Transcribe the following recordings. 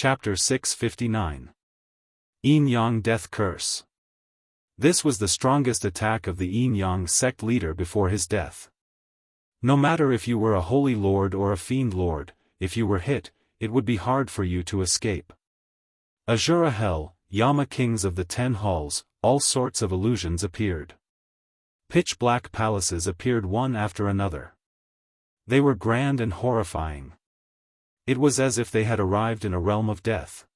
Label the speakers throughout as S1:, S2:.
S1: Chapter 659. Yin-Yang Death Curse. This was the strongest attack of the Yin-Yang sect leader before his death. No matter if you were a holy lord or a fiend lord, if you were hit, it would be hard for you to escape. Azura Hell, Yama kings of the 10 halls, all sorts of illusions appeared. Pitch-black palaces appeared one after another. They were grand and horrifying. It was as if they had arrived in a realm of death.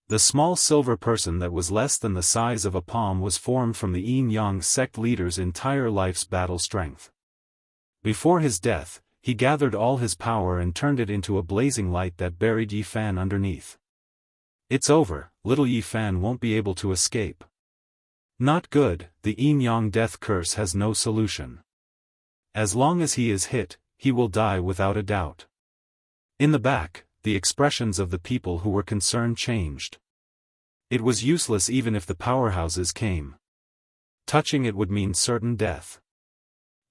S1: The small silver person that was less than the size of a palm was formed from the Yin-Yang sect leader's entire life's battle strength. Before his death, he gathered all his power and turned it into a blazing light that buried Yi Fan underneath. It's over, little Yi Fan won't be able to escape. Not good, the Yin-Yang death curse has no solution. As long as he is hit, he will die without a doubt. In the back, the expressions of the people who were concerned changed. It was useless even if the powerhouses came. Touching it would mean certain death.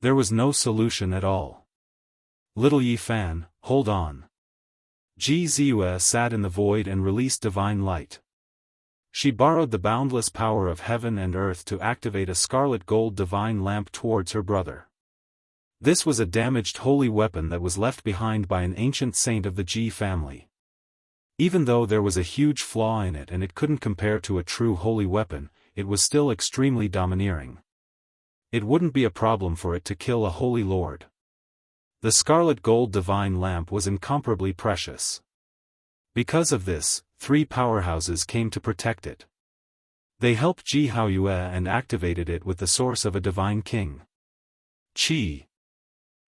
S1: There was no solution at all. Little Yi Fan, hold on. Ji Ziyue sat in the void and released divine light. She borrowed the boundless power of heaven and earth to activate a scarlet gold divine lamp towards her brother. This was a damaged holy weapon that was left behind by an ancient saint of the Ji family. Even though there was a huge flaw in it and it couldn't compare to a true holy weapon, it was still extremely domineering. It wouldn't be a problem for it to kill a holy lord. The scarlet gold divine lamp was incomparably precious. Because of this, 3 powerhouses came to protect it. They helped Ji Haoyue and activated it with the source of a divine king. Qi.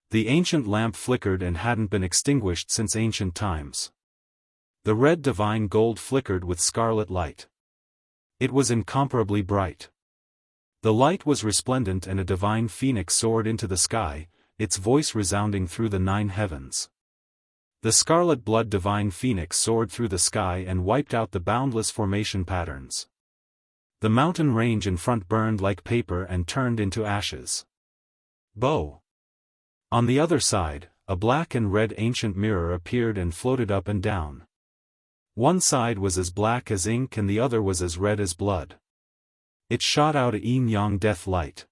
S1: The ancient lamp flickered and hadn't been extinguished since ancient times. The red divine gold flickered with scarlet light. It was incomparably bright. The light was resplendent and a divine phoenix soared into the sky, its voice resounding through the 9 heavens. The scarlet blood divine phoenix soared through the sky and wiped out the boundless formation patterns. The mountain range in front burned like paper and turned into ashes. Bow. On the other side, a black and red ancient mirror appeared and floated up and down. One side was as black as ink and the other was as red as blood. It shot out a yin-yang death light.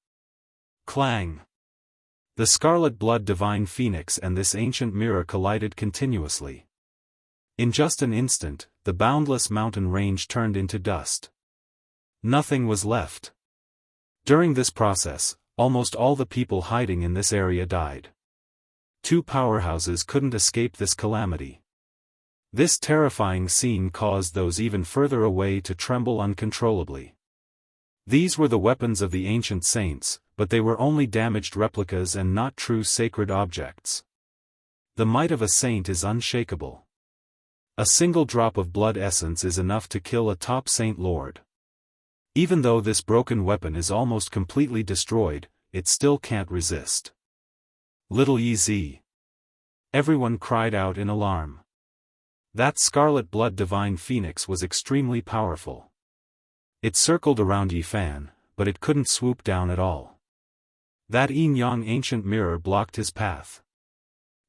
S1: Clang! The scarlet blood divine phoenix and this ancient mirror collided continuously. In just an instant, the boundless mountain range turned into dust. Nothing was left. During this process, almost all the people hiding in this area died. 2 powerhouses couldn't escape this calamity. This terrifying scene caused those even further away to tremble uncontrollably. These were the weapons of the ancient saints, but they were only damaged replicas and not true sacred objects. The might of a saint is unshakable. A single drop of blood essence is enough to kill a top saint lord. Even though this broken weapon is almost completely destroyed, it still can't resist. Little Yi Zi. Everyone cried out in alarm. That scarlet blood divine phoenix was extremely powerful. It circled around Yi Fan, but it couldn't swoop down at all. That yin-yang ancient mirror blocked his path.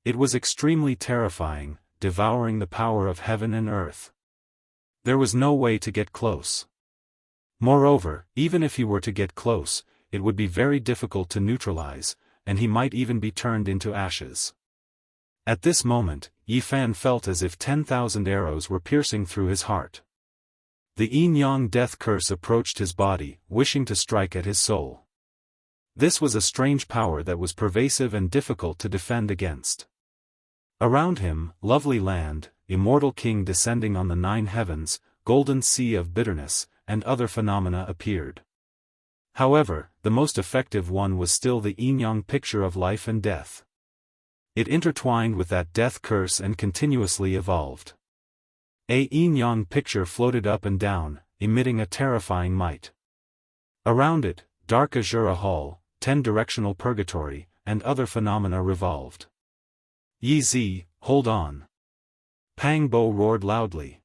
S1: It was extremely terrifying, devouring the power of heaven and earth. There was no way to get close. Moreover, even if he were to get close, it would be very difficult to neutralize, and he might even be turned into ashes. At this moment, Yi Fan felt as if 10,000 arrows were piercing through his heart. The yin-yang death curse approached his body, wishing to strike at his soul. This was a strange power that was pervasive and difficult to defend against. Around him, lovely land, immortal king descending on the 9 heavens, golden sea of bitterness, and other phenomena appeared. However, the most effective one was still the yin-yang picture of life and death. It intertwined with that death curse and continuously evolved. A yin-yang picture floated up and down, emitting a terrifying might. Around it, dark Azura Hall, 10-directional purgatory, and other phenomena revolved. Yi Zi, hold on. Pang Bo roared loudly.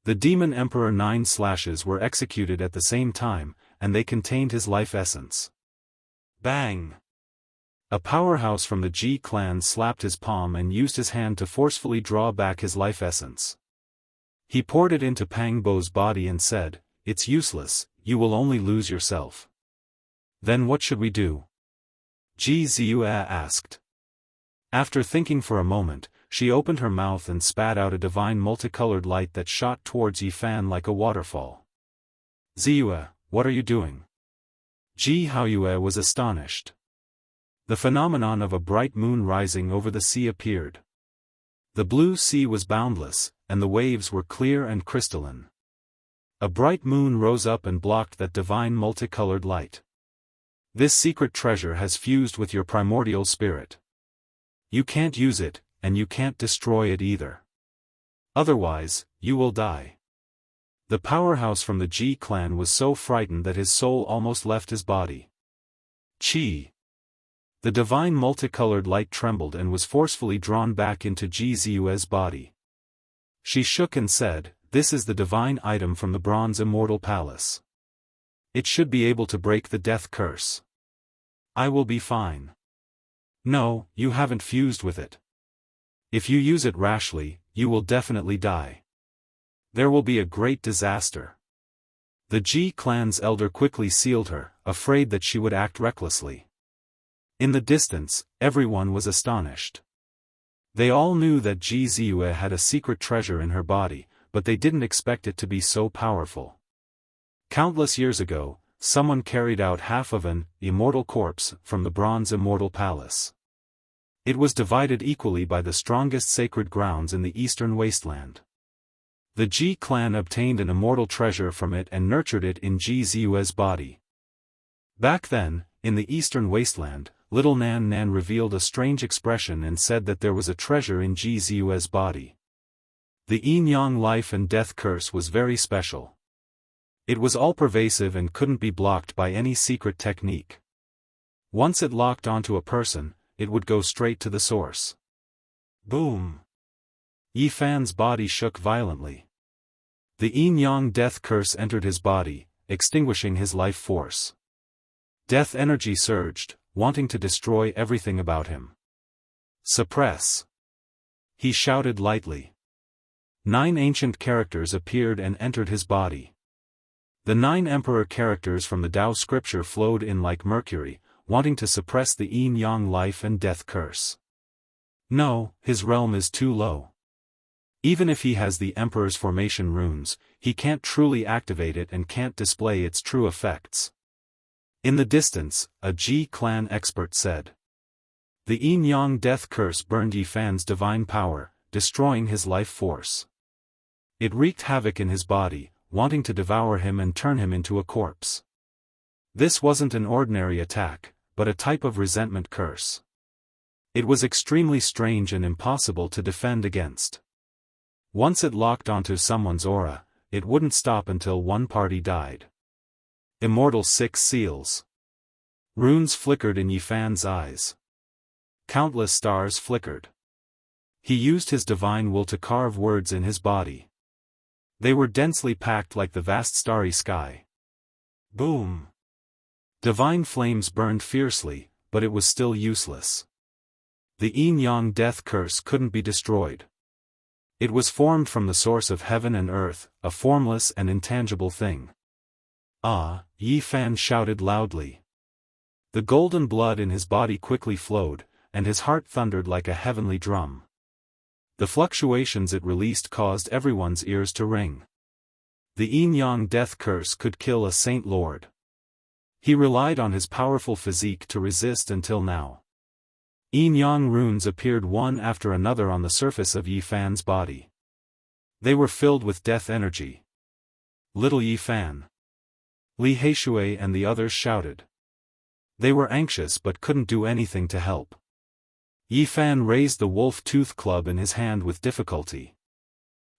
S1: The Demon Emperor 9 slashes were executed at the same time, and they contained his life essence. Bang! A powerhouse from the Ji clan slapped his palm and used his hand to forcefully draw back his life essence. He poured it into Pang Bo's body and said, "It's useless, you will only lose yourself." "Then what should we do?" Ji Ziyue asked. After thinking for a moment, she opened her mouth and spat out a divine multicolored light that shot towards Yifan like a waterfall. "Ziyue, what are you doing?" Ji Haoyue was astonished. The phenomenon of a bright moon rising over the sea appeared. The blue sea was boundless, and the waves were clear and crystalline. A bright moon rose up and blocked that divine multicolored light. "This secret treasure has fused with your primordial spirit. You can't use it, and you can't destroy it either. Otherwise, you will die." The powerhouse from the Ji clan was so frightened that his soul almost left his body. Chi. The divine multicolored light trembled and was forcefully drawn back into Ji Ziyue's body. She shook and said, "This is the divine item from the bronze immortal palace. It should be able to break the death curse. I will be fine." "No, you haven't fused with it. If you use it rashly, you will definitely die. There will be a great disaster." The Ji clan's elder quickly sealed her, afraid that she would act recklessly. In the distance, everyone was astonished. They all knew that Ji Ziyue had a secret treasure in her body, but they didn't expect it to be so powerful. Countless years ago, someone carried out half of an immortal corpse from the bronze immortal palace. It was divided equally by the strongest sacred grounds in the eastern wasteland. The Ji clan obtained an immortal treasure from it and nurtured it in Ji Ziyue's body. Back then, in the eastern wasteland, little Nan Nan revealed a strange expression and said that there was a treasure in Ji Ziyue's body. The yin-yang life and death curse was very special. It was all-pervasive and couldn't be blocked by any secret technique. Once it locked onto a person, it would go straight to the source. Boom! Yifan's body shook violently. The yin-yang death curse entered his body, extinguishing his life force. Death energy surged, wanting to destroy everything about him. "Suppress!" He shouted lightly. 9 ancient characters appeared and entered his body. The 9 emperor characters from the Tao scripture flowed in like mercury, wanting to suppress the yin-yang life and death curse. No, his realm is too low. Even if he has the Emperor's formation runes, he can't truly activate it and can't display its true effects. In the distance, a Ji clan expert said. The yin-yang death curse burned Yifan's divine power, destroying his life force. It wreaked havoc in his body, wanting to devour him and turn him into a corpse. This wasn't an ordinary attack, but a type of resentment curse. It was extremely strange and impossible to defend against. Once it locked onto someone's aura, it wouldn't stop until one party died. Immortal 6 seals. Runes flickered in Yifan's eyes. Countless stars flickered. He used his divine will to carve words in his body. They were densely packed like the vast starry sky. Boom! Divine flames burned fiercely, but it was still useless. The yin-yang death curse couldn't be destroyed. It was formed from the source of heaven and earth, a formless and intangible thing. "Ah!" Yifan shouted loudly. The golden blood in his body quickly flowed, and his heart thundered like a heavenly drum. The fluctuations it released caused everyone's ears to ring. The yin-yang death curse could kill a saint lord. He relied on his powerful physique to resist until now. Yin-yang runes appeared one after another on the surface of Yifan's body. They were filled with death energy. "Little Yifan!" Li Heishui and the others shouted. They were anxious but couldn't do anything to help. Yifan raised the wolf-tooth club in his hand with difficulty.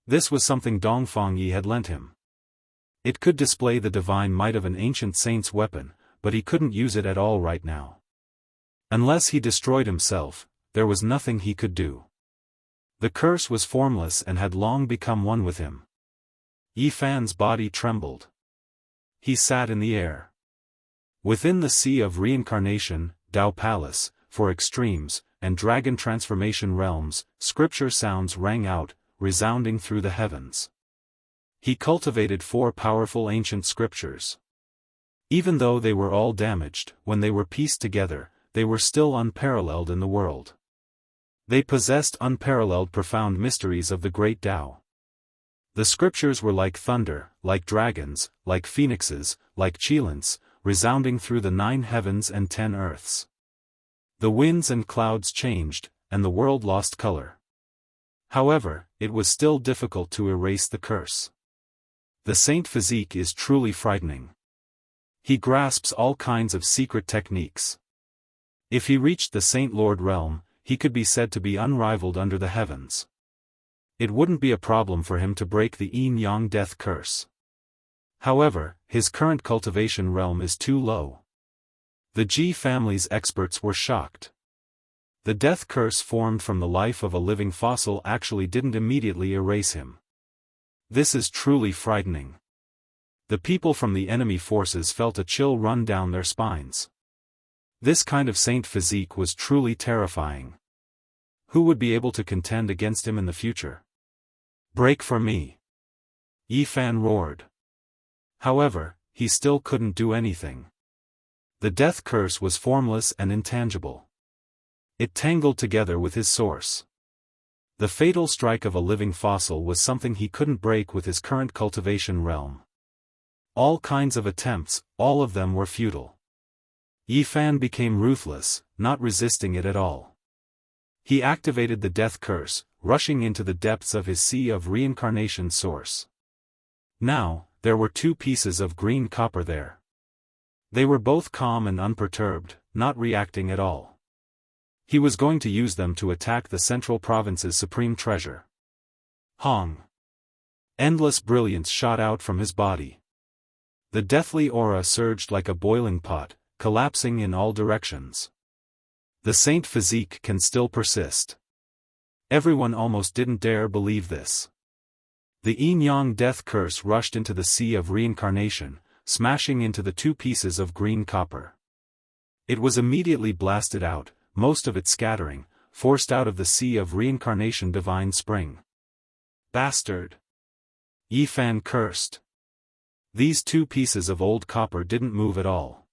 S1: This was something Dongfang Yi had lent him. It could display the divine might of an ancient saint's weapon, but he couldn't use it at all right now. Unless he destroyed himself, there was nothing he could do. The curse was formless and had long become one with him. Yifan's body trembled. He sat in the air. Within the sea of reincarnation, Tao Palace, for extremes, and dragon transformation realms, scripture sounds rang out, resounding through the heavens. He cultivated 4 powerful ancient scriptures. Even though they were all damaged, when they were pieced together, they were still unparalleled in the world. They possessed unparalleled profound mysteries of the great Tao. The scriptures were like thunder, like dragons, like phoenixes, like chilants, resounding through the 9 heavens and 10 earths. The winds and clouds changed, and the world lost color. However, it was still difficult to erase the curse. The saint physique is truly frightening. He grasps all kinds of secret techniques. If he reached the Saint Lord realm, he could be said to be unrivaled under the heavens. It wouldn't be a problem for him to break the yin-yang death curse. However, his current cultivation realm is too low. The Ji family's experts were shocked. The death curse formed from the life of a living fossil actually didn't immediately erase him. This is truly frightening. The people from the enemy forces felt a chill run down their spines. This kind of saint physique was truly terrifying. Who would be able to contend against him in the future? Break for me! Yi Fan roared. However, he still couldn't do anything. The death curse was formless and intangible. It tangled together with his source. The fatal strike of a living fossil was something he couldn't break with his current cultivation realm. All kinds of attempts, all of them were futile. Yi Fan became ruthless, not resisting it at all. He activated the death curse, rushing into the depths of his sea of reincarnation source. Now, there were 2 pieces of green copper there. They were both calm and unperturbed, not reacting at all. He was going to use them to attack the Central Province's supreme treasure. Hong! Endless brilliance shot out from his body. The deathly aura surged like a boiling pot, collapsing in all directions. The saint physique can still persist. Everyone almost didn't dare believe this. The yin-yang death curse rushed into the sea of reincarnation, smashing into the 2 pieces of green copper. It was immediately blasted out, most of it scattering, forced out of the sea of reincarnation divine spring. Bastard! Yi Fan cursed. These 2 pieces of old copper didn't move at all.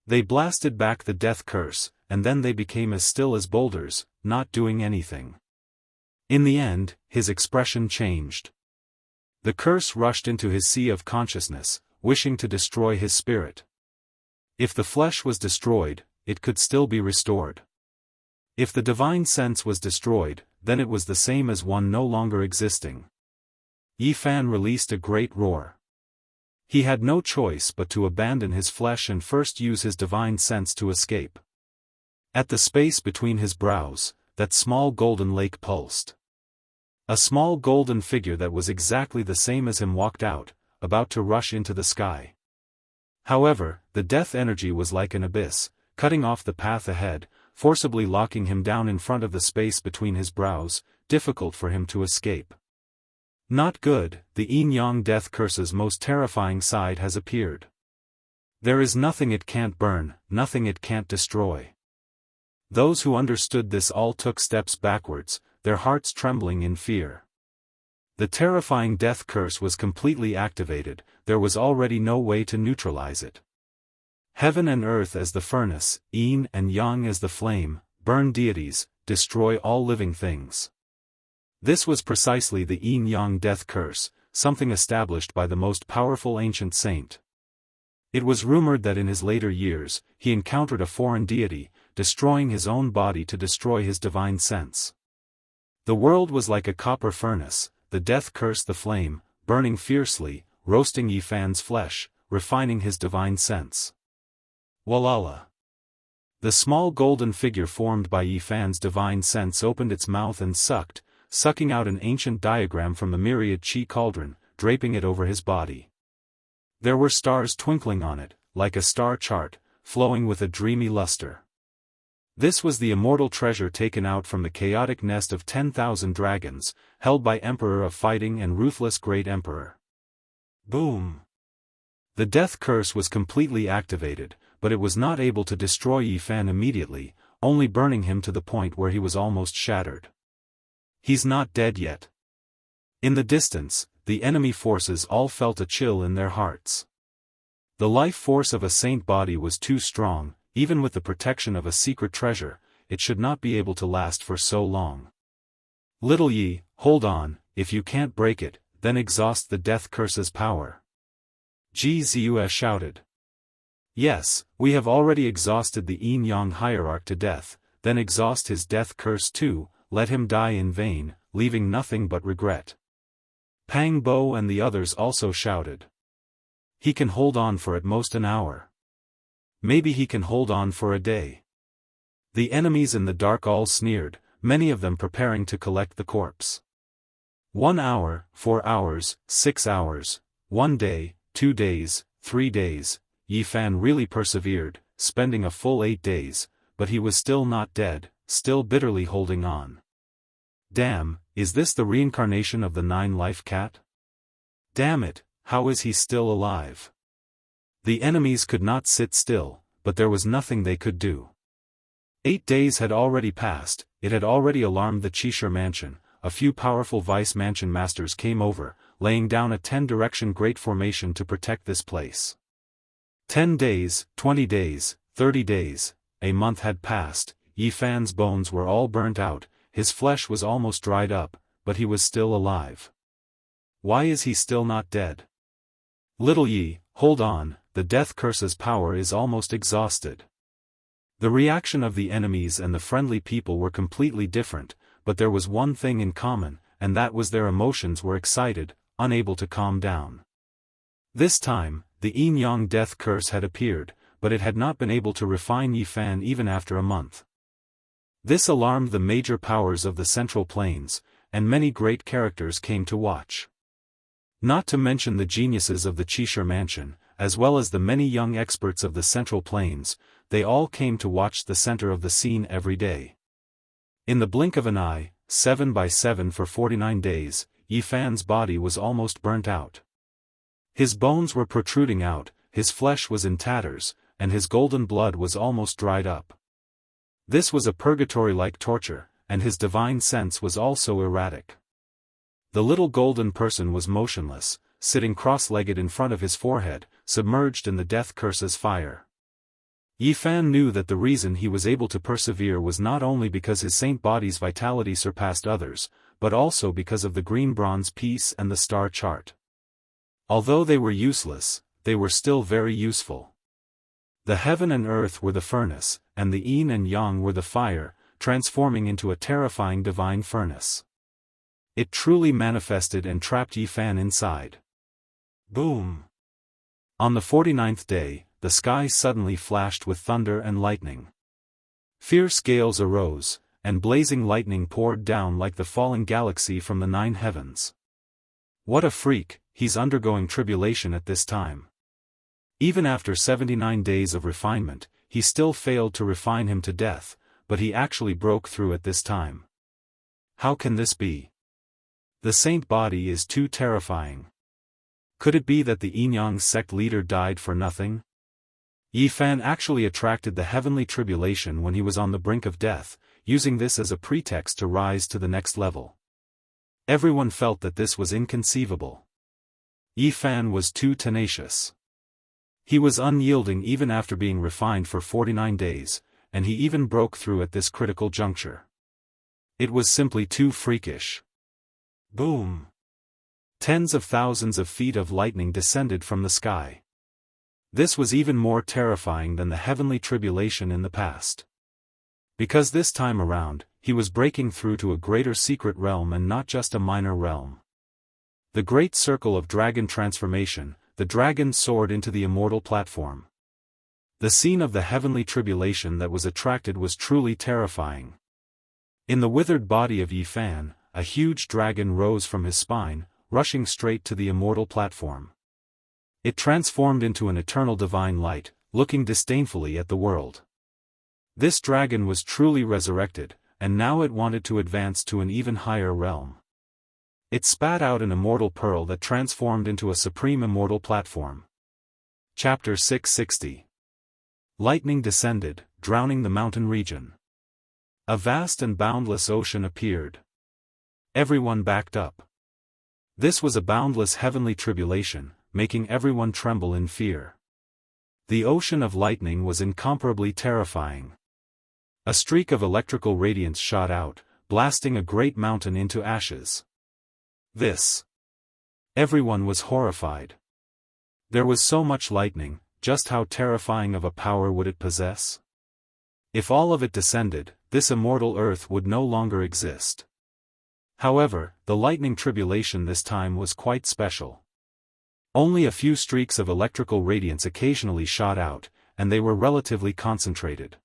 S1: They blasted back the death curse, and then they became as still as boulders, not doing anything. In the end, his expression changed. The curse rushed into his sea of consciousness, wishing to destroy his spirit. If the flesh was destroyed, it could still be restored. If the divine sense was destroyed, then it was the same as one no longer existing. Yi Fan released a great roar. He had no choice but to abandon his flesh and first use his divine sense to escape. At the space between his brows, that small golden lake pulsed. A small golden figure that was exactly the same as him walked out, about to rush into the sky. However, the death energy was like an abyss, cutting off the path ahead, forcibly locking him down in front of the space between his brows, difficult for him to escape. Not good, the yin-yang death curse's most terrifying side has appeared. There is nothing it can't burn, nothing it can't destroy. Those who understood this all took steps backwards, their hearts trembling in fear. The terrifying death curse was completely activated, there was already no way to neutralize it. Heaven and earth as the furnace, yin and yang as the flame, burn deities, destroy all living things. This was precisely the yin-yang death curse, something established by the most powerful ancient saint. It was rumored that in his later years, he encountered a foreign deity, destroying his own body to destroy his divine sense. The world was like a copper furnace, the death curse the flame, burning fiercely, roasting Yi Fan's flesh, refining his divine sense. Walala. The small golden figure formed by Yi Fan's divine sense opened its mouth and sucking out an ancient diagram from the myriad chi cauldron, draping it over his body. There were stars twinkling on it, like a star chart, flowing with a dreamy luster. This was the immortal treasure taken out from the chaotic nest of 10,000 dragons, held by Emperor of Fighting and Ruthless Great Emperor. Boom! The death curse was completely activated, but it was not able to destroy Yi Fan immediately, only burning him to the point where he was almost shattered. He's not dead yet. In the distance, the enemy forces all felt a chill in their hearts. The life force of a saint body was too strong, even with the protection of a secret treasure, it should not be able to last for so long. Little Yi, hold on, if you can't break it, then exhaust the death curse's power. Ji Ziyue shouted. Yes, we have already exhausted the Yin Yang hierarch to death, then exhaust his death curse too, let him die in vain, leaving nothing but regret. Pang Bo and the others also shouted. He can hold on for at most an hour. Maybe he can hold on for a day. The enemies in the dark all sneered, many of them preparing to collect the corpse. 1 hour, 4 hours, 6 hours, 1 day, 2 days, 3 days, Yi Fan really persevered, spending a full 8 days, but he was still not dead, still bitterly holding on. Damn, is this the reincarnation of the 9-life cat? Damn it, how is he still alive? The enemies could not sit still, but there was nothing they could do. 8 days had already passed, it had already alarmed the Qishe mansion, a few powerful vice mansion masters came over, laying down a 10-direction great formation to protect this place. 10 days, 20 days, 30 days, a month had passed, Yi Fan's bones were all burnt out, his flesh was almost dried up, but he was still alive. Why is he still not dead? Little Yi, hold on, the death curse's power is almost exhausted. The reaction of the enemies and the friendly people were completely different, but there was one thing in common, and that was their emotions were excited, unable to calm down. This time, the Yin Yang death curse had appeared, but it had not been able to refine Yi Fan even after a month. This alarmed the major powers of the Central Plains, and many great characters came to watch. Not to mention the geniuses of the Qishe mansion, as well as the many young experts of the Central Plains, they all came to watch the center of the scene every day. In the blink of an eye, 7 by 7 for 49 days, Yi Fan's body was almost burnt out. His bones were protruding out, his flesh was in tatters, and his golden blood was almost dried up. This was a purgatory-like torture, and his divine sense was also erratic. The little golden person was motionless, sitting cross-legged in front of his forehead, submerged in the death curse's fire. Yi Fan knew that the reason he was able to persevere was not only because his saint body's vitality surpassed others, but also because of the green bronze piece and the star chart. Although they were useless, they were still very useful. The heaven and earth were the furnace, and the yin and yang were the fire, transforming into a terrifying divine furnace. It truly manifested and trapped Yi Fan inside. Boom! On the 49th day, the sky suddenly flashed with thunder and lightning. Fierce gales arose, and blazing lightning poured down like the falling galaxy from the 9 heavens. What a freak, he's undergoing tribulation at this time. Even after 79 days of refinement, he still failed to refine him to death, but he actually broke through at this time. How can this be? The saint body is too terrifying. Could it be that the Yin Yang sect leader died for nothing? Yi Fan actually attracted the heavenly tribulation when he was on the brink of death, using this as a pretext to rise to the next level. Everyone felt that this was inconceivable. Yi Fan was too tenacious. He was unyielding even after being refined for 49 days, and he even broke through at this critical juncture. It was simply too freakish. Boom! Tens of thousands of feet of lightning descended from the sky. This was even more terrifying than the heavenly tribulation in the past. Because this time around, he was breaking through to a greater secret realm and not just a minor realm. The great circle of dragon transformation, the dragon soared into the immortal platform. The scene of the heavenly tribulation that was attracted was truly terrifying. In the withered body of Yi Fan, a huge dragon rose from his spine, rushing straight to the immortal platform. It transformed into an eternal divine light, looking disdainfully at the world. This dragon was truly resurrected, and now it wanted to advance to an even higher realm. It spat out an immortal pearl that transformed into a supreme immortal platform. Chapter 660. Lightning descended, drowning the mountain region. A vast and boundless ocean appeared. Everyone backed up. This was a boundless heavenly tribulation, making everyone tremble in fear. The ocean of lightning was incomparably terrifying. A streak of electrical radiance shot out, blasting a great mountain into ashes. Everyone was horrified. There was so much lightning, just how terrifying of a power would it possess? If all of it descended, this immortal earth would no longer exist. However, the lightning tribulation this time was quite special. Only a few streaks of electrical radiance occasionally shot out, and they were relatively concentrated.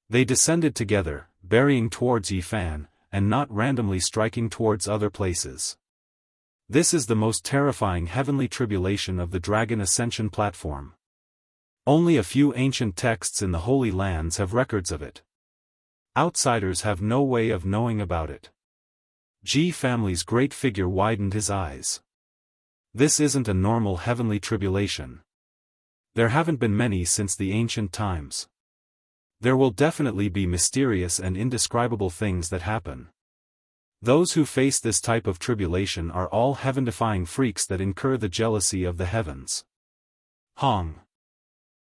S1: They descended together, burying towards Yifan, and not randomly striking towards other places. This is the most terrifying heavenly tribulation of the Dragon Ascension platform. Only a few ancient texts in the Holy Lands have records of it. Outsiders have no way of knowing about it. Ji family's great figure widened his eyes. This isn't a normal heavenly tribulation. There haven't been many since the ancient times. There will definitely be mysterious and indescribable things that happen. Those who face this type of tribulation are all heaven-defying freaks that incur the jealousy of the heavens. Hong.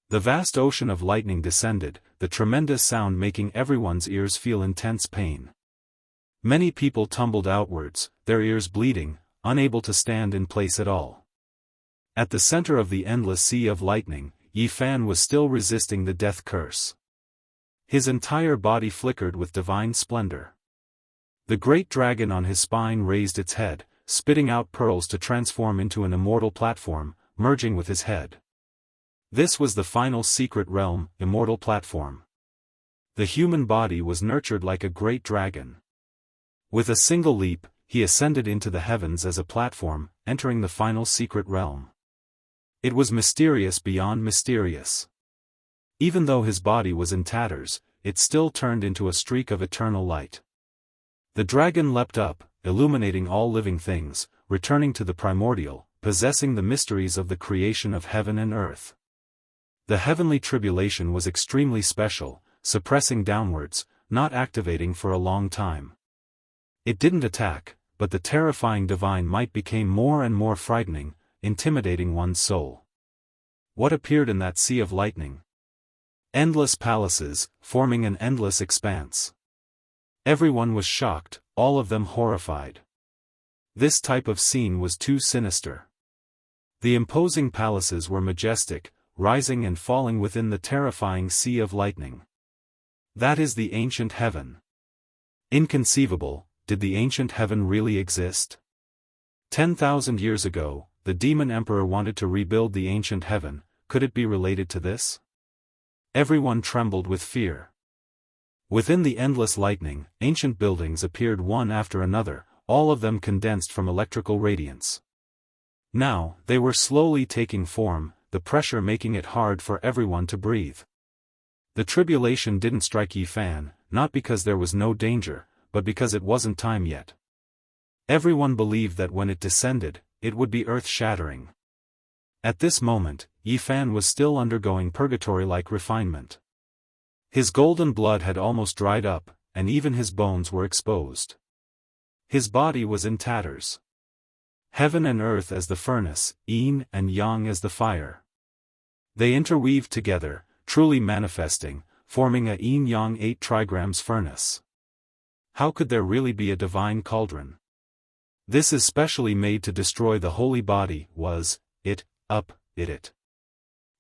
S1: The vast ocean of lightning descended, the tremendous sound making everyone's ears feel intense pain. Many people tumbled outwards, their ears bleeding, unable to stand in place at all. At the center of the endless sea of lightning, Yifan was still resisting the death curse. His entire body flickered with divine splendor. The great dragon on his spine raised its head, spitting out pearls to transform into an immortal platform, merging with his head. This was the final secret realm, immortal platform. The human body was nurtured like a great dragon. With a single leap, he ascended into the heavens as a platform, entering the final secret realm. It was mysterious beyond mysterious. Even though his body was in tatters, it still turned into a streak of eternal light. The dragon leapt up, illuminating all living things, returning to the primordial, possessing the mysteries of the creation of heaven and earth. The heavenly tribulation was extremely special, suppressing downwards, not activating for a long time. It didn't attack, but the terrifying divine might became more and more frightening, intimidating one's soul. What appeared in that sea of lightning? Endless palaces, forming an endless expanse. Everyone was shocked, all of them horrified. This type of scene was too sinister. The imposing palaces were majestic, rising and falling within the terrifying sea of lightning. That is the ancient heaven. Inconceivable. Did the ancient heaven really exist? 10,000 years ago, the demon emperor wanted to rebuild the ancient heaven. Could it be related to this? Everyone trembled with fear. Within the endless lightning, ancient buildings appeared one after another, all of them condensed from electrical radiance. Now, they were slowly taking form, the pressure making it hard for everyone to breathe. The tribulation didn't strike Yifan, not because there was no danger, but because it wasn't time yet. Everyone believed that when it descended, it would be earth-shattering. At this moment, Yifan was still undergoing purgatory-like refinement. His golden blood had almost dried up, and even his bones were exposed. His body was in tatters. Heaven and earth as the furnace, yin and yang as the fire. They interweaved together, truly manifesting, forming a yin-yang 8 trigrams furnace. How could there really be a divine cauldron? This is specially made to destroy the holy body, was, it, up, it.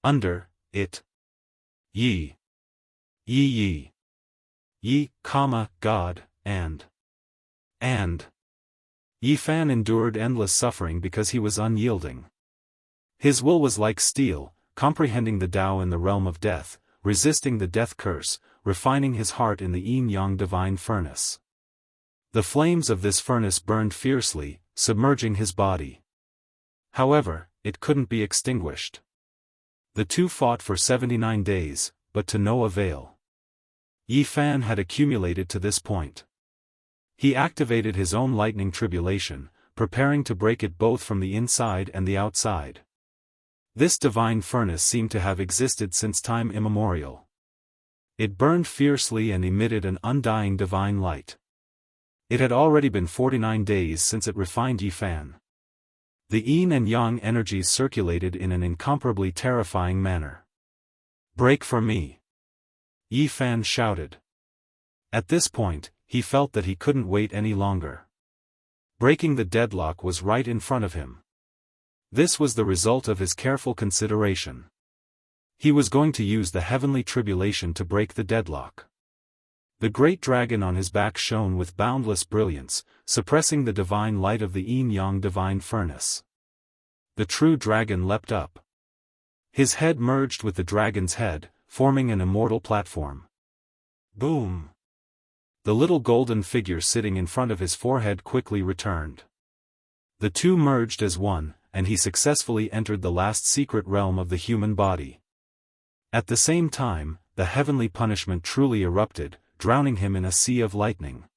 S1: Under, it. Yi. Yi. Yi, God, and. Yifan endured endless suffering because he was unyielding. His will was like steel, comprehending the Tao in the realm of death, resisting the death curse, refining his heart in the yin-yang divine furnace. The flames of this furnace burned fiercely, submerging his body. However, it couldn't be extinguished. The two fought for 79 days, but to no avail. Yifan had accumulated to this point. He activated his own lightning tribulation, preparing to break it both from the inside and the outside. This divine furnace seemed to have existed since time immemorial. It burned fiercely and emitted an undying divine light. It had already been 49 days since it refined Yifan. The yin and yang energies circulated in an incomparably terrifying manner. "Break for me!" Yi Fan shouted. At this point, he felt that he couldn't wait any longer. Breaking the deadlock was right in front of him. This was the result of his careful consideration. He was going to use the heavenly tribulation to break the deadlock. The great dragon on his back shone with boundless brilliance, suppressing the divine light of the yin-yang divine furnace. The true dragon leapt up. His head merged with the dragon's head, forming an immortal platform. Boom! The little golden figure sitting in front of his forehead quickly returned. The two merged as one, and he successfully entered the last secret realm of the human body. At the same time, the heavenly punishment truly erupted, drowning him in a sea of lightning.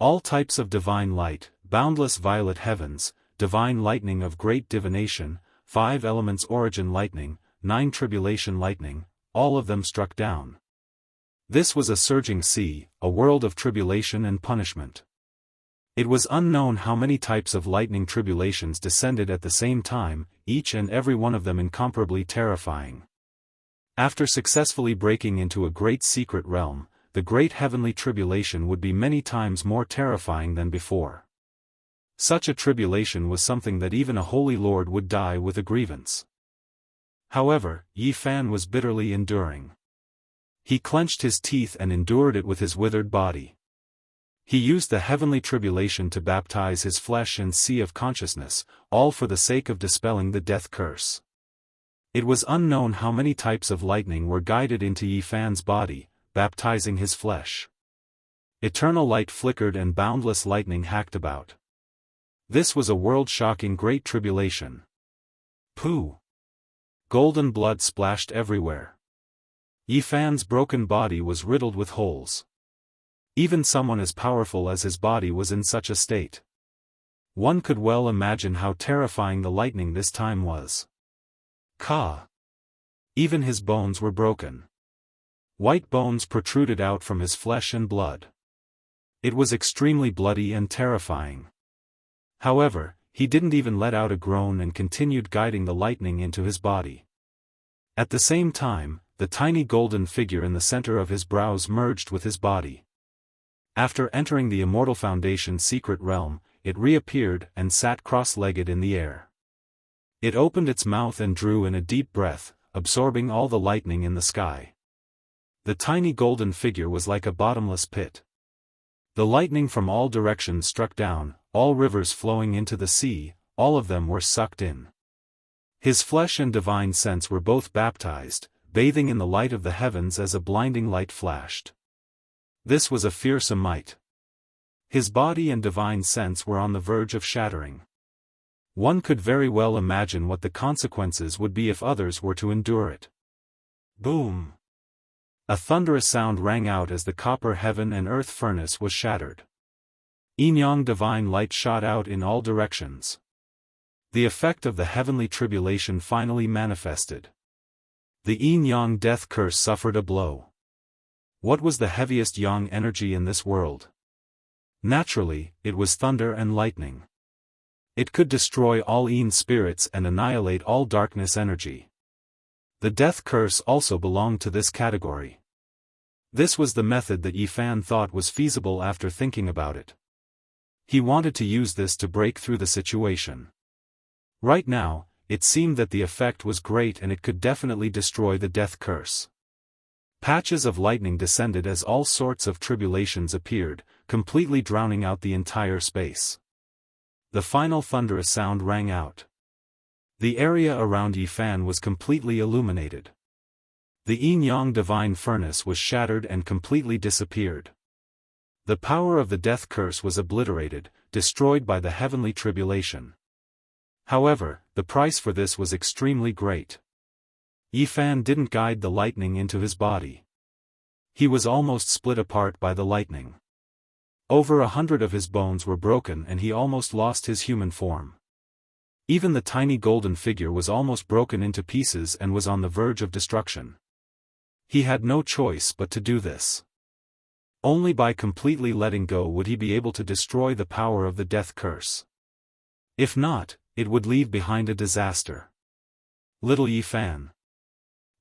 S1: All types of divine light, boundless violet heavens, divine lightning of great divination, 5 elements origin lightning, 9 tribulation lightning, all of them struck down. This was a surging sea, a world of tribulation and punishment. It was unknown how many types of lightning tribulations descended at the same time, each and every one of them incomparably terrifying. After successfully breaking into a great secret realm, the great heavenly tribulation would be many times more terrifying than before. Such a tribulation was something that even a holy lord would die with a grievance. However, Yi Fan was bitterly enduring. He clenched his teeth and endured it with his withered body. He used the heavenly tribulation to baptize his flesh and sea of consciousness, all for the sake of dispelling the death curse. It was unknown how many types of lightning were guided into Yi Fan's body, baptizing his flesh. Eternal light flickered and boundless lightning hacked about. This was a world-shocking great tribulation. Pooh! Golden blood splashed everywhere. Yi Fan's broken body was riddled with holes. Even someone as powerful as his body was in such a state. One could well imagine how terrifying the lightning this time was. Ka! Even his bones were broken. White bones protruded out from his flesh and blood. It was extremely bloody and terrifying. However, he didn't even let out a groan and continued guiding the lightning into his body. At the same time, the tiny golden figure in the center of his brows merged with his body. After entering the Immortal Foundation's secret realm, it reappeared and sat cross-legged in the air. It opened its mouth and drew in a deep breath, absorbing all the lightning in the sky. The tiny golden figure was like a bottomless pit. The lightning from all directions struck down, all rivers flowing into the sea, all of them were sucked in. His flesh and divine sense were both baptized, bathing in the light of the heavens as a blinding light flashed. This was a fearsome might. His body and divine sense were on the verge of shattering. One could very well imagine what the consequences would be if others were to endure it. Boom! A thunderous sound rang out as the copper heaven and earth furnace was shattered. Yin-yang divine light shot out in all directions. The effect of the heavenly tribulation finally manifested. The yin-yang death curse suffered a blow. What was the heaviest yang energy in this world? Naturally, it was thunder and lightning. It could destroy all yin spirits and annihilate all darkness energy. The death curse also belonged to this category. This was the method that Yi Fan thought was feasible after thinking about it. He wanted to use this to break through the situation. Right now, it seemed that the effect was great and it could definitely destroy the death curse. Patches of lightning descended as all sorts of tribulations appeared, completely drowning out the entire space. The final thunderous sound rang out. The area around Yi Fan was completely illuminated. The yin-yang divine furnace was shattered and completely disappeared. The power of the death curse was obliterated, destroyed by the heavenly tribulation. However, the price for this was extremely great. Yi Fan didn't guide the lightning into his body. He was almost split apart by the lightning. Over 100 of his bones were broken and he almost lost his human form. Even the tiny golden figure was almost broken into pieces and was on the verge of destruction. He had no choice but to do this. Only by completely letting go would he be able to destroy the power of the death curse. If not, it would leave behind a disaster. Little Yi Fan.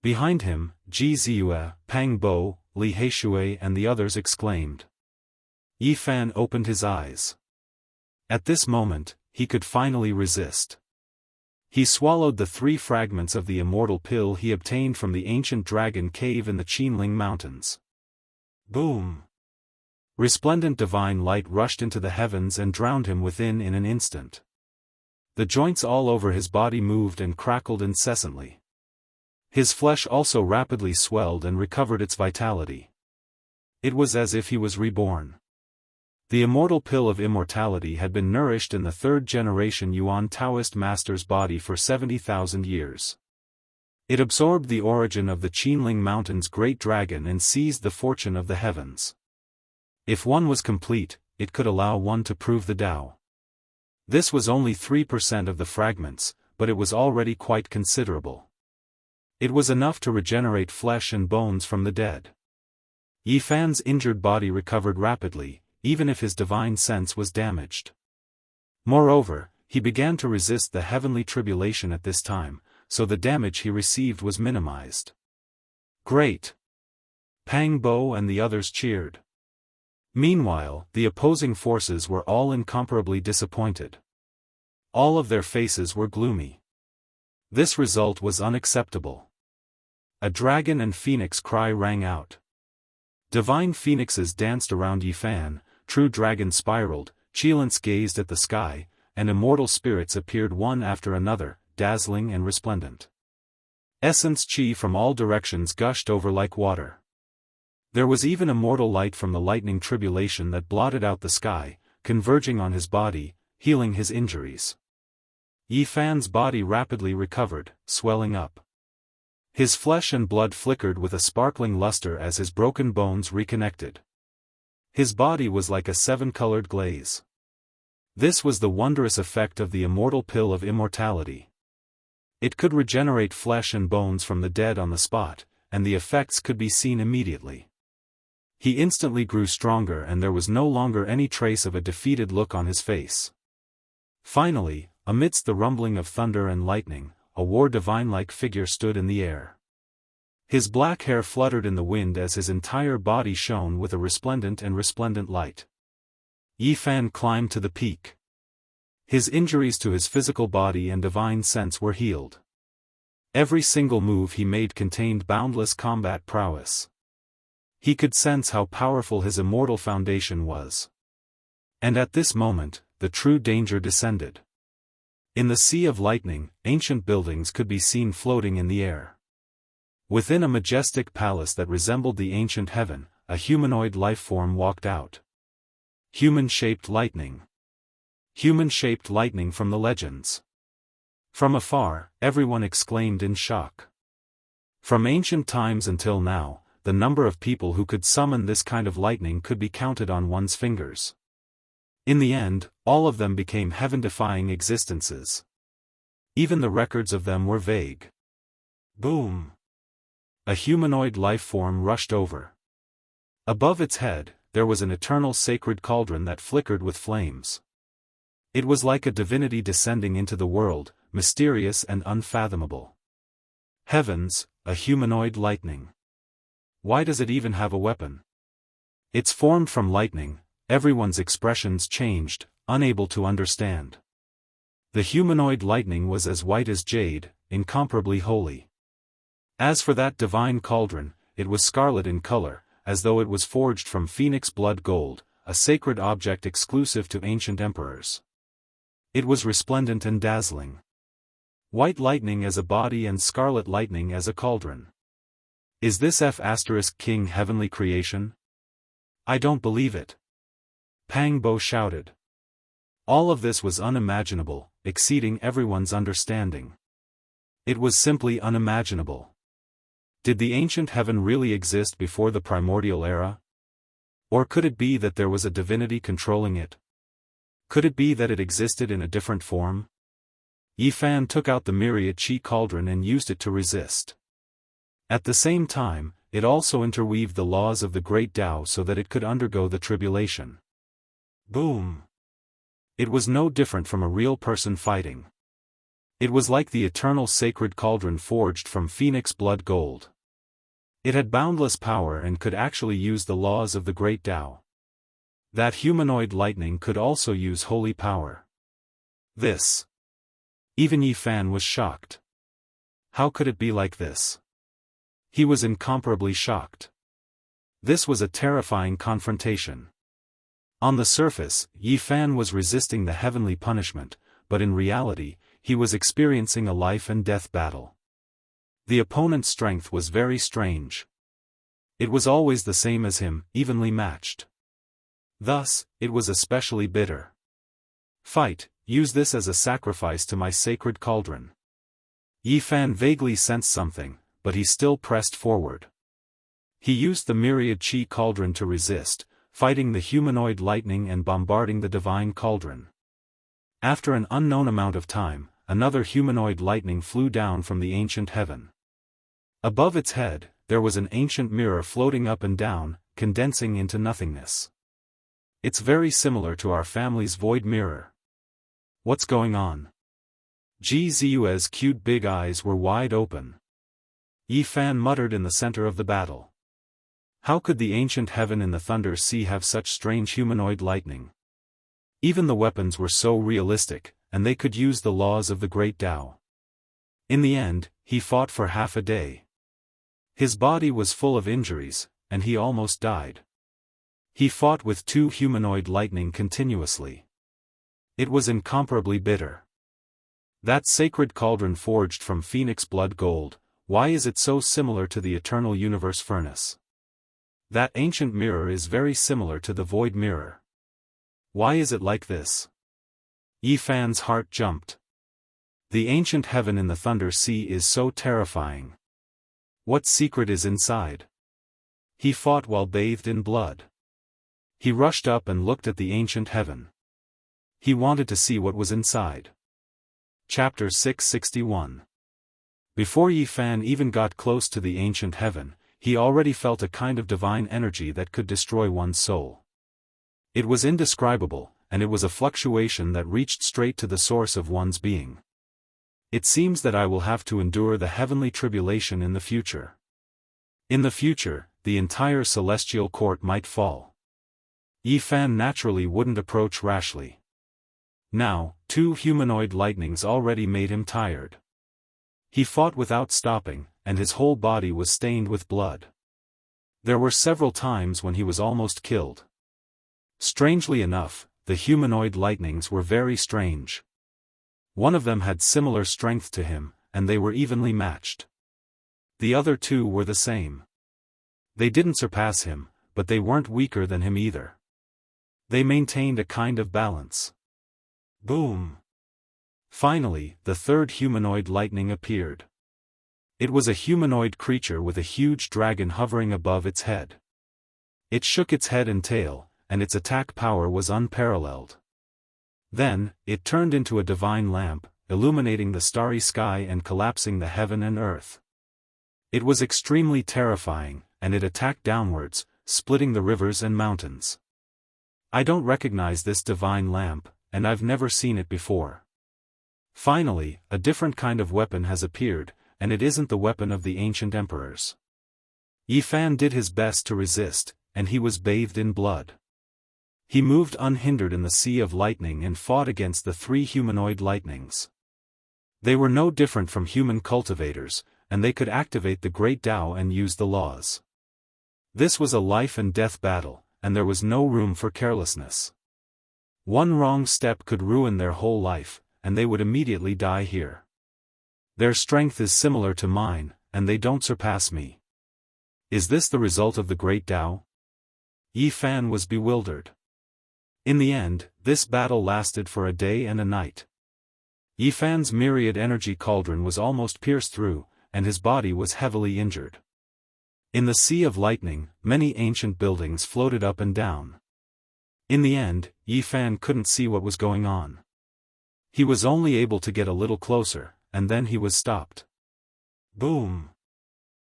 S1: Behind him, Ji Ziyue, Pang Bo, Li Heishui and the others exclaimed. Yi Fan opened his eyes. At this moment, he could finally resist. He swallowed the 3 fragments of the immortal pill he obtained from the ancient dragon cave in the Qinling Mountains. Boom! Resplendent divine light rushed into the heavens and drowned him within in an instant. The joints all over his body moved and crackled incessantly. His flesh also rapidly swelled and recovered its vitality. It was as if he was reborn. The immortal pill of immortality had been nourished in the 3rd generation Yuan Taoist master's body for 70,000 years. It absorbed the origin of the Qinling Mountain's great dragon and seized the fortune of the heavens. If one was complete, it could allow one to prove the Tao. This was only 3% of the fragments, but it was already quite considerable. It was enough to regenerate flesh and bones from the dead. Yi Fan's injured body recovered rapidly, even if his divine sense was damaged. Moreover, he began to resist the heavenly tribulation at this time, so the damage he received was minimized. Great! Pang Bo and the others cheered. Meanwhile, the opposing forces were all incomparably disappointed. All of their faces were gloomy. This result was unacceptable. A dragon and phoenix cry rang out. Divine phoenixes danced around Yi Fan, true dragons spiraled, Qilins gazed at the sky, and immortal spirits appeared one after another, dazzling and resplendent. Essence qi from all directions gushed over like water. There was even immortal light from the lightning tribulation that blotted out the sky, converging on his body, healing his injuries. Yi Fan's body rapidly recovered, swelling up. His flesh and blood flickered with a sparkling luster as his broken bones reconnected. His body was like a 7-colored glaze. This was the wondrous effect of the immortal pill of immortality. It could regenerate flesh and bones from the dead on the spot, and the effects could be seen immediately. He instantly grew stronger and there was no longer any trace of a defeated look on his face. Finally, amidst the rumbling of thunder and lightning, a war divine-like figure stood in the air. His black hair fluttered in the wind as his entire body shone with a resplendent light. Yi Fan climbed to the peak. His injuries to his physical body and divine sense were healed. Every single move he made contained boundless combat prowess. He could sense how powerful his immortal foundation was. And at this moment, the true danger descended. In the sea of lightning, ancient buildings could be seen floating in the air. Within a majestic palace that resembled the ancient heaven, a humanoid life form walked out. Human-shaped lightning. Human-shaped lightning from the legends. From afar, everyone exclaimed in shock. From ancient times until now, the number of people who could summon this kind of lightning could be counted on one's fingers. In the end, all of them became heaven-defying existences. Even the records of them were vague. Boom! A humanoid life form rushed over. Above its head, there was an eternal sacred cauldron that flickered with flames. It was like a divinity descending into the world, mysterious and unfathomable. Heavens, a humanoid lightning. Why does it even have a weapon? It's formed from lightning. Everyone's expressions changed, unable to understand. The humanoid lightning was as white as jade, incomparably holy. As for that divine cauldron, it was scarlet in color, as though it was forged from phoenix blood gold, a sacred object exclusive to ancient emperors. It was resplendent and dazzling. White lightning as a body and scarlet lightning as a cauldron. Is this King heavenly creation? I don't believe it. Pang Bo shouted. All of this was unimaginable, exceeding everyone's understanding. It was simply unimaginable. Did the ancient heaven really exist before the primordial era? Or could it be that there was a divinity controlling it? Could it be that it existed in a different form? Yi Fan took out the myriad qi cauldron and used it to resist. At the same time, it also interweaved the laws of the great Tao so that it could undergo the tribulation. Boom! It was no different from a real person fighting. It was like the eternal sacred cauldron forged from phoenix blood gold. It had boundless power and could actually use the laws of the great Tao. That humanoid lightning could also use holy power. This. Even Yi Fan was shocked. How could it be like this? He was incomparably shocked. This was a terrifying confrontation. On the surface, Yi Fan was resisting the heavenly punishment, but in reality, he was experiencing a life and death battle. The opponent's strength was very strange. It was always the same as him, evenly matched. Thus, it was especially bitter. Fight, use this as a sacrifice to my sacred cauldron. Yi Fan vaguely sensed something, but he still pressed forward. He used the myriad chi cauldron to resist, fighting the humanoid lightning and bombarding the divine cauldron. After an unknown amount of time, another humanoid lightning flew down from the ancient heaven. Above its head, there was an ancient mirror floating up and down, condensing into nothingness. It's very similar to our family's void mirror. What's going on? Ji Ziyue's cute big eyes were wide open. Yi Fan muttered in the center of the battle. How could the ancient heaven in the Thunder Sea have such strange humanoid lightning? Even the weapons were so realistic, and they could use the laws of the great Tao. In the end, he fought for half a day. His body was full of injuries, and he almost died. He fought with two humanoid lightning continuously. It was incomparably bitter. That sacred cauldron forged from phoenix blood gold, why is it so similar to the eternal universe furnace? That ancient mirror is very similar to the void mirror. Why is it like this? Yi Fan's heart jumped. The ancient heaven in the Thunder Sea is so terrifying. What secret is inside? He fought while bathed in blood. He rushed up and looked at the ancient heaven. He wanted to see what was inside. Chapter 661. Before Yi Fan even got close to the ancient heaven, he already felt a kind of divine energy that could destroy one's soul. It was indescribable, and it was a fluctuation that reached straight to the source of one's being. It seems that I will have to endure the heavenly tribulation in the future. In the future, the entire celestial court might fall. Yi Fan naturally wouldn't approach rashly. Now, two humanoid lightnings already made him tired. He fought without stopping, and his whole body was stained with blood. There were several times when he was almost killed. Strangely enough, the humanoid lightnings were very strange. One of them had similar strength to him, and they were evenly matched. The other two were the same. They didn't surpass him, but they weren't weaker than him either. They maintained a kind of balance. Boom! Finally, the third humanoid lightning appeared. It was a humanoid creature with a huge dragon hovering above its head. It shook its head and tail, and its attack power was unparalleled. Then, it turned into a divine lamp, illuminating the starry sky and collapsing the heaven and earth. It was extremely terrifying, and it attacked downwards, splitting the rivers and mountains. I don't recognize this divine lamp, and I've never seen it before. Finally, a different kind of weapon has appeared, and it isn't the weapon of the ancient emperors. Yi Fan did his best to resist, and he was bathed in blood. He moved unhindered in the sea of lightning and fought against the three humanoid lightnings. They were no different from human cultivators, and they could activate the great Tao and use the laws. This was a life and death battle, and there was no room for carelessness. One wrong step could ruin their whole life, and they would immediately die here. Their strength is similar to mine, and they don't surpass me. Is this the result of the great Tao? Yi Fan was bewildered. In the end, this battle lasted for a day and a night. Yi Fan's myriad energy cauldron was almost pierced through, and his body was heavily injured. In the sea of lightning, many ancient buildings floated up and down. In the end, Yi Fan couldn't see what was going on. He was only able to get a little closer, and then he was stopped. Boom!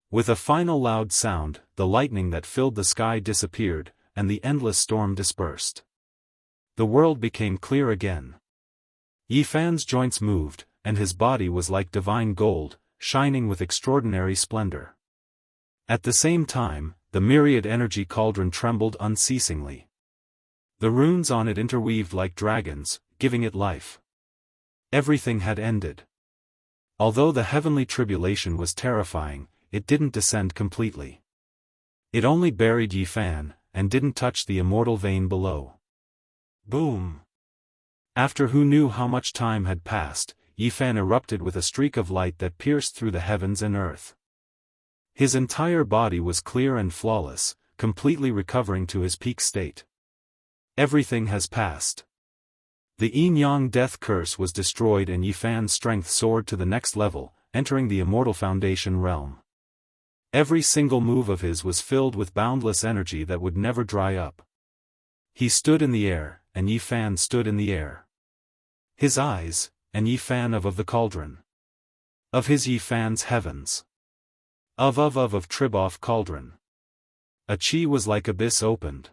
S1: With a final loud sound, the lightning that filled the sky disappeared, and the endless storm dispersed. The world became clear again. Yi Fan's joints moved, and his body was like divine gold, shining with extraordinary splendor. At the same time, the myriad energy cauldron trembled unceasingly. The runes on it interweaved like dragons, giving it life. Everything had ended. Although the heavenly tribulation was terrifying, it didn't descend completely. It only buried Yi Fan, and didn't touch the immortal vein below. Boom! After who knew how much time had passed, Yi Fan erupted with a streak of light that pierced through the heavens and earth. His entire body was clear and flawless, completely recovering to his peak state. Everything has passed. The Yin-Yang death curse was destroyed and Yi Fan's strength soared to the next level, entering the Immortal Foundation realm. Every single move of his was filled with boundless energy that would never dry up. He stood in the air, and Yi Fan stood in the air. His eyes, and Yi Fan of the cauldron. Of his Yi Fan's heavens. Of Triboff cauldron. A chi was like abyss opened.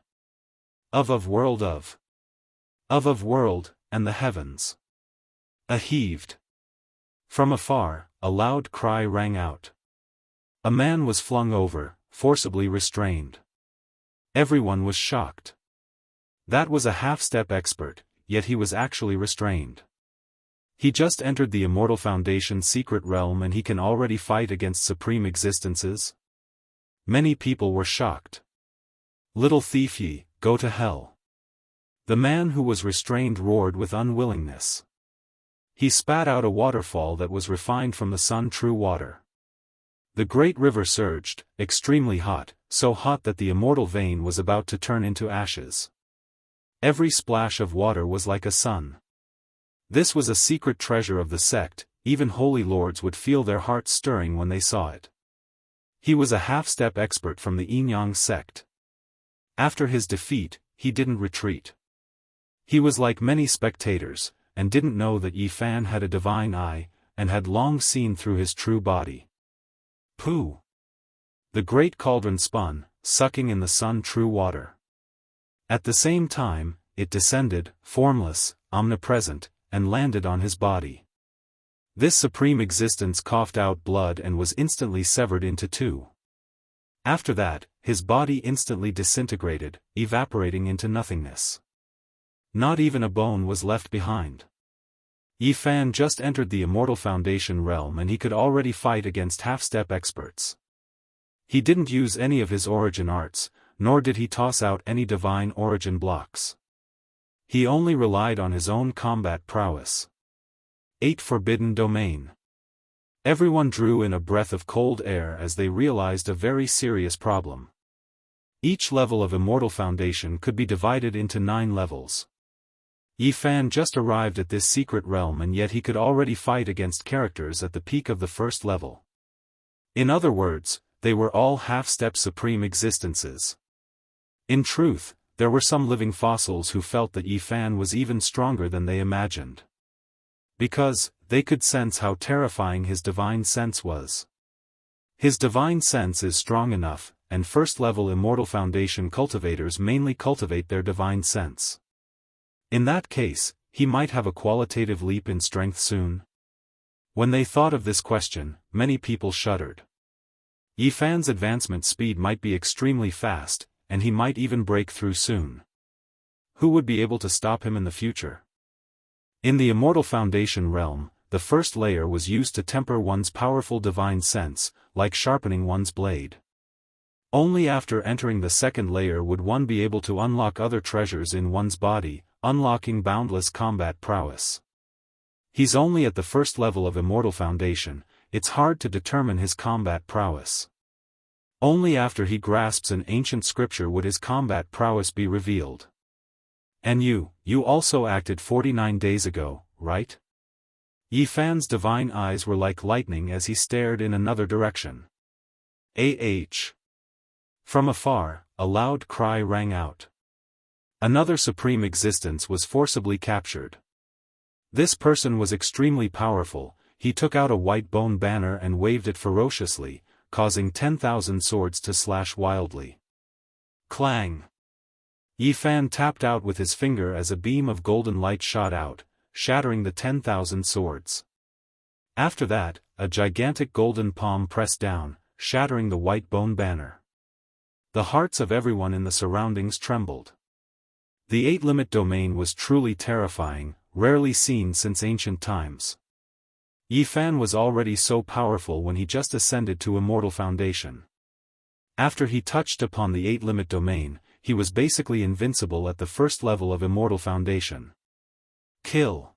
S1: Of world of world, and the heavens. A heaved. From afar, a loud cry rang out. A man was flung over, forcibly restrained. Everyone was shocked. That was a half-step expert, yet he was actually restrained. He just entered the Immortal Foundation's secret realm and he can already fight against supreme existences? Many people were shocked. Little thief ye, go to hell. The man who was restrained roared with unwillingness. He spat out a waterfall that was refined from the sun true water. The great river surged, extremely hot, so hot that the immortal vein was about to turn into ashes. Every splash of water was like a sun. This was a secret treasure of the sect, even holy lords would feel their hearts stirring when they saw it. He was a half-step expert from the Yin-Yang sect. After his defeat, he didn't retreat. He was like many spectators, and didn't know that Yi Fan had a divine eye, and had long seen through his true body. Pooh! The great cauldron spun, sucking in the sun true water. At the same time, it descended, formless, omnipresent, and landed on his body. This supreme existence coughed out blood and was instantly severed into two. After that, his body instantly disintegrated, evaporating into nothingness. Not even a bone was left behind. Yi Fan just entered the Immortal Foundation realm and he could already fight against half-step experts. He didn't use any of his origin arts, nor did he toss out any divine origin blocks. He only relied on his own combat prowess. 8 Forbidden Domain. Everyone drew in a breath of cold air as they realized a very serious problem. Each level of Immortal Foundation could be divided into 9 levels. Yi Fan just arrived at this secret realm and yet he could already fight against characters at the peak of the first level. In other words, they were all half-step supreme existences. In truth, there were some living fossils who felt that Yi Fan was even stronger than they imagined. Because, they could sense how terrifying his divine sense was. His divine sense is strong enough, and first-level Immortal Foundation cultivators mainly cultivate their divine sense. In that case, he might have a qualitative leap in strength soon. When they thought of this question, many people shuddered. Yi Fan's advancement speed might be extremely fast, and he might even break through soon. Who would be able to stop him in the future? In the Immortal Foundation realm, the first layer was used to temper one's powerful divine sense, like sharpening one's blade. Only after entering the second layer would one be able to unlock other treasures in one's body, unlocking boundless combat prowess. He's only at the first level of Immortal Foundation, it's hard to determine his combat prowess. Only after he grasps an ancient scripture would his combat prowess be revealed. And you also acted 49 days ago, right? Yi Fan's divine eyes were like lightning as he stared in another direction. From afar, a loud cry rang out. Another supreme existence was forcibly captured. This person was extremely powerful. He took out a white bone banner and waved it ferociously, causing 10,000 swords to slash wildly. Clang! Yi Fan tapped out with his finger as a beam of golden light shot out, shattering the 10,000 swords. After that, a gigantic golden palm pressed down, shattering the white bone banner. The hearts of everyone in the surroundings trembled. The 8-limit domain was truly terrifying, rarely seen since ancient times. Yi Fan was already so powerful when he just ascended to Immortal Foundation. After he touched upon the 8-limit domain, he was basically invincible at the first level of Immortal Foundation. Kill.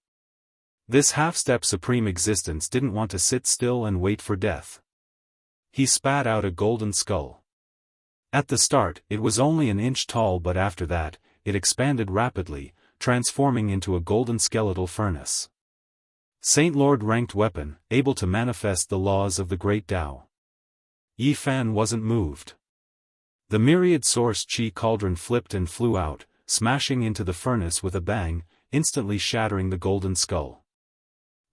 S1: This half-step supreme existence didn't want to sit still and wait for death. He spat out a golden skull. At the start, it was only an inch tall, but after that, it expanded rapidly, transforming into a golden skeletal furnace. Saint Lord ranked weapon, able to manifest the laws of the Great Tao. Yi Fan wasn't moved. The myriad source chi cauldron flipped and flew out, smashing into the furnace with a bang, instantly shattering the golden skull.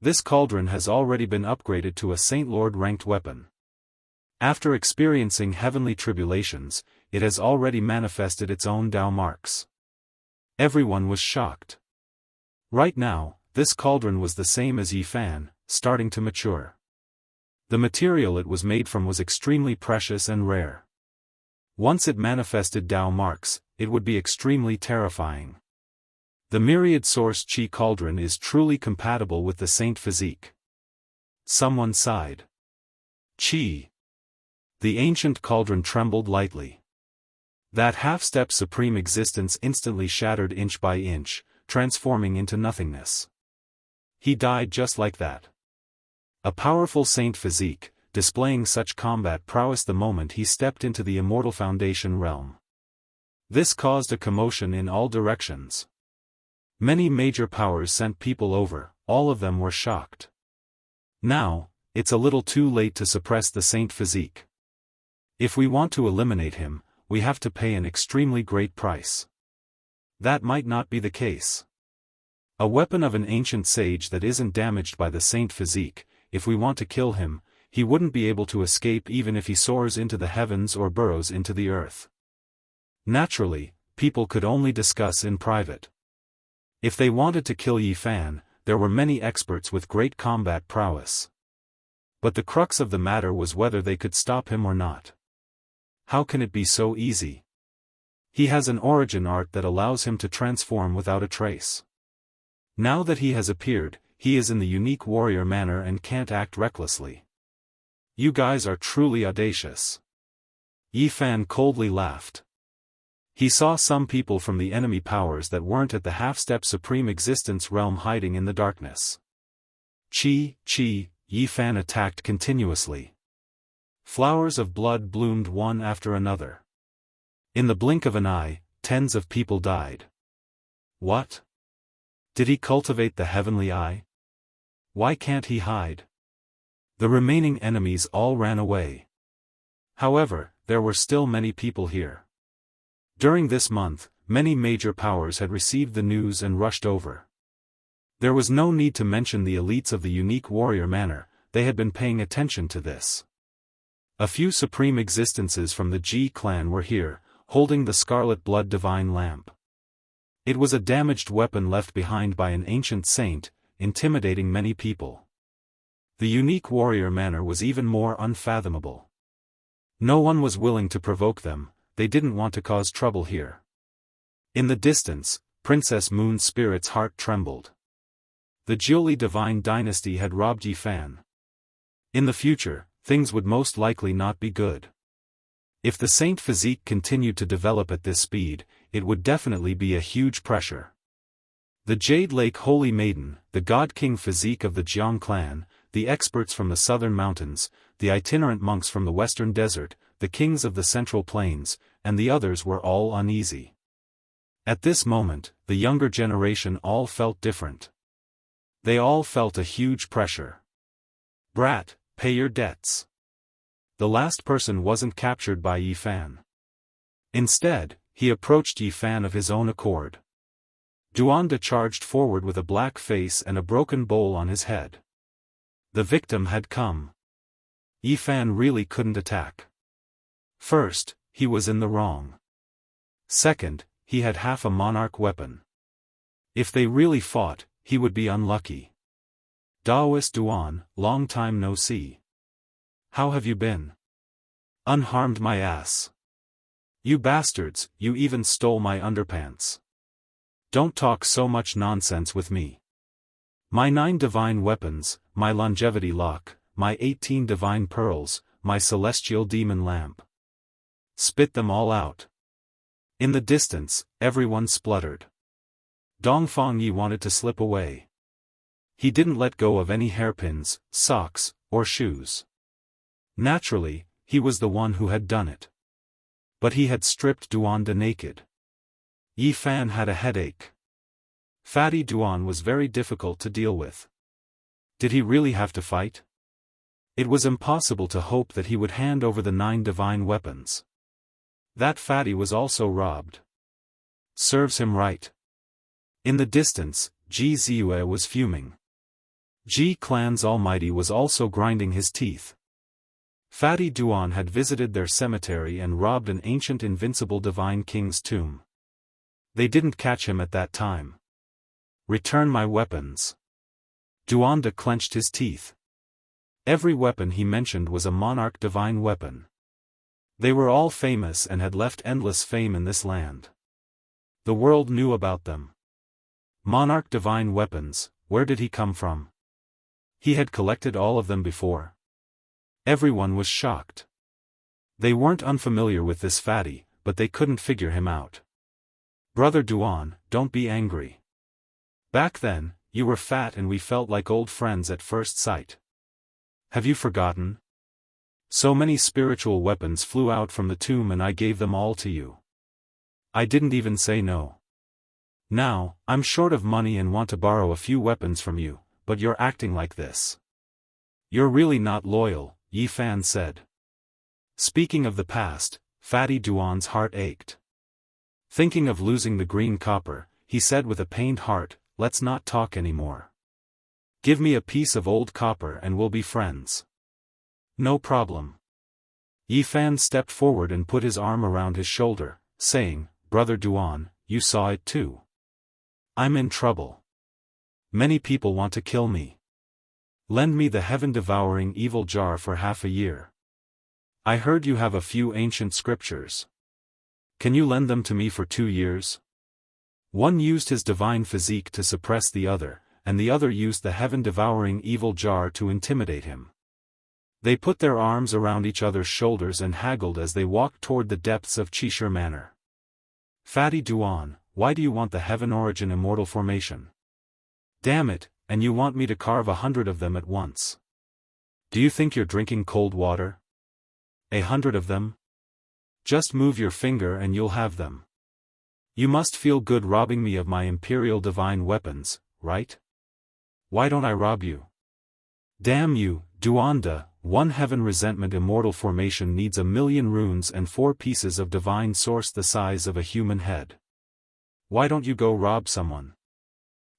S1: This cauldron has already been upgraded to a Saint Lord ranked weapon. After experiencing heavenly tribulations, it has already manifested its own Tao marks. Everyone was shocked. Right now, this cauldron was the same as Yi Fan, starting to mature. The material it was made from was extremely precious and rare. Once it manifested Tao marks, it would be extremely terrifying. The myriad source chi cauldron is truly compatible with the saint physique. Someone sighed. Chi. The ancient cauldron trembled lightly. That half-step supreme existence instantly shattered inch by inch, transforming into nothingness. He died just like that. A powerful saint physique, displaying such combat prowess the moment he stepped into the Immortal Foundation realm. This caused a commotion in all directions. Many major powers sent people over, all of them were shocked. Now, it's a little too late to suppress the saint physique. If we want to eliminate him, we have to pay an extremely great price. That might not be the case. A weapon of an ancient sage that isn't damaged by the saint physique, if we want to kill him, he wouldn't be able to escape even if he soars into the heavens or burrows into the earth. Naturally, people could only discuss in private. If they wanted to kill Yi Fan, there were many experts with great combat prowess. But the crux of the matter was whether they could stop him or not. How can it be so easy? He has an origin art that allows him to transform without a trace. Now that he has appeared, he is in the unique warrior manner and can't act recklessly. You guys are truly audacious. Yi Fan coldly laughed. He saw some people from the enemy powers that weren't at the half-step supreme existence realm hiding in the darkness. Chi, Yi Fan attacked continuously. Flowers of blood bloomed one after another. In the blink of an eye, tens of people died. What? Did he cultivate the heavenly eye? Why can't he hide? The remaining enemies all ran away. However, there were still many people here. During this month, many major powers had received the news and rushed over. There was no need to mention the elites of the unique warrior manner, they had been paying attention to this. A few supreme existences from the Ji clan were here, holding the scarlet blood divine lamp. It was a damaged weapon left behind by an ancient saint, intimidating many people. The unique warrior manner was even more unfathomable. No one was willing to provoke them, they didn't want to cause trouble here. In the distance, Princess Moon's spirit's heart trembled. The Jiuli divine dynasty had robbed Yi Fan. In the future, things would most likely not be good. If the saint physique continued to develop at this speed, it would definitely be a huge pressure. The Jade Lake Holy Maiden, the God King physique of the Jiang clan, the experts from the southern mountains, the itinerant monks from the western desert, the kings of the central plains, and the others were all uneasy. At this moment, the younger generation all felt different. They all felt a huge pressure. Brat, pay your debts. The last person wasn't captured by Yi Fan. Instead, he approached Yi Fan of his own accord. Duanda charged forward with a black face and a broken bowl on his head. The victim had come. Yi Fan really couldn't attack. First, he was in the wrong. Second, he had half a monarch weapon. If they really fought, he would be unlucky. Daoist Duan, long time no see. How have you been? Unharmed my ass. You bastards, you even stole my underpants. Don't talk so much nonsense with me. My 9 divine weapons, my longevity lock, my 18 divine pearls, my celestial demon lamp. Spit them all out. In the distance, everyone spluttered. Dongfang Yi wanted to slip away. He didn't let go of any hairpins, socks, or shoes. Naturally, he was the one who had done it. But he had stripped Duanda naked. Yi Fan had a headache. Fatty Duan was very difficult to deal with. Did he really have to fight? It was impossible to hope that he would hand over the 9 divine weapons. That fatty was also robbed. Serves him right. In the distance, Ji Ziyue was fuming. Ji Clan's Almighty was also grinding his teeth. Fatty Duan had visited their cemetery and robbed an ancient invincible divine king's tomb. They didn't catch him at that time. Return my weapons. Duanda clenched his teeth. Every weapon he mentioned was a monarch divine weapon. They were all famous and had left endless fame in this land. The world knew about them. Monarch divine weapons, where did he come from? He had collected all of them before. Everyone was shocked. They weren't unfamiliar with this fatty, but they couldn't figure him out. Brother Duan, don't be angry. Back then, you were fat and we felt like old friends at first sight. Have you forgotten? So many spiritual weapons flew out from the tomb and I gave them all to you. I didn't even say no. Now, I'm short of money and want to borrow a few weapons from you, but you're acting like this. You're really not loyal, Yi Fan said. Speaking of the past, Fatty Duan's heart ached. Thinking of losing the green copper, he said with a pained heart, let's not talk anymore. Give me a piece of old copper and we'll be friends. No problem. Yi Fan stepped forward and put his arm around his shoulder, saying, Brother Duan, you saw it too. I'm in trouble. Many people want to kill me. Lend me the heaven-devouring evil jar for half a year. I heard you have a few ancient scriptures. Can you lend them to me for 2 years? One used his divine physique to suppress the other, and the other used the heaven-devouring evil jar to intimidate him. They put their arms around each other's shoulders and haggled as they walked toward the depths of Qishir Manor. Fatty Duan, why do you want the heaven origin immortal formation? Damn it, and you want me to carve 100 of them at once. Do you think you're drinking cold water? 100 of them? Just move your finger and you'll have them. You must feel good robbing me of my imperial divine weapons, right? Why don't I rob you? Damn you, Duanda, 1 heaven resentment immortal formation needs 1,000,000 runes and 4 pieces of divine source the size of a human head. Why don't you go rob someone?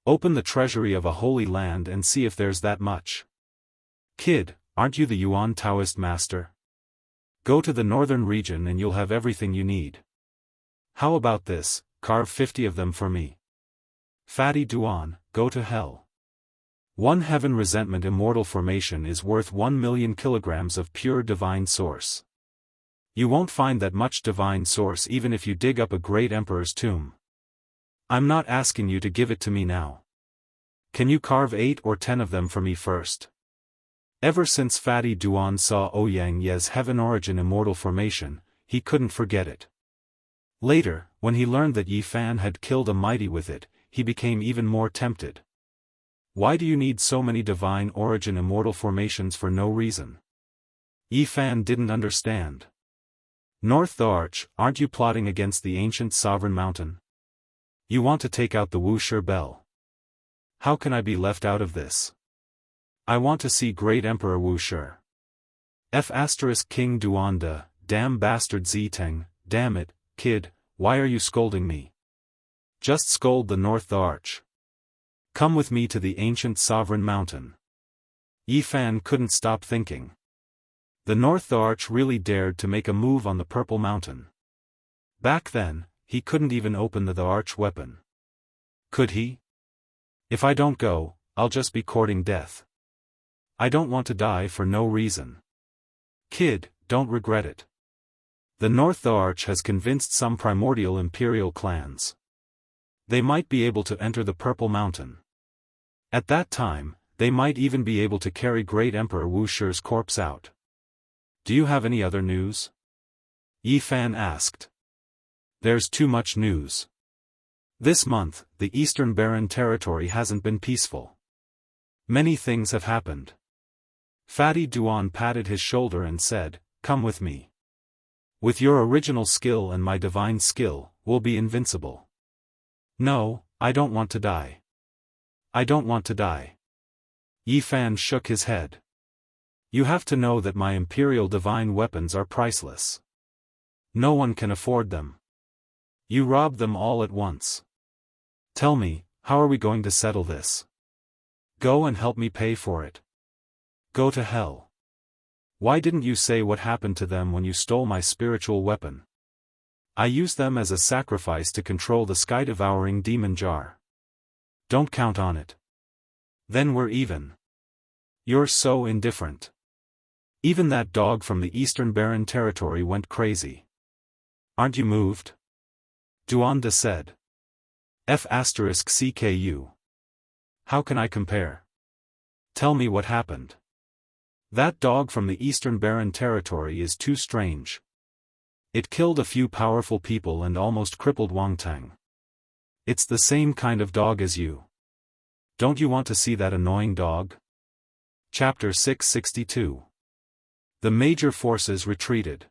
S1: Open the treasury of a holy land and see if there's that much. Kid, aren't you the Yuan Taoist master? Go to the northern region and you'll have everything you need. How about this, carve 50 of them for me. Fatty Duan, go to hell. 1 heaven resentment immortal formation is worth 1,000,000 kilograms of pure divine source. You won't find that much divine source even if you dig up a great emperor's tomb. I'm not asking you to give it to me now. Can you carve 8 or 10 of them for me first? Ever since Fatty Duan saw Ouyang Ye's heaven origin immortal formation, he couldn't forget it. Later, when he learned that Yi Fan had killed a mighty with it, he became even more tempted. Why do you need so many divine origin immortal formations for no reason? Yi Fan didn't understand. North the Arch, aren't you plotting against the ancient sovereign mountain? You want to take out the Wuxia Bell. How can I be left out of this? I want to see great Emperor Wuxia. King Duanda, damn bastard Ziteng, damn it, kid, why are you scolding me? Just scold the North the Arch. Come with me to the ancient sovereign mountain. Yi Fan couldn't stop thinking. The North the Arch really dared to make a move on the Purple Mountain. Back then, he couldn't even open the Arch weapon. Could he? If I don't go, I'll just be courting death. I don't want to die for no reason. Kid, don't regret it. The North Arch has convinced some primordial imperial clans. They might be able to enter the Purple Mountain. At that time, they might even be able to carry Great Emperor Wuxia's corpse out. Do you have any other news? Yi Fan asked. There's too much news. This month, the Eastern Barren Territory hasn't been peaceful. Many things have happened. Fatty Duan patted his shoulder and said, "Come with me. With your original skill and my divine skill, we'll be invincible." No, I don't want to die. I don't want to die. Yi Fan shook his head. You have to know that my imperial divine weapons are priceless. No one can afford them. You robbed them all at once. Tell me, how are we going to settle this? Go and help me pay for it. Go to hell. Why didn't you say what happened to them when you stole my spiritual weapon? I used them as a sacrifice to control the sky-devouring demon jar. Don't count on it. Then we're even. You're so indifferent. Even that dog from the Eastern Barren Territory went crazy. Aren't you moved? Duanda said. F***CKU. How can I compare? Tell me what happened. That dog from the Eastern Barren Territory is too strange. It killed a few powerful people and almost crippled Wangtang. It's the same kind of dog as you. Don't you want to see that annoying dog? Chapter 662. The major forces retreated.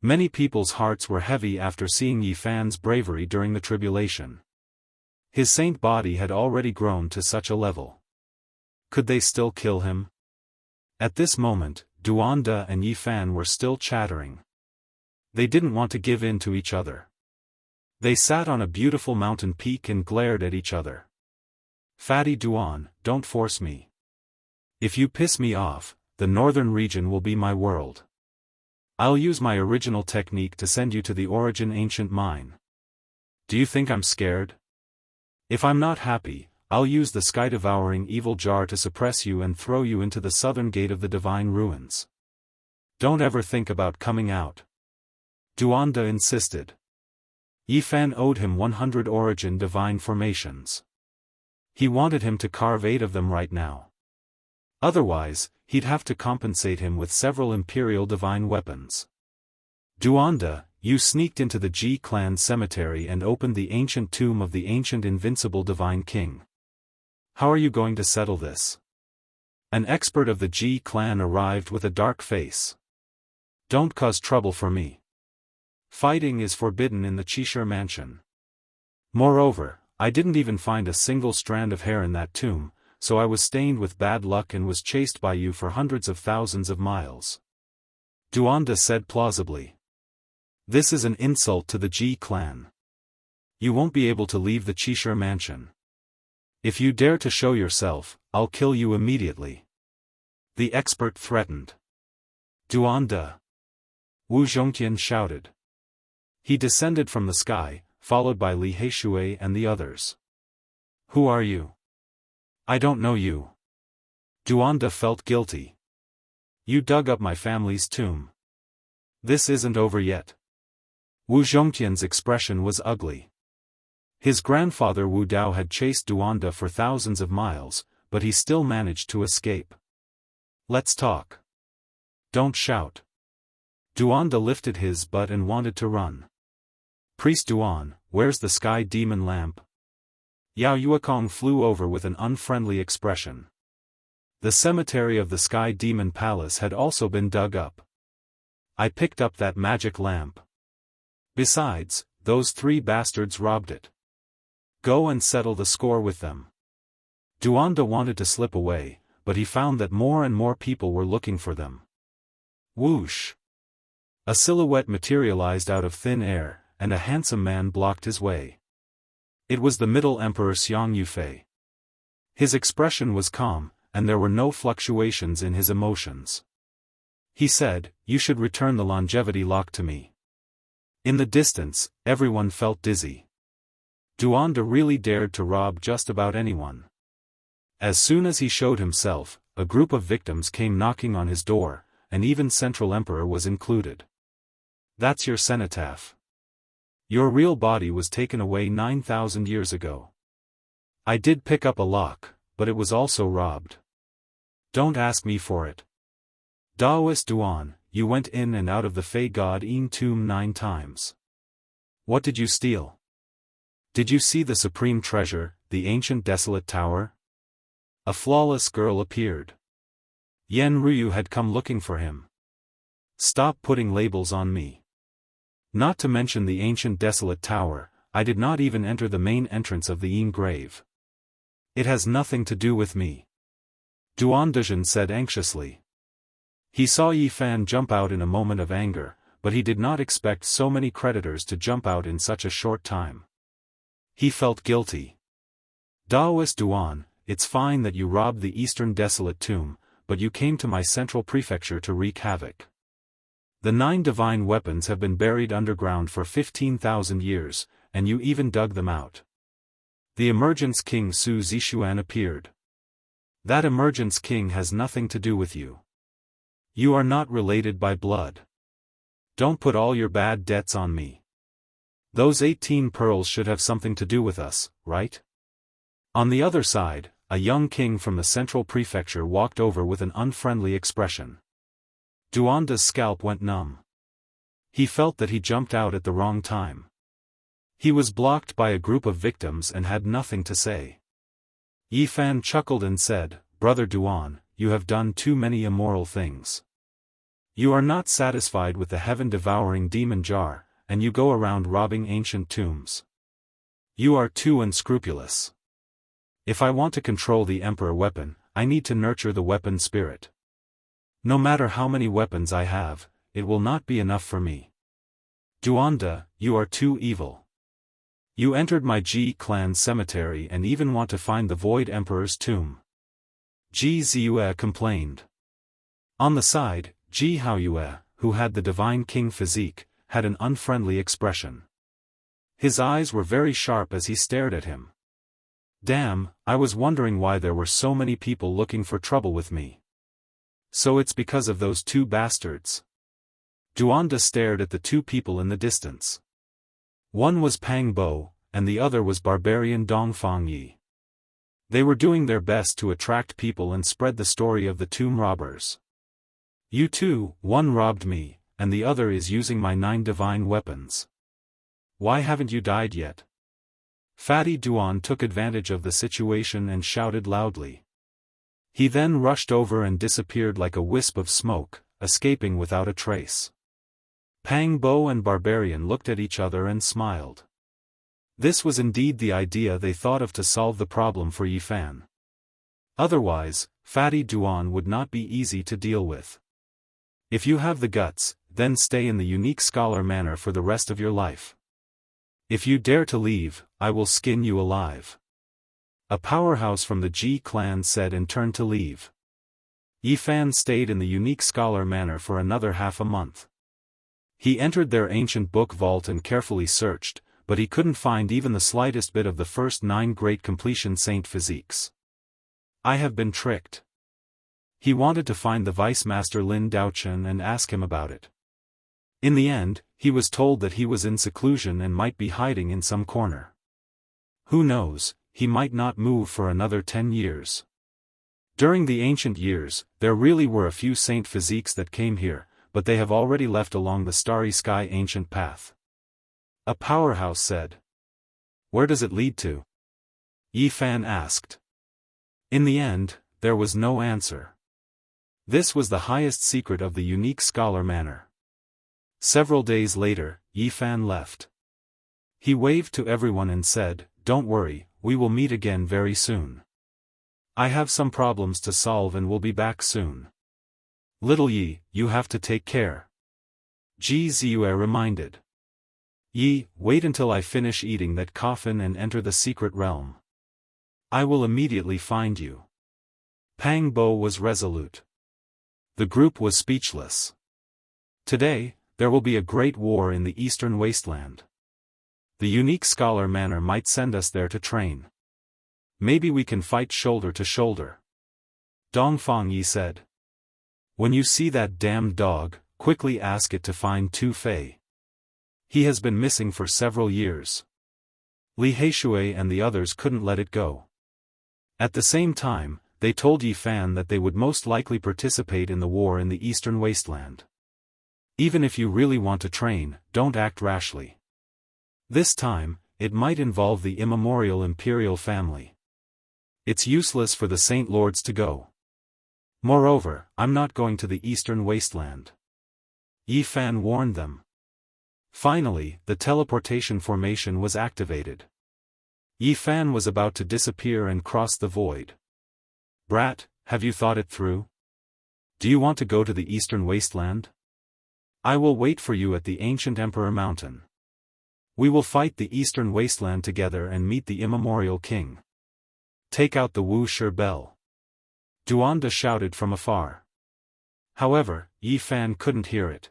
S1: Many people's hearts were heavy after seeing Yi Fan's bravery during the tribulation. His saint body had already grown to such a level. Could they still kill him? At this moment, Duanda and Yi Fan were still chattering. They didn't want to give in to each other. They sat on a beautiful mountain peak and glared at each other. Fatty Duan, don't force me. If you piss me off, the northern region will be my world. I'll use my original technique to send you to the origin ancient mine. Do you think I'm scared? If I'm not happy, I'll use the sky-devouring evil jar to suppress you and throw you into the southern gate of the divine ruins. Don't ever think about coming out. Duanda insisted. Yi Fan owed him 100 origin divine formations. He wanted him to carve 8 of them right now. Otherwise, he'd have to compensate him with several imperial divine weapons. Duanda, you sneaked into the Ji clan cemetery and opened the ancient tomb of the ancient invincible divine king. How are you going to settle this? An expert of the Ji clan arrived with a dark face. Don't cause trouble for me. Fighting is forbidden in the Qishir mansion. Moreover, I didn't even find a single strand of hair in that tomb, so I was stained with bad luck and was chased by you for hundreds of thousands of miles. Duanda said plausibly. This is an insult to the Ji clan. You won't be able to leave the Qishir mansion. If you dare to show yourself, I'll kill you immediately. The expert threatened. Duanda. Wu Zhongtian shouted. He descended from the sky, followed by Li Heishui and the others. Who are you? I don't know you. Duanda felt guilty. You dug up my family's tomb. This isn't over yet. Wu Zhongtian's expression was ugly. His grandfather Wu Dao had chased Duanda for thousands of miles, but he still managed to escape. Let's talk. Don't shout. Duanda lifted his butt and wanted to run. Priest Duan, where's the sky demon lamp? Yao Yuekong flew over with an unfriendly expression. The cemetery of the Sky Demon Palace had also been dug up. I picked up that magic lamp. Besides, those 3 bastards robbed it. Go and settle the score with them. Duanda wanted to slip away, but he found that more and more people were looking for them. Whoosh! A silhouette materialized out of thin air, and a handsome man blocked his way. It was the Middle Emperor Xiang Yufei. His expression was calm, and there were no fluctuations in his emotions. He said, "You should return the longevity lock to me." In the distance, everyone felt dizzy. Duanda really dared to rob just about anyone. As soon as he showed himself, a group of victims came knocking on his door, and even Central Emperor was included. That's your cenotaph. Your real body was taken away 9,000 years ago. I did pick up a lock, but it was also robbed. Don't ask me for it. Daoist Duan, you went in and out of the Fey God Yin tomb 9 times. What did you steal? Did you see the supreme treasure, the ancient desolate tower? A flawless girl appeared. Yen Ryu had come looking for him. Stop putting labels on me. Not to mention the ancient desolate tower, I did not even enter the main entrance of the Yin grave. It has nothing to do with me. Duan Dezhen said anxiously. He saw Yi Fan jump out in a moment of anger, but he did not expect so many creditors to jump out in such a short time. He felt guilty. Daoist Duan, it's fine that you robbed the eastern desolate tomb, but you came to my central prefecture to wreak havoc. The 9 divine weapons have been buried underground for 15,000 years, and you even dug them out. The Emergence King Su Zixuan appeared. That Emergence King has nothing to do with you. You are not related by blood. Don't put all your bad debts on me. Those 18 pearls should have something to do with us, right? On the other side, a young king from the central prefecture walked over with an unfriendly expression. Duanda's scalp went numb. He felt that he jumped out at the wrong time. He was blocked by a group of victims and had nothing to say. Yi Fan chuckled and said, Brother Duan, you have done too many immoral things. You are not satisfied with the heaven-devouring demon jar, and you go around robbing ancient tombs. You are too unscrupulous. If I want to control the Emperor weapon, I need to nurture the weapon spirit. No matter how many weapons I have, it will not be enough for me. Duanda, you are too evil. You entered my Ji clan cemetery and even want to find the Void Emperor's tomb. Ji Ziyue complained. On the side, Ji Haoyue, who had the Divine King physique, had an unfriendly expression. His eyes were very sharp as he stared at him. Damn, I was wondering why there were so many people looking for trouble with me. So it's because of those 2 bastards. Duanda stared at the 2 people in the distance. One was Pang Bo, and the other was barbarian Dongfang Yi. They were doing their best to attract people and spread the story of the tomb robbers. You two, one robbed me, and the other is using my 9 divine weapons. Why haven't you died yet? Fatty Duan took advantage of the situation and shouted loudly. He then rushed over and disappeared like a wisp of smoke, escaping without a trace. Pang Bo and Barbarian looked at each other and smiled. This was indeed the idea they thought of to solve the problem for Yi Fan. Otherwise, Fatty Duan would not be easy to deal with. If you have the guts, then stay in the unique scholar manor for the rest of your life. If you dare to leave, I will skin you alive. A powerhouse from the Ji clan said and turned to leave. Yi Fan stayed in the unique scholar manor for another half a month. He entered their ancient book vault and carefully searched, but he couldn't find even the slightest bit of the first 9 great completion saint physiques. I have been tricked. He wanted to find the Vice Master Lin Daochen and ask him about it. In the end, he was told that he was in seclusion and might be hiding in some corner. Who knows, he might not move for another 10 years. During the ancient years, there really were a few saint physiques that came here, but they have already left along the starry sky ancient path. A powerhouse said. Where does it lead to? Yi Fan asked. In the end, there was no answer. This was the highest secret of the unique scholar manor. Several days later, Yi Fan left. He waved to everyone and said, Don't worry, we will meet again very soon. I have some problems to solve and will be back soon. Little Yi, you have to take care. Ji Ziyue reminded. Yi, wait until I finish eating that coffin and enter the secret realm. I will immediately find you. Pang Bo was resolute. The group was speechless. Today, there will be a great war in the eastern wasteland. The unique scholar manor might send us there to train. Maybe we can fight shoulder to shoulder. Dongfang Yi said. When you see that damned dog, quickly ask it to find Tu Fei. He has been missing for several years. Li Heishui and the others couldn't let it go. At the same time, they told Yi Fan that they would most likely participate in the war in the Eastern Wasteland. Even if you really want to train, don't act rashly. This time, it might involve the immemorial imperial family. It's useless for the Saint Lords to go. Moreover, I'm not going to the Eastern Wasteland. Yi Fan warned them. Finally, the teleportation formation was activated. Yi Fan was about to disappear and cross the void. Brat, have you thought it through? Do you want to go to the Eastern Wasteland? I will wait for you at the ancient Emperor Mountain. We will fight the Eastern Wasteland together and meet the immemorial king. Take out the Wuxia bell. Duanda shouted from afar. However, Yi Fan couldn't hear it.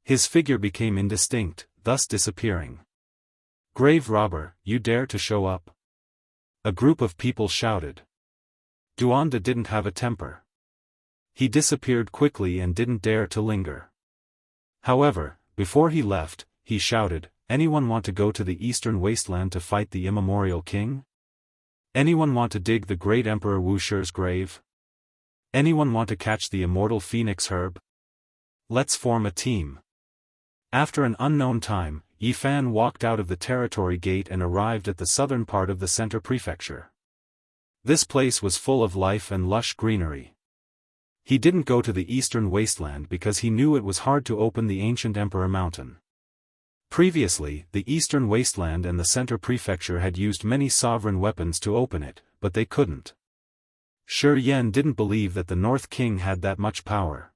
S1: His figure became indistinct, thus disappearing. Grave robber, you dare to show up? A group of people shouted. Duanda didn't have a temper. He disappeared quickly and didn't dare to linger. However, before he left, he shouted, anyone want to go to the Eastern Wasteland to fight the immemorial king? Anyone want to dig the great Emperor Wuxia's grave? Anyone want to catch the immortal phoenix herb? Let's form a team. After an unknown time, Yi Fan walked out of the territory gate and arrived at the southern part of the center prefecture. This place was full of life and lush greenery. He didn't go to the Eastern Wasteland because he knew it was hard to open the ancient Emperor Mountain. Previously, the Eastern Wasteland and the center prefecture had used many sovereign weapons to open it, but they couldn't. Shi Yan didn't believe that the North King had that much power.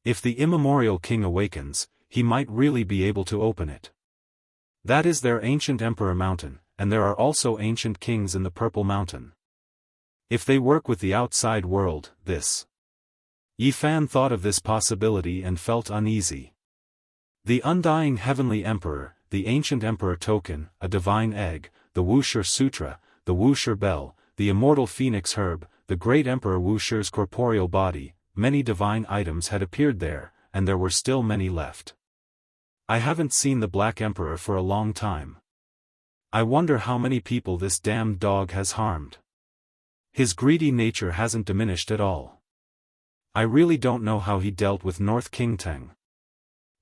S1: If the immemorial king awakens, he might really be able to open it. That is their ancient Emperor Mountain, and there are also ancient kings in the Purple Mountain. If they work with the outside world, this. Yi Fan thought of this possibility and felt uneasy. The undying heavenly emperor, the ancient emperor token, a divine egg, the Wuxia Sutra, the Wuxia bell, the immortal phoenix herb, the great emperor Wuxia's corporeal body, many divine items had appeared there, and there were still many left. I haven't seen the Black Emperor for a long time. I wonder how many people this damned dog has harmed. His greedy nature hasn't diminished at all. I really don't know how he dealt with North King Teng.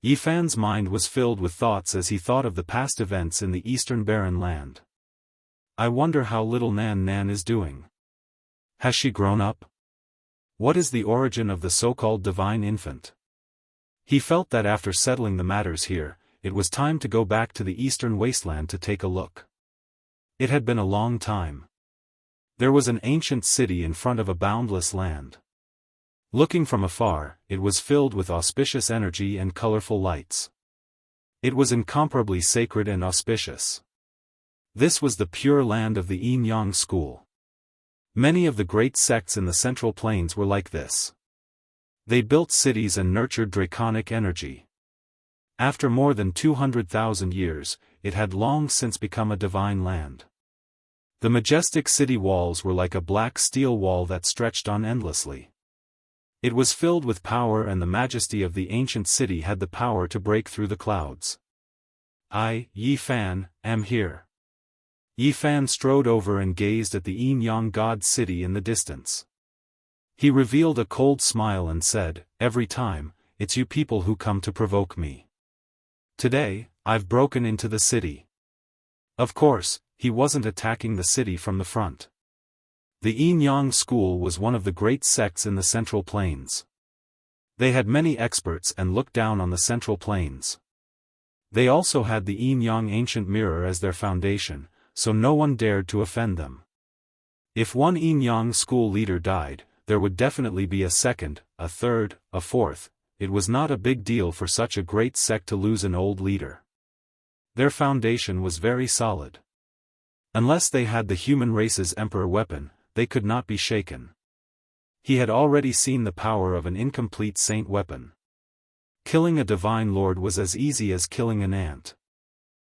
S1: Yi Fan's mind was filled with thoughts as he thought of the past events in the Eastern Barren Land. I wonder how little Nan Nan is doing. Has she grown up? What is the origin of the so-called divine infant? He felt that after settling the matters here, it was time to go back to the Eastern Wasteland to take a look. It had been a long time. There was an ancient city in front of a boundless land. Looking from afar, it was filled with auspicious energy and colorful lights. It was incomparably sacred and auspicious. This was the pure land of the Yin Yang school. Many of the great sects in the Central Plains were like this. They built cities and nurtured draconic energy. After more than 200,000 years, it had long since become a divine land. The majestic city walls were like a black steel wall that stretched on endlessly. It was filled with power, and the majesty of the ancient city had the power to break through the clouds. I, Yi Fan, am here. Yi Fan strode over and gazed at the Yin Yang god city in the distance. He revealed a cold smile and said, every time, it's you people who come to provoke me. Today, I've broken into the city. Of course, he wasn't attacking the city from the front. The Yin Yang school was one of the great sects in the Central Plains. They had many experts and looked down on the Central Plains. They also had the Yin Yang ancient mirror as their foundation, so no one dared to offend them. If one Yin Yang school leader died, there would definitely be a second, a third, a fourth. It was not a big deal for such a great sect to lose an old leader. Their foundation was very solid. Unless they had the human race's emperor weapon, they could not be shaken. He had already seen the power of an incomplete saint weapon. Killing a divine lord was as easy as killing an ant.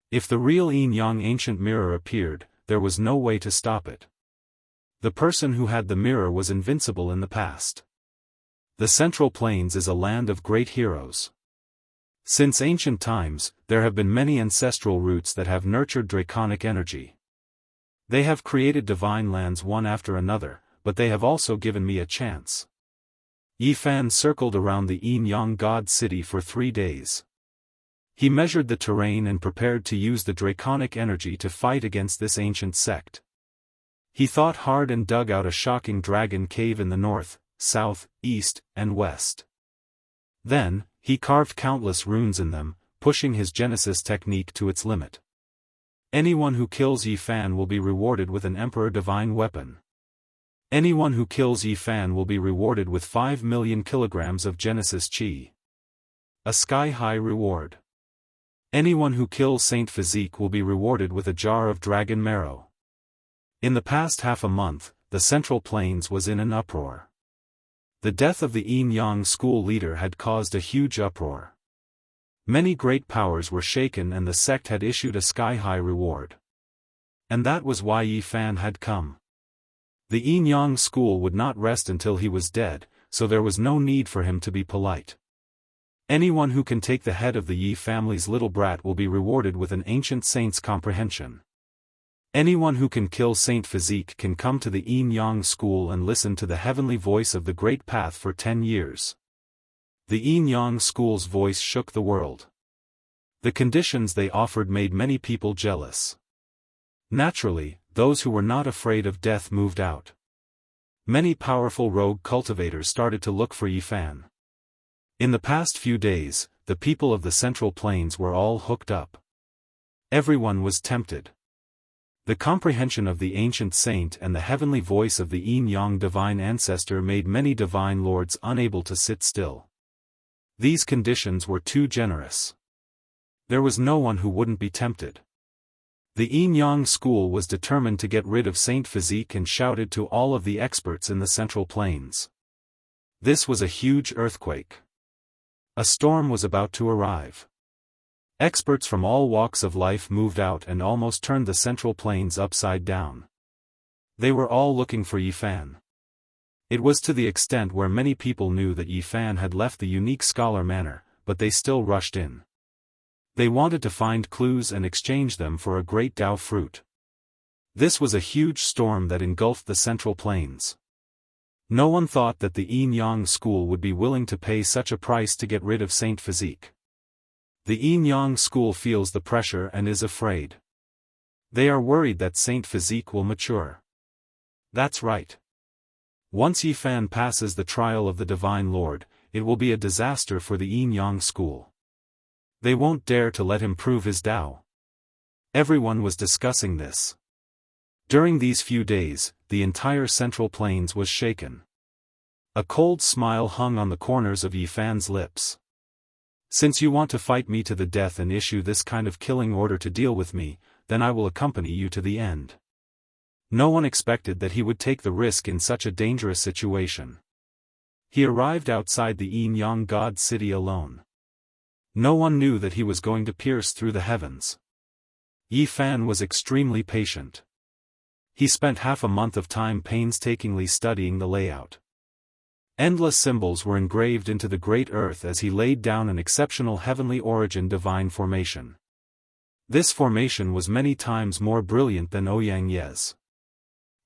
S1: If the real Yin Yang ancient mirror appeared, there was no way to stop it. The person who had the mirror was invincible in the past. The Central Plains is a land of great heroes. Since ancient times, there have been many ancestral roots that have nurtured draconic energy. They have created divine lands one after another, but they have also given me a chance. Yi Fan circled around the Yin-Yang God City for 3 days. He measured the terrain and prepared to use the draconic energy to fight against this ancient sect. He thought hard and dug out a shocking dragon cave in the north, south, east, and west. Then, he carved countless runes in them, pushing his Genesis technique to its limit. Anyone who kills Yi Fan will be rewarded with an Emperor Divine weapon. Anyone who kills Yi Fan will be rewarded with 5 million kilograms of Genesis Qi. A sky-high reward. Anyone who kills Saint Physique will be rewarded with a jar of dragon marrow. In the past half a month, the Central Plains was in an uproar. The death of the Yin-Yang school leader had caused a huge uproar. Many great powers were shaken and the sect had issued a sky-high reward. And that was why Yi Fan had come. The Yin-Yang school would not rest until he was dead, so there was no need for him to be polite. Anyone who can take the head of the Yi family's little brat will be rewarded with an ancient saint's comprehension. Anyone who can kill Saint Physique can come to the Yin-Yang school and listen to the heavenly voice of the Great Path for 10 years. The Yin-Yang school's voice shook the world. The conditions they offered made many people jealous. Naturally, those who were not afraid of death moved out. Many powerful rogue cultivators started to look for Yi Fan. In the past few days, the people of the Central Plains were all hooked up. Everyone was tempted. The comprehension of the ancient saint and the heavenly voice of the Yin-Yang divine ancestor made many divine lords unable to sit still. These conditions were too generous. There was no one who wouldn't be tempted. The Yin-Yang school was determined to get rid of Saint Physique and shouted to all of the experts in the Central Plains. This was a huge earthquake. A storm was about to arrive. Experts from all walks of life moved out and almost turned the Central Plains upside down. They were all looking for Yi Fan. It was to the extent where many people knew that Yi Fan had left the unique scholar manor, but they still rushed in. They wanted to find clues and exchange them for a great Dao fruit. This was a huge storm that engulfed the Central Plains. No one thought that the Yin-Yang school would be willing to pay such a price to get rid of Saint Physique. The Yin-Yang school feels the pressure and is afraid. They are worried that Saint Physique will mature. That's right. Once Yi Fan passes the trial of the Divine Lord, it will be a disaster for the Yin-Yang school. They won't dare to let him prove his Dao. Everyone was discussing this. During these few days, the entire Central Plains was shaken. A cold smile hung on the corners of Yi Fan's lips. Since you want to fight me to the death and issue this kind of killing order to deal with me, then I will accompany you to the end. No one expected that he would take the risk in such a dangerous situation. He arrived outside the Yin-Yang God City alone. No one knew that he was going to pierce through the heavens. Yi Fan was extremely patient. He spent half a month of time painstakingly studying the layout. Endless symbols were engraved into the great earth as he laid down an exceptional heavenly origin divine formation. This formation was many times more brilliant than Ouyang Ye's.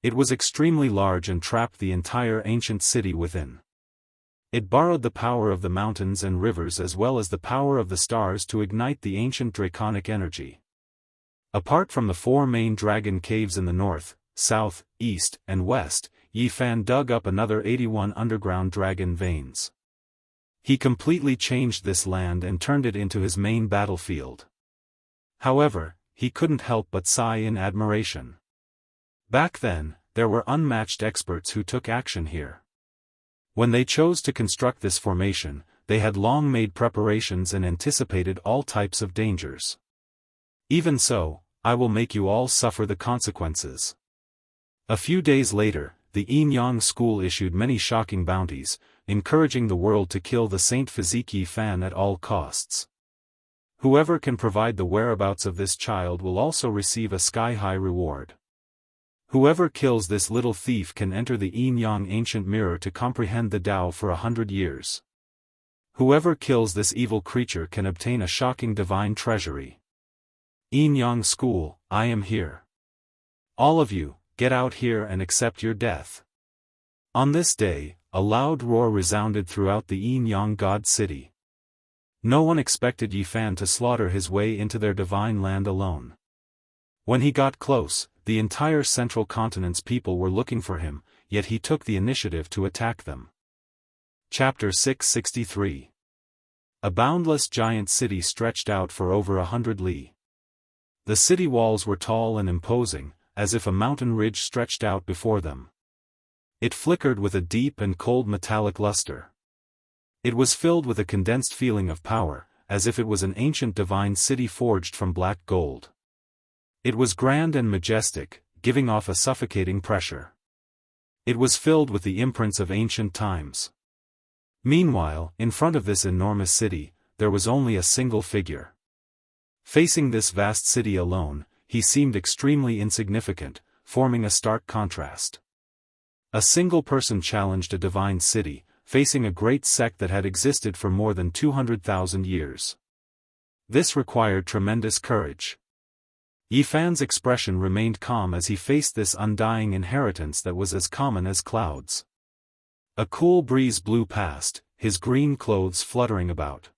S1: It was extremely large and trapped the entire ancient city within. It borrowed the power of the mountains and rivers as well as the power of the stars to ignite the ancient draconic energy. Apart from the 4 main dragon caves in the north, south, east, and west, Yi Fan dug up another 81 underground dragon veins. He completely changed this land and turned it into his main battlefield. However, he couldn't help but sigh in admiration. Back then, there were unmatched experts who took action here. When they chose to construct this formation, they had long made preparations and anticipated all types of dangers. Even so, I will make you all suffer the consequences. A few days later, the Yin-Yang school issued many shocking bounties, encouraging the world to kill the Saint Physique Yi Fan at all costs. Whoever can provide the whereabouts of this child will also receive a sky-high reward. Whoever kills this little thief can enter the Yin-Yang ancient mirror to comprehend the Tao for 100 years. Whoever kills this evil creature can obtain a shocking divine treasury. Yin-Yang school, I am here. All of you, get out here and accept your death. On this day, a loud roar resounded throughout the Yin-Yang god city. No one expected Yi Fan to slaughter his way into their divine land alone. When he got close, the entire central continent's people were looking for him, yet he took the initiative to attack them. Chapter 663. A boundless giant city stretched out for over 100 li. The city walls were tall and imposing, as if a mountain ridge stretched out before them. It flickered with a deep and cold metallic luster. It was filled with a condensed feeling of power, as if it was an ancient divine city forged from black gold. It was grand and majestic, giving off a suffocating pressure. It was filled with the imprints of ancient times. Meanwhile, in front of this enormous city, there was only a single figure. Facing this vast city alone, he seemed extremely insignificant, forming a stark contrast. A single person challenged a divine city, facing a great sect that had existed for more than 200,000 years. This required tremendous courage. Yi Fan's expression remained calm as he faced this undying inheritance that was as common as clouds. A cool breeze blew past, his green clothes fluttering about.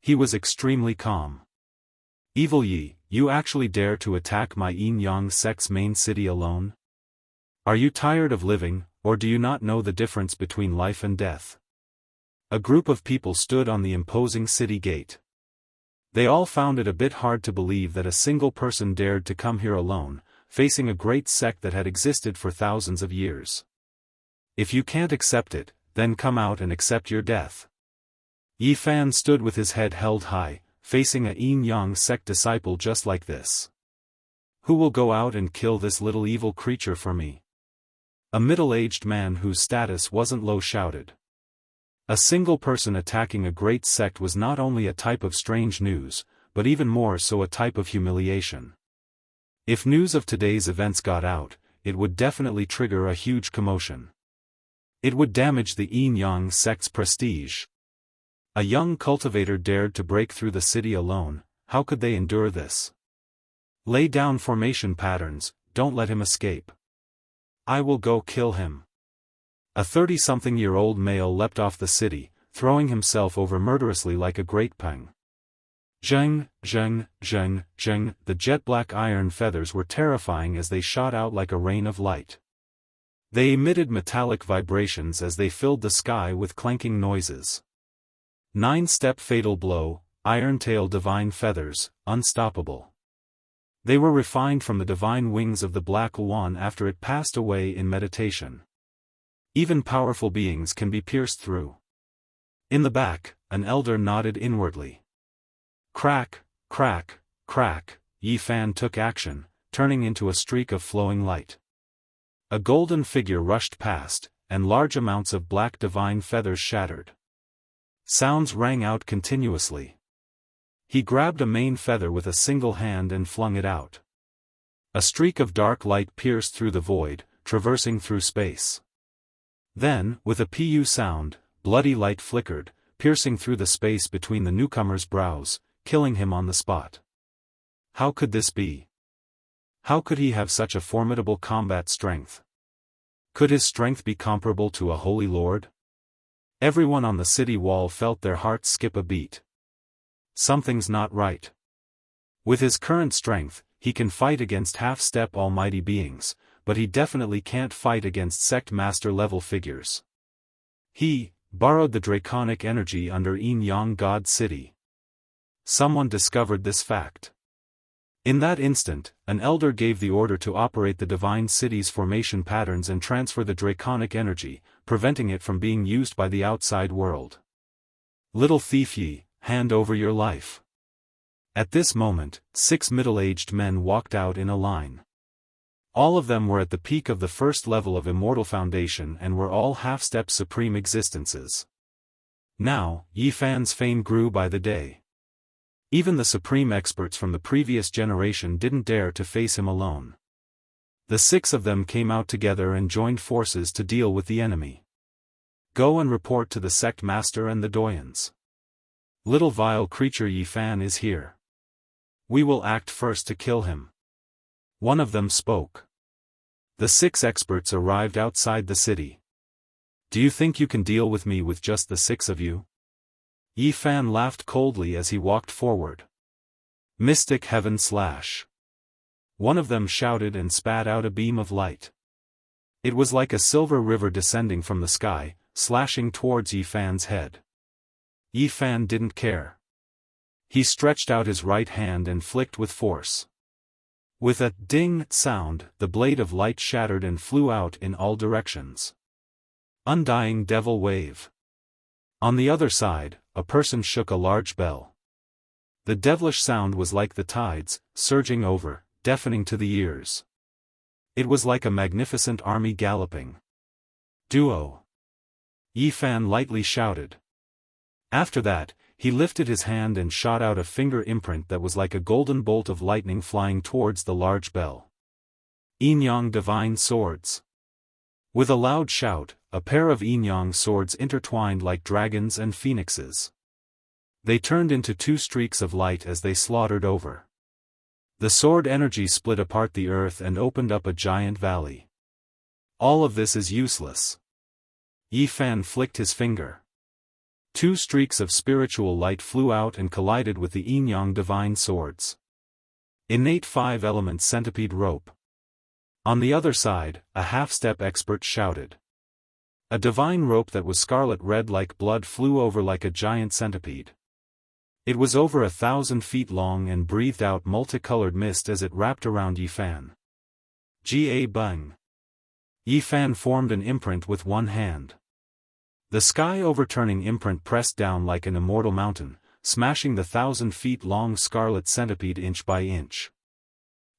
S1: He was extremely calm. Evil Yi, you actually dare to attack my Yin-Yang sect's main city alone? Are you tired of living, or do you not know the difference between life and death? A group of people stood on the imposing city gate. They all found it a bit hard to believe that a single person dared to come here alone, facing a great sect that had existed for thousands of years. If you can't accept it, then come out and accept your death. Yi Fan stood with his head held high, facing a Yin-Yang sect disciple just like this. Who will go out and kill this little evil creature for me? A middle-aged man whose status wasn't low shouted. A single person attacking a great sect was not only a type of strange news, but even more so a type of humiliation. If news of today's events got out, it would definitely trigger a huge commotion. It would damage the Yin-Yang sect's prestige. A young cultivator dared to break through the city alone. How could they endure this? Lay down formation patterns, don't let him escape. I will go kill him. A 30-something-year-old male leapt off the city, throwing himself over murderously like a great pang. Zheng, zheng, zheng, zheng, the jet-black iron feathers were terrifying as they shot out like a rain of light. They emitted metallic vibrations as they filled the sky with clanking noises. 9-step fatal blow, iron-tail divine feathers, unstoppable. They were refined from the divine wings of the Black One after it passed away in meditation. Even powerful beings can be pierced through. In the back, an elder nodded inwardly. Crack, crack, crack, Yi Fan took action, turning into a streak of flowing light. A golden figure rushed past, and large amounts of black divine feathers shattered. Sounds rang out continuously. He grabbed a main feather with a single hand and flung it out. A streak of dark light pierced through the void, traversing through space. Then, with a pu sound, bloody light flickered, piercing through the space between the newcomer's brows, killing him on the spot. How could this be? How could he have such a formidable combat strength? Could his strength be comparable to a holy lord? Everyone on the city wall felt their hearts skip a beat. Something's not right. With his current strength, he can fight against half-step almighty beings, but he definitely can't fight against sect master level figures. He borrowed the draconic energy under Yin-Yang God City. Someone discovered this fact. In that instant, an elder gave the order to operate the divine city's formation patterns and transfer the draconic energy, preventing it from being used by the outside world. Little thief Yi, hand over your life. At this moment, 6 middle-aged men walked out in a line. All of them were at the peak of the first level of Immortal Foundation and were all half-step supreme existences. Now, Yi Fan's fame grew by the day. Even the supreme experts from the previous generation didn't dare to face him alone. The 6 of them came out together and joined forces to deal with the enemy. Go and report to the sect master and the doyens. Little vile creature Yi Fan is here. We will act first to kill him. One of them spoke. The 6 experts arrived outside the city. Do you think you can deal with me with just the 6 of you? Yi Fan laughed coldly as he walked forward. Mystic heaven slash. One of them shouted and spat out a beam of light. It was like a silver river descending from the sky, slashing towards Yi Fan's head. Yi Fan didn't care. He stretched out his right hand and flicked with force. With a ding sound, the blade of light shattered and flew out in all directions. Undying devil wave. On the other side, a person shook a large bell. The devilish sound was like the tides, surging over, deafening to the ears. It was like a magnificent army galloping. Duo. Yi Fan lightly shouted. After that, he lifted his hand and shot out a finger imprint that was like a golden bolt of lightning flying towards the large bell. Yin-Yang divine swords. With a loud shout, a pair of Yin-Yang swords intertwined like dragons and phoenixes. They turned into 2 streaks of light as they slaughtered over. The sword energy split apart the earth and opened up a giant valley. All of this is useless. Yi Fan flicked his finger. 2 streaks of spiritual light flew out and collided with the Yin-Yang divine swords. Innate 5-element centipede rope. On the other side, a half-step expert shouted. A divine rope that was scarlet red like blood flew over like a giant centipede. It was over 1,000 feet long and breathed out multicolored mist as it wrapped around Yi Fan. Ga Bung. Yi Fan formed an imprint with one hand. The sky-overturning imprint pressed down like an immortal mountain, smashing the 1,000 feet long scarlet centipede inch by inch.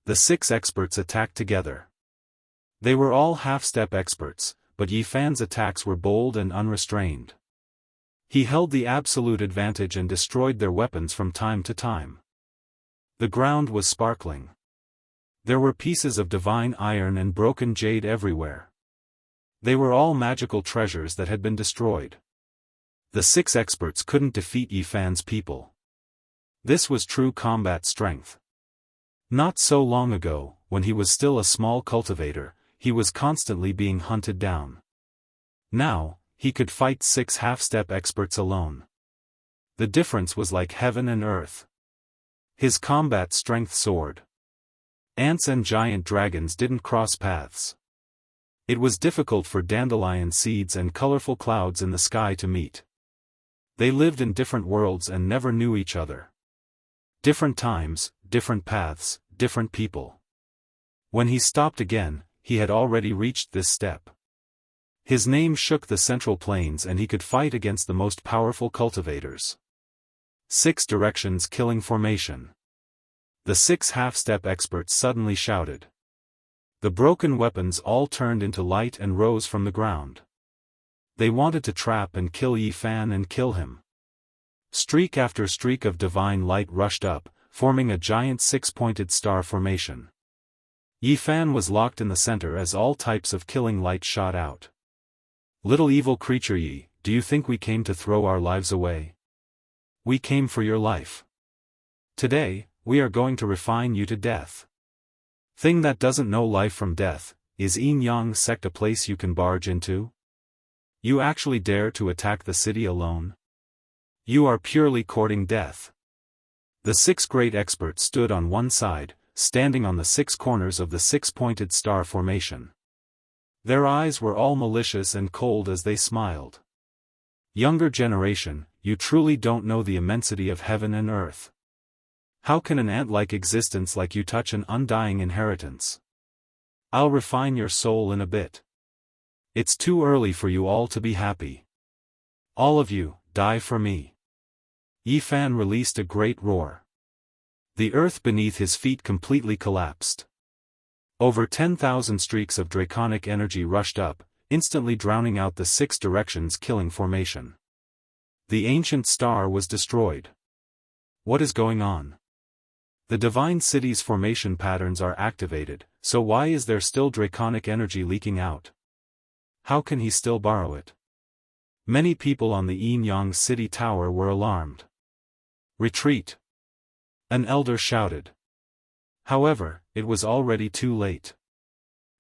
S1: The 6 experts attacked together. They were all half-step experts, but Yi Fan's attacks were bold and unrestrained. He held the absolute advantage and destroyed their weapons from time to time. The ground was sparkling. There were pieces of divine iron and broken jade everywhere. They were all magical treasures that had been destroyed. The 6 experts couldn't defeat Yi Fan's people. This was true combat strength. Not so long ago, when he was still a small cultivator, he was constantly being hunted down. Now, he could fight 6 half-step experts alone. The difference was like heaven and earth. His combat strength soared. Ants and giant dragons didn't cross paths. It was difficult for dandelion seeds and colorful clouds in the sky to meet. They lived in different worlds and never knew each other. Different times, different paths, different people. When he stopped again, he had already reached this step. His name shook the central plains and he could fight against the most powerful cultivators. 6 directions killing formation. The 6 half-step experts suddenly shouted. The broken weapons all turned into light and rose from the ground. They wanted to trap and kill Yi Fan and kill him. Streak after streak of divine light rushed up, forming a giant 6-pointed star formation. Yi Fan was locked in the center as all types of killing light shot out. Little evil creature Yi, do you think we came to throw our lives away? We came for your life. Today, we are going to refine you to death. Thing that doesn't know life from death, is Yin-Yang sect a place you can barge into? You actually dare to attack the city alone? You are purely courting death. The 6 great experts stood on one side, standing on the 6 corners of the 6-pointed star formation. Their eyes were all malicious and cold as they smiled. Younger generation, you truly don't know the immensity of heaven and earth. How can an ant-like existence like you touch an undying inheritance? I'll refine your soul in a bit. It's too early for you all to be happy. All of you, die for me. Yi Fan released a great roar. The earth beneath his feet completely collapsed. Over 10,000 streaks of draconic energy rushed up, instantly drowning out the 6 directions killing formation. The ancient star was destroyed. What is going on? The divine city's formation patterns are activated, So why is there still draconic energy leaking out? How can he still borrow it? Many people on the Yin city tower were alarmed. Retreat! An elder shouted. However, it was already too late.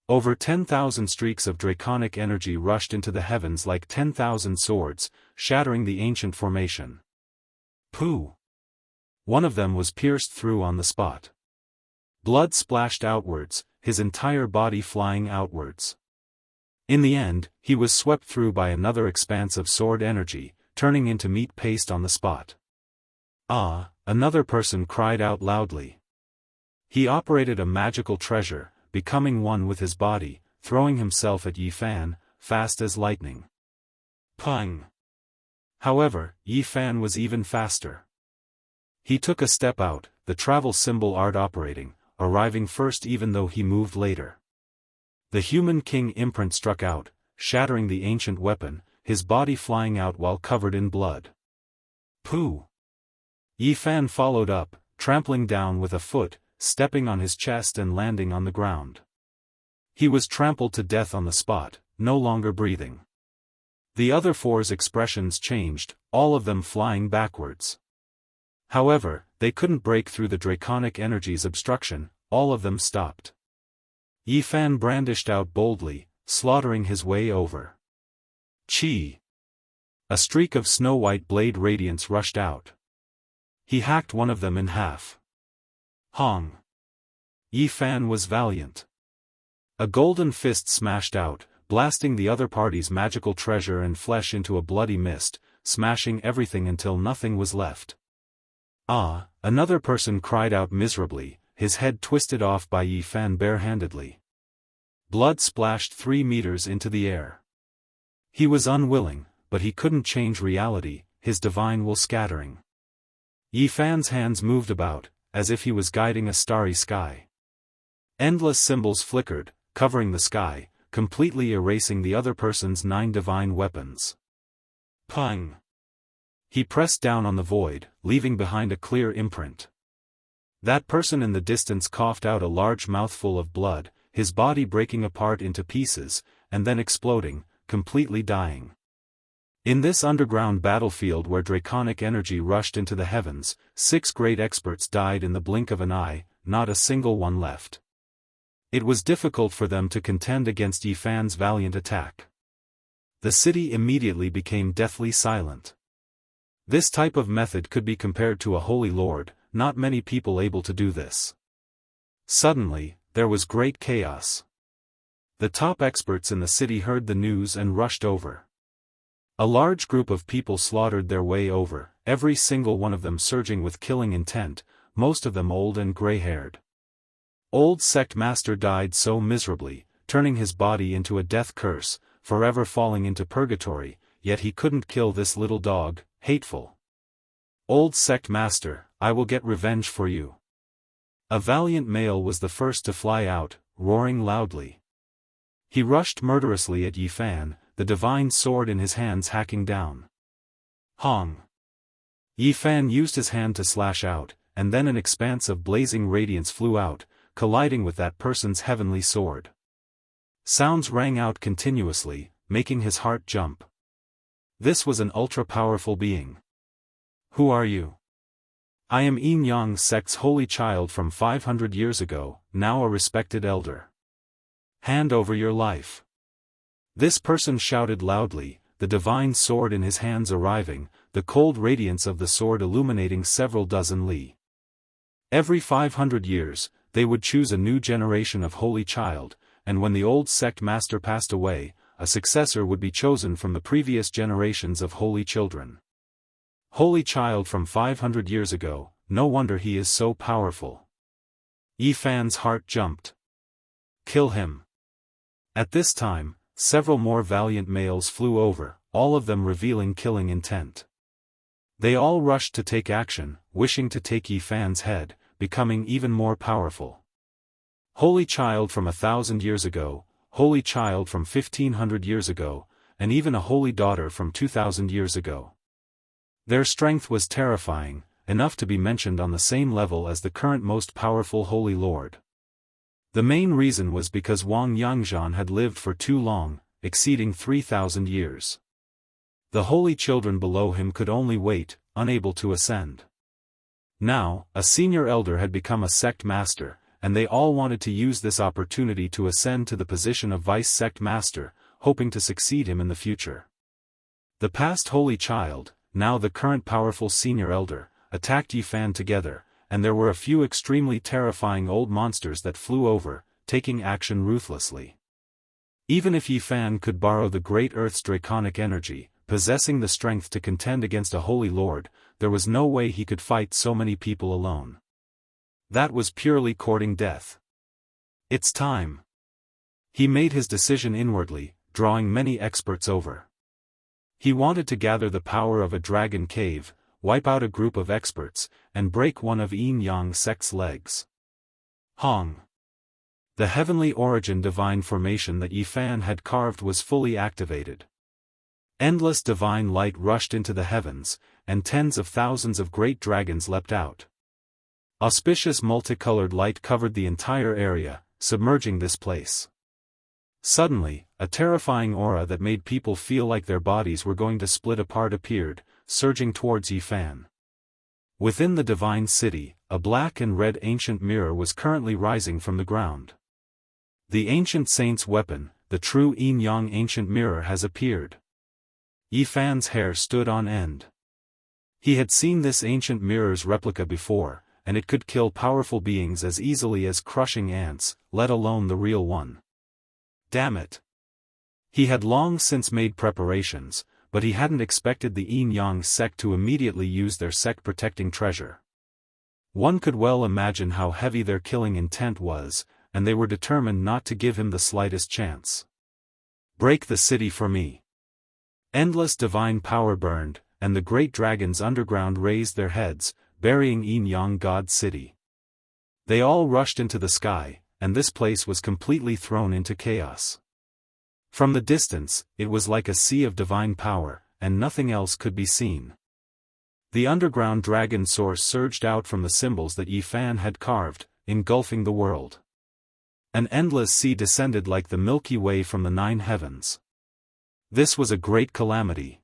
S1: Over 10,000 streaks of draconic energy rushed into the heavens like 10,000 swords, shattering the ancient formation. Pooh! One of them was pierced through on the spot. Blood splashed outwards, his entire body flying outwards. In the end, he was swept through by another expanse of sword energy, turning into meat paste on the spot. Ah! Another person cried out loudly. He operated a magical treasure, becoming one with his body, throwing himself at Yi Fan, fast as lightning. Pung! However, Yi Fan was even faster. He took a step out, the travel symbol art operating, arriving first even though he moved later. The human king imprint struck out, shattering the ancient weapon, his body flying out while covered in blood. Pooh! Yi Fan followed up, trampling down with a foot, stepping on his chest and landing on the ground. He was trampled to death on the spot, no longer breathing. The other four's expressions changed, all of them flying backwards. However, they couldn't break through the draconic energy's obstruction, all of them stopped. Yi Fan brandished out boldly, slaughtering his way over. Chi! A streak of snow-white blade radiance rushed out. He hacked one of them in half. Hong! Yi Fan was valiant. A golden fist smashed out, blasting the other party's magical treasure and flesh into a bloody mist, smashing everything until nothing was left. Ah! Another person cried out miserably, his head twisted off by Yi Fan barehandedly. Blood splashed 3 meters into the air. He was unwilling, but he couldn't change reality, his divine will scattering. Yi Fan's hands moved about, as if he was guiding a starry sky. Endless symbols flickered, covering the sky, completely erasing the other person's 9 divine weapons. Pung! He pressed down on the void, leaving behind a clear imprint. That person in the distance coughed out a large mouthful of blood, his body breaking apart into pieces, and then exploding, completely dying. In this underground battlefield where draconic energy rushed into the heavens, 6 great experts died in the blink of an eye, not a single one left. It was difficult for them to contend against Yi Fan's valiant attack. The city immediately became deathly silent. This type of method could be compared to a holy lord, not many people able to do this. Suddenly, there was great chaos. The top experts in the city heard the news and rushed over. A large group of people slaughtered their way over, every single one of them surging with killing intent, most of them old and gray-haired. Old sect master died so miserably, turning his body into a death curse, forever falling into purgatory, yet he couldn't kill this little dog, hateful. Old sect master, I will get revenge for you. A valiant male was the first to fly out, roaring loudly. He rushed murderously at Yi Fan, the divine sword in his hands hacking down. Hong! Yi Fan used his hand to slash out, and then an expanse of blazing radiance flew out, colliding with that person's heavenly sword. Sounds rang out continuously, making his heart jump. This was an ultra-powerful being. Who are you? I am Yin sect's holy child from 500 years ago, now a respected elder. Hand over your life. This person shouted loudly, the divine sword in his hands arriving, the cold radiance of the sword illuminating several dozen li. Every 500 years, they would choose a new generation of holy child, and when the old sect master passed away, a successor would be chosen from the previous generations of holy children. Holy child from 500 years ago, no wonder he is so powerful. Yi Fan's heart jumped. Kill him. At this time, several more valiant males flew over, all of them revealing killing intent. They all rushed to take action, wishing to take Yi Fan's head, becoming even more powerful. Holy child from 1,000 years ago, holy child from 1,500 years ago, and even a holy daughter from 2,000 years ago. Their strength was terrifying, enough to be mentioned on the same level as the current most powerful holy lord. The main reason was because Wang Yangzhan had lived for too long, exceeding 3,000 years. The holy children below him could only wait, unable to ascend. Now, a senior elder had become a sect master, and they all wanted to use this opportunity to ascend to the position of vice sect master, hoping to succeed him in the future. The past holy child, now the current powerful senior elder, attacked Yifan together, and there were a few extremely terrifying old monsters that flew over, taking action ruthlessly. Even if Yifan could borrow the great Earth's draconic energy, possessing the strength to contend against a holy lord, there was no way he could fight so many people alone. That was purely courting death. It's time. He made his decision inwardly, drawing many experts over. He wanted to gather the power of a dragon cave, wipe out a group of experts, and break one of Yin Yang sect's legs. Hong. The heavenly origin divine formation that Yifan had carved was fully activated. Endless divine light rushed into the heavens, and tens of thousands of great dragons leapt out. Auspicious multicolored light covered the entire area, submerging this place. Suddenly, a terrifying aura that made people feel like their bodies were going to split apart appeared, surging towards Yifan. Within the divine city, a black and red ancient mirror was currently rising from the ground. The ancient saint's weapon, the true yin-yang ancient mirror has appeared. Yifan's hair stood on end. He had seen this ancient mirror's replica before, and it could kill powerful beings as easily as crushing ants, let alone the real one. Damn it! He had long since made preparations, but he hadn't expected the yin-yang sect to immediately use their sect-protecting treasure. One could well imagine how heavy their killing intent was, and they were determined not to give him the slightest chance. Break the city for me. Endless divine power burned, and the great dragons underground raised their heads, burying yin-yang god city. They all rushed into the sky, and this place was completely thrown into chaos. From the distance, it was like a sea of divine power, and nothing else could be seen. The underground dragon source surged out from the symbols that Yifan had carved, engulfing the world. An endless sea descended like the Milky Way from the 9 heavens. This was a great calamity.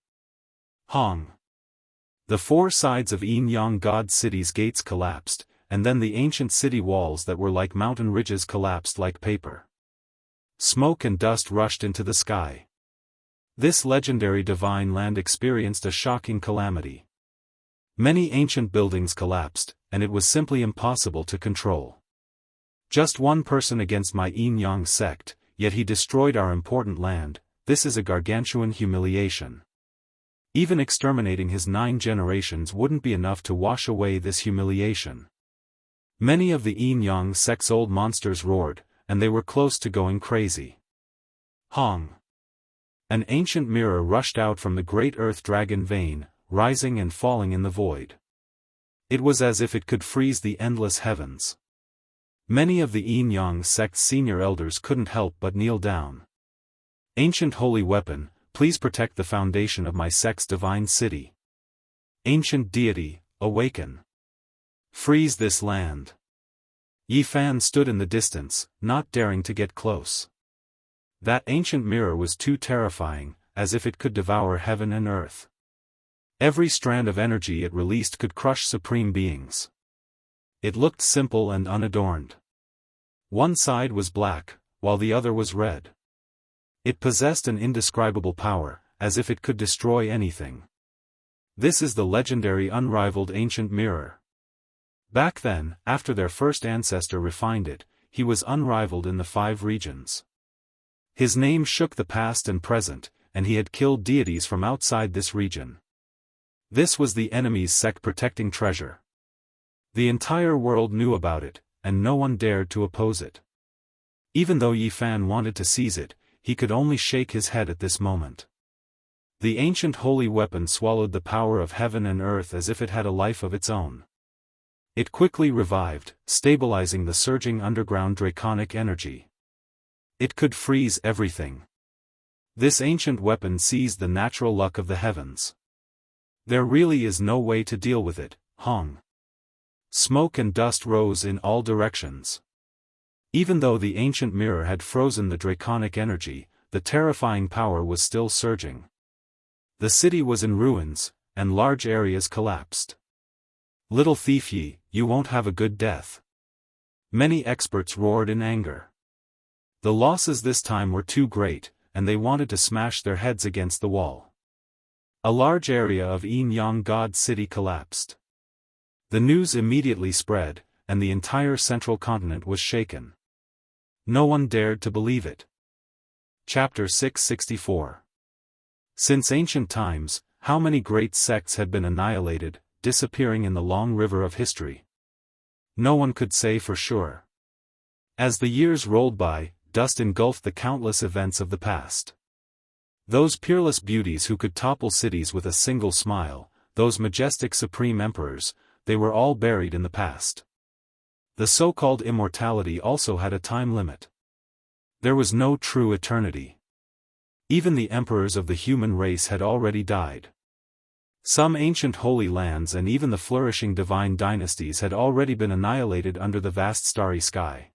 S1: Hong. The 4 sides of yin-yang god city's gates collapsed, and then the ancient city walls that were like mountain ridges collapsed like paper. Smoke and dust rushed into the sky. This legendary divine land experienced a shocking calamity. Many ancient buildings collapsed, and it was simply impossible to control. Just one person against my yin-yang sect, yet he destroyed our important land. This is a gargantuan humiliation. Even exterminating his 9 generations wouldn't be enough to wash away this humiliation. Many of the yin-yang sect's old monsters roared, and they were close to going crazy. Hong. An ancient mirror rushed out from the great earth dragon vein, rising and falling in the void. It was as if it could freeze the endless heavens. Many of the yin-yang sect's senior elders couldn't help but kneel down. Ancient holy weapon, please protect the foundation of my sect's divine city. Ancient deity, awaken. Freeze this land. Yifan stood in the distance, not daring to get close. That ancient mirror was too terrifying, as if it could devour heaven and earth. Every strand of energy it released could crush supreme beings. It looked simple and unadorned. One side was black, while the other was red. It possessed an indescribable power, as if it could destroy anything. This is the legendary unrivaled ancient mirror. Back then, after their first ancestor refined it, he was unrivaled in the 5 regions. His name shook the past and present, and he had killed deities from outside this region. This was the enemy's sect-protecting treasure. The entire world knew about it, and no one dared to oppose it. Even though Yifan wanted to seize it, he could only shake his head at this moment. The ancient holy weapon swallowed the power of heaven and earth as if it had a life of its own. It quickly revived, stabilizing the surging underground draconic energy. It could freeze everything. This ancient weapon seized the natural luck of the heavens. There really is no way to deal with it, Hong. Smoke and dust rose in all directions. Even though the ancient mirror had frozen the draconic energy, the terrifying power was still surging. The city was in ruins, and large areas collapsed. "Little thief ye, you won't have a good death." Many experts roared in anger. The losses this time were too great, and they wanted to smash their heads against the wall. A large area of Yin-Yang God City collapsed. The news immediately spread, and the entire central continent was shaken. No one dared to believe it. Chapter 664. Since ancient times, how many great sects had been annihilated, disappearing in the long river of history? No one could say for sure. As the years rolled by, dust engulfed the countless events of the past. Those peerless beauties who could topple cities with a single smile, those majestic supreme emperors, they were all buried in the past. The so-called immortality also had a time limit. There was no true eternity. Even the emperors of the human race had already died. Some ancient holy lands and even the flourishing divine dynasties had already been annihilated under the vast starry sky.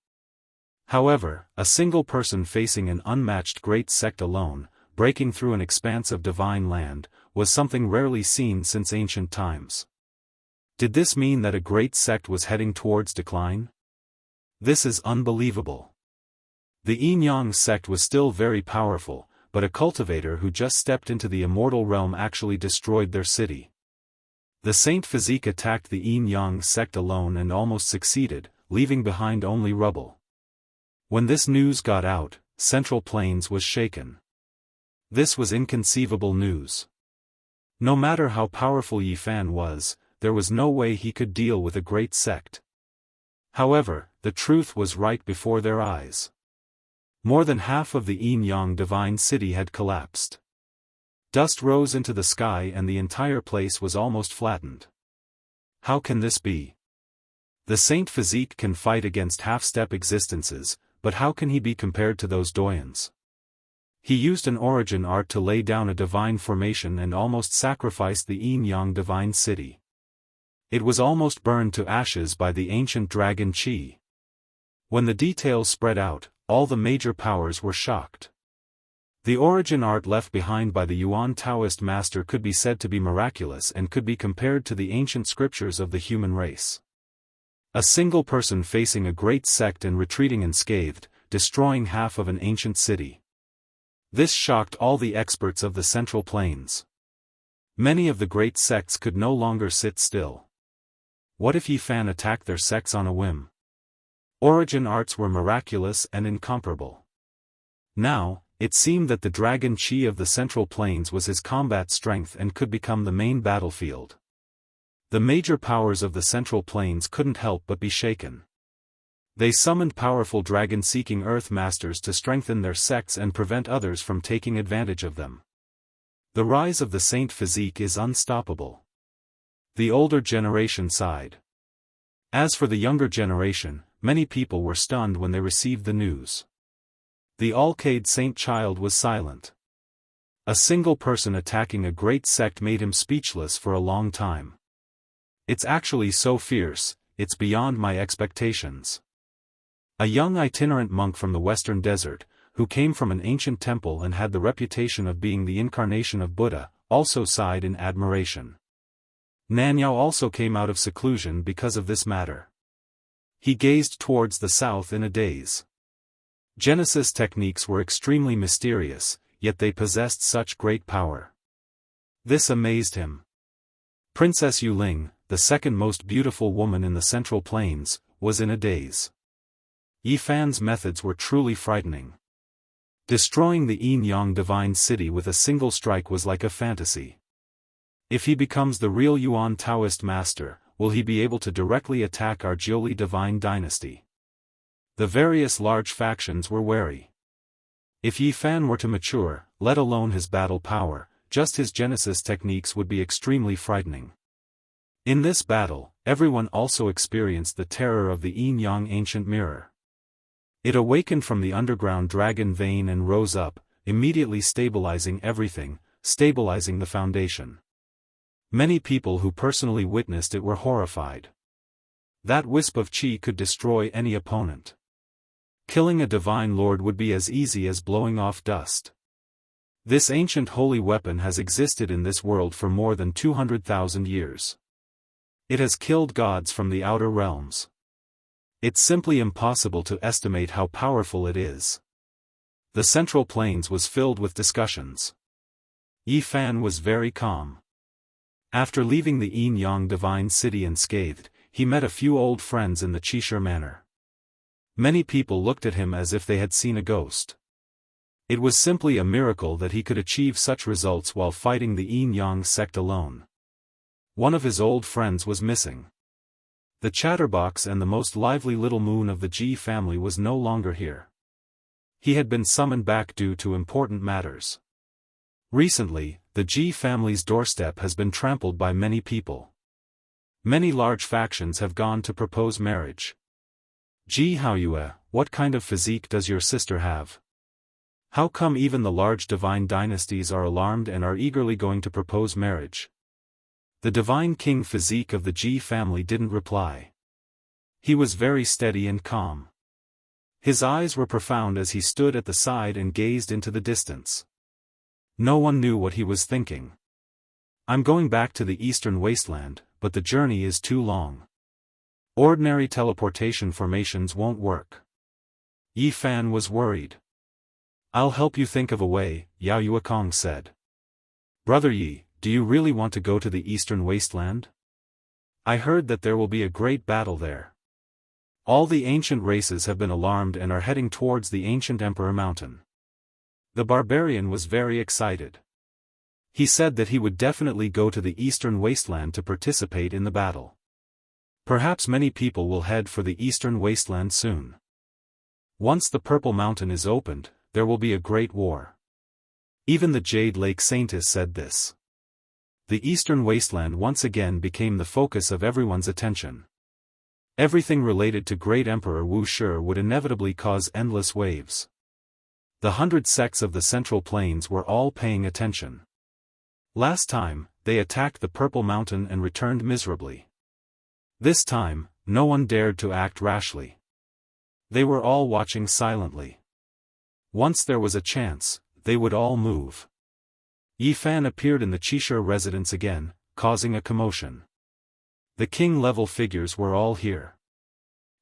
S1: However, a single person facing an unmatched great sect alone, breaking through an expanse of divine land, was something rarely seen since ancient times. Did this mean that a great sect was heading towards decline? This is unbelievable. The Yin-Yang sect was still very powerful, but a cultivator who just stepped into the immortal realm actually destroyed their city. The Saint Physique attacked the Yin-Yang sect alone and almost succeeded, leaving behind only rubble. When this news got out, Central Plains was shaken. This was inconceivable news. No matter how powerful Yi Fan was, there was no way he could deal with a great sect. However, the truth was right before their eyes. More than half of the Yin-Yang divine city had collapsed. Dust rose into the sky and the entire place was almost flattened. How can this be? The Saint Physique can fight against half-step existences, but how can he be compared to those doyens? He used an origin art to lay down a divine formation and almost sacrificed the Yin-Yang divine city. It was almost burned to ashes by the ancient dragon Qi. When the details spread out, all the major powers were shocked. The origin art left behind by the Yuan Taoist master could be said to be miraculous and could be compared to the ancient scriptures of the human race. A single person facing a great sect and retreating unscathed, destroying half of an ancient city. This shocked all the experts of the Central Plains. Many of the great sects could no longer sit still. What if Yi Fan attacked their sects on a whim? Origin arts were miraculous and incomparable. Now, it seemed that the dragon Qi of the Central Plains was his combat strength and could become the main battlefield. The major powers of the Central Plains couldn't help but be shaken. They summoned powerful dragon-seeking Earth Masters to strengthen their sects and prevent others from taking advantage of them. The rise of the Saint Physique is unstoppable. The older generation sighed. As for the younger generation, many people were stunned when they received the news. The Alcade Saint Child was silent. A single person attacking a great sect made him speechless for a long time. It's actually so fierce, it's beyond my expectations. A young itinerant monk from the Western Desert, who came from an ancient temple and had the reputation of being the incarnation of Buddha, also sighed in admiration. Nanyao also came out of seclusion because of this matter. He gazed towards the south in a daze. Genesis techniques were extremely mysterious, yet they possessed such great power. This amazed him. Princess Yuling, the second most beautiful woman in the Central Plains, was in a daze. Yi Fan's methods were truly frightening. Destroying the Yin-Yang divine city with a single strike was like a fantasy. If he becomes the real Yuan Taoist master, will he be able to directly attack our Jiuli divine dynasty? The various large factions were wary. If Yi Fan were to mature, let alone his battle power, just his Genesis techniques would be extremely frightening. In this battle, everyone also experienced the terror of the Yin-Yang ancient mirror. It awakened from the underground dragon vein and rose up, immediately stabilizing everything, stabilizing the foundation. Many people who personally witnessed it were horrified. That wisp of Qi could destroy any opponent. Killing a divine lord would be as easy as blowing off dust. This ancient holy weapon has existed in this world for more than 200,000 years. It has killed gods from the outer realms. It's simply impossible to estimate how powerful it is. The Central Plains was filled with discussions. Yi Fan was very calm. After leaving the Yin Yang divine city unscathed, he met a few old friends in the Qishir manor. Many people looked at him as if they had seen a ghost. It was simply a miracle that he could achieve such results while fighting the Yin Yang sect alone. One of his old friends was missing. The chatterbox and the most lively little moon of the Ji family was no longer here. He had been summoned back due to important matters. Recently, the Ji family's doorstep has been trampled by many people. Many large factions have gone to propose marriage. Ji Haoyue, what kind of physique does your sister have? How come even the large divine dynasties are alarmed and are eagerly going to propose marriage? The divine king physique of the Ji family didn't reply. He was very steady and calm. His eyes were profound as he stood at the side and gazed into the distance. No one knew what he was thinking. I'm going back to the eastern wasteland, but the journey is too long. Ordinary teleportation formations won't work. Yi Fan was worried. I'll help you think of a way, Yao Yuekong said. Brother Yi, do you really want to go to the eastern wasteland? I heard that there will be a great battle there. All the ancient races have been alarmed and are heading towards the ancient Emperor Mountain. The barbarian was very excited. He said that he would definitely go to the eastern wasteland to participate in the battle. Perhaps many people will head for the eastern wasteland soon. Once the Purple Mountain is opened, there will be a great war. Even the Jade Lake Saintess said this. The eastern wasteland once again became the focus of everyone's attention. Everything related to Great Emperor Wu Shi would inevitably cause endless waves. The 100 sects of the Central Plains were all paying attention. Last time, they attacked the Purple Mountain and returned miserably. This time, no one dared to act rashly. They were all watching silently. Once there was a chance, they would all move. Yi Fan appeared in the Qishir residence again, causing a commotion. The king-level figures were all here.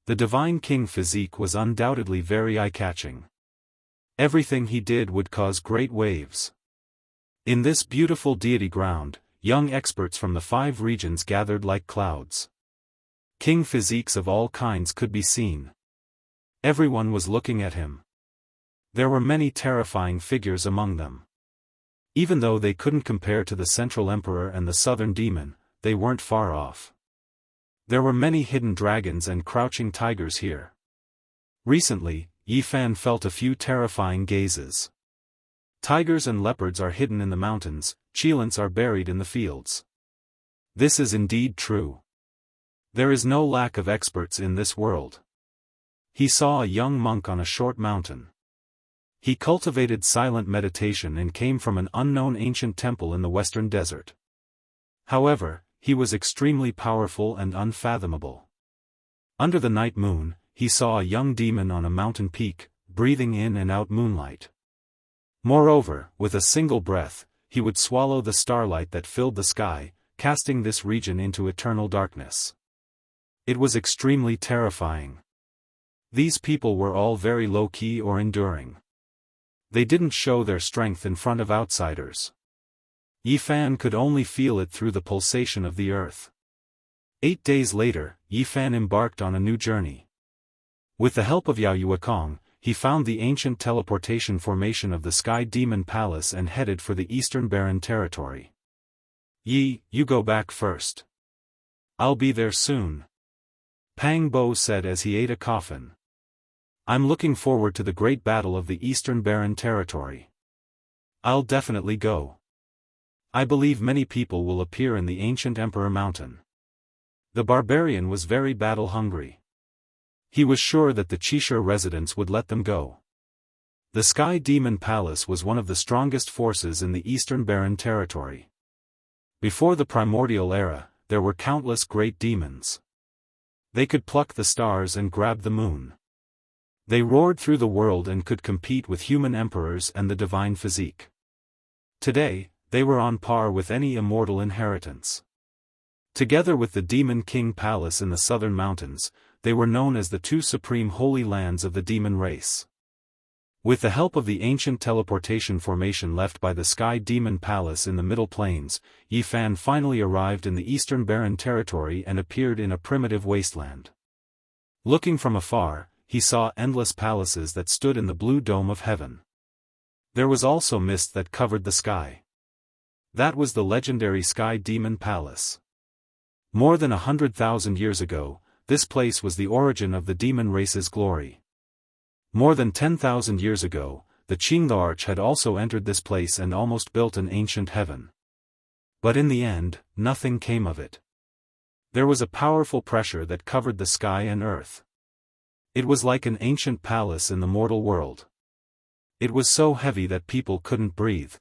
S1: The divine king physique was undoubtedly very eye-catching. Everything he did would cause great waves. In this beautiful deity ground, young experts from the 5 regions gathered like clouds. King physiques of all kinds could be seen. Everyone was looking at him. There were many terrifying figures among them. Even though they couldn't compare to the Central Emperor and the Southern Demon, they weren't far off. There were many hidden dragons and crouching tigers here. Recently, Yi Fan felt a few terrifying gazes. Tigers and leopards are hidden in the mountains, cheilants are buried in the fields. This is indeed true. There is no lack of experts in this world. He saw a young monk on a short mountain. He cultivated silent meditation and came from an unknown ancient temple in the western desert. However, he was extremely powerful and unfathomable. Under the night moon, he saw a young demon on a mountain peak, breathing in and out moonlight. Moreover, with a single breath, he would swallow the starlight that filled the sky, casting this region into eternal darkness. It was extremely terrifying. These people were all very low-key or enduring. They didn't show their strength in front of outsiders. Yi Fan could only feel it through the pulsation of the earth. 8 days later, Yi Fan embarked on a new journey. With the help of Yao Yuekong, he found the ancient teleportation formation of the Sky Demon Palace and headed for the Eastern Barren Territory. Yi, you go back first. I'll be there soon. Pang Bo said as he ate a coffin. I'm looking forward to the great battle of the Eastern Barren Territory. I'll definitely go. I believe many people will appear in the ancient Emperor Mountain. The barbarian was very battle-hungry. He was sure that the Qishir residents would let them go. The Sky Demon Palace was one of the strongest forces in the Eastern Barren Territory. Before the primordial era, there were countless great demons. They could pluck the stars and grab the moon. They roared through the world and could compete with human emperors and the divine physique. Today, they were on par with any immortal inheritance. Together with the Demon King Palace in the southern mountains, they were known as the two supreme holy lands of the demon race. With the help of the ancient teleportation formation left by the Sky Demon Palace in the Middle Plains, Yi Fan finally arrived in the Eastern Barren Territory and appeared in a primitive wasteland. Looking from afar, he saw endless palaces that stood in the blue dome of heaven. There was also mist that covered the sky. That was the legendary Sky Demon Palace. More than 100,000 years ago, this place was the origin of the demon race's glory. More than 10,000 years ago, the Qing the Arch had also entered this place and almost built an ancient heaven. But in the end, nothing came of it. There was a powerful pressure that covered the sky and earth. It was like an ancient palace in the mortal world. It was so heavy that people couldn't breathe.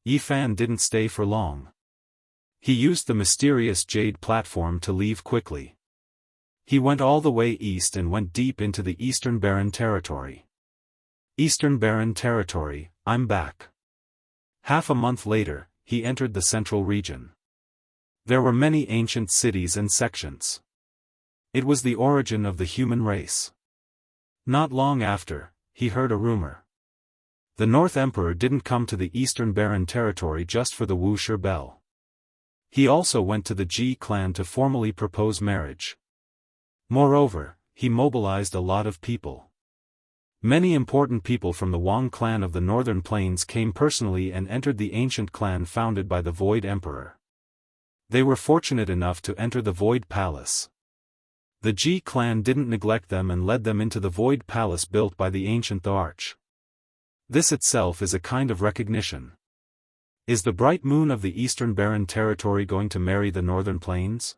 S1: Yi Fan didn't stay for long. He used the mysterious jade platform to leave quickly. He went all the way east and went deep into the Eastern Barren Territory. Eastern Barren Territory, I'm back. Half a month later, he entered the central region. There were many ancient cities and sections. It was the origin of the human race. Not long after, he heard a rumor. The North Emperor didn't come to the Eastern Barren Territory just for the Wuxia Bell. He also went to the Ji clan to formally propose marriage. Moreover, he mobilized a lot of people. Many important people from the Wang clan of the Northern Plains came personally and entered the ancient clan founded by the Void Emperor. They were fortunate enough to enter the Void Palace. The Ji clan didn't neglect them and led them into the Void Palace built by the ancient the Arch. This itself is a kind of recognition. Is the bright moon of the Eastern Barren Territory going to marry the Northern Plains?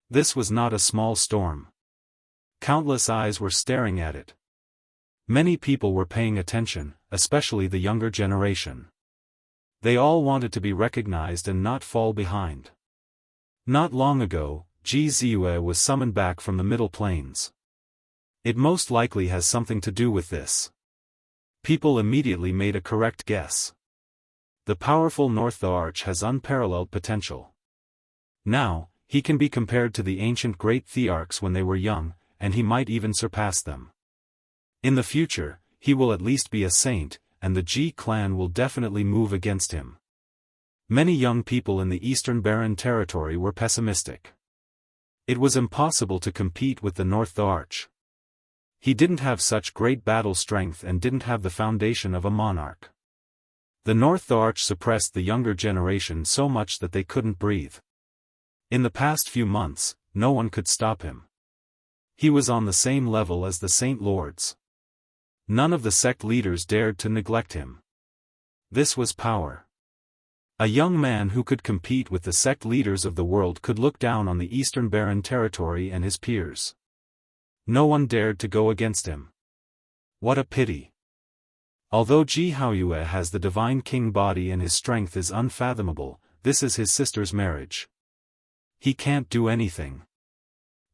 S1: This was not a small storm. Countless eyes were staring at it. Many people were paying attention, especially the younger generation. They all wanted to be recognized and not fall behind. Not long ago, Ji Ziyue was summoned back from the Middle Plains. It most likely has something to do with this. People immediately made a correct guess. The powerful North the Arch has unparalleled potential. Now, he can be compared to the ancient great thearchs when they were young, and he might even surpass them. In the future, he will at least be a saint, and the Ji clan will definitely move against him. Many young people in the Eastern Barren Territory were pessimistic. It was impossible to compete with the North the Arch. He didn't have such great battle strength and didn't have the foundation of a monarch. The North the Arch suppressed the younger generation so much that they couldn't breathe. In the past few months, no one could stop him. He was on the same level as the Saint Lords. None of the sect leaders dared to neglect him. This was power. A young man who could compete with the sect leaders of the world could look down on the Eastern Barren Territory and his peers. No one dared to go against him. What a pity. Although Ji Haoyue has the divine king body and his strength is unfathomable, this is his sister's marriage. He can't do anything.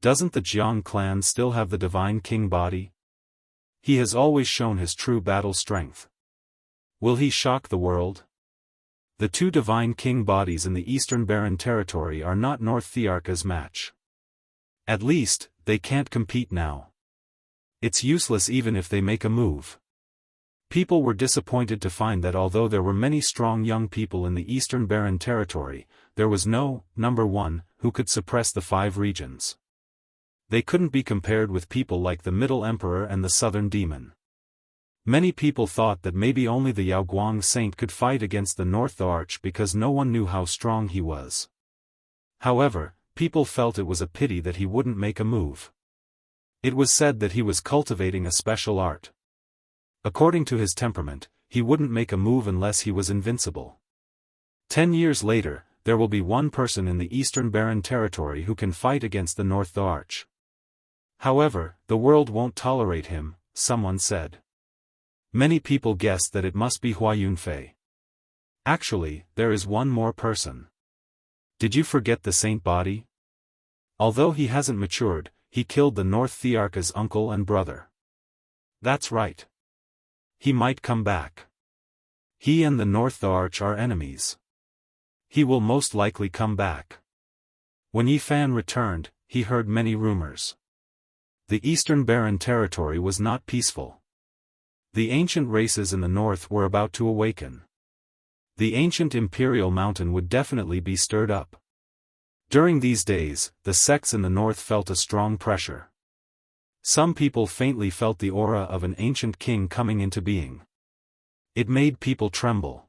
S1: Doesn't the Jiang clan still have the divine king body? He has always shown his true battle strength. Will he shock the world? The two divine king bodies in the Eastern Barren Territory are not North Thearcha's match. At least, they can't compete now. It's useless even if they make a move. People were disappointed to find that although there were many strong young people in the Eastern Barren Territory, there was no, number one, who could suppress the 5 regions. They couldn't be compared with people like the Middle Emperor and the Southern Demon. Many people thought that maybe only the Yaoguang Saint could fight against the North the Arch because no one knew how strong he was. However, people felt it was a pity that he wouldn't make a move. It was said that he was cultivating a special art. According to his temperament, he wouldn't make a move unless he was invincible. 10 years later, there will be one person in the Eastern Barren Territory who can fight against the North the Arch. However, the world won't tolerate him, someone said. Many people guessed that it must be Hua Yunfei. Actually, there is one more person. Did you forget the saint body? Although he hasn't matured, he killed the North Thearcha's uncle and brother. That's right. He might come back. He and the North Arch are enemies. He will most likely come back. When Yi Fan returned, he heard many rumors. The Eastern Barren territory was not peaceful. The ancient races in the north were about to awaken. The ancient imperial mountain would definitely be stirred up. During these days, the sects in the north felt a strong pressure. Some people faintly felt the aura of an ancient king coming into being. It made people tremble.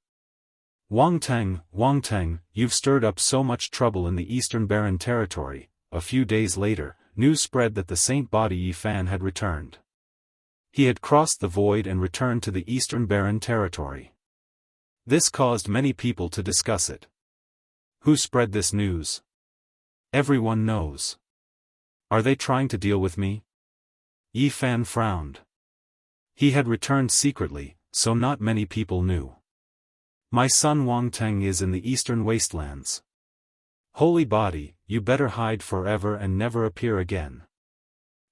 S1: Wang Teng, you've stirred up so much trouble in the Eastern Barren territory. A few days later, news spread that the saint body Yi Fan had returned. He had crossed the void and returned to the Eastern Barren territory. This caused many people to discuss it. Who spread this news? Everyone knows. Are they trying to deal with me? Yi Fan frowned. He had returned secretly, so not many people knew. My son Wang Teng is in the eastern wastelands. Holy body, you better hide forever and never appear again.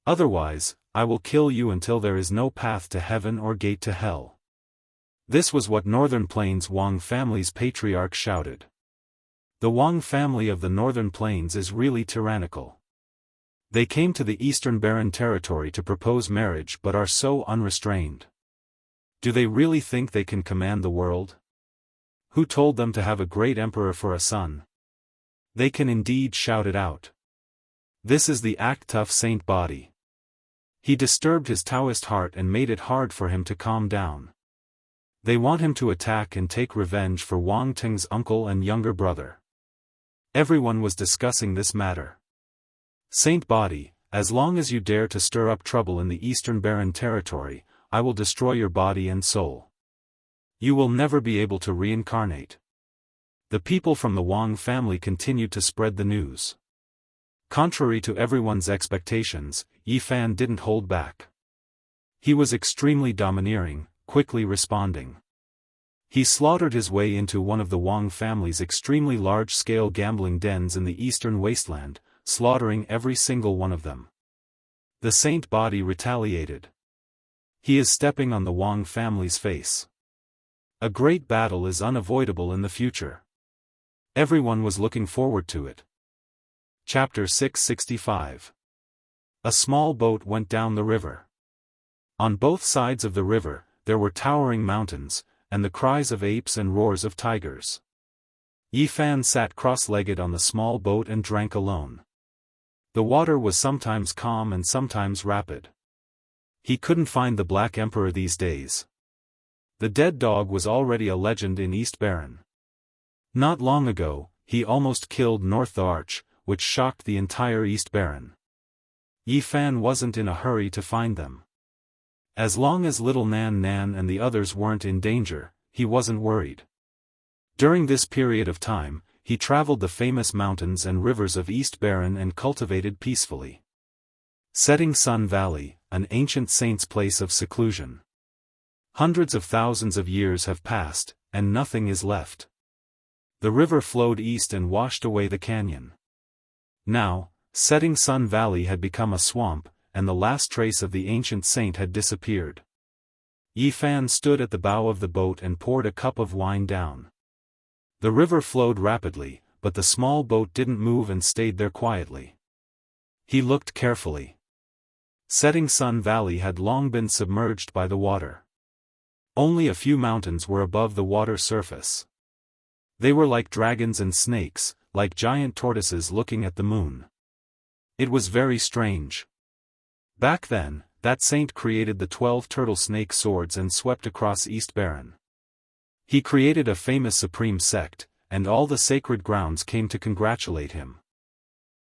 S1: Otherwise, I will kill you until there is no path to heaven or gate to hell. This was what Northern Plains Wang family's patriarch shouted. The Wang family of the Northern Plains is really tyrannical. They came to the Eastern Barren territory to propose marriage but are so unrestrained. Do they really think they can command the world? Who told them to have a great emperor for a son? They can indeed shout it out. This is the act-tough saint body. He disturbed his Daoist heart and made it hard for him to calm down. They want him to attack and take revenge for Wang Teng's uncle and younger brother. Everyone was discussing this matter. Saint body, as long as you dare to stir up trouble in the Eastern Barren territory, I will destroy your body and soul. You will never be able to reincarnate. The people from the Wang family continued to spread the news. Contrary to everyone's expectations, Yi Fan didn't hold back. He was extremely domineering, quickly responding. He slaughtered his way into one of the Wang family's extremely large-scale gambling dens in the eastern wasteland, slaughtering every single one of them. The saint body retaliated. He is stepping on the Wang family's face. A great battle is unavoidable in the future. Everyone was looking forward to it. Chapter 665. A small boat went down the river. On both sides of the river, there were towering mountains, and the cries of apes and roars of tigers. Yi Fan sat cross-legged on the small boat and drank alone. The water was sometimes calm and sometimes rapid. He couldn't find the Black Emperor these days. The dead dog was already a legend in East Barren. Not long ago, he almost killed North Arch, which shocked the entire East Barren. Yi Fan wasn't in a hurry to find them. As long as little Nan Nan and the others weren't in danger, he wasn't worried. During this period of time, he traveled the famous mountains and rivers of East Barren and cultivated peacefully. Setting Sun Valley, an ancient saint's place of seclusion. Hundreds of thousands of years have passed, and nothing is left. The river flowed east and washed away the canyon. Now, Setting Sun Valley had become a swamp, and the last trace of the ancient saint had disappeared. Yi Fan stood at the bow of the boat and poured a cup of wine down. The river flowed rapidly, but the small boat didn't move and stayed there quietly. He looked carefully. Setting Sun Valley had long been submerged by the water. Only a few mountains were above the water surface. They were like dragons and snakes, like giant tortoises looking at the moon. It was very strange. Back then, that saint created the 12 turtle snake swords and swept across East Barren. He created a famous supreme sect, and all the sacred grounds came to congratulate him.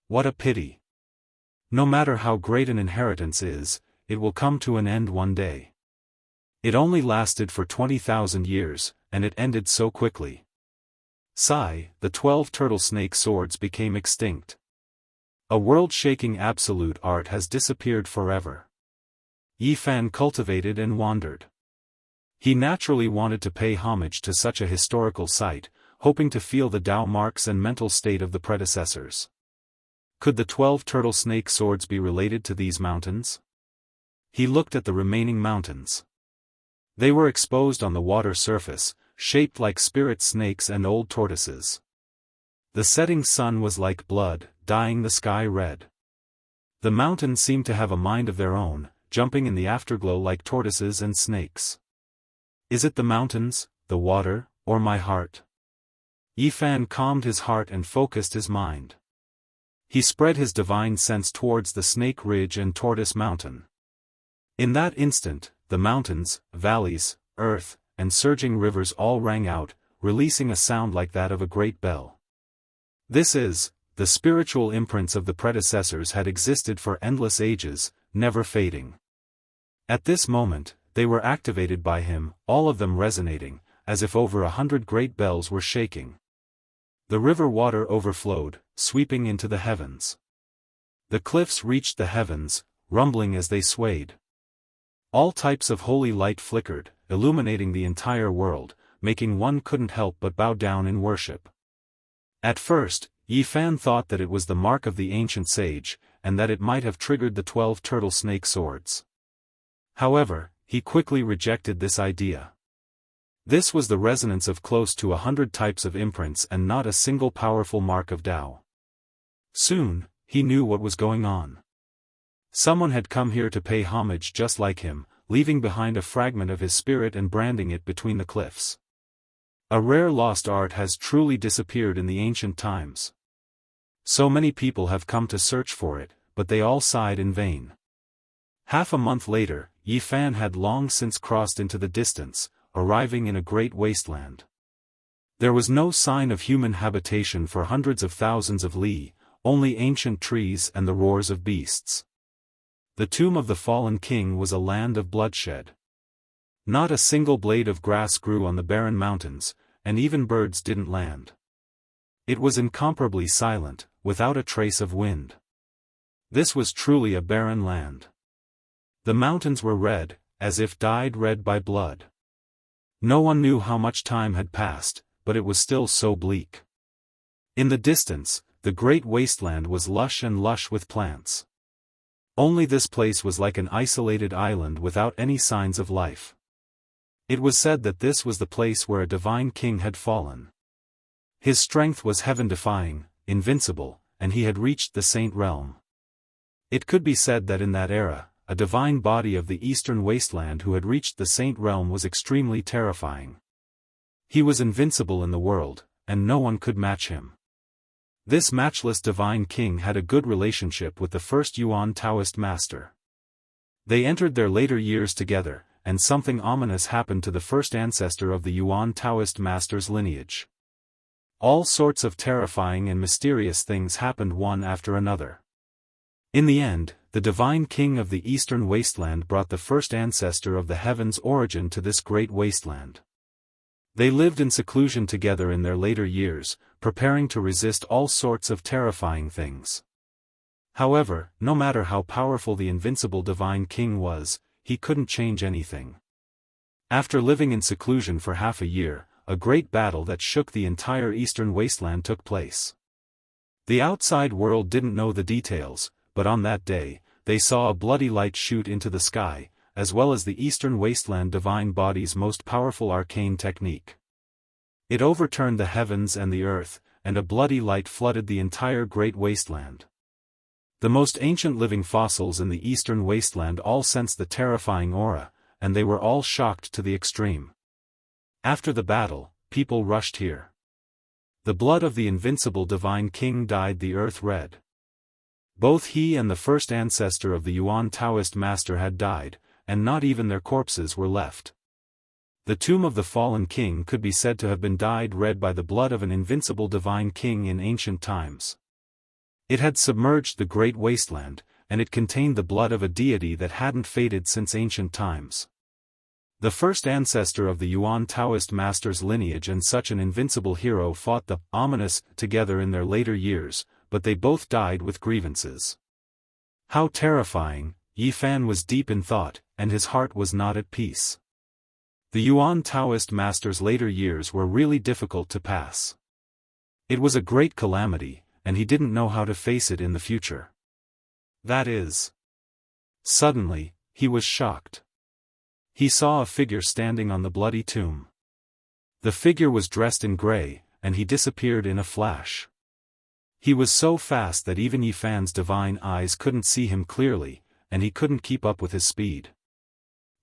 S1: What a pity. No matter how great an inheritance is, it will come to an end one day. It only lasted for 20,000 years, and it ended so quickly. Sigh, the 12 turtle snake swords became extinct. A world-shaking absolute art has disappeared forever. Yi Fan cultivated and wandered. He naturally wanted to pay homage to such a historical site, hoping to feel the Tao marks and mental state of the predecessors. Could the 12 turtle snake swords be related to these mountains? He looked at the remaining mountains. They were exposed on the water surface, shaped like spirit snakes and old tortoises. The setting sun was like blood, dyeing the sky red. The mountains seemed to have a mind of their own, jumping in the afterglow like tortoises and snakes. Is it the mountains, the water, or my heart? Yifan calmed his heart and focused his mind. He spread his divine sense towards the Snake Ridge and Tortoise Mountain. In that instant, the mountains, valleys, earth, and surging rivers all rang out, releasing a sound like that of a great bell. This is, the spiritual imprints of the predecessors had existed for endless ages, never fading. At this moment, they were activated by him, all of them resonating, as if over 100 great bells were shaking. The river water overflowed, sweeping into the heavens. The cliffs reached the heavens, rumbling as they swayed. All types of holy light flickered, illuminating the entire world, making one couldn't help but bow down in worship. At first, Yifan thought that it was the mark of the ancient sage, and that it might have triggered the 12 turtle snake swords. However, he quickly rejected this idea. This was the resonance of close to 100 types of imprints and not a single powerful mark of Tao. Soon, he knew what was going on. Someone had come here to pay homage just like him, leaving behind a fragment of his spirit and branding it between the cliffs. A rare lost art has truly disappeared in the ancient times. So many people have come to search for it, but they all sighed in vain. Half a month later, Yifan had long since crossed into the distance, arriving in a great wasteland. There was no sign of human habitation for hundreds of thousands of li, only ancient trees and the roars of beasts. The tomb of the fallen king was a land of bloodshed. Not a single blade of grass grew on the barren mountains, and even birds didn't land. It was incomparably silent, without a trace of wind. This was truly a barren land. The mountains were red, as if dyed red by blood. No one knew how much time had passed, but it was still so bleak. In the distance, the great wasteland was lush with plants. Only this place was like an isolated island without any signs of life. It was said that this was the place where a divine king had fallen. His strength was heaven-defying, invincible, and he had reached the saint realm. It could be said that in that era, a divine body of the eastern wasteland who had reached the saint realm was extremely terrifying. He was invincible in the world, and no one could match him. This matchless divine king had a good relationship with the first Yuan Taoist master. They entered their later years together, and something ominous happened to the first ancestor of the Yuan Taoist master's lineage. All sorts of terrifying and mysterious things happened one after another. In the end, the divine king of the eastern wasteland brought the first ancestor of the heavens' origin to this great wasteland. They lived in seclusion together in their later years, preparing to resist all sorts of terrifying things. However, no matter how powerful the invincible divine king was, he couldn't change anything. After living in seclusion for half a year, a great battle that shook the entire eastern wasteland took place. The outside world didn't know the details, but on that day, they saw a bloody light shoot into the sky, as well as the eastern wasteland divine body's most powerful arcane technique. It overturned the heavens and the earth, and a bloody light flooded the entire great wasteland. The most ancient living fossils in the eastern wasteland all sensed the terrifying aura, and they were all shocked to the extreme. After the battle, people rushed here. The blood of the invincible divine king dyed the earth red. Both he and the first ancestor of the Yuan Taoist master had died, and not even their corpses were left. The tomb of the fallen king could be said to have been dyed red by the blood of an invincible divine king in ancient times. It had submerged the great wasteland, and it contained the blood of a deity that hadn't faded since ancient times. The first ancestor of the Yuan Taoist master's lineage and such an invincible hero fought the ominous together in their later years, but they both died with grievances. How terrifying! Yifan was deep in thought, and his heart was not at peace. The Yuan Taoist master's later years were really difficult to pass. It was a great calamity, and he didn't know how to face it in the future. That is. Suddenly, he was shocked. He saw a figure standing on the bloody tomb. The figure was dressed in gray, and he disappeared in a flash. He was so fast that even Yi Fan's divine eyes couldn't see him clearly, and he couldn't keep up with his speed.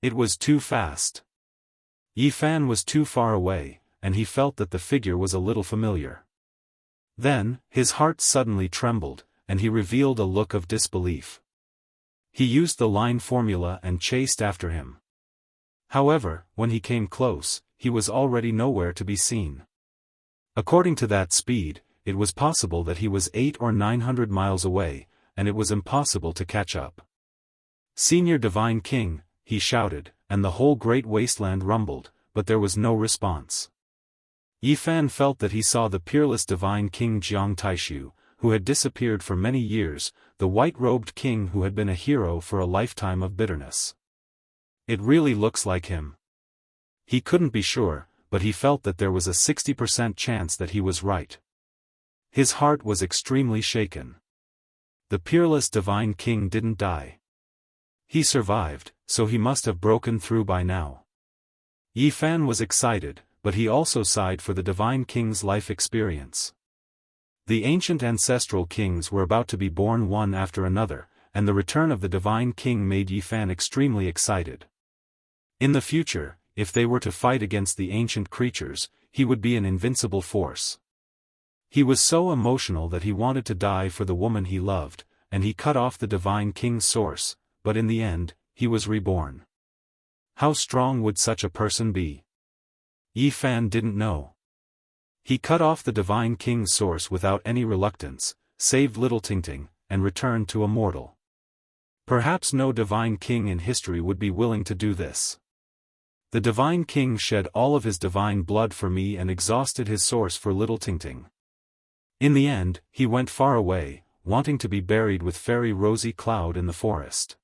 S1: It was too fast. Yi Fan was too far away, and he felt that the figure was a little familiar. Then, his heart suddenly trembled, and he revealed a look of disbelief. He used the line formula and chased after him. However, when he came close, he was already nowhere to be seen. According to that speed, it was possible that he was 800 or 900 miles away, and it was impossible to catch up. "Senior Divine King," he shouted, and the whole great wasteland rumbled, but there was no response. Yi Fan felt that he saw the peerless Divine King Jiang Taishu, who had disappeared for many years, the white-robed king who had been a hero for a lifetime of bitterness. "It really looks like him." He couldn't be sure, but he felt that there was a 60% chance that he was right. His heart was extremely shaken. The peerless Divine King didn't die. He survived, so he must have broken through by now. Yi Fan was excited, but he also sighed for the Divine King's life experience. The ancient ancestral kings were about to be born one after another, and the return of the Divine King made Yi Fan extremely excited. In the future, if they were to fight against the ancient creatures, he would be an invincible force. He was so emotional that he wanted to die for the woman he loved, and he cut off the Divine King's source, but in the end, he was reborn. How strong would such a person be? Yi Fan didn't know. He cut off the Divine King's source without any reluctance, saved little Tingting, and returned to Immortal. Perhaps no Divine King in history would be willing to do this. The Divine King shed all of his divine blood for me and exhausted his source for little Tingting. In the end, he went far away, wanting to be buried with Fairy Rosy Cloud in the forest.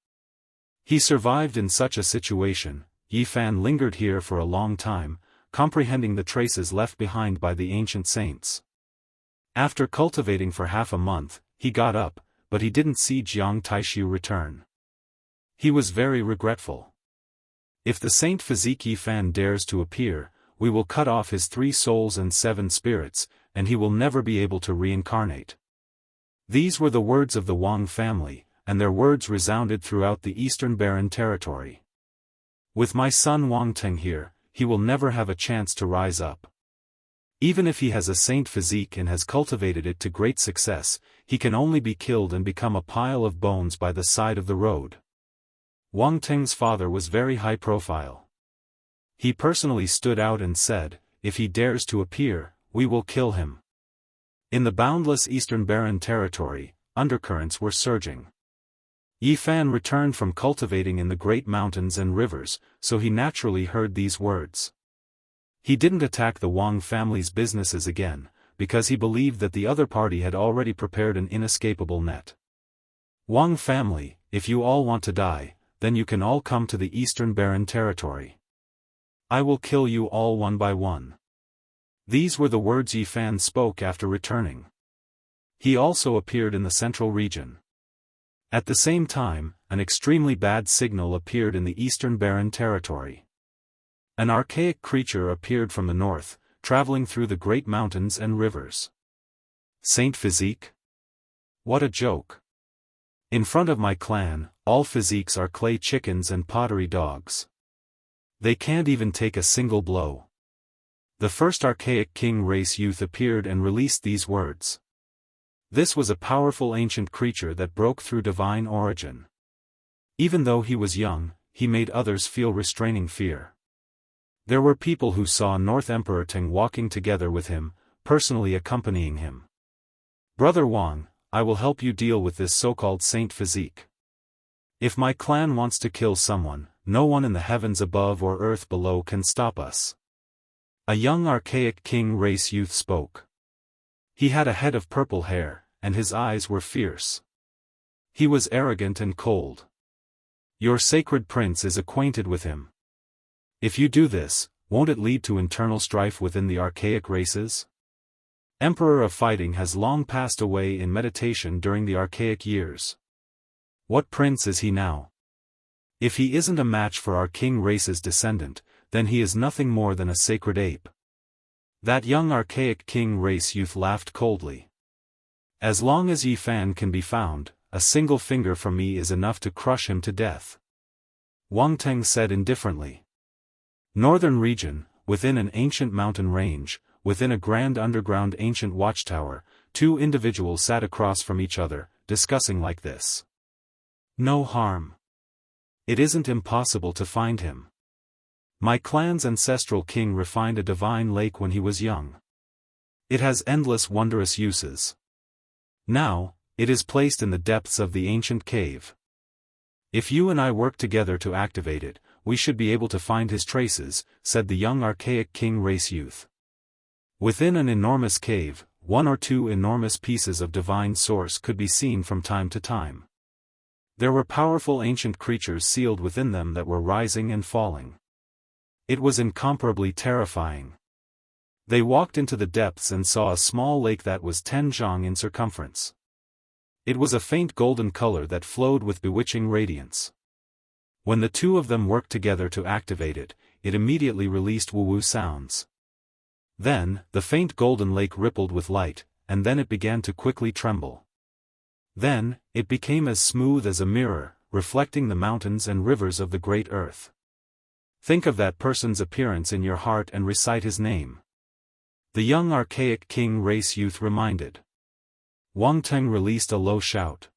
S1: He survived in such a situation. Yi Fan lingered here for a long time, comprehending the traces left behind by the ancient saints. After cultivating for half a month, he got up, but he didn't see Jiang Taishu return. He was very regretful. If the Saint Physique Yi Fan dares to appear, we will cut off his 3 souls and 7 spirits, and he will never be able to reincarnate. These were the words of the Wang family, and their words resounded throughout the Eastern Barren territory. With my son Wang Teng here, he will never have a chance to rise up. Even if he has a saint physique and has cultivated it to great success, he can only be killed and become a pile of bones by the side of the road. Wang Teng's father was very high profile. He personally stood out and said, "If he dares to appear, we will kill him." In the boundless Eastern Barren territory, undercurrents were surging. Yi Fan returned from cultivating in the great mountains and rivers, so he naturally heard these words. He didn't attack the Wang family's businesses again, because he believed that the other party had already prepared an inescapable net. "Wang family, if you all want to die, then you can all come to the Eastern Barren territory. I will kill you all one by one." These were the words Yi Fan spoke after returning. He also appeared in the central region. At the same time, an extremely bad signal appeared in the Eastern Barren territory. An archaic creature appeared from the north, traveling through the great mountains and rivers. Saint Physique? What a joke. In front of my clan, all physiques are clay chickens and pottery dogs. They can't even take a single blow. The first archaic king race youth appeared and released these words. This was a powerful ancient creature that broke through divine origin. Even though he was young, he made others feel restraining fear. There were people who saw North Emperor Teng walking together with him, personally accompanying him. "Brother Wang, I will help you deal with this so-called Saint Physique. If my clan wants to kill someone, no one in the heavens above or earth below can stop us." A young archaic king race youth spoke. He had a head of purple hair, and his eyes were fierce. He was arrogant and cold. "Your sacred prince is acquainted with him. If you do this, won't it lead to internal strife within the archaic races? Emperor of Fighting has long passed away in meditation during the archaic years. What prince is he now? If he isn't a match for our king race's descendant, then he is nothing more than a sacred ape. That young archaic king race youth laughed coldly. As long as Yi Fan can be found, a single finger from me is enough to crush him to death. Wang Teng said indifferently. Northern region, within an ancient mountain range, within a grand underground ancient watchtower, two individuals sat across from each other, discussing like this. No harm. It isn't impossible to find him. My clan's ancestral king refined a divine lake when he was young. It has endless wondrous uses. Now, it is placed in the depths of the ancient cave. If you and I work together to activate it, we should be able to find his traces, said the young archaic king race youth. Within an enormous cave, one or two enormous pieces of divine source could be seen from time to time. There were powerful ancient creatures sealed within them that were rising and falling. It was incomparably terrifying. They walked into the depths and saw a small lake that was 10 zhang in circumference. It was a faint golden color that flowed with bewitching radiance. When the two of them worked together to activate it, it immediately released woo-woo sounds. Then, the faint golden lake rippled with light, and then it began to quickly tremble. Then, it became as smooth as a mirror, reflecting the mountains and rivers of the great earth. Think of that person's appearance in your heart and recite his name. The young archaic king race youth reminded. Wang Teng released a low shout.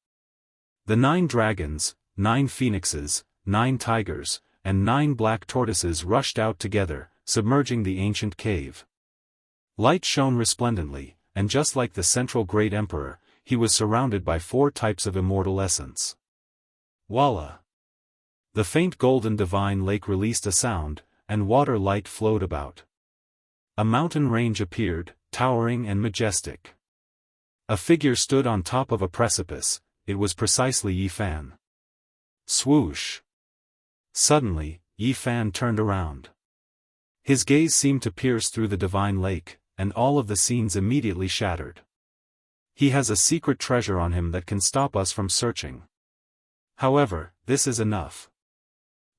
S1: The 9 dragons, 9 phoenixes, 9 tigers, and 9 black tortoises rushed out together, submerging the ancient cave. Light shone resplendently, and just like the central great emperor, he was surrounded by 4 types of immortal essence. Voila! The faint golden divine lake released a sound, and water light flowed about. A mountain range appeared, towering and majestic. A figure stood on top of a precipice. It was precisely Yi Fan. Swoosh! Suddenly, Yi Fan turned around. His gaze seemed to pierce through the divine lake, and all of the scenes immediately shattered. He has a secret treasure on him that can stop us from searching. However, this is enough.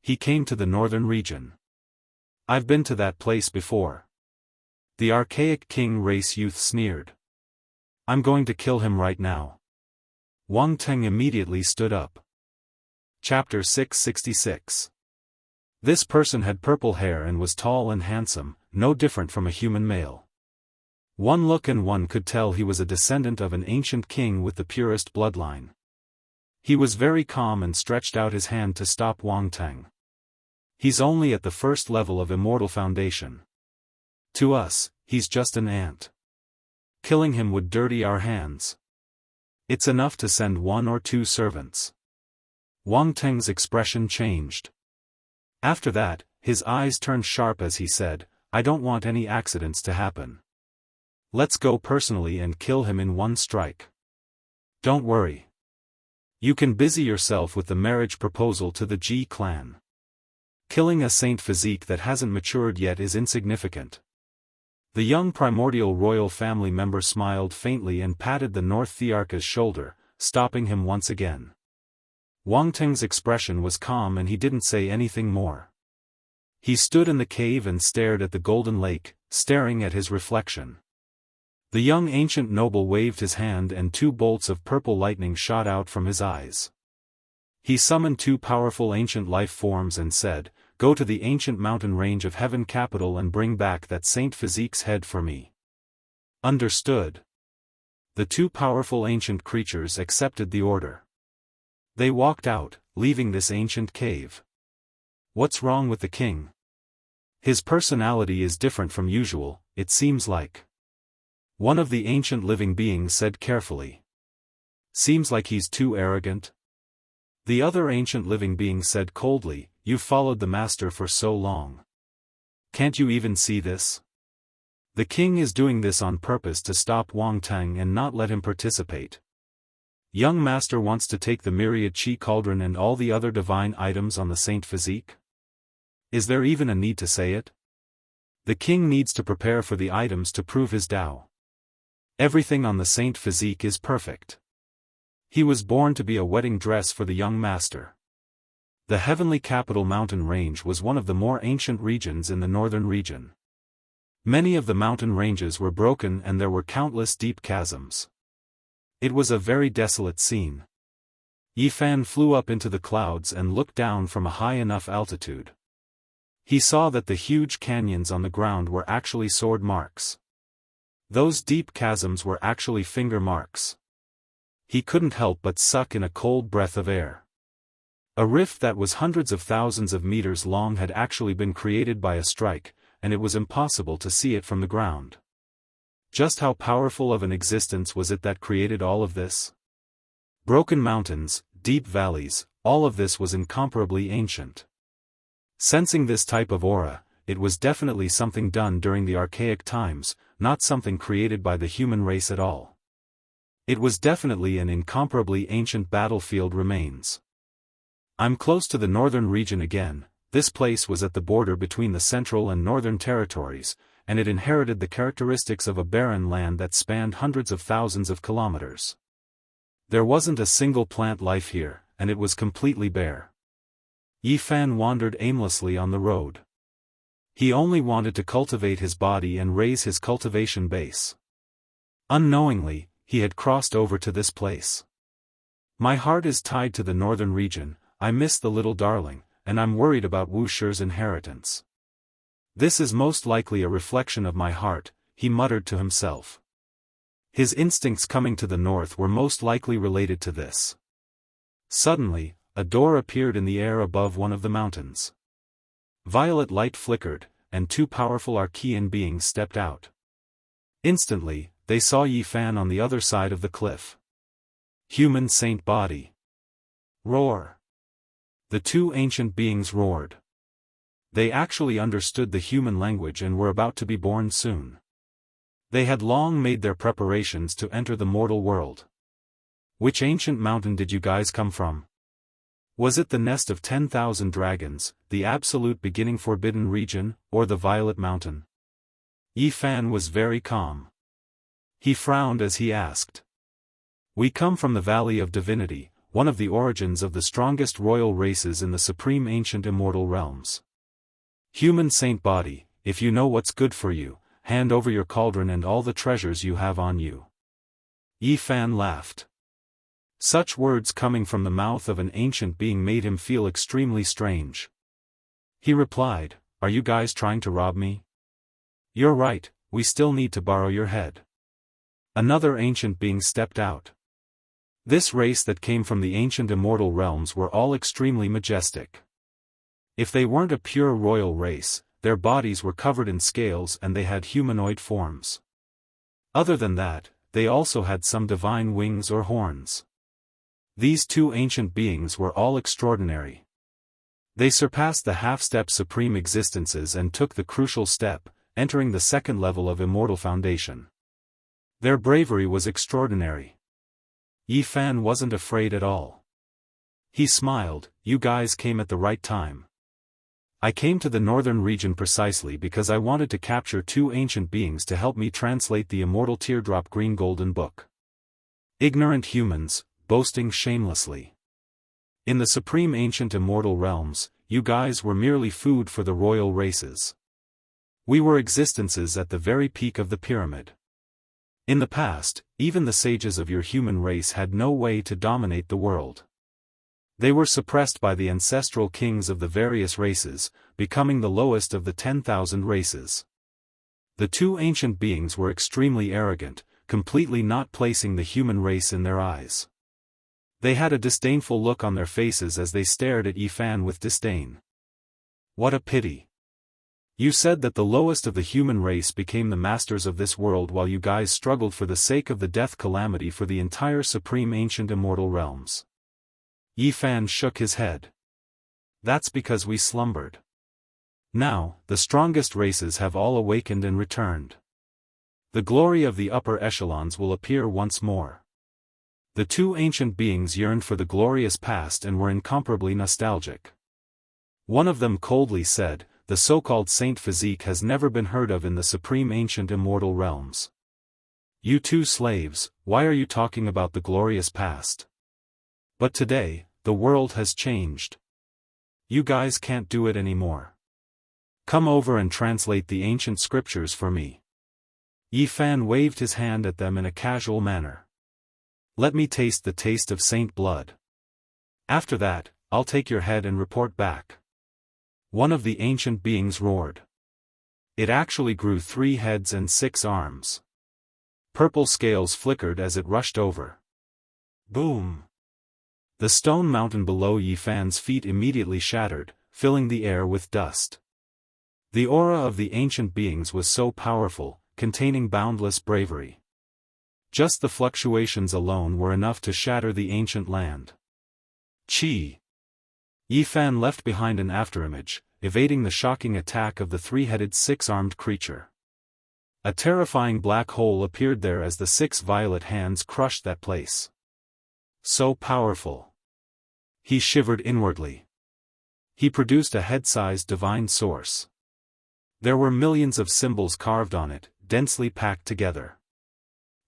S1: He came to the northern region. I've been to that place before. The archaic king race youth sneered. I'm going to kill him right now. Wang Teng immediately stood up. Chapter 666. This person had purple hair and was tall and handsome, no different from a human male. One look and one could tell he was a descendant of an ancient king with the purest bloodline. He was very calm and stretched out his hand to stop Wang Teng. He's only at the first level of Immortal Foundation. To us, he's just an ant. Killing him would dirty our hands. It's enough to send 1 or 2 servants. Wang Teng's expression changed. After that, his eyes turned sharp as he said, I don't want any accidents to happen. Let's go personally and kill him in 1 strike. Don't worry. You can busy yourself with the marriage proposal to the Ji clan. Killing a saint physique that hasn't matured yet is insignificant. The young primordial royal family member smiled faintly and patted the North Thearcha's shoulder, stopping him once again. Wang Teng's expression was calm and he didn't say anything more. He stood in the cave and stared at the golden lake, staring at his reflection. The young ancient noble waved his hand and 2 bolts of purple lightning shot out from his eyes. He summoned 2 powerful ancient life forms and said, Go to the ancient mountain range of heaven capital and bring back that saint physique's head for me. Understood. The 2 powerful ancient creatures accepted the order. They walked out, leaving this ancient cave. What's wrong with the king? His personality is different from usual, it seems like. One of the ancient living beings said carefully. Seems like he's too arrogant. The other ancient living being said coldly, You've followed the master for so long. Can't you even see this? The king is doing this on purpose to stop Wang Teng and not let him participate. Young master wants to take the myriad chi cauldron and all the other divine items on the saint physique? Is there even a need to say it? The king needs to prepare for the items to prove his Tao. Everything on the saint physique is perfect. He was born to be a wedding dress for the young master. The heavenly capital mountain range was one of the more ancient regions in the northern region. Many of the mountain ranges were broken and there were countless deep chasms. It was a very desolate scene. Yifan flew up into the clouds and looked down from a high enough altitude. He saw that the huge canyons on the ground were actually sword marks. Those deep chasms were actually finger marks. He couldn't help but suck in a cold breath of air. A rift that was hundreds of thousands of meters long had actually been created by a strike, and it was impossible to see it from the ground. Just how powerful of an existence was it that created all of this? Broken mountains, deep valleys, all of this was incomparably ancient. Sensing this type of aura, it was definitely something done during the archaic times, not something created by the human race at all. It was definitely an incomparably ancient battlefield remains. I'm close to the northern region again. This place was at the border between the central and northern territories, and it inherited the characteristics of a barren land that spanned hundreds of thousands of kilometers. There wasn't a single plant life here, and it was completely bare. Yifan wandered aimlessly on the road. He only wanted to cultivate his body and raise his cultivation base. Unknowingly, he had crossed over to this place. My heart is tied to the northern region. I miss the little darling, and I'm worried about Wuxia's inheritance. This is most likely a reflection of my heart, he muttered to himself. His instincts coming to the north were most likely related to this. Suddenly, a door appeared in the air above one of the mountains. Violet light flickered, and two powerful Archean beings stepped out. Instantly, they saw Yifan on the other side of the cliff. Human saint body. Roar. The two ancient beings roared. They actually understood the human language and were about to be born soon. They had long made their preparations to enter the mortal world. Which ancient mountain did you guys come from? Was it the nest of 10,000 dragons, the absolute beginning forbidden region, or the Violet Mountain? Yifan was very calm. He frowned as he asked. We come from the Valley of Divinity, one of the origins of the strongest royal races in the supreme ancient immortal realms. Human saint body, if you know what's good for you, hand over your cauldron and all the treasures you have on you. Yifan laughed. Such words coming from the mouth of an ancient being made him feel extremely strange. He replied, Are you guys trying to rob me? You're right, we still need to borrow your head. Another ancient being stepped out. This race that came from the ancient immortal realms were all extremely majestic. If they weren't a pure royal race, their bodies were covered in scales and they had humanoid forms. Other than that, they also had some divine wings or horns. These two ancient beings were all extraordinary. They surpassed the half-step supreme existences and took the crucial step, entering the second level of immortal foundation. Their bravery was extraordinary. Yifan wasn't afraid at all. He smiled, You guys came at the right time. I came to the northern region precisely because I wanted to capture two ancient beings to help me translate the immortal teardrop green golden book. Ignorant humans, boasting shamelessly. In the supreme ancient immortal realms, you guys were merely food for the royal races. We were existences at the very peak of the pyramid. In the past, even the sages of your human race had no way to dominate the world. They were suppressed by the ancestral kings of the various races, becoming the lowest of the 10,000 races. The two ancient beings were extremely arrogant, completely not placing the human race in their eyes. They had a disdainful look on their faces as they stared at Yifan with disdain. What a pity. You said that the lowest of the human race became the masters of this world while you guys struggled for the sake of the death calamity for the entire supreme ancient immortal realms. Yifan shook his head. That's because we slumbered. Now, the strongest races have all awakened and returned. The glory of the upper echelons will appear once more. The two ancient beings yearned for the glorious past and were incomparably nostalgic. One of them coldly said, The so-called saint physique has never been heard of in the supreme ancient immortal realms. You two slaves, why are you talking about the glorious past? But today, the world has changed. You guys can't do it anymore. Come over and translate the ancient scriptures for me. Yi Fan waved his hand at them in a casual manner. Let me taste the taste of saint blood. After that, I'll take your head and report back. One of the ancient beings roared. It actually grew 3 heads and 6 arms. Purple scales flickered as it rushed over. Boom! The stone mountain below Yi Fan's feet immediately shattered, filling the air with dust. The aura of the ancient beings was so powerful, containing boundless bravery. Just the fluctuations alone were enough to shatter the ancient land. Chi! Yi Fan left behind an afterimage, evading the shocking attack of the 3-headed 6-armed creature. A terrifying black hole appeared there as the 6 violet hands crushed that place. So powerful. He shivered inwardly. He produced a head-sized divine source. There were millions of symbols carved on it, densely packed together.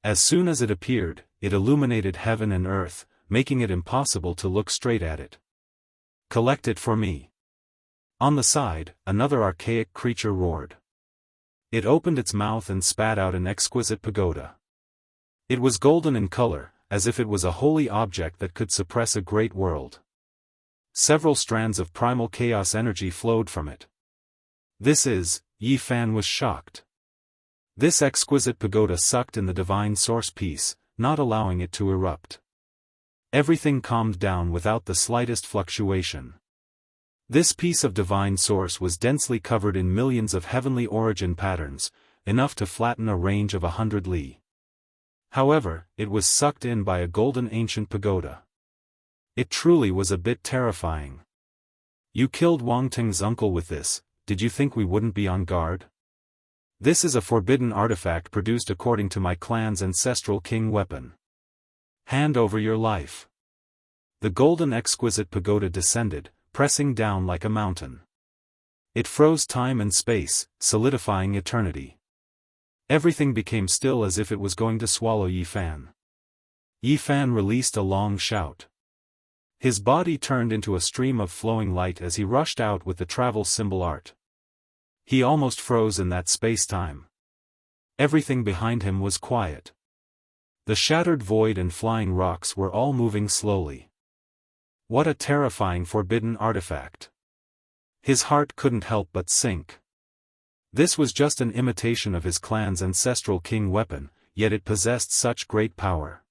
S1: As soon as it appeared, it illuminated heaven and earth, making it impossible to look straight at it. Collect it for me. On the side, another archaic creature roared. It opened its mouth and spat out an exquisite pagoda. It was golden in color, as if it was a holy object that could suppress a great world. Several strands of primal chaos energy flowed from it. Yi Fan was shocked. This exquisite pagoda sucked in the divine source piece, not allowing it to erupt. Everything calmed down without the slightest fluctuation. This piece of divine source was densely covered in millions of heavenly origin patterns, enough to flatten a range of 100 li. However, it was sucked in by a golden ancient pagoda. It truly was a bit terrifying. You killed Wang Ting's uncle with this, did you think we wouldn't be on guard? This is a forbidden artifact produced according to my clan's ancestral king weapon. Hand over your life. The golden exquisite pagoda descended, pressing down like a mountain. It froze time and space, solidifying eternity. Everything became still as if it was going to swallow Yi Fan. Yi Fan released a long shout. His body turned into a stream of flowing light as he rushed out with the travel symbol art. He almost froze in that space-time. Everything behind him was quiet. The shattered void and flying rocks were all moving slowly. What a terrifying forbidden artifact. His heart couldn't help but sink. This was just an imitation of his clan's ancestral king weapon, yet it possessed such great power.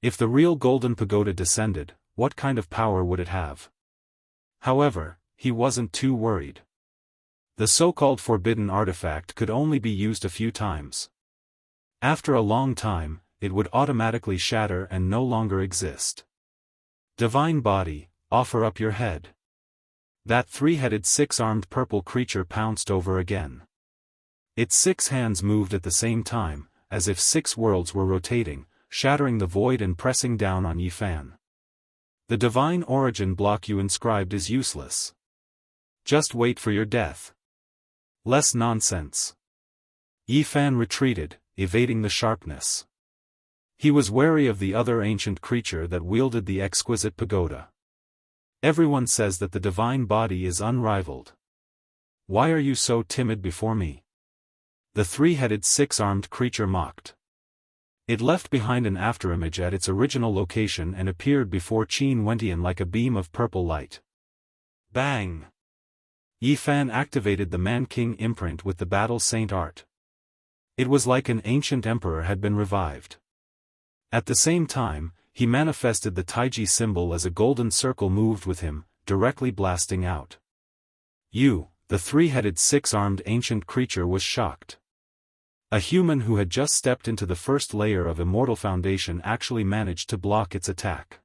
S1: If the real golden pagoda descended, what kind of power would it have? However, he wasn't too worried. The so-called forbidden artifact could only be used a few times. After a long time, it would automatically shatter and no longer exist. Divine body, offer up your head. That 3-headed 6-armed purple creature pounced over again. Its 6 hands moved at the same time, as if 6 worlds were rotating, shattering the void and pressing down on Yi Fan. The divine origin block you inscribed is useless. Just wait for your death. Less nonsense. Yi Fan retreated, evading the sharpness. He was wary of the other ancient creature that wielded the exquisite pagoda. Everyone says that the divine body is unrivaled. Why are you so timid before me? The 3-headed 6-armed creature mocked. It left behind an afterimage at its original location and appeared before Qin Wentian like a beam of purple light. Bang! Yi Fan activated the Man-King imprint with the Battle Saint art. It was like an ancient emperor had been revived. At the same time, he manifested the Taiji symbol as a golden circle moved with him, directly blasting out. The 3-headed 6-armed ancient creature was shocked. A human who had just stepped into the first layer of Immortal Foundation actually managed to block its attack.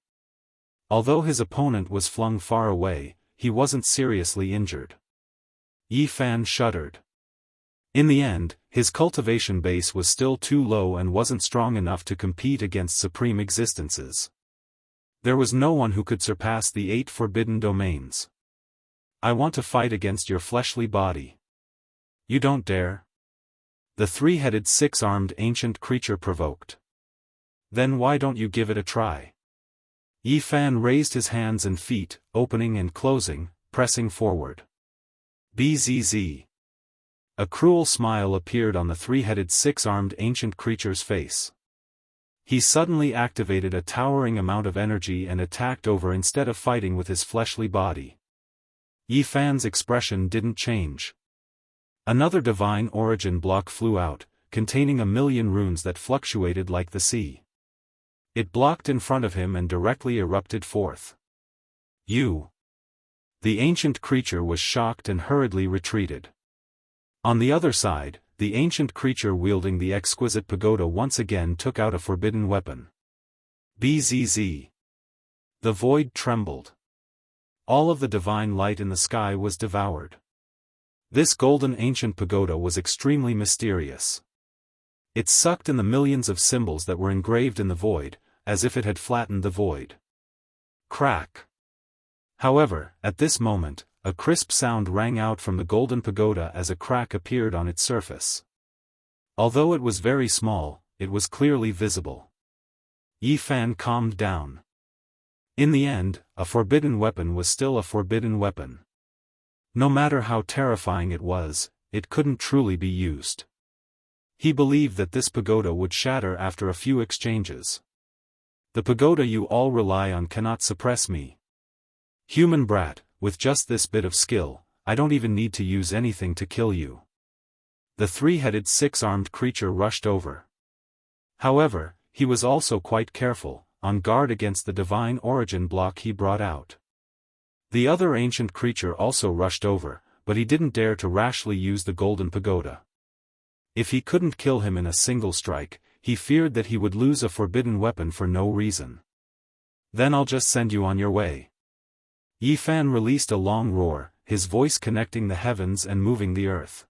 S1: Although his opponent was flung far away, he wasn't seriously injured. Yi Fan shuddered. In the end, his cultivation base was still too low and wasn't strong enough to compete against supreme existences. There was no one who could surpass the 8 forbidden domains. I want to fight against your fleshly body. You don't dare? The 3-headed 6-armed ancient creature provoked. Then why don't you give it a try? Yi Fan raised his hands and feet, opening and closing, pressing forward. Bzz. A cruel smile appeared on the three-headed six-armed ancient creature's face. He suddenly activated a towering amount of energy and attacked over instead of fighting with his fleshly body. Yi Fan's expression didn't change. Another divine origin block flew out, containing 1,000,000 runes that fluctuated like the sea. It blocked in front of him and directly erupted forth. You! The ancient creature was shocked and hurriedly retreated. On the other side, the ancient creature wielding the exquisite pagoda once again took out a forbidden weapon. Bzz. The void trembled. All of the divine light in the sky was devoured. This golden ancient pagoda was extremely mysterious. It sucked in the millions of symbols that were engraved in the void, as if it had flattened the void. Crack. However, at this moment, a crisp sound rang out from the golden pagoda as a crack appeared on its surface. Although it was very small, it was clearly visible. Yi Fan calmed down. In the end, a forbidden weapon was still a forbidden weapon. No matter how terrifying it was, it couldn't truly be used. He believed that this pagoda would shatter after a few exchanges. The pagoda you all rely on cannot suppress me. Human brat, with just this bit of skill, I don't even need to use anything to kill you. The three-headed six-armed creature rushed over. However, he was also quite careful, on guard against the divine origin block he brought out. The other ancient creature also rushed over, but he didn't dare to rashly use the golden pagoda. If he couldn't kill him in a single strike, he feared that he would lose a forbidden weapon for no reason. Then I'll just send you on your way. Yi Fan released a long roar, his voice connecting the heavens and moving the earth.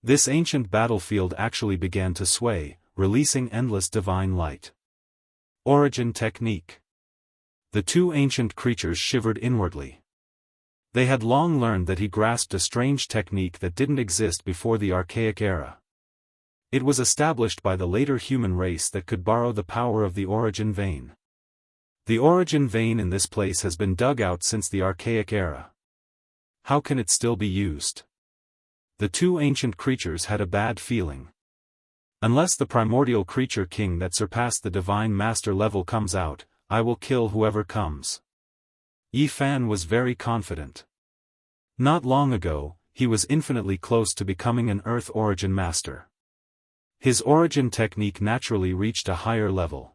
S1: This ancient battlefield actually began to sway, releasing endless divine light. Origin technique. The two ancient creatures shivered inwardly. They had long learned that he grasped a strange technique that didn't exist before the archaic era. It was established by the later human race that could borrow the power of the origin vein. The origin vein in this place has been dug out since the archaic era. How can it still be used? The two ancient creatures had a bad feeling. Unless the primordial creature king that surpassed the divine master level comes out, I will kill whoever comes. Yi Fan was very confident. Not long ago, he was infinitely close to becoming an Earth origin master. His origin technique naturally reached a higher level.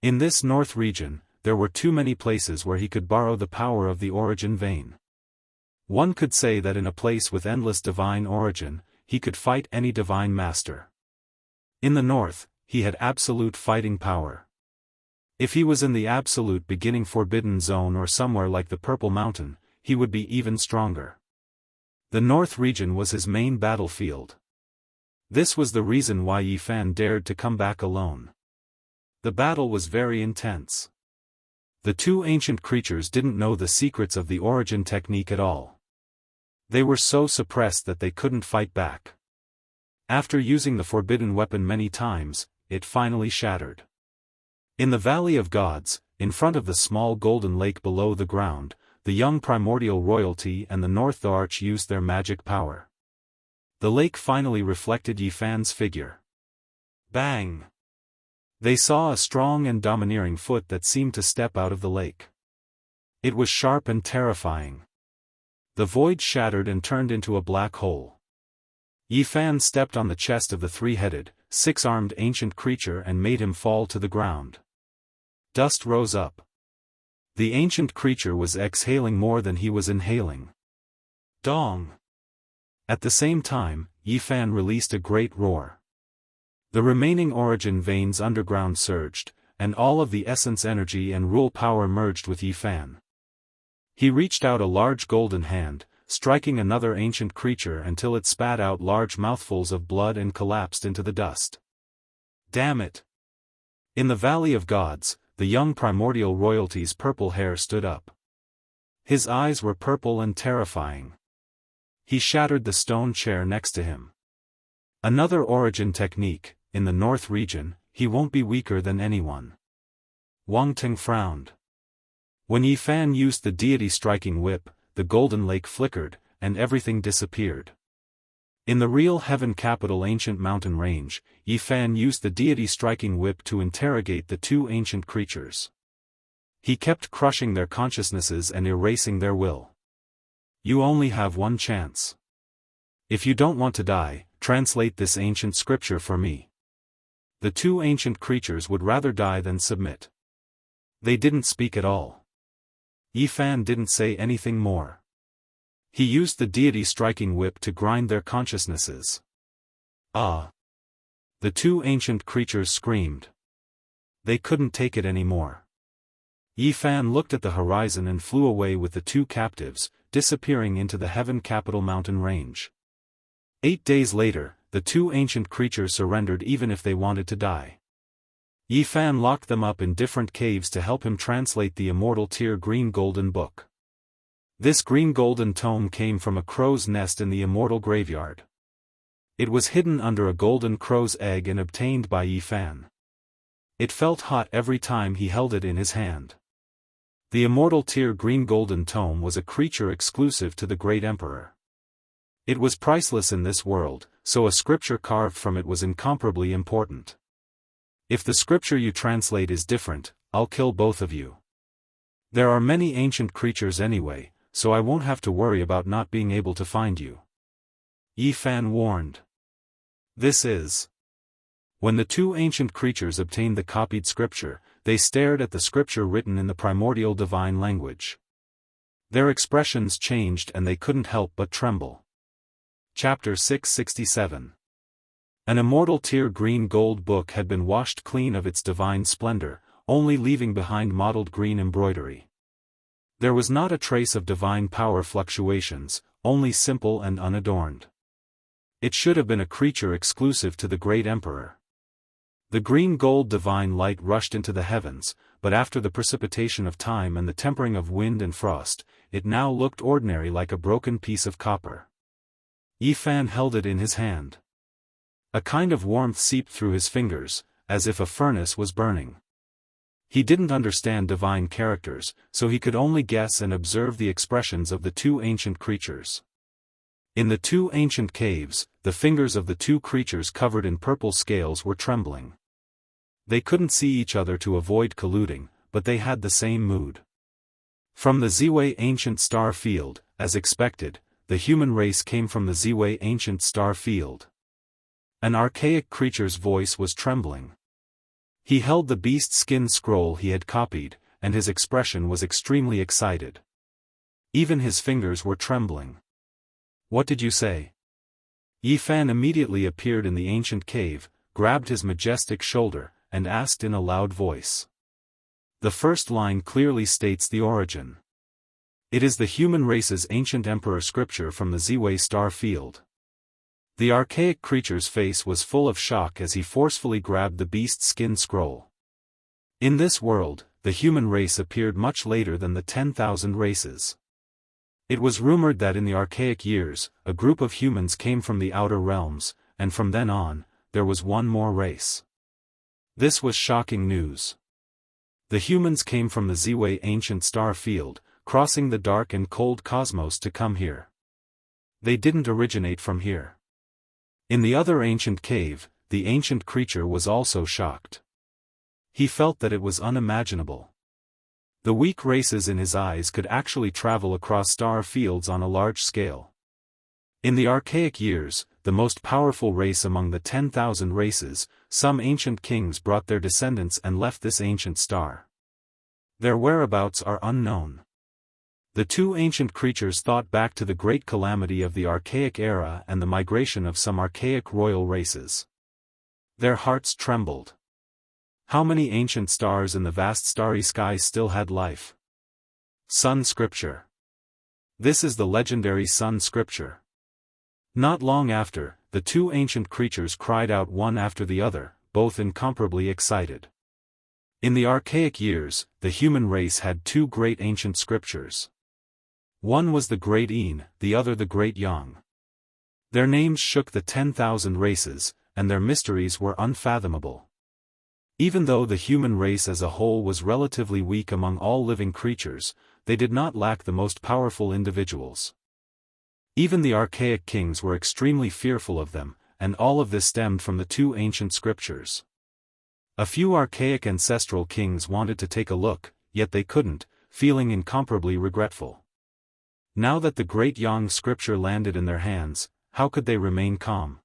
S1: In this north region, there were too many places where he could borrow the power of the origin vein. One could say that in a place with endless divine origin, he could fight any divine master. In the north, he had absolute fighting power. If he was in the absolute beginning forbidden zone or somewhere like the Purple Mountain, he would be even stronger. The north region was his main battlefield. This was the reason why Yi Fan dared to come back alone. The battle was very intense. The two ancient creatures didn't know the secrets of the origin technique at all. They were so suppressed that they couldn't fight back. After using the forbidden weapon many times, it finally shattered. In the Valley of Gods, in front of the small golden lake below the ground, the young primordial royalty and the North Arch used their magic power. The lake finally reflected Yi Fan's figure. Bang! They saw a strong and domineering foot that seemed to step out of the lake. It was sharp and terrifying. The void shattered and turned into a black hole. Yi Fan stepped on the chest of the three-headed, six-armed ancient creature and made him fall to the ground. Dust rose up. The ancient creature was exhaling more than he was inhaling. Dong! At the same time, Yi Fan released a great roar. The remaining origin veins underground surged, and all of the essence energy and rule power merged with Yi Fan. He reached out a large golden hand, striking another ancient creature until it spat out large mouthfuls of blood and collapsed into the dust. Damn it! In the Valley of Gods, the young primordial royalty's purple hair stood up. His eyes were purple and terrifying. He shattered the stone chair next to him. Another origin technique. In the north region, he won't be weaker than anyone. Wang Ting frowned. When Yi Fan used the deity striking whip, the golden lake flickered, and everything disappeared. In the real heaven capital ancient mountain range, Yi Fan used the deity striking whip to interrogate the two ancient creatures. He kept crushing their consciousnesses and erasing their will. You only have one chance. If you don't want to die, translate this ancient scripture for me. The two ancient creatures would rather die than submit. They didn't speak at all. Yi Fan didn't say anything more. He used the deity striking whip to grind their consciousnesses. Ah! The two ancient creatures screamed. They couldn't take it anymore. Yi Fan looked at the horizon and flew away with the two captives, disappearing into the heaven capital mountain range. 8 days later, the two ancient creatures surrendered even if they wanted to die. Yi Fan locked them up in different caves to help him translate the immortal tier green golden book. This green golden tome came from a crow's nest in the immortal graveyard. It was hidden under a golden crow's egg and obtained by Yi Fan. It felt hot every time he held it in his hand. The immortal tier green golden tome was a creature exclusive to the great emperor. It was priceless in this world, so a scripture carved from it was incomparably important. If the scripture you translate is different, I'll kill both of you. There are many ancient creatures anyway, so I won't have to worry about not being able to find you. Yi Fan warned. This is. When the two ancient creatures obtained the copied scripture, they stared at the scripture written in the primordial divine language. Their expressions changed and they couldn't help but tremble. Chapter 667. An immortal tier green gold book had been washed clean of its divine splendor, only leaving behind mottled green embroidery. There was not a trace of divine power fluctuations, only simple and unadorned. It should have been a creature exclusive to the great emperor. The green gold divine light rushed into the heavens, but after the precipitation of time and the tempering of wind and frost, it now looked ordinary like a broken piece of copper. Yi Fan held it in his hand. A kind of warmth seeped through his fingers, as if a furnace was burning. He didn't understand divine characters, so he could only guess and observe the expressions of the two ancient creatures. In the two ancient caves, the fingers of the two creatures covered in purple scales were trembling. They couldn't see each other to avoid colluding, but they had the same mood. From the Ziwei ancient star field, as expected, the human race came from the Ziwei ancient star field. An archaic creature's voice was trembling. He held the beast skin scroll he had copied, and his expression was extremely excited. Even his fingers were trembling. What did you say? Yi Fan immediately appeared in the ancient cave, grabbed his majestic shoulder, and asked in a loud voice. The first line clearly states the origin. It is the human race's ancient emperor scripture from the Ziwei star field. The archaic creature's face was full of shock as he forcefully grabbed the beast skin scroll. In this world, the human race appeared much later than the 10,000 races. It was rumored that in the archaic years, a group of humans came from the outer realms, and from then on, there was one more race. This was shocking news. The humans came from the Ziwei ancient star field, crossing the dark and cold cosmos to come here. They didn't originate from here. In the other ancient cave, the ancient creature was also shocked. He felt that it was unimaginable. The weak races in his eyes could actually travel across star fields on a large scale. In the archaic years, the most powerful race among the 10,000 races, some ancient kings brought their descendants and left this ancient star. Their whereabouts are unknown. The two ancient creatures thought back to the great calamity of the archaic era and the migration of some archaic royal races. Their hearts trembled. How many ancient stars in the vast starry sky still had life? Sun Scripture. This is the legendary Sun Scripture. Not long after, the two ancient creatures cried out one after the other, both incomparably excited. In the archaic years, the human race had two great ancient scriptures. One was the Great Yin, the other the Great Yang. Their names shook the 10,000 races, and their mysteries were unfathomable. Even though the human race as a whole was relatively weak among all living creatures, they did not lack the most powerful individuals. Even the archaic kings were extremely fearful of them, and all of this stemmed from the two ancient scriptures. A few archaic ancestral kings wanted to take a look, yet they couldn't, feeling incomparably regretful. Now that the great Yang scripture landed in their hands, how could they remain calm?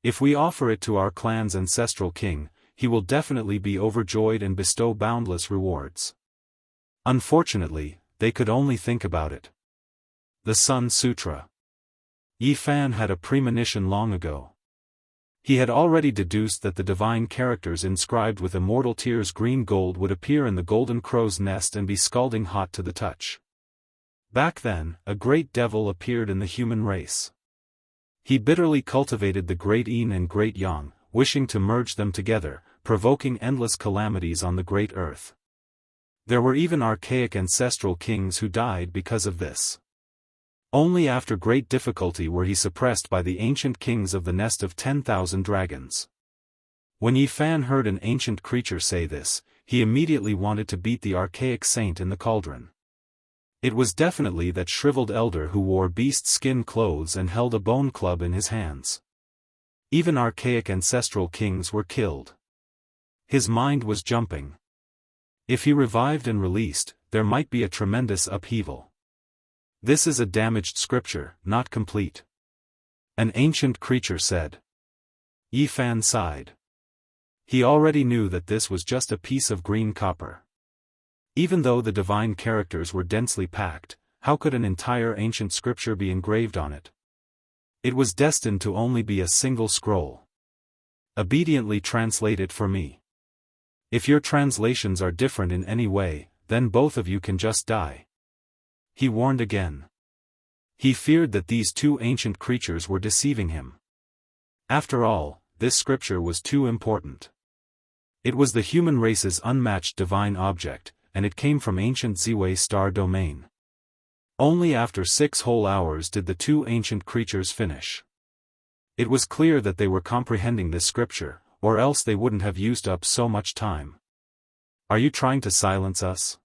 S1: If we offer it to our clan's ancestral king, he will definitely be overjoyed and bestow boundless rewards. Unfortunately, they could only think about it. The Sun Sutra. Yi Fan had a premonition long ago. He had already deduced that the divine characters inscribed with immortal tears green gold would appear in the golden crow's nest and be scalding hot to the touch. Back then, a great devil appeared in the human race. He bitterly cultivated the great Yin and great Yang, wishing to merge them together, provoking endless calamities on the great earth. There were even archaic ancestral kings who died because of this. Only after great difficulty were he suppressed by the ancient kings of the nest of 10,000 dragons. When Yi Fan heard an ancient creature say this, he immediately wanted to beat the archaic saint in the cauldron. It was definitely that shriveled elder who wore beast skin clothes and held a bone club in his hands. Even archaic ancestral kings were killed. His mind was jumping. If he revived and released, there might be a tremendous upheaval. This is a damaged scripture, not complete. An ancient creature said. Yi Fan sighed. He already knew that this was just a piece of green copper. Even though the divine characters were densely packed, how could an entire ancient scripture be engraved on it? It was destined to only be a single scroll. Obediently translate it for me. If your translations are different in any way, then both of you can just die. He warned again. He feared that these two ancient creatures were deceiving him. After all, this scripture was too important. It was the human race's unmatched divine object, and it came from ancient Ziwei star domain. Only after 6 whole hours did the two ancient creatures finish. It was clear that they were comprehending this scripture, or else they wouldn't have used up so much time. Are you trying to silence us?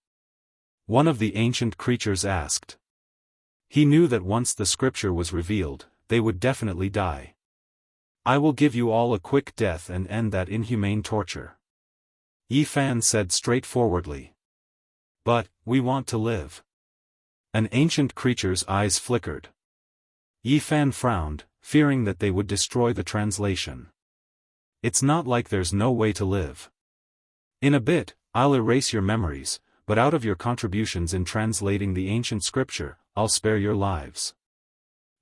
S1: One of the ancient creatures asked. He knew that once the scripture was revealed, they would definitely die. I will give you all a quick death and end that inhumane torture. Yi Fan said straightforwardly. But, we want to live. An ancient creature's eyes flickered. Yi Fan frowned, fearing that they would destroy the translation. It's not like there's no way to live. In a bit, I'll erase your memories, but out of your contributions in translating the ancient scripture, I'll spare your lives.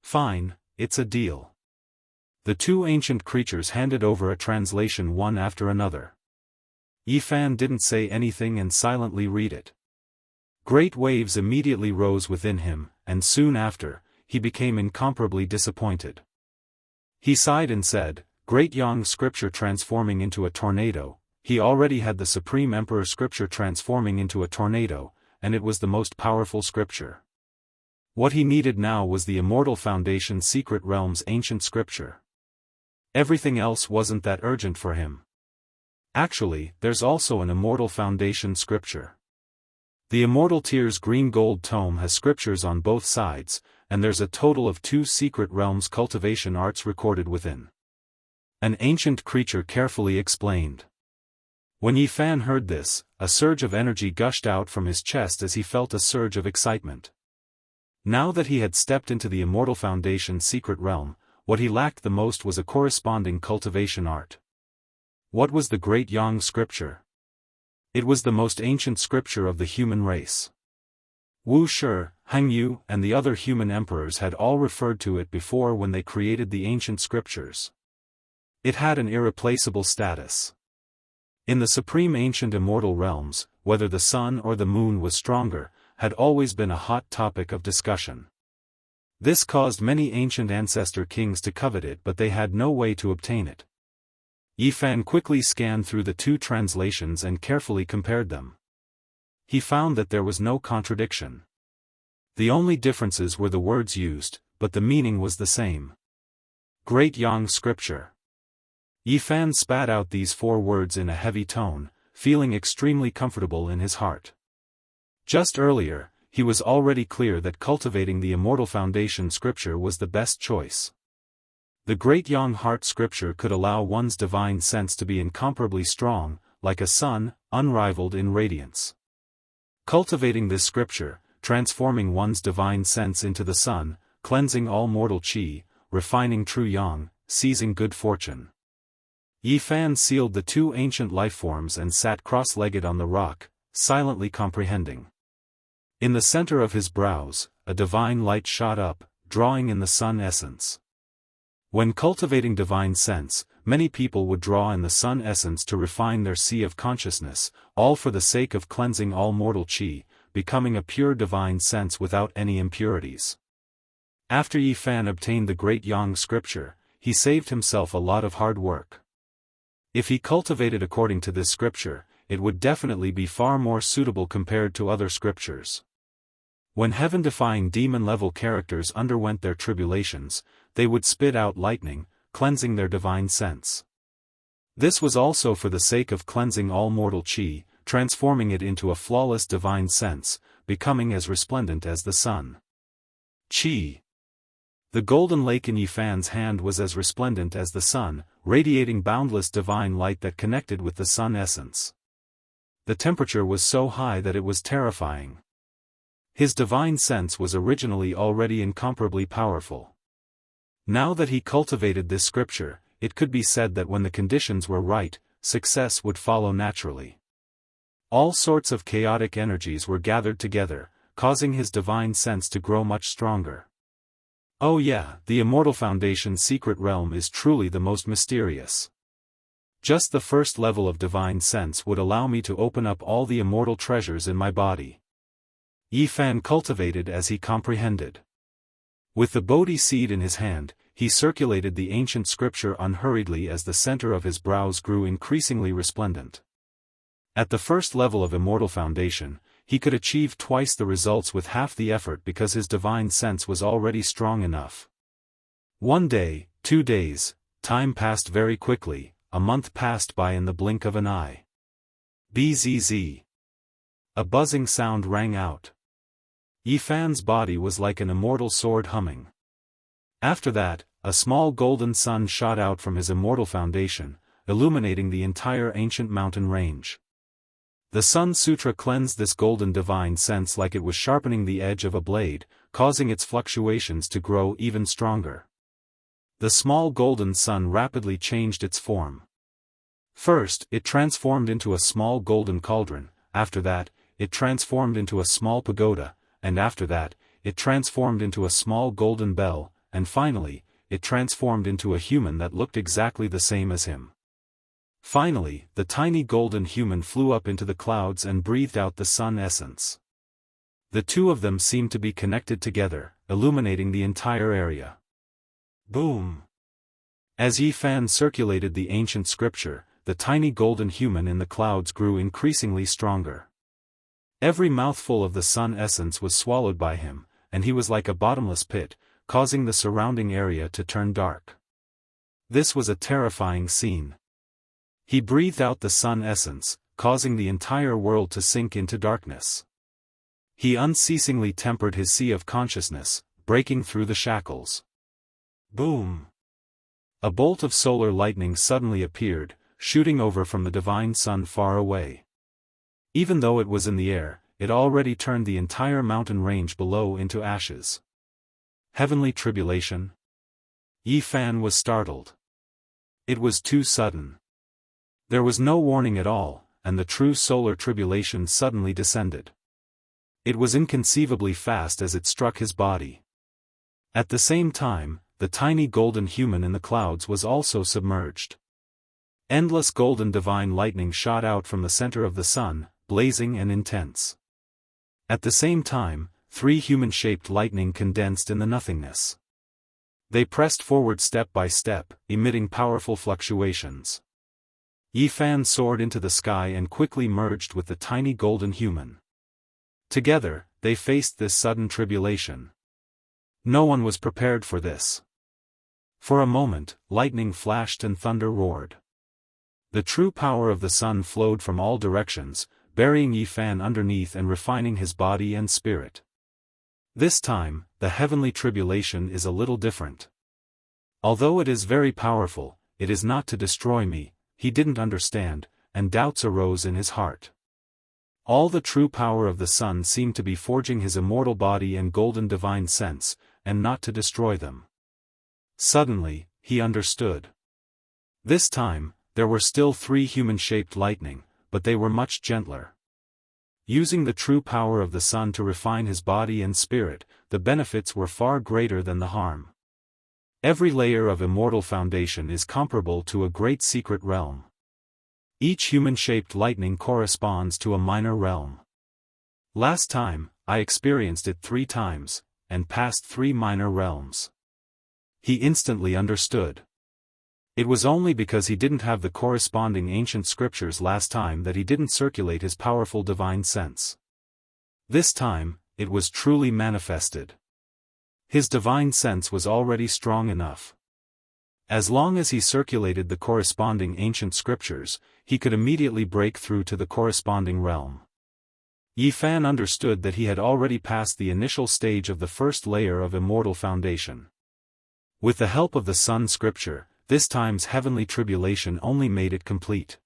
S1: Fine, it's a deal. The two ancient creatures handed over a translation one after another. Yi Fan didn't say anything and silently read it. Great waves immediately rose within him, and soon after, he became incomparably disappointed. He sighed and said, Great Yang scripture transforming into a tornado. He already had the Supreme Emperor scripture transforming into a tornado, and it was the most powerful scripture. What he needed now was the Immortal Foundation Secret Realm's ancient scripture. Everything else wasn't that urgent for him. Actually, there's also an Immortal Foundation scripture. The Immortal Tears Green Gold Tome has scriptures on both sides, and there's a total of 2 Secret Realms cultivation arts recorded within. An ancient creature carefully explained. When Yi Fan heard this, a surge of energy gushed out from his chest as he felt a surge of excitement. Now that he had stepped into the Immortal Foundation Secret Realm, what he lacked the most was a corresponding cultivation art. What was the Great Yang scripture? It was the most ancient scripture of the human race. Wu Shi, Hang Yu, and the other human emperors had all referred to it before when they created the ancient scriptures. It had an irreplaceable status. In the supreme ancient immortal realms, whether the sun or the moon was stronger, had always been a hot topic of discussion. This caused many ancient ancestor kings to covet it, but they had no way to obtain it. Yi Fan quickly scanned through the 2 translations and carefully compared them. He found that there was no contradiction. The only differences were the words used, but the meaning was the same. Great Yang scripture. Yi Fan spat out these 4 words in a heavy tone, feeling extremely comfortable in his heart. Just earlier, he was already clear that cultivating the Immortal Foundation scripture was the best choice. The Great Yang Heart scripture could allow one's divine sense to be incomparably strong, like a sun, unrivaled in radiance. Cultivating this scripture, transforming one's divine sense into the sun, cleansing all mortal qi, refining true yang, seizing good fortune. Yi Fan sealed the 2 ancient lifeforms and sat cross-legged on the rock, silently comprehending. In the center of his brows, a divine light shot up, drawing in the sun essence. When cultivating divine sense, many people would draw in the sun essence to refine their sea of consciousness, all for the sake of cleansing all mortal qi, becoming a pure divine sense without any impurities. After Yi Fan obtained the Great Yang scripture, he saved himself a lot of hard work. If he cultivated according to this scripture, it would definitely be far more suitable compared to other scriptures. When heaven-defying demon-level characters underwent their tribulations, they would spit out lightning, cleansing their divine sense. This was also for the sake of cleansing all mortal qi, transforming it into a flawless divine sense, becoming as resplendent as the sun. Qi. The golden lake in Yi Fan's hand was as resplendent as the sun, radiating boundless divine light that connected with the sun essence. The temperature was so high that it was terrifying. His divine sense was originally already incomparably powerful. Now that he cultivated this scripture, it could be said that when the conditions were right, success would follow naturally. All sorts of chaotic energies were gathered together, causing his divine sense to grow much stronger. Oh yeah, the Immortal Foundation secret realm is truly the most mysterious. Just the first level of divine sense would allow me to open up all the immortal treasures in my body. Yi Fan cultivated as he comprehended. With the Bodhi seed in his hand, he circulated the ancient scripture unhurriedly as the center of his brows grew increasingly resplendent. At the first level of Immortal Foundation, he could achieve twice the results with half the effort because his divine sense was already strong enough. 1 day, 2 days, time passed very quickly, a month passed by in the blink of an eye. Bzz. A buzzing sound rang out. Yi Fan's body was like an immortal sword humming. After that, a small golden sun shot out from his Immortal Foundation, illuminating the entire ancient mountain range. The Sun Sutra cleansed this golden divine sense like it was sharpening the edge of a blade, causing its fluctuations to grow even stronger. The small golden sun rapidly changed its form. First, it transformed into a small golden cauldron, after that, it transformed into a small pagoda, and after that, it transformed into a small golden bell, and finally, it transformed into a human that looked exactly the same as him. Finally, the tiny golden human flew up into the clouds and breathed out the sun essence. The 2 of them seemed to be connected together, illuminating the entire area. Boom! As Yi Fan circulated the ancient scripture, the tiny golden human in the clouds grew increasingly stronger. Every mouthful of the sun essence was swallowed by him, and he was like a bottomless pit, causing the surrounding area to turn dark. This was a terrifying scene. He breathed out the sun essence, causing the entire world to sink into darkness. He unceasingly tempered his sea of consciousness, breaking through the shackles. Boom! A bolt of solar lightning suddenly appeared, shooting over from the divine sun far away. Even though it was in the air, it already turned the entire mountain range below into ashes. Heavenly tribulation? Yi Fan was startled. It was too sudden. There was no warning at all, and the true solar tribulation suddenly descended. It was inconceivably fast as it struck his body. At the same time, the tiny golden human in the clouds was also submerged. Endless golden divine lightning shot out from the center of the sun, blazing and intense. At the same time, 3 human-shaped lightning condensed in the nothingness. They pressed forward step by step, emitting powerful fluctuations. Yi Fan soared into the sky and quickly merged with the tiny golden human. Together, they faced this sudden tribulation. No one was prepared for this. For a moment, lightning flashed and thunder roared. The true power of the sun flowed from all directions, burying Yi Fan underneath and refining his body and spirit. This time, the heavenly tribulation is a little different. Although it is very powerful, it is not to destroy me, he didn't understand, and doubts arose in his heart. All the true power of the sun seemed to be forging his immortal body and golden divine sense, and not to destroy them. Suddenly, he understood. This time, there were still 3 human-shaped lightning, but they were much gentler. Using the true power of the sun to refine his body and spirit, the benefits were far greater than the harm. Every layer of immortal foundation is comparable to a great secret realm. Each human-shaped lightning corresponds to a minor realm. Last time, I experienced it 3 times, and passed 3 minor realms. He instantly understood. It was only because he didn't have the corresponding ancient scriptures last time that he didn't circulate his powerful divine sense. This time, it was truly manifested. His divine sense was already strong enough. As long as he circulated the corresponding ancient scriptures, he could immediately break through to the corresponding realm. Yi Fan understood that he had already passed the initial stage of the first layer of immortal foundation. With the help of the sun scripture, this time's heavenly tribulation only made it complete.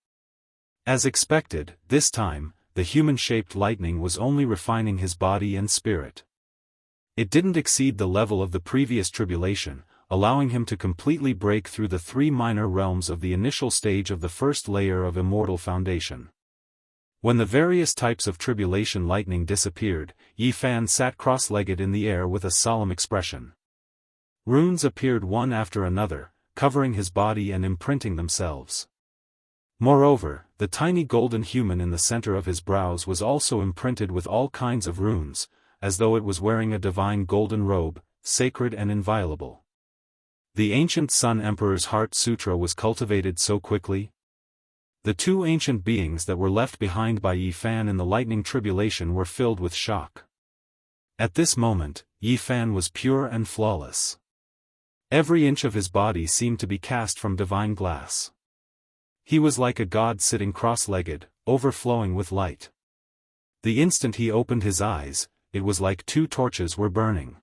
S1: As expected, this time, the human-shaped lightning was only refining his body and spirit. It didn't exceed the level of the previous tribulation, allowing him to completely break through the 3 minor realms of the initial stage of the first layer of immortal foundation. When the various types of tribulation lightning disappeared, Yi Fan sat cross-legged in the air with a solemn expression. Runes appeared one after another, covering his body and imprinting themselves. Moreover, the tiny golden human in the center of his brows was also imprinted with all kinds of runes, as though it was wearing a divine golden robe, sacred and inviolable. The ancient Sun Emperor's Heart Sutra was cultivated so quickly. The 2 ancient beings that were left behind by Yi Fan in the lightning tribulation were filled with shock. At this moment, Yi Fan was pure and flawless. Every inch of his body seemed to be cast from divine glass. He was like a god sitting cross-legged, overflowing with light. The instant he opened his eyes, it was like 2 torches were burning.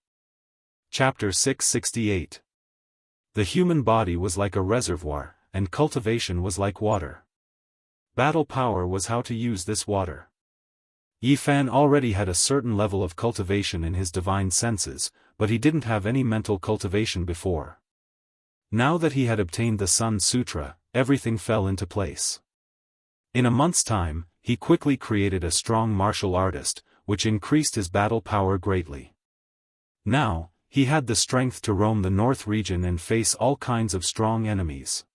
S1: Chapter 668. The human body was like a reservoir, and cultivation was like water. Battle power was how to use this water. Yi Fan already had a certain level of cultivation in his divine senses, but he didn't have any mental cultivation before. Now that he had obtained the Sun Sutra, everything fell into place. In a month's time, he quickly created a strong martial artist, which increased his battle power greatly. Now, he had the strength to roam the north region and face all kinds of strong enemies.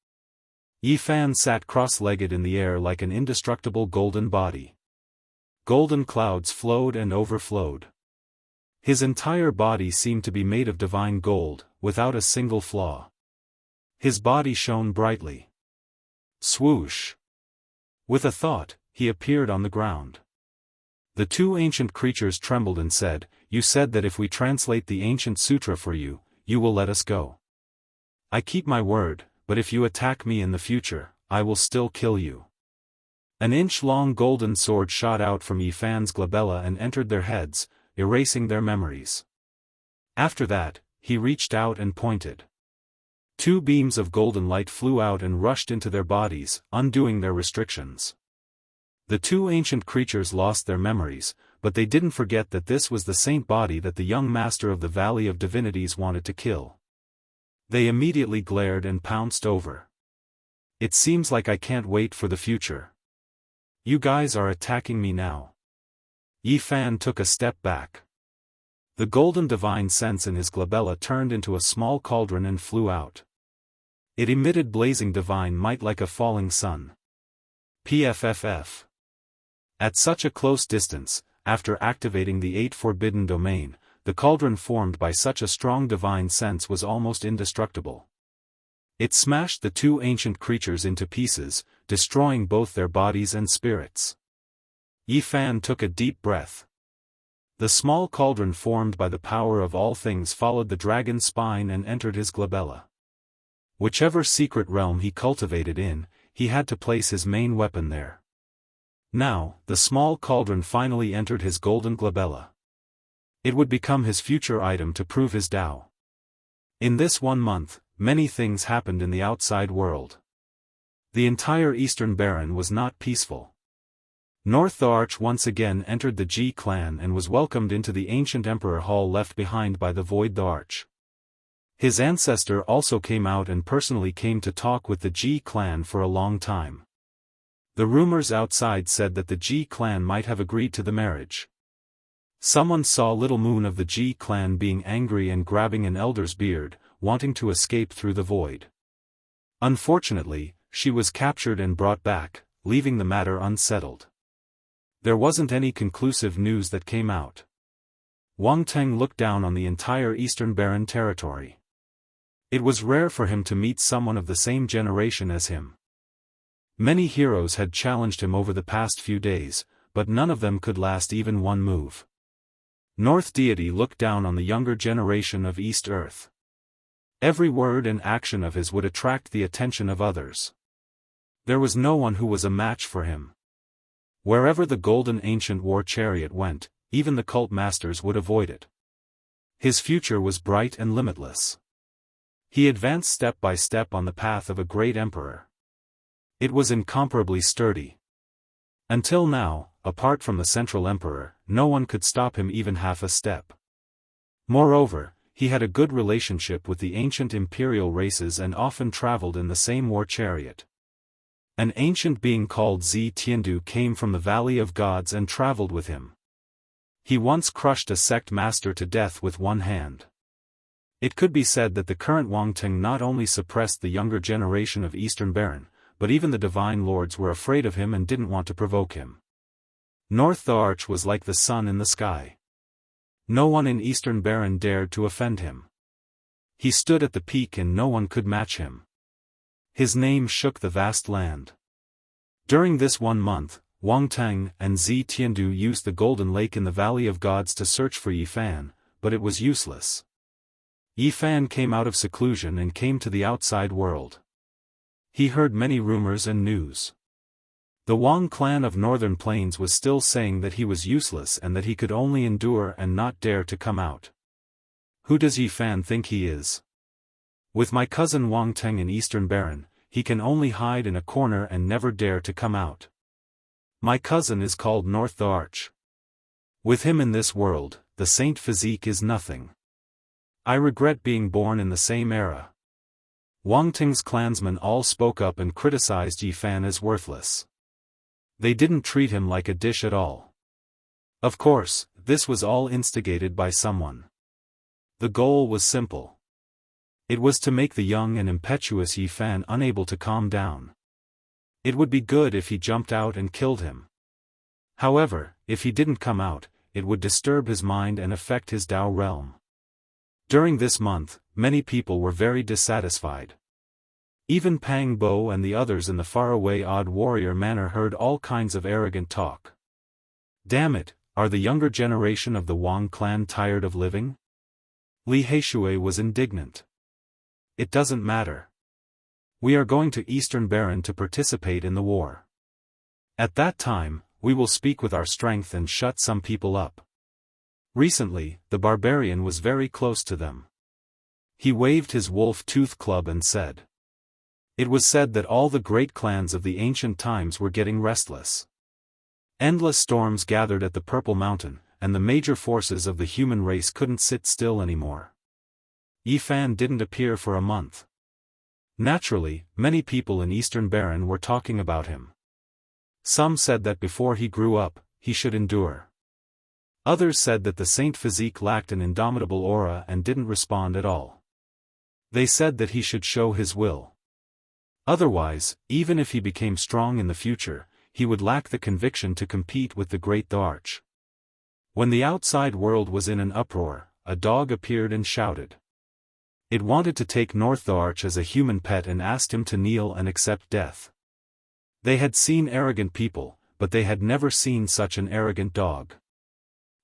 S1: Yi Fan sat cross-legged in the air like an indestructible golden body. Golden clouds flowed and overflowed. His entire body seemed to be made of divine gold, without a single flaw. His body shone brightly. Swoosh! With a thought, he appeared on the ground. The 2 ancient creatures trembled and said, "You said that if we translate the ancient sutra for you, you will let us go. I keep my word, but if you attack me in the future, I will still kill you." An inch-long golden sword shot out from Yi Fan's glabella and entered their heads, erasing their memories. After that, he reached out and pointed. 2 beams of golden light flew out and rushed into their bodies, undoing their restrictions. The 2 ancient creatures lost their memories, but they didn't forget that this was the saint body that the young master of the Valley of Divinities wanted to kill. They immediately glared and pounced over. "It seems like I can't wait for the future. You guys are attacking me now." Yi Fan took a step back. The golden divine sense in his glabella turned into a small cauldron and flew out. It emitted blazing divine might like a falling sun. PFFF. At such a close distance, after activating the 8 forbidden domain, the cauldron formed by such a strong divine sense was almost indestructible. It smashed the 2 ancient creatures into pieces, destroying both their bodies and spirits. Yi Fan took a deep breath. The small cauldron formed by the power of all things followed the dragon's spine and entered his glabella. Whichever secret realm he cultivated in, he had to place his main weapon there. Now, the small cauldron finally entered his golden glabella. It would become his future item to prove his Tao. In this 1 month, many things happened in the outside world. The entire Eastern Baron was not peaceful. North the Arch once again entered the Ji clan and was welcomed into the ancient Emperor Hall left behind by the Void the Arch. His ancestor also came out and personally came to talk with the Ji clan for a long time. The rumors outside said that the Ji clan might have agreed to the marriage. Someone saw Little Moon of the Ji clan being angry and grabbing an elder's beard, wanting to escape through the void. Unfortunately, she was captured and brought back, leaving the matter unsettled. There wasn't any conclusive news that came out. Wang Teng looked down on the entire Eastern Baron territory. It was rare for him to meet someone of the same generation as him. Many heroes had challenged him over the past few days, but none of them could last even one move. North Deity looked down on the younger generation of East Earth. Every word and action of his would attract the attention of others. There was no one who was a match for him. Wherever the golden ancient war chariot went, even the cult masters would avoid it. His future was bright and limitless. He advanced step by step on the path of a great emperor. It was incomparably sturdy. Until now, apart from the central emperor, no one could stop him even half a step. Moreover, he had a good relationship with the ancient imperial races and often traveled in the same war chariot. An ancient being called Zi Tiandu came from the Valley of Gods and traveled with him. He once crushed a sect master to death with one hand. It could be said that the current Wang Teng not only suppressed the younger generation of Eastern Baron, but even the divine lords were afraid of him and didn't want to provoke him. North the Arch was like the sun in the sky. No one in Eastern Baron dared to offend him. He stood at the peak and no one could match him. His name shook the vast land. During this 1 month, Wang Teng and Zi Tiandu used the Golden Lake in the Valley of Gods to search for Yifan, but it was useless. Yifan came out of seclusion and came to the outside world. He heard many rumors and news. The Wang clan of Northern Plains was still saying that he was useless and that he could only endure and not dare to come out. Who does Yifan think he is? With my cousin Wang Teng in Eastern Baron, he can only hide in a corner and never dare to come out. My cousin is called North the Arch. With him in this world, the saint physique is nothing. I regret being born in the same era. Wang Teng's clansmen all spoke up and criticized Yifan as worthless. They didn't treat him like a dish at all. Of course, this was all instigated by someone. The goal was simple. It was to make the young and impetuous Yifan unable to calm down. It would be good if he jumped out and killed him. However, if he didn't come out, it would disturb his mind and affect his Tao realm. During this month, many people were very dissatisfied. Even Pang Bo and the others in the faraway Odd Warrior Manor heard all kinds of arrogant talk. Damn it, are the younger generation of the Wang clan tired of living? Li Heishui was indignant. It doesn't matter. We are going to Eastern Baron to participate in the war. At that time, we will speak with our strength and shut some people up. Recently, the barbarian was very close to them. He waved his wolf-tooth club and said. It was said that all the great clans of the ancient times were getting restless. Endless storms gathered at the Purple Mountain, and the major forces of the human race couldn't sit still anymore. Yifan didn't appear for a month. Naturally, many people in Eastern Baron were talking about him. Some said that before he grew up, he should endure. Others said that the saint physique lacked an indomitable aura and didn't respond at all. They said that he should show his will. Otherwise, even if he became strong in the future, he would lack the conviction to compete with the Great Arch. When the outside world was in an uproar, a dog appeared and shouted. It wanted to take North the Arch as a human pet and asked him to kneel and accept death. They had seen arrogant people, but they had never seen such an arrogant dog.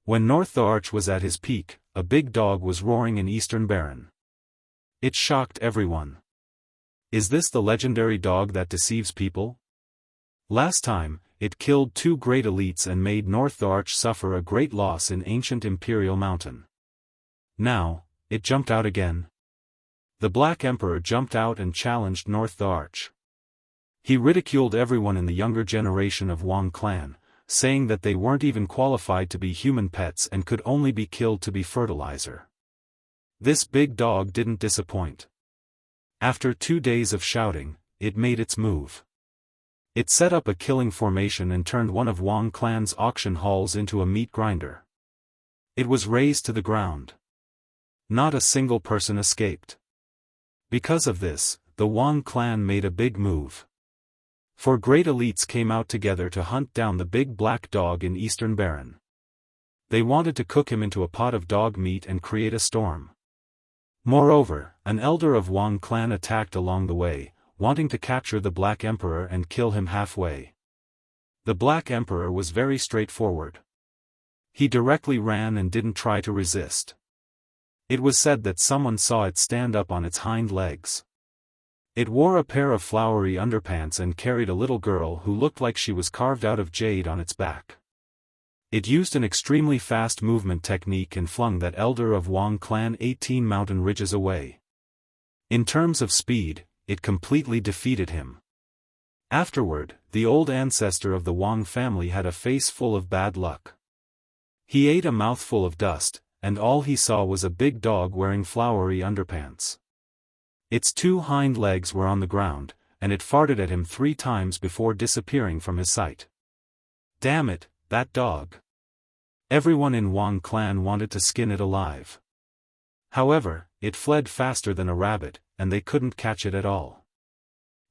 S1: When North the Arch was at his peak, a big dog was roaring in Eastern Baron. It shocked everyone. Is this the legendary dog that deceives people? Last time, it killed 2 great elites and made North the Arch suffer a great loss in ancient Imperial Mountain. Now, it jumped out again. The Black Emperor jumped out and challenged North the Arch. He ridiculed everyone in the younger generation of Wang clan, saying that they weren't even qualified to be human pets and could only be killed to be fertilizer. This big dog didn't disappoint. After 2 days of shouting, it made its move. It set up a killing formation and turned one of Wang clan's auction halls into a meat grinder. It was razed to the ground. Not a single person escaped. Because of this, the Wang clan made a big move. 4 great elites came out together to hunt down the big black dog in Eastern Baron. They wanted to cook him into a pot of dog meat and create a storm. Moreover, an elder of Wang clan attacked along the way, wanting to capture the Black Emperor and kill him halfway. The Black Emperor was very straightforward. He directly ran and didn't try to resist. It was said that someone saw it stand up on its hind legs. It wore a pair of flowery underpants and carried a little girl who looked like she was carved out of jade on its back. It used an extremely fast movement technique and flung that elder of Wang clan 18 mountain ridges away. In terms of speed, it completely defeated him. Afterward, the old ancestor of the Wang family had a face full of bad luck. He ate a mouthful of dust, and all he saw was a big dog wearing flowery underpants. Its 2 hind legs were on the ground, and it farted at him 3 times before disappearing from his sight. Damn it, that dog! Everyone in Wang clan wanted to skin it alive. However, it fled faster than a rabbit, and they couldn't catch it at all.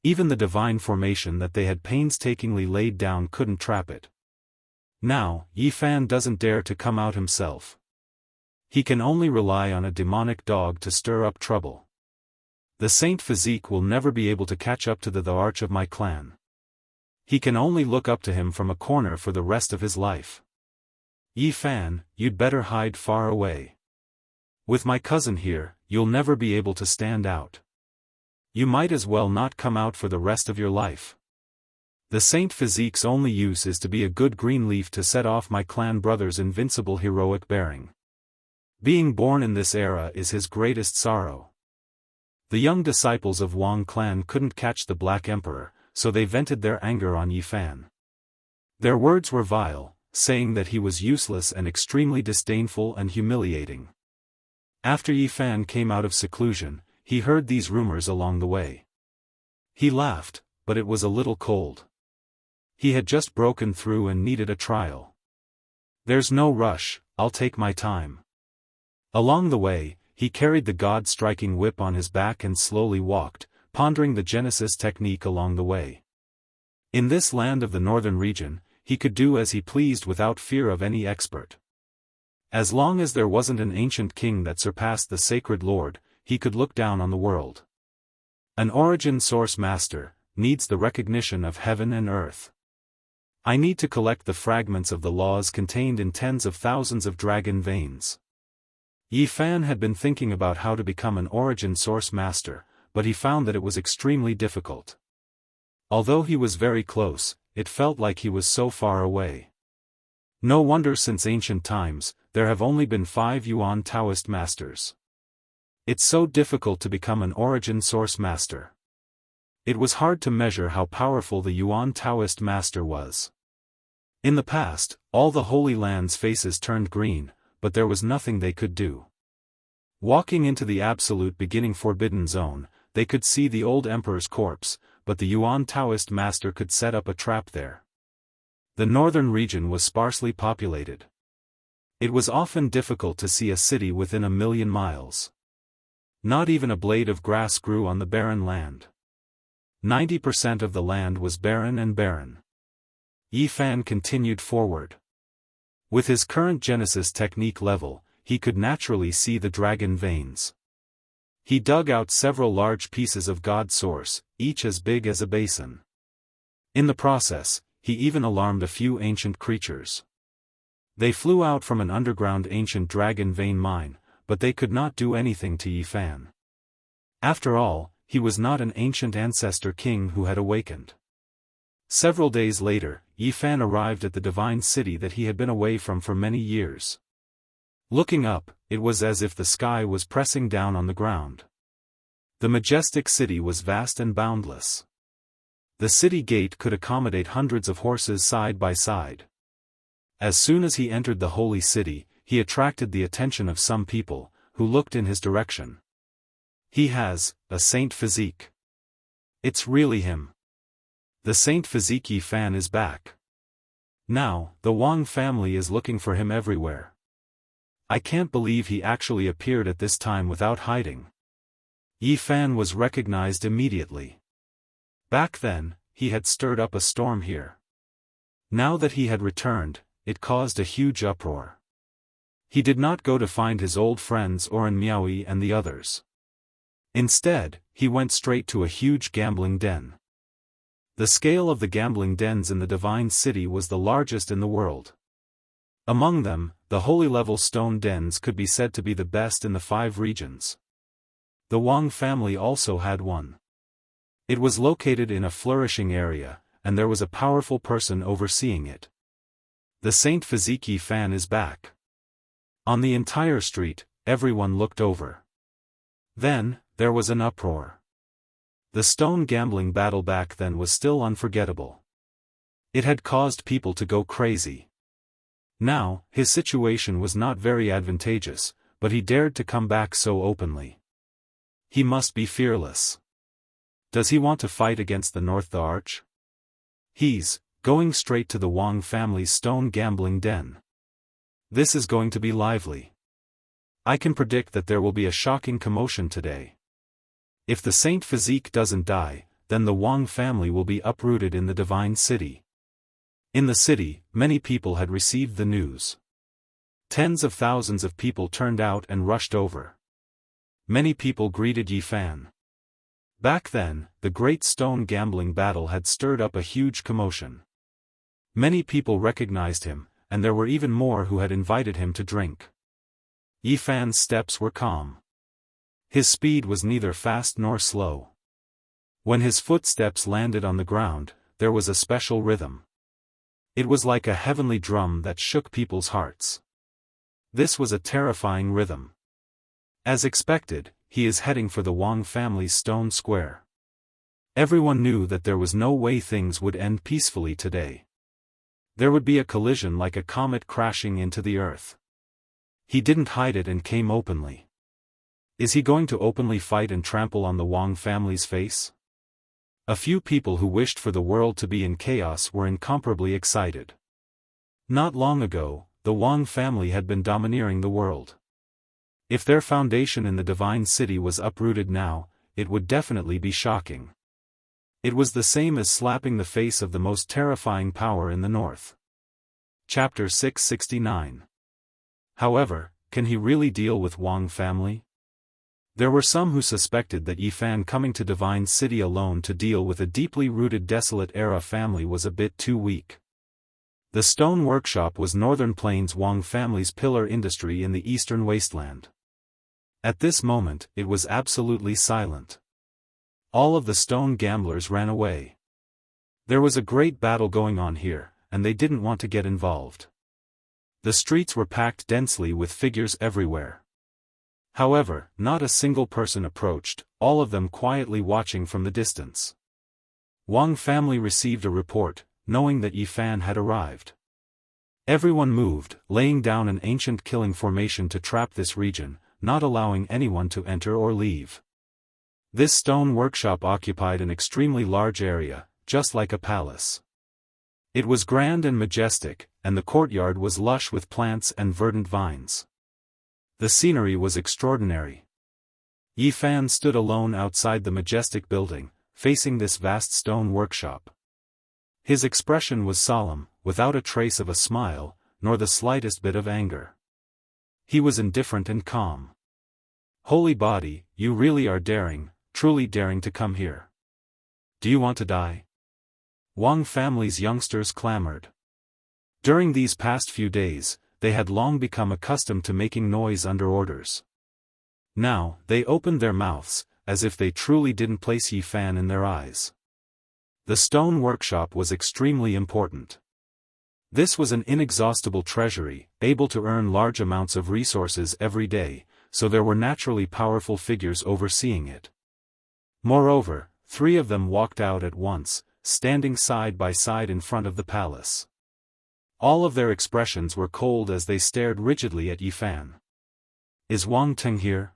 S1: Even the divine formation that they had painstakingly laid down couldn't trap it. Now, Yi Fan doesn't dare to come out himself. He can only rely on a demonic dog to stir up trouble. The Saint Physique will never be able to catch up to the arch of my clan. He can only look up to him from a corner for the rest of his life. Yi Fan, you'd better hide far away. With my cousin here, you'll never be able to stand out. You might as well not come out for the rest of your life. The Saint Physique's only use is to be a good green leaf to set off my clan brother's invincible heroic bearing. Being born in this era is his greatest sorrow. The young disciples of Wang clan couldn't catch the Black Emperor, so they vented their anger on Yi Fan. Their words were vile, saying that he was useless and extremely disdainful and humiliating. After Yi Fan came out of seclusion, he heard these rumors along the way. He laughed, but it was a little cold. He had just broken through and needed a trial. There's no rush, I'll take my time. Along the way, he carried the god-striking whip on his back and slowly walked, pondering the Genesis technique along the way. In this land of the northern region, he could do as he pleased without fear of any expert. As long as there wasn't an ancient king that surpassed the sacred lord, he could look down on the world. An origin source master needs the recognition of heaven and earth. I need to collect the fragments of the laws contained in tens of thousands of dragon veins. Yi Fan had been thinking about how to become an origin source master, but he found that it was extremely difficult. Although he was very close, it felt like he was so far away. No wonder since ancient times, there have only been 5 Yuan Taoist masters. It's so difficult to become an origin source master. It was hard to measure how powerful the Yuan Taoist master was. In the past, all the Holy Land's faces turned green, but there was nothing they could do. Walking into the absolute beginning forbidden zone, they could see the old emperor's corpse, but the Yuan Taoist master could set up a trap there. The northern region was sparsely populated. It was often difficult to see a city within 1,000,000 miles. Not even a blade of grass grew on the barren land. 90% of the land was barren and barren. Yi Fan continued forward. With his current Genesis technique level, he could naturally see the dragon veins. He dug out several large pieces of God Source, each as big as a basin. In the process, he even alarmed a few ancient creatures. They flew out from an underground ancient dragon vein mine, but they could not do anything to Yi Fan. After all, he was not an ancient ancestor king who had awakened. Several days later, Yi Fan arrived at the divine city that he had been away from for many years. Looking up, it was as if the sky was pressing down on the ground. The majestic city was vast and boundless. The city gate could accommodate hundreds of horses side by side. As soon as he entered the holy city, he attracted the attention of some people, who looked in his direction. He has a saint physique. It's really him. The saint physique Yi Fan is back. Now, the Wang family is looking for him everywhere. I can't believe he actually appeared at this time without hiding. Yi Fan was recognized immediately. Back then, he had stirred up a storm here. Now that he had returned, it caused a huge uproar. He did not go to find his old friends Oren Miaoyi and the others. Instead, he went straight to a huge gambling den. The scale of the gambling dens in the divine city was the largest in the world. Among them, the holy-level stone dens could be said to be the best in the 5 regions. The Wang family also had one. It was located in a flourishing area, and there was a powerful person overseeing it. The Saint Physique Yi Fan is back. On the entire street, everyone looked over. Then, there was an uproar. The stone gambling battle back then was still unforgettable. It had caused people to go crazy. Now, his situation was not very advantageous, but he dared to come back so openly. He must be fearless. Does he want to fight against the North Arch? He's going straight to the Wang family's stone gambling den. This is going to be lively. I can predict that there will be a shocking commotion today. If the Saint Physique doesn't die, then the Wang family will be uprooted in the divine city. In the city, many people had received the news. Tens of thousands of people turned out and rushed over. Many people greeted Yi Fan. Back then, the great stone gambling battle had stirred up a huge commotion. Many people recognized him, and there were even more who had invited him to drink. Yi Fan's steps were calm. His speed was neither fast nor slow. When his footsteps landed on the ground, there was a special rhythm. It was like a heavenly drum that shook people's hearts. This was a terrifying rhythm. As expected, he is heading for the Wang family's stone square. Everyone knew that there was no way things would end peacefully today. There would be a collision like a comet crashing into the earth. He didn't hide it and came openly. Is he going to openly fight and trample on the Wang family's face? A few people who wished for the world to be in chaos were incomparably excited. Not long ago, the Wang family had been domineering the world. If their foundation in the divine city was uprooted now, it would definitely be shocking. It was the same as slapping the face of the most terrifying power in the north. Chapter 669. However, can he really deal with Wang family? There were some who suspected that Yi Fan coming to divine city alone to deal with a deeply rooted desolate era family was a bit too weak. The stone workshop was Northern Plains Wang family's pillar industry in the eastern wasteland. At this moment, it was absolutely silent. All of the stone gamblers ran away. There was a great battle going on here, and they didn't want to get involved. The streets were packed densely with figures everywhere. However, not a single person approached, all of them quietly watching from the distance. Wang family received a report, knowing that Yi Fan had arrived. Everyone moved, laying down an ancient killing formation to trap this region, not allowing anyone to enter or leave. This stone workshop occupied an extremely large area, just like a palace. It was grand and majestic, and the courtyard was lush with plants and verdant vines. The scenery was extraordinary. Yi Fan stood alone outside the majestic building, facing this vast stone workshop. His expression was solemn, without a trace of a smile, nor the slightest bit of anger. He was indifferent and calm. Holy body, you really are daring, truly daring to come here. Do you want to die? Wang family's youngsters clamored. During these past few days, they had long become accustomed to making noise under orders. Now, they opened their mouths, as if they truly didn't place Yi Fan in their eyes. The stone workshop was extremely important. This was an inexhaustible treasury, able to earn large amounts of resources every day, so there were naturally powerful figures overseeing it. Moreover, 3 of them walked out at once, standing side by side in front of the palace. All of their expressions were cold as they stared rigidly at Yi Fan. "Is Wang Teng here?"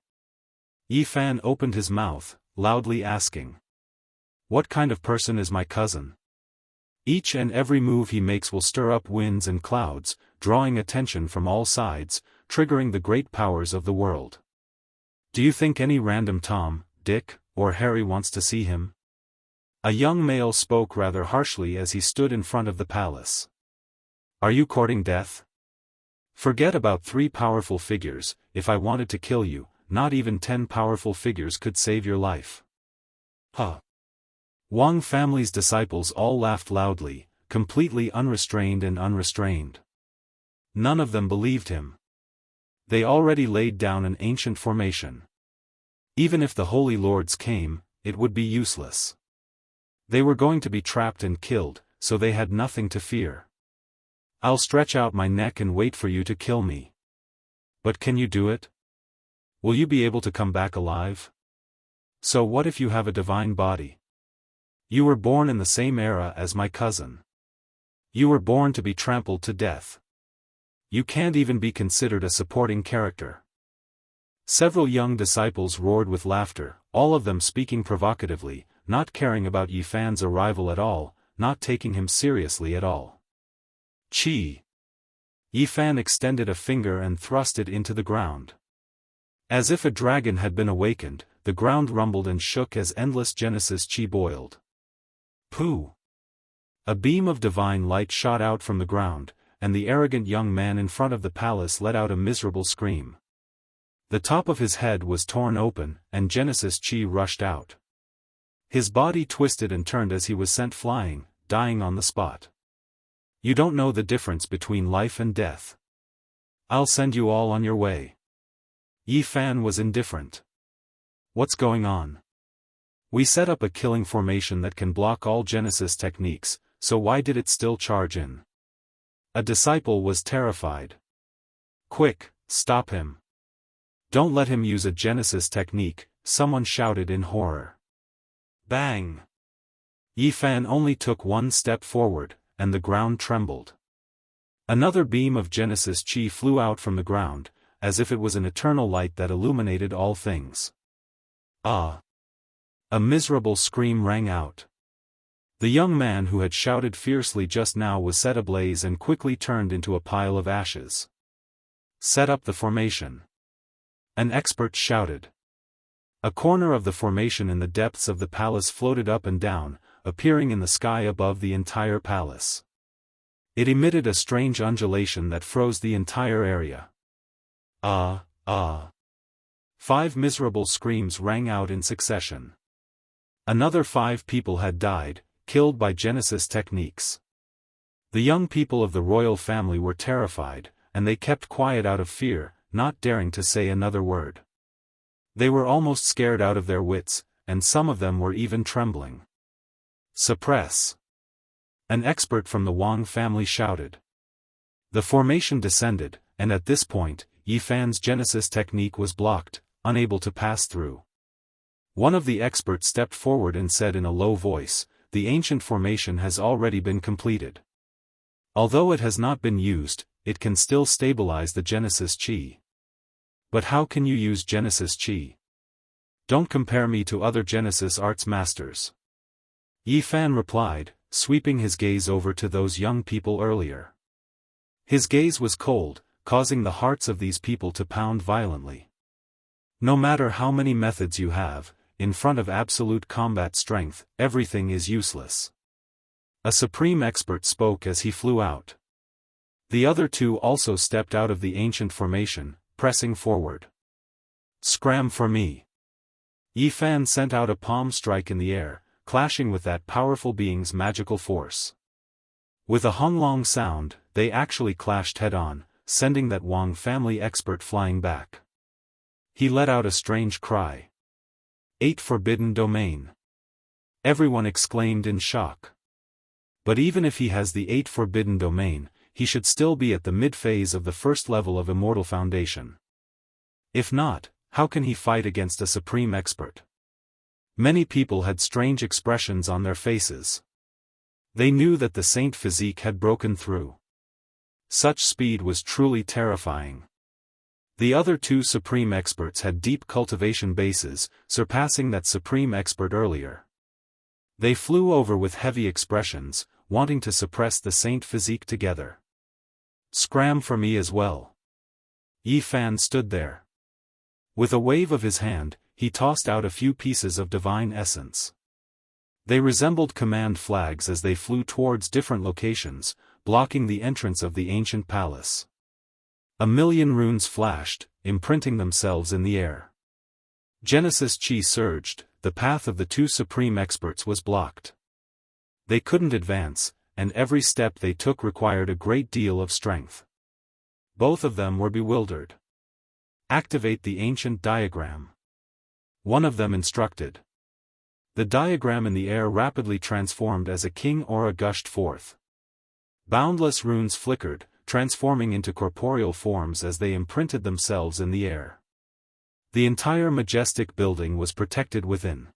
S1: Yi Fan opened his mouth, loudly asking. "What kind of person is my cousin? Each and every move he makes will stir up winds and clouds, drawing attention from all sides, triggering the great powers of the world. Do you think any random Tom, Dick, or Harry wants to see him?" A young male spoke rather harshly as he stood in front of the palace. "Are you courting death? Forget about 3 powerful figures. If I wanted to kill you, not even 10 powerful figures could save your life." Huh. Wang family's disciples all laughed loudly, completely unrestrained and unrestrained. None of them believed him. They already laid down an ancient formation. Even if the holy lords came, it would be useless. They were going to be trapped and killed, so they had nothing to fear. "I'll stretch out my neck and wait for you to kill me. But can you do it? Will you be able to come back alive? So what if you have a divine body? You were born in the same era as my cousin. You were born to be trampled to death. You can't even be considered a supporting character." Several young disciples roared with laughter, all of them speaking provocatively, not caring about Yi Fan's arrival at all, not taking him seriously at all. "Chi!" Yi Fan extended a finger and thrust it into the ground. As if a dragon had been awakened, the ground rumbled and shook as endless Genesis Chi boiled. Pooh! A beam of divine light shot out from the ground, and the arrogant young man in front of the palace let out a miserable scream. The top of his head was torn open, and Genesis Chi rushed out. His body twisted and turned as he was sent flying, dying on the spot. "You don't know the difference between life and death. I'll send you all on your way." Yi Fan was indifferent. "What's going on? We set up a killing formation that can block all Genesis techniques, so why did it still charge in?" A disciple was terrified. "Quick, stop him. Don't let him use a Genesis technique," someone shouted in horror. Bang! Yi Fan only took 1 step forward, and the ground trembled. Another beam of Genesis Chi flew out from the ground, as if it was an eternal light that illuminated all things. "Ah!" A miserable scream rang out. The young man who had shouted fiercely just now was set ablaze and quickly turned into a pile of ashes. "Set up the formation," an expert shouted. A corner of the formation in the depths of the palace floated up and down, appearing in the sky above the entire palace. It emitted a strange undulation that froze the entire area. "Ah, ah!" 5 miserable screams rang out in succession. Another 5 people had died, killed by Genesis techniques. The young people of the royal family were terrified, and they kept quiet out of fear, not daring to say another word. They were almost scared out of their wits, and some of them were even trembling. "Suppress!" An expert from the Wang family shouted. The formation descended, and at this point, Yi Fan's Genesis technique was blocked, unable to pass through. One of the experts stepped forward and said in a low voice, "The ancient formation has already been completed. Although it has not been used, it can still stabilize the Genesis Chi." "But how can you use Genesis Chi? Don't compare me to other Genesis arts masters." Yi Fan replied, sweeping his gaze over to those young people earlier. His gaze was cold, causing the hearts of these people to pound violently. "No matter how many methods you have, in front of absolute combat strength, everything is useless." A supreme expert spoke as he flew out. The other 2 also stepped out of the ancient formation, pressing forward. "Scram for me!" Yi Fan sent out a palm strike in the air, clashing with that powerful being's magical force. With a honglong sound, they actually clashed head-on, sending that Wang family expert flying back. He let out a strange cry. 8 Forbidden Domain. Everyone exclaimed in shock. But even if he has the 8 Forbidden Domain, he should still be at the mid-phase of the first level of Immortal Foundation. If not, how can he fight against a supreme expert? Many people had strange expressions on their faces. They knew that the saint physique had broken through. Such speed was truly terrifying. The other 2 supreme experts had deep cultivation bases, surpassing that supreme expert earlier. They flew over with heavy expressions, wanting to suppress the saint physique together. Scram for me as well. Yi Fan stood there. With a wave of his hand, he tossed out a few pieces of divine essence. They resembled command flags as they flew towards different locations, blocking the entrance of the ancient palace. A million runes flashed, imprinting themselves in the air. Genesis Chi surged, the path of the 2 supreme experts was blocked. They couldn't advance, and every step they took required a great deal of strength. Both of them were bewildered. Activate the ancient diagram. One of them instructed. The diagram in the air rapidly transformed as a king aura gushed forth. Boundless runes flickered, transforming into corporeal forms as they imprinted themselves in the air. The entire majestic building was protected within.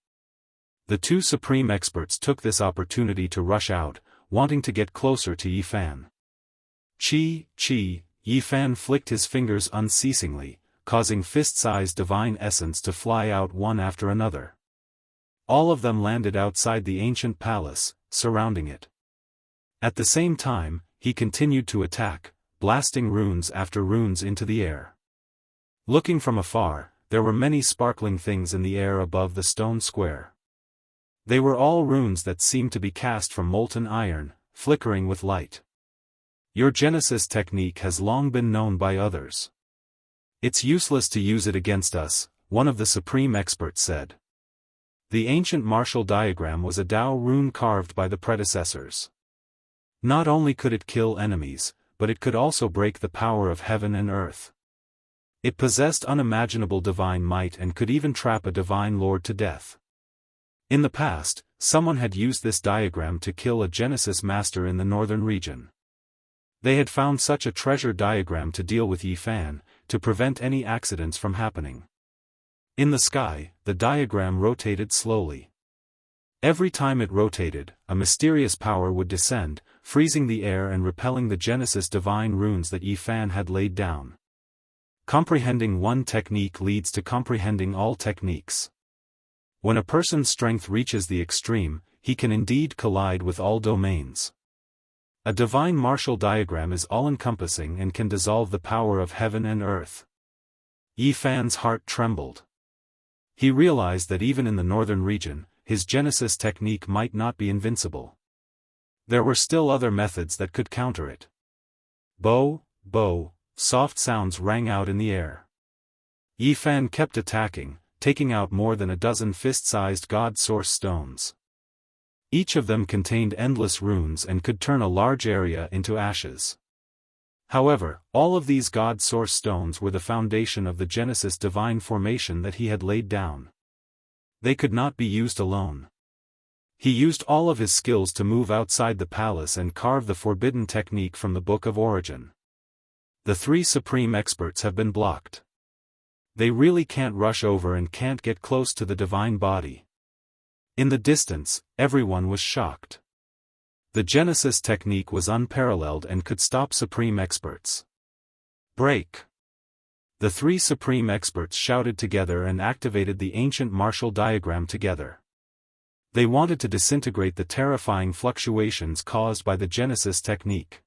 S1: The 2 supreme experts took this opportunity to rush out, wanting to get closer to Yi Fan. Chi, Yi Fan flicked his fingers unceasingly, causing fist-sized divine essence to fly out one after another. All of them landed outside the ancient palace, surrounding it. At the same time, he continued to attack, blasting runes after runes into the air. Looking from afar, there were many sparkling things in the air above the stone square. They were all runes that seemed to be cast from molten iron, flickering with light. Your Genesis technique has long been known by others. It's useless to use it against us, one of the supreme experts said. The ancient martial diagram was a Dao rune carved by the predecessors. Not only could it kill enemies, but it could also break the power of heaven and earth. It possessed unimaginable divine might and could even trap a divine lord to death. In the past, someone had used this diagram to kill a Genesis master in the northern region. They had found such a treasure diagram to deal with Yi Fan, to prevent any accidents from happening. In the sky, the diagram rotated slowly. Every time it rotated, a mysterious power would descend, freezing the air and repelling the Genesis divine runes that Yi Fan had laid down. Comprehending one technique leads to comprehending all techniques. When a person's strength reaches the extreme, he can indeed collide with all domains. A divine martial diagram is all-encompassing and can dissolve the power of heaven and earth. Yi Fan's heart trembled. He realized that even in the northern region, his Genesis technique might not be invincible. There were still other methods that could counter it. Bo, soft sounds rang out in the air. Yi Fan kept attacking, taking out more than a dozen fist-sized god source stones. Each of them contained endless runes and could turn a large area into ashes. However, all of these god source stones were the foundation of the Genesis divine formation that he had laid down. They could not be used alone. He used all of his skills to move outside the palace and carve the forbidden technique from the Book of Origin. The 3 supreme experts have been blocked. They really can't rush over and can't get close to the divine body. In the distance, everyone was shocked. The Genesis technique was unparalleled and could stop supreme experts. Break! The 3 supreme experts shouted together and activated the ancient martial diagram together. They wanted to disintegrate the terrifying fluctuations caused by the Genesis technique.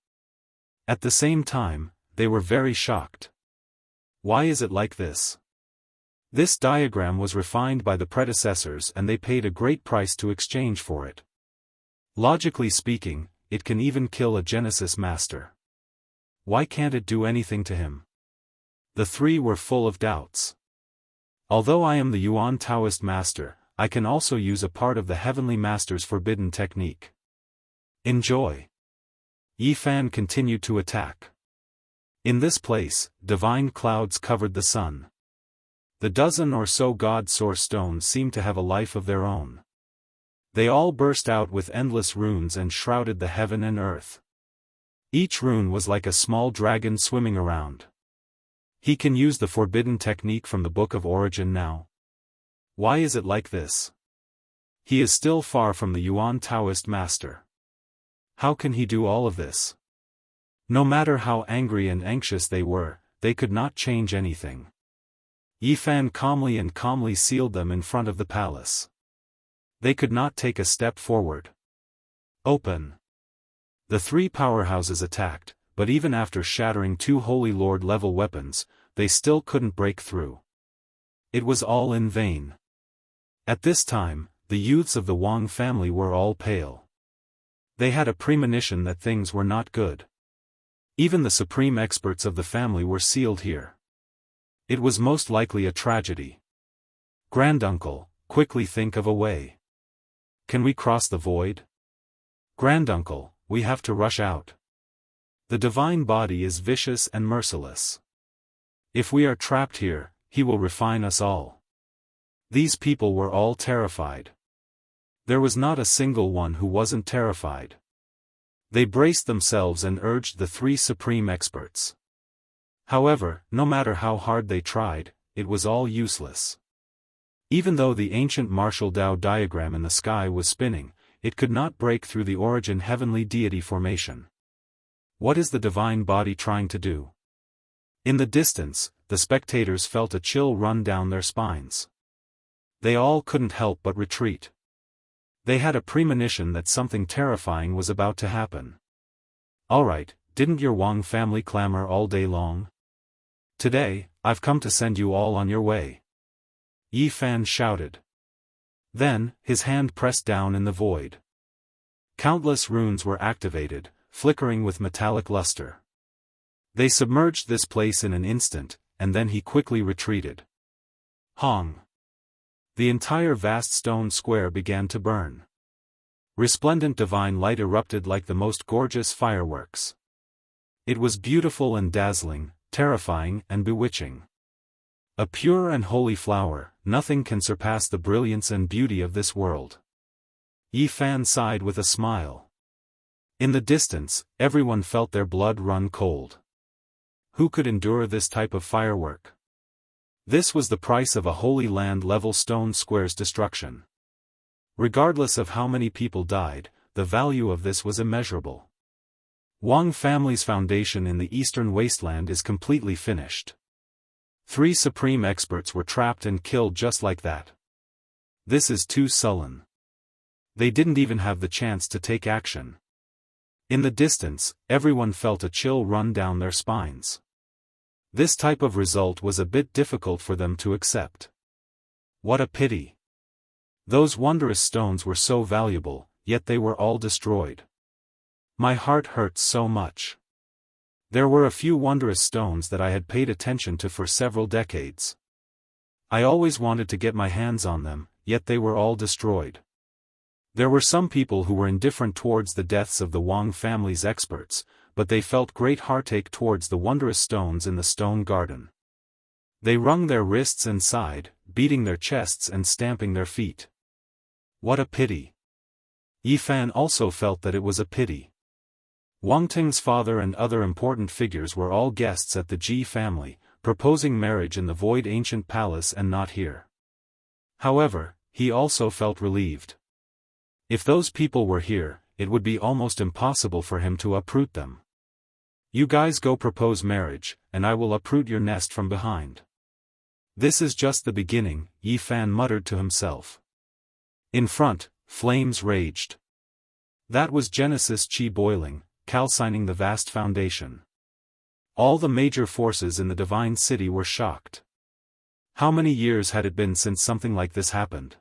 S1: At the same time, they were very shocked. Why is it like this? This diagram was refined by the predecessors and they paid a great price to exchange for it. Logically speaking, it can even kill a Genesis master. Why can't it do anything to him? The 3 were full of doubts. Although I am the Yuan Taoist master, I can also use a part of the Heavenly Master's forbidden technique. Enjoy. Yi Fan continued to attack. In this place, divine clouds covered the sun. The dozen or so god source stones seemed to have a life of their own. They all burst out with endless runes and shrouded the heaven and earth. Each rune was like a small dragon swimming around. He can use the forbidden technique from the Book of Origin now. Why is it like this? He is still far from the Yuan Taoist master. How can he do all of this? No matter how angry and anxious they were, they could not change anything. Yifan calmly sealed them in front of the palace. They could not take a step forward. Open. The three powerhouses attacked, but even after shattering two Holy Lord level weapons, they still couldn't break through. It was all in vain. At this time, the youths of the Wang family were all pale. They had a premonition that things were not good. Even the supreme experts of the family were sealed here. It was most likely a tragedy. Granduncle, quickly think of a way. Can we cross the void? Granduncle, we have to rush out. The divine body is vicious and merciless. If we are trapped here, he will refine us all. These people were all terrified. There was not a single one who wasn't terrified. They braced themselves and urged the three supreme experts. However, no matter how hard they tried, it was all useless. Even though the ancient martial Dao diagram in the sky was spinning, it could not break through the origin heavenly deity formation. What is the divine body trying to do? In the distance, the spectators felt a chill run down their spines. They all couldn't help but retreat. They had a premonition that something terrifying was about to happen. Alright, didn't your Wang family clamor all day long? Today, I've come to send you all on your way. Yifan shouted. Then, his hand pressed down in the void. Countless runes were activated, flickering with metallic luster. They submerged this place in an instant, and then he quickly retreated. Hong! The entire vast stone square began to burn. Resplendent divine light erupted like the most gorgeous fireworks. It was beautiful and dazzling, terrifying and bewitching. A pure and holy flower, nothing can surpass the brilliance and beauty of this world. Yifan sighed with a smile. In the distance, everyone felt their blood run cold. Who could endure this type of firework? This was the price of a Holy Land level stone square's destruction. Regardless of how many people died, the value of this was immeasurable. Wang family's foundation in the eastern wasteland is completely finished. 3 supreme experts were trapped and killed just like that. This is too sullen. They didn't even have the chance to take action. In the distance, everyone felt a chill run down their spines. This type of result was a bit difficult for them to accept. What a pity. Those wondrous stones were so valuable, yet they were all destroyed. My heart hurts so much. There were a few wondrous stones that I had paid attention to for several decades. I always wanted to get my hands on them, yet they were all destroyed. There were some people who were indifferent towards the deaths of the Wang family's experts, but they felt great heartache towards the wondrous stones in the stone garden. They wrung their wrists and sighed, beating their chests and stamping their feet. What a pity. Yifan also felt that it was a pity. Wang Ting's father and other important figures were all guests at the Ji family, proposing marriage in the Void Ancient Palace and not here. However, he also felt relieved. If those people were here, it would be almost impossible for him to uproot them. You guys go propose marriage, and I will uproot your nest from behind. This is just the beginning, Yifan muttered to himself. In front, flames raged. That was Genesis Qi boiling, calcining the vast foundation. All the major forces in the divine city were shocked. How many years had it been since something like this happened?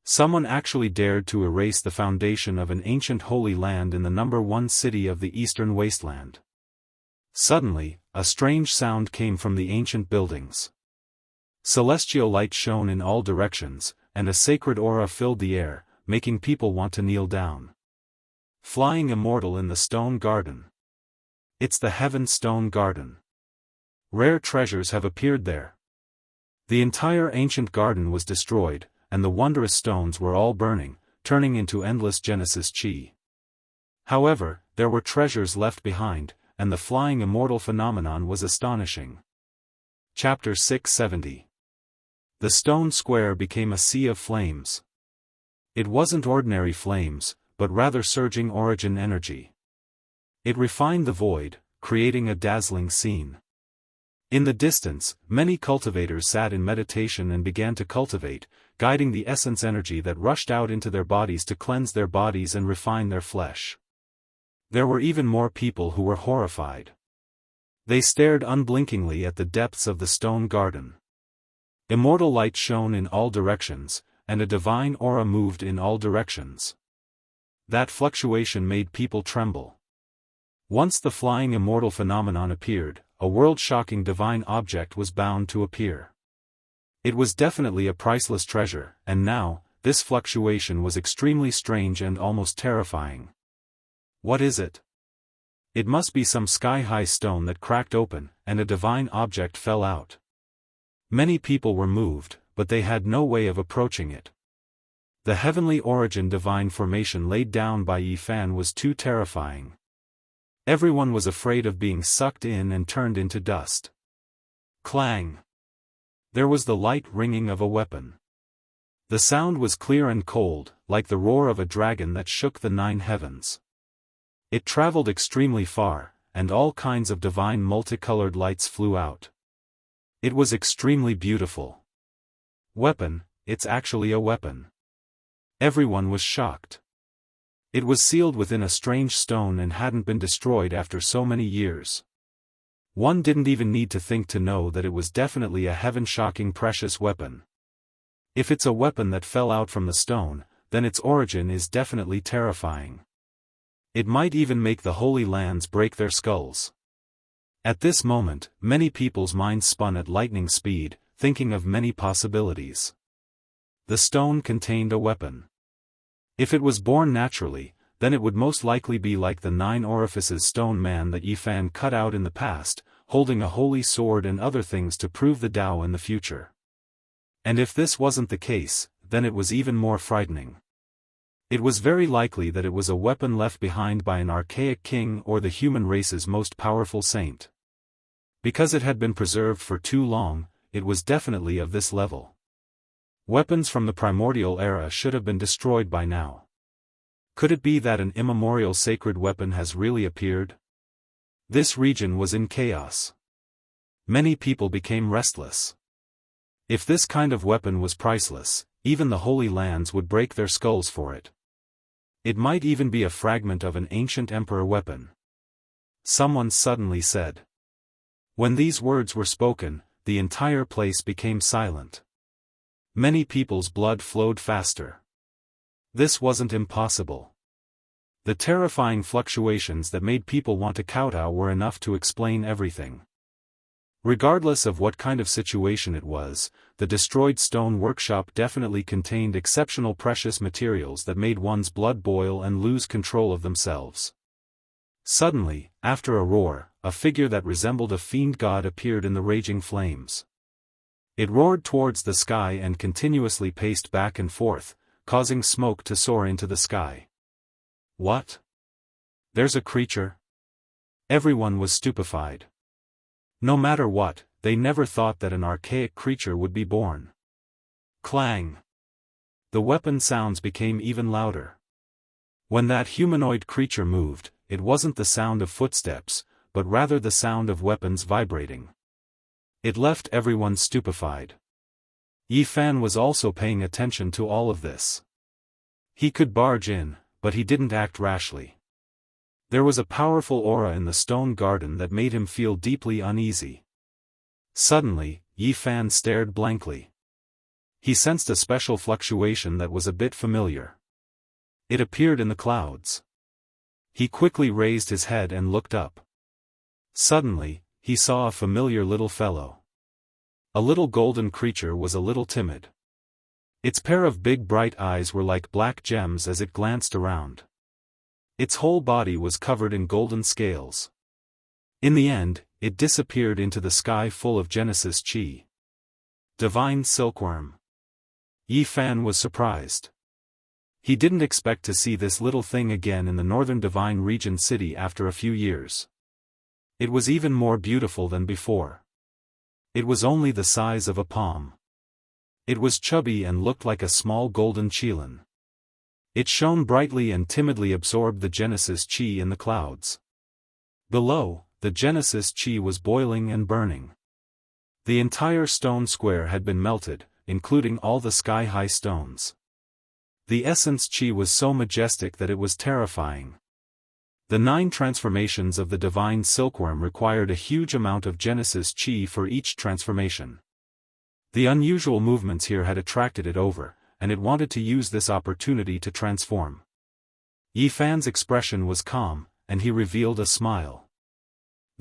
S1: Someone actually dared to erase the foundation of an ancient holy land in the #1 city of the eastern wasteland. Suddenly, a strange sound came from the ancient buildings. Celestial light shone in all directions, and a sacred aura filled the air, making people want to kneel down. Flying immortal in the stone garden. It's the Heaven Stone Garden. Rare treasures have appeared there. The entire ancient garden was destroyed, and the wondrous stones were all burning, turning into endless Genesis chi. However, there were treasures left behind, and the flying immortal phenomenon was astonishing. Chapter 670. The stone square became a sea of flames. It wasn't ordinary flames, but rather surging origin energy. It refined the void, creating a dazzling scene. In the distance, many cultivators sat in meditation and began to cultivate, guiding the essence energy that rushed out into their bodies to cleanse their bodies and refine their flesh. There were even more people who were horrified. They stared unblinkingly at the depths of the stone garden. Immortal light shone in all directions, and a divine aura moved in all directions. That fluctuation made people tremble. Once the flying immortal phenomenon appeared, a world-shocking divine object was bound to appear. It was definitely a priceless treasure, and now, this fluctuation was extremely strange and almost terrifying. What is it? It must be some sky-high stone that cracked open, and a divine object fell out. Many people were moved, but they had no way of approaching it. The heavenly origin divine formation laid down by Yi Fan was too terrifying. Everyone was afraid of being sucked in and turned into dust. Clang! There was the light ringing of a weapon. The sound was clear and cold, like the roar of a dragon that shook the 9 heavens. It traveled extremely far, and all kinds of divine multicolored lights flew out. It was extremely beautiful. Weapon, it's actually a weapon. Everyone was shocked. It was sealed within a strange stone and hadn't been destroyed after so many years. One didn't even need to think to know that it was definitely a heaven-shocking precious weapon. If it's a weapon that fell out from the stone, then its origin is definitely terrifying. It might even make the Holy Lands break their skulls. At this moment, many people's minds spun at lightning speed, thinking of many possibilities. The stone contained a weapon. If it was born naturally, then it would most likely be like the 9 orifices stone man that Yi Fan cut out in the past, holding a holy sword and other things to prove the Tao in the future. And if this wasn't the case, then it was even more frightening. It was very likely that it was a weapon left behind by an archaic king or the human race's most powerful saint. Because it had been preserved for too long, it was definitely of this level. Weapons from the primordial era should have been destroyed by now. Could it be that an immemorial sacred weapon has really appeared? This region was in chaos. Many people became restless. If this kind of weapon was priceless, even the Holy Lands would break their skulls for it. It might even be a fragment of an ancient emperor weapon. Someone suddenly said. When these words were spoken, the entire place became silent. Many people's blood flowed faster. This wasn't impossible. The terrifying fluctuations that made people want to kowtow were enough to explain everything. Regardless of what kind of situation it was, the destroyed stone workshop definitely contained exceptional precious materials that made one's blood boil and lose control of themselves. Suddenly, after a roar, a figure that resembled a fiend god appeared in the raging flames. It roared towards the sky and continuously paced back and forth, causing smoke to soar into the sky. What? There's a creature? Everyone was stupefied. No matter what, they never thought that an archaic creature would be born. Clang! The weapon sounds became even louder. When that humanoid creature moved, it wasn't the sound of footsteps, but rather the sound of weapons vibrating. It left everyone stupefied. Yi Fan was also paying attention to all of this. He could barge in, but he didn't act rashly. There was a powerful aura in the stone garden that made him feel deeply uneasy. Suddenly, Yi Fan stared blankly. He sensed a special fluctuation that was a bit familiar. It appeared in the clouds. He quickly raised his head and looked up. Suddenly, he saw a familiar little fellow. A little golden creature was a little timid. Its pair of big bright eyes were like black gems as it glanced around. Its whole body was covered in golden scales. In the end, it disappeared into the sky full of Genesis chi. Divine silkworm. Yi Fan was surprised. He didn't expect to see this little thing again in the northern Divine Region city after a few years. It was even more beautiful than before. It was only the size of a palm. It was chubby and looked like a small golden qilin. It shone brightly and timidly absorbed the Genesis Chi in the clouds. Below, the Genesis Chi was boiling and burning. The entire stone square had been melted, including all the sky-high stones. The essence Chi was so majestic that it was terrifying. The 9 transformations of the divine silkworm required a huge amount of Genesis Chi for each transformation. The unusual movements here had attracted it over, and it wanted to use this opportunity to transform. Yi Fan's expression was calm, and he revealed a smile.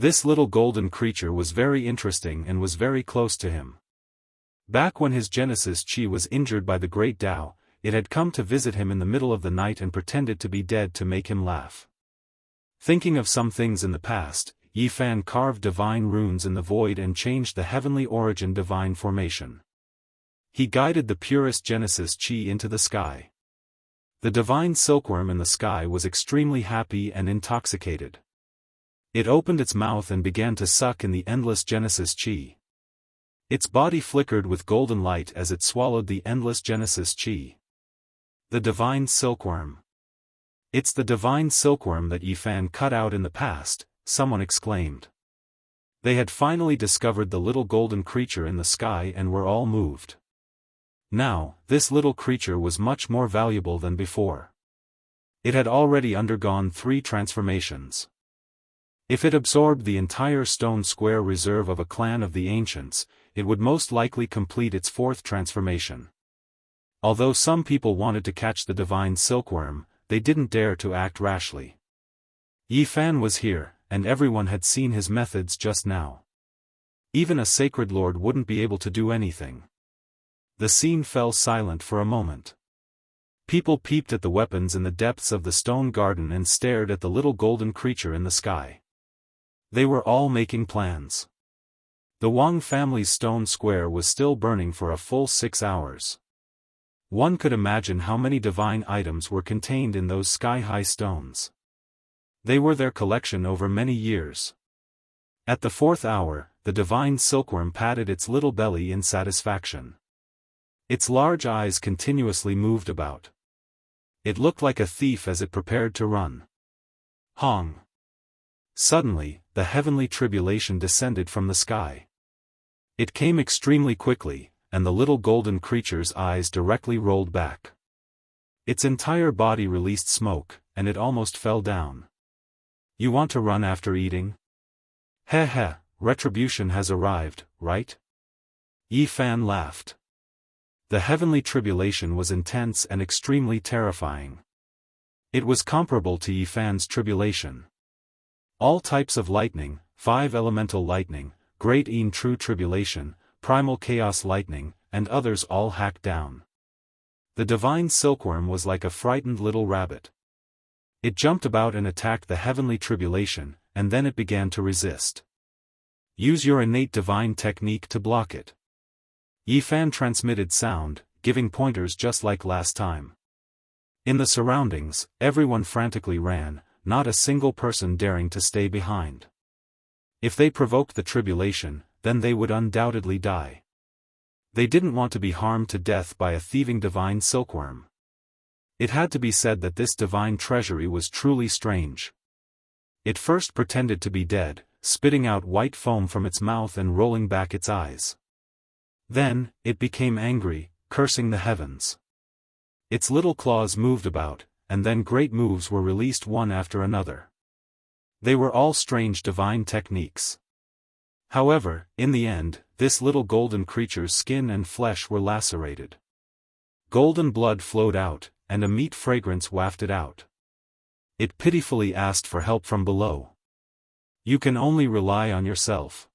S1: This little golden creature was very interesting and was very close to him. Back when his Genesis Chi was injured by the great Tao, it had come to visit him in the middle of the night and pretended to be dead to make him laugh. Thinking of some things in the past, Yi Fan carved divine runes in the void and changed the heavenly origin divine formation. He guided the purest Genesis Chi into the sky. The divine silkworm in the sky was extremely happy and intoxicated. It opened its mouth and began to suck in the endless Genesis Chi. Its body flickered with golden light as it swallowed the endless Genesis Chi. The divine silkworm. It's the divine silkworm that Yi Fan cut out in the past, someone exclaimed. They had finally discovered the little golden creature in the sky and were all moved. Now, this little creature was much more valuable than before. It had already undergone 3 transformations. If it absorbed the entire stone square reserve of a clan of the ancients, it would most likely complete its 4th transformation. Although some people wanted to catch the divine silkworm, they didn't dare to act rashly. Yi Fan was here, and everyone had seen his methods just now. Even a sacred lord wouldn't be able to do anything. The scene fell silent for a moment. People peeped at the weapons in the depths of the stone garden and stared at the little golden creature in the sky. They were all making plans. The Wang family's stone square was still burning for a full 6 hours. One could imagine how many divine items were contained in those sky-high stones. They were their collection over many years. At the 4th hour, the divine silkworm patted its little belly in satisfaction. Its large eyes continuously moved about. It looked like a thief as it prepared to run. Hong! Suddenly, the heavenly tribulation descended from the sky. It came extremely quickly, and the little golden creature's eyes directly rolled back. Its entire body released smoke, and it almost fell down. You want to run after eating? Heh heh, retribution has arrived, right? Yi Fan laughed. The heavenly tribulation was intense and extremely terrifying. It was comparable to Yi Fan's tribulation. All types of lightning, 5 elemental lightning, great true tribulation, primal chaos lightning, and others all hacked down. The divine silkworm was like a frightened little rabbit. It jumped about and attacked the heavenly tribulation, and then it began to resist. Use your innate divine technique to block it. Yi Fan transmitted sound, giving pointers just like last time. In the surroundings, everyone frantically ran, not a single person daring to stay behind. If they provoked the tribulation, then they would undoubtedly die. They didn't want to be harmed to death by a thieving divine silkworm. It had to be said that this divine treasury was truly strange. It first pretended to be dead, spitting out white foam from its mouth and rolling back its eyes. Then, it became angry, cursing the heavens. Its little claws moved about, and then great moves were released one after another. They were all strange divine techniques. However, in the end, this little golden creature's skin and flesh were lacerated. Golden blood flowed out, and a meat fragrance wafted out. It pitifully asked for help from below. You can only rely on yourself.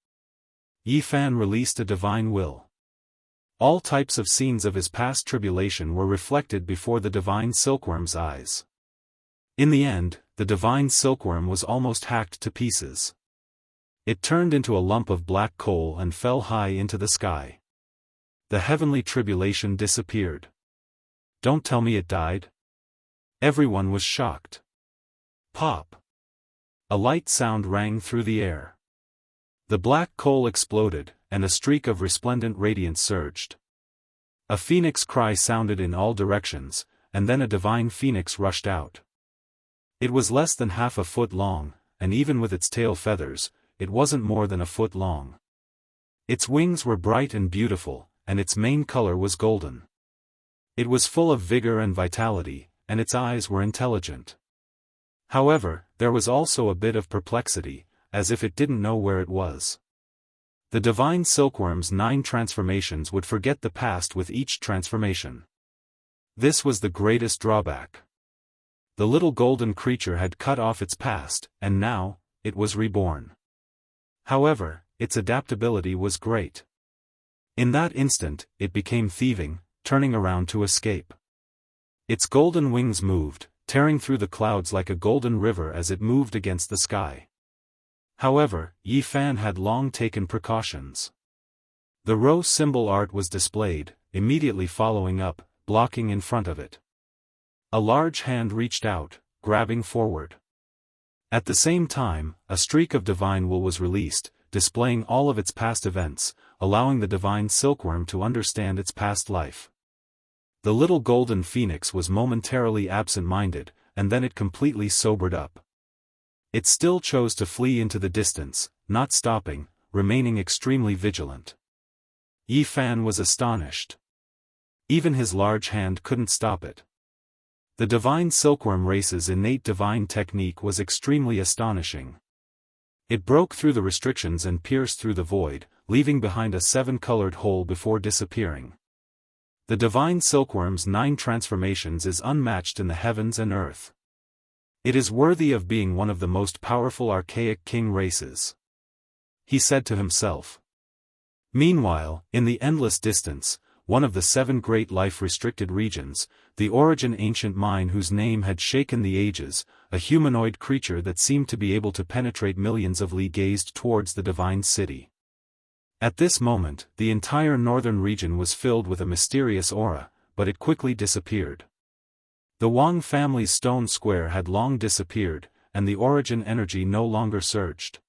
S1: Yi Fan released a divine will. All types of scenes of his past tribulation were reflected before the divine silkworm's eyes. In the end, the divine silkworm was almost hacked to pieces. It turned into a lump of black coal and fell high into the sky. the heavenly tribulation disappeared. Don't tell me it died? Everyone was shocked. Pop! A light sound rang through the air. The black coal exploded, and a streak of resplendent radiance surged. A phoenix cry sounded in all directions, and then a divine phoenix rushed out. It was less than half a foot long, and even with its tail feathers, it wasn't more than a foot long. Its wings were bright and beautiful, and its main color was golden. It was full of vigor and vitality, and its eyes were intelligent. However, there was also a bit of perplexity, as if it didn't know where it was. The divine silkworm's 9 transformations would forget the past with each transformation. This was the greatest drawback. The little golden creature had cut off its past, and now, it was reborn. However, its adaptability was great. In that instant, it became thieving, turning around to escape. Its golden wings moved, tearing through the clouds like a golden river as it moved against the sky. However, Yi Fan had long taken precautions. The rose symbol art was displayed, immediately following up, blocking in front of it. A large hand reached out, grabbing forward. At the same time, a streak of divine wool was released, displaying all of its past events, allowing the divine silkworm to understand its past life. The little golden phoenix was momentarily absent-minded, and then it completely sobered up. It still chose to flee into the distance, not stopping, remaining extremely vigilant. Yi Fan was astonished. Even his large hand couldn't stop it. The divine silkworm race's innate divine technique was extremely astonishing. It broke through the restrictions and pierced through the void, leaving behind a 7-colored hole before disappearing. The divine silkworm's 9 transformations is unmatched in the heavens and earth. It is worthy of being one of the most powerful archaic king races, he said to himself. Meanwhile, in the endless distance, one of the 7 great life-restricted regions, the origin ancient mine whose name had shaken the ages, a humanoid creature that seemed to be able to penetrate millions of li gazed towards the divine city. At this moment, the entire northern region was filled with a mysterious aura, but it quickly disappeared. The Wang family's stone square had long disappeared, and the origin energy no longer surged.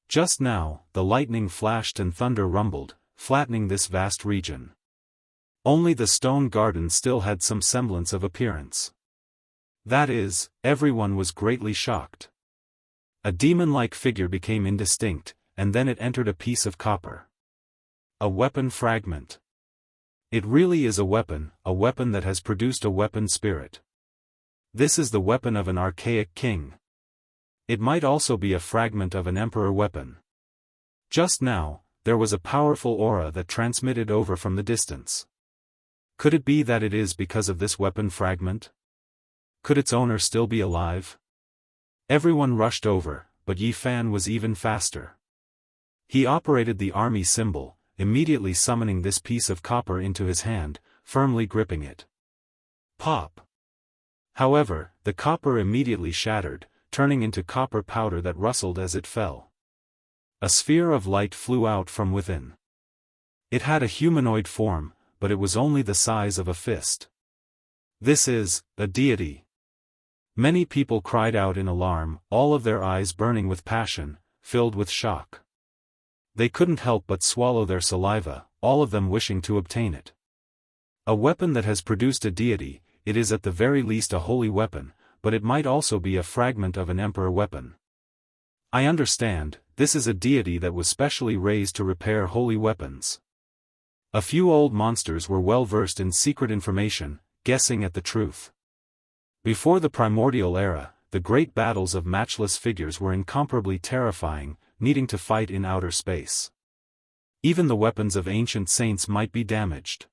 S1: Just now, the lightning flashed and thunder rumbled, flattening this vast region. Only the stone garden still had some semblance of appearance. That is, everyone was greatly shocked. A demon-like figure became indistinct, and then it entered a piece of copper. A weapon fragment. It really is a weapon that has produced a weapon spirit. This is the weapon of an archaic king. It might also be a fragment of an emperor weapon. Just now, there was a powerful aura that transmitted over from the distance. Could it be that it is because of this weapon fragment? Could its owner still be alive? Everyone rushed over, but Yi Fan was even faster. He operated the army symbol, immediately summoning this piece of copper into his hand, firmly gripping it. Pop! However, the copper immediately shattered, turning into copper powder that rustled as it fell. A sphere of light flew out from within. It had a humanoid form, but it was only the size of a fist. This is a deity. Many people cried out in alarm, all of their eyes burning with passion, filled with shock. They couldn't help but swallow their saliva, all of them wishing to obtain it. A weapon that has produced a deity, it is at the very least a holy weapon, but it might also be a fragment of an emperor weapon. I understand, this is a deity that was specially raised to repair holy weapons. A few old monsters were well versed in secret information, guessing at the truth. Before the primordial era, the great battles of matchless figures were incomparably terrifying, needing to fight in outer space. Even the weapons of ancient saints might be damaged.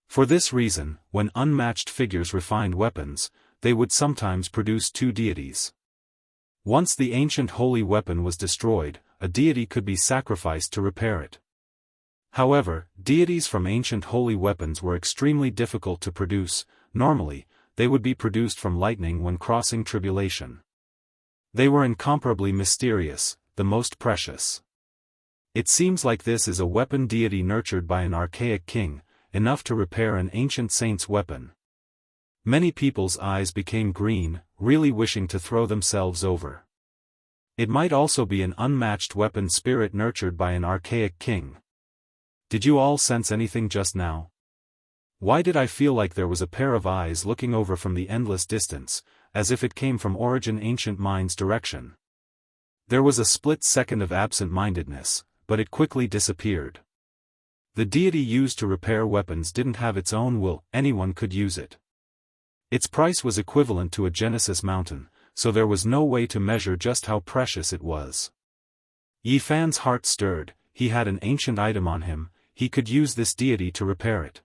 S1: For this reason, when unmatched figures refined weapons, they would sometimes produce 2 deities. Once the ancient holy weapon was destroyed, a deity could be sacrificed to repair it. However, deities from ancient holy weapons were extremely difficult to produce. Normally, they would be produced from lightning when crossing tribulation. They were incomparably mysterious, the most precious. It seems like this is a weapon deity nurtured by an archaic king, enough to repair an ancient saint's weapon. Many people's eyes became green, really wishing to throw themselves over. It might also be an unmatched weapon spirit nurtured by an archaic king. Did you all sense anything just now? Why did I feel like there was a pair of eyes looking over from the endless distance, as if it came from Origin Ancient Mind's direction? There was a split second of absent-mindedness, but it quickly disappeared. The deity used to repair weapons didn't have its own will, anyone could use it. Its price was equivalent to a Genesis mountain, so there was no way to measure just how precious it was. Yi Fan's heart stirred. He had an ancient item on him, he could use this deity to repair it.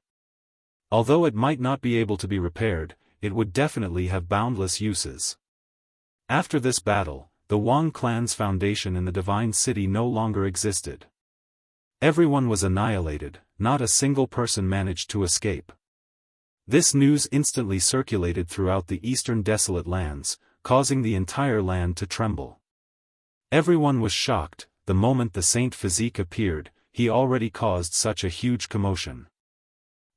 S1: Although it might not be able to be repaired, it would definitely have boundless uses. After this battle, the Wang clan's foundation in the Divine City no longer existed. Everyone was annihilated, not a single person managed to escape. This news instantly circulated throughout the eastern desolate lands, causing the entire land to tremble. Everyone was shocked. The moment the saint physique appeared, he already caused such a huge commotion.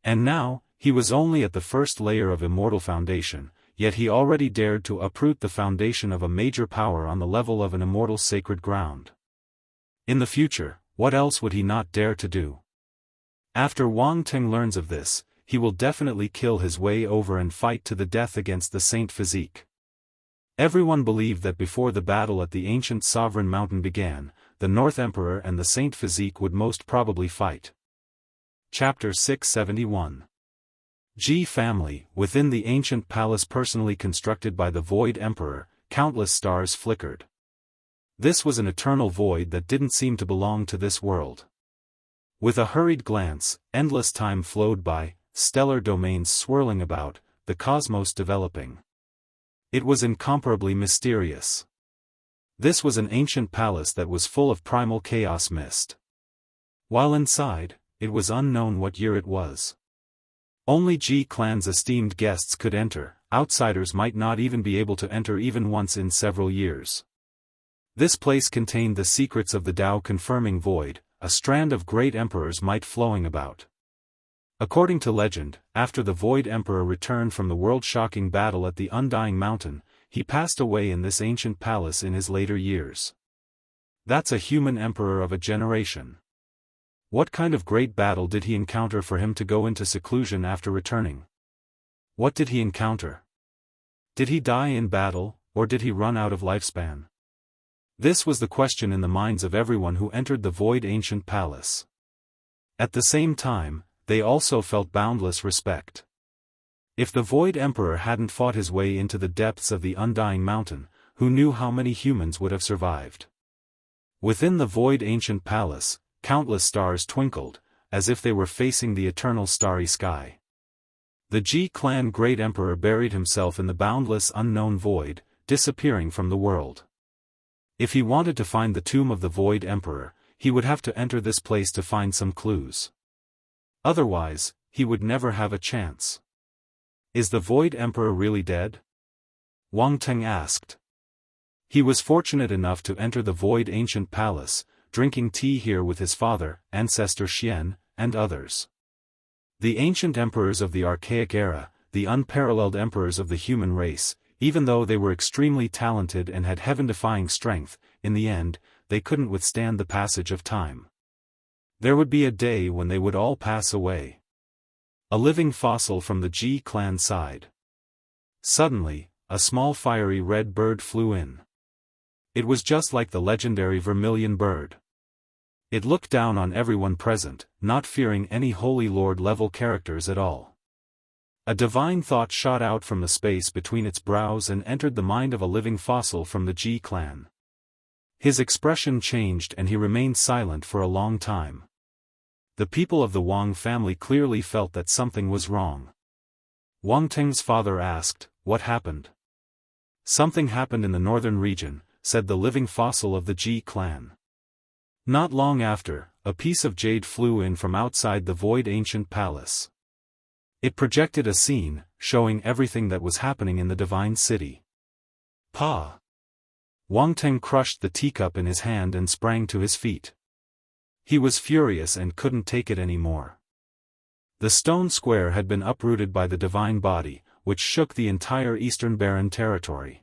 S1: And now, he was only at the first layer of Immortal Foundation, yet he already dared to uproot the foundation of a major power on the level of an immortal sacred ground. In the future, what else would he not dare to do? After Wang Teng learns of this, he will definitely kill his way over and fight to the death against the saint physique. Everyone believed that before the battle at the ancient Sovereign Mountain began, the North Emperor and the Saint Physique would most probably fight. Chapter 671. Ji family. Within the ancient palace personally constructed by the Void Emperor, countless stars flickered. This was an eternal void that didn't seem to belong to this world. With a hurried glance, endless time flowed by, stellar domains swirling about, the cosmos developing. It was incomparably mysterious. This was an ancient palace that was full of primal chaos mist. While inside, it was unknown what year it was. Only Ji clan's esteemed guests could enter, outsiders might not even be able to enter even once in several years. This place contained the secrets of the Tao confirming void, a strand of great emperors might flowing about. According to legend, after the Void Emperor returned from the world-shocking battle at the Undying Mountain, he passed away in this ancient palace in his later years. That's a human emperor of a generation. What kind of great battle did he encounter for him to go into seclusion after returning? What did he encounter? Did he die in battle, or did he run out of lifespan? This was the question in the minds of everyone who entered the Void Ancient Palace. At the same time, they also felt boundless respect. If the Void Emperor hadn't fought his way into the depths of the Undying Mountain, who knew how many humans would have survived? Within the Void Ancient Palace, countless stars twinkled, as if they were facing the eternal starry sky. The Ji clan Great Emperor buried himself in the boundless unknown void, disappearing from the world. If he wanted to find the tomb of the Void Emperor, he would have to enter this place to find some clues. Otherwise, he would never have a chance. Is the Void Emperor really dead? Wang Teng asked. He was fortunate enough to enter the Void Ancient Palace, drinking tea here with his father, ancestor Xian, and others. The ancient emperors of the archaic era, the unparalleled emperors of the human race, even though they were extremely talented and had heaven-defying strength, in the end, they couldn't withstand the passage of time. There would be a day when they would all pass away. A living fossil from the Ji clan side. Suddenly, a small fiery red bird flew in. It was just like the legendary vermilion bird. It looked down on everyone present, not fearing any Holy Lord-level characters at all. A divine thought shot out from the space between its brows and entered the mind of a living fossil from the Ji clan. His expression changed and he remained silent for a long time. The people of the Wang family clearly felt that something was wrong. Wang Teng's father asked, "What happened?" "Something happened in the northern region," said the living fossil of the Ji clan. Not long after, a piece of jade flew in from outside the Void Ancient Palace. It projected a scene, showing everything that was happening in the Divine City. Pa! Wang Teng crushed the teacup in his hand and sprang to his feet. He was furious and couldn't take it anymore. The stone square had been uprooted by the divine body, which shook the entire eastern barren territory.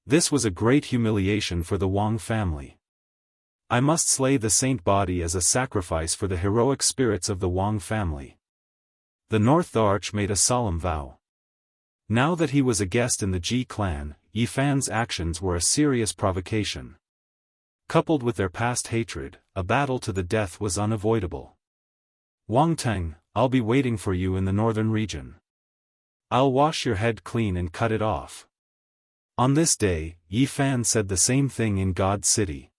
S1: This was a great humiliation for the Wang family. I must slay the saint body as a sacrifice for the heroic spirits of the Wang family. The North Arch made a solemn vow. Now that he was a guest in the Ji clan, Yi Fan's actions were a serious provocation. Coupled with their past hatred, a battle to the death was unavoidable. Wang Teng, I'll be waiting for you in the northern region. I'll wash your head clean and cut it off. On this day, Yi Fan said the same thing in God's city.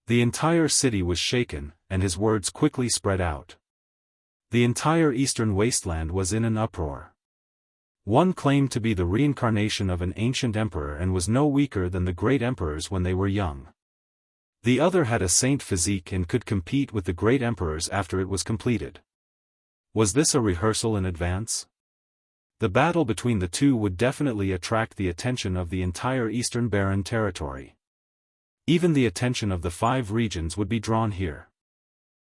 S1: The entire city was shaken, and his words quickly spread out. The entire eastern wasteland was in an uproar. One claimed to be the reincarnation of an ancient emperor and was no weaker than the great emperors when they were young. The other had a saint physique and could compete with the great emperors after it was completed. Was this a rehearsal in advance? The battle between the two would definitely attract the attention of the entire eastern barren territory. Even the attention of the 5 regions would be drawn here.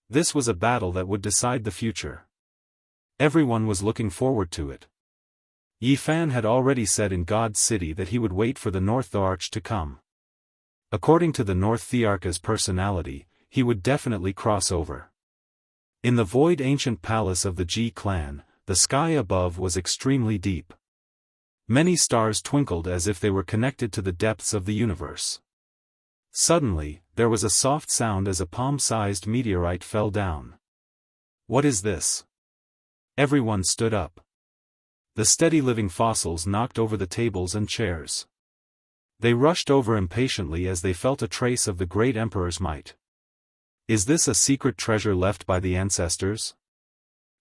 S1: This was a battle that would decide the future. Everyone was looking forward to it. Yi Fan had already said in God's city that he would wait for the North Arch to come. According to the North Thearch's personality, he would definitely cross over. In the void ancient palace of the Ji clan, the sky above was extremely deep. Many stars twinkled as if they were connected to the depths of the universe. Suddenly, there was a soft sound as a palm-sized meteorite fell down. What is this? Everyone stood up. The steady living fossils knocked over the tables and chairs. They rushed over impatiently as they felt a trace of the great emperor's might. Is this a secret treasure left by the ancestors?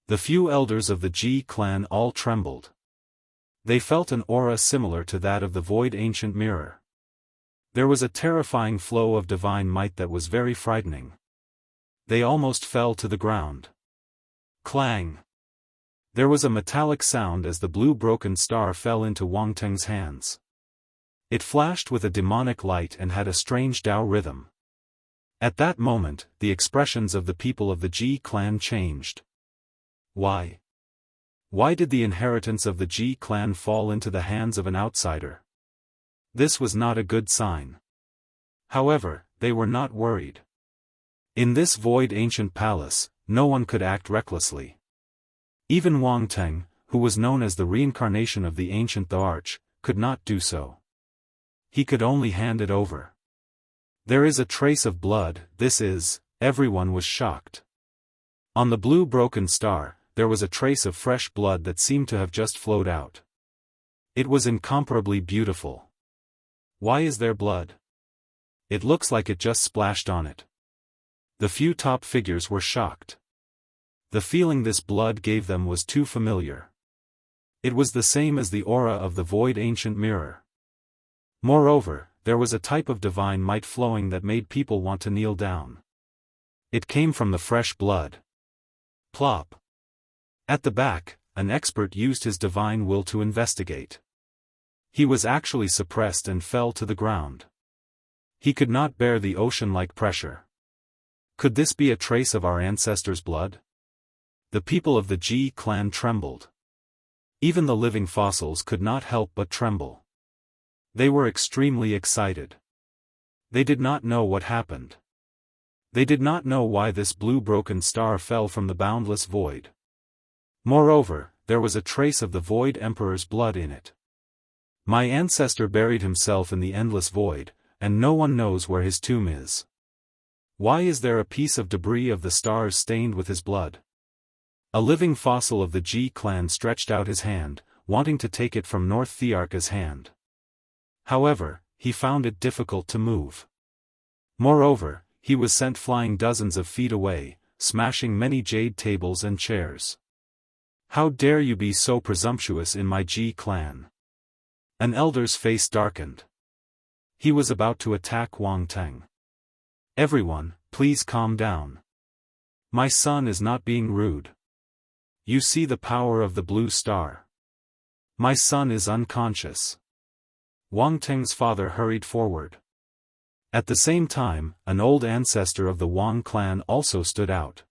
S1: The few elders of the Ji clan all trembled. They felt an aura similar to that of the void ancient mirror. There was a terrifying flow of divine might that was very frightening. They almost fell to the ground. Clang! There was a metallic sound as the blue broken star fell into Wang Teng's hands. It flashed with a demonic light and had a strange Tao rhythm. At that moment, the expressions of the people of the Ji clan changed. Why? Why did the inheritance of the Ji clan fall into the hands of an outsider? This was not a good sign. However, they were not worried. In this void ancient palace, no one could act recklessly. Even Wang Teng, who was known as the reincarnation of the ancient Arch, could not do so. He could only hand it over. There is a trace of blood, everyone was shocked. On the blue broken star, there was a trace of fresh blood that seemed to have just flowed out. It was incomparably beautiful. Why is there blood? It looks like it just splashed on it. The few top figures were shocked. The feeling this blood gave them was too familiar. It was the same as the aura of the void ancient mirror. Moreover, there was a type of divine might flowing that made people want to kneel down. It came from the fresh blood. Plop. At the back, an expert used his divine will to investigate. He was actually suppressed and fell to the ground. He could not bear the ocean-like pressure. Could this be a trace of our ancestors' blood? The people of the Ji clan trembled. Even the living fossils could not help but tremble. They were extremely excited. They did not know what happened. They did not know why this blue broken star fell from the boundless void. Moreover, there was a trace of the void emperor's blood in it. My ancestor buried himself in the endless void, and no one knows where his tomb is. Why is there a piece of debris of the stars stained with his blood? A living fossil of the Ji clan stretched out his hand, wanting to take it from North Thearch's hand. However, he found it difficult to move. Moreover, he was sent flying dozens of feet away, smashing many jade tables and chairs. How dare you be so presumptuous in my Ji clan? An elder's face darkened. He was about to attack Wang Teng. Everyone, please calm down. My son is not being rude. You see the power of the blue star. My son is unconscious. Wang Teng's father hurried forward. At the same time, an old ancestor of the Wang clan also stood out.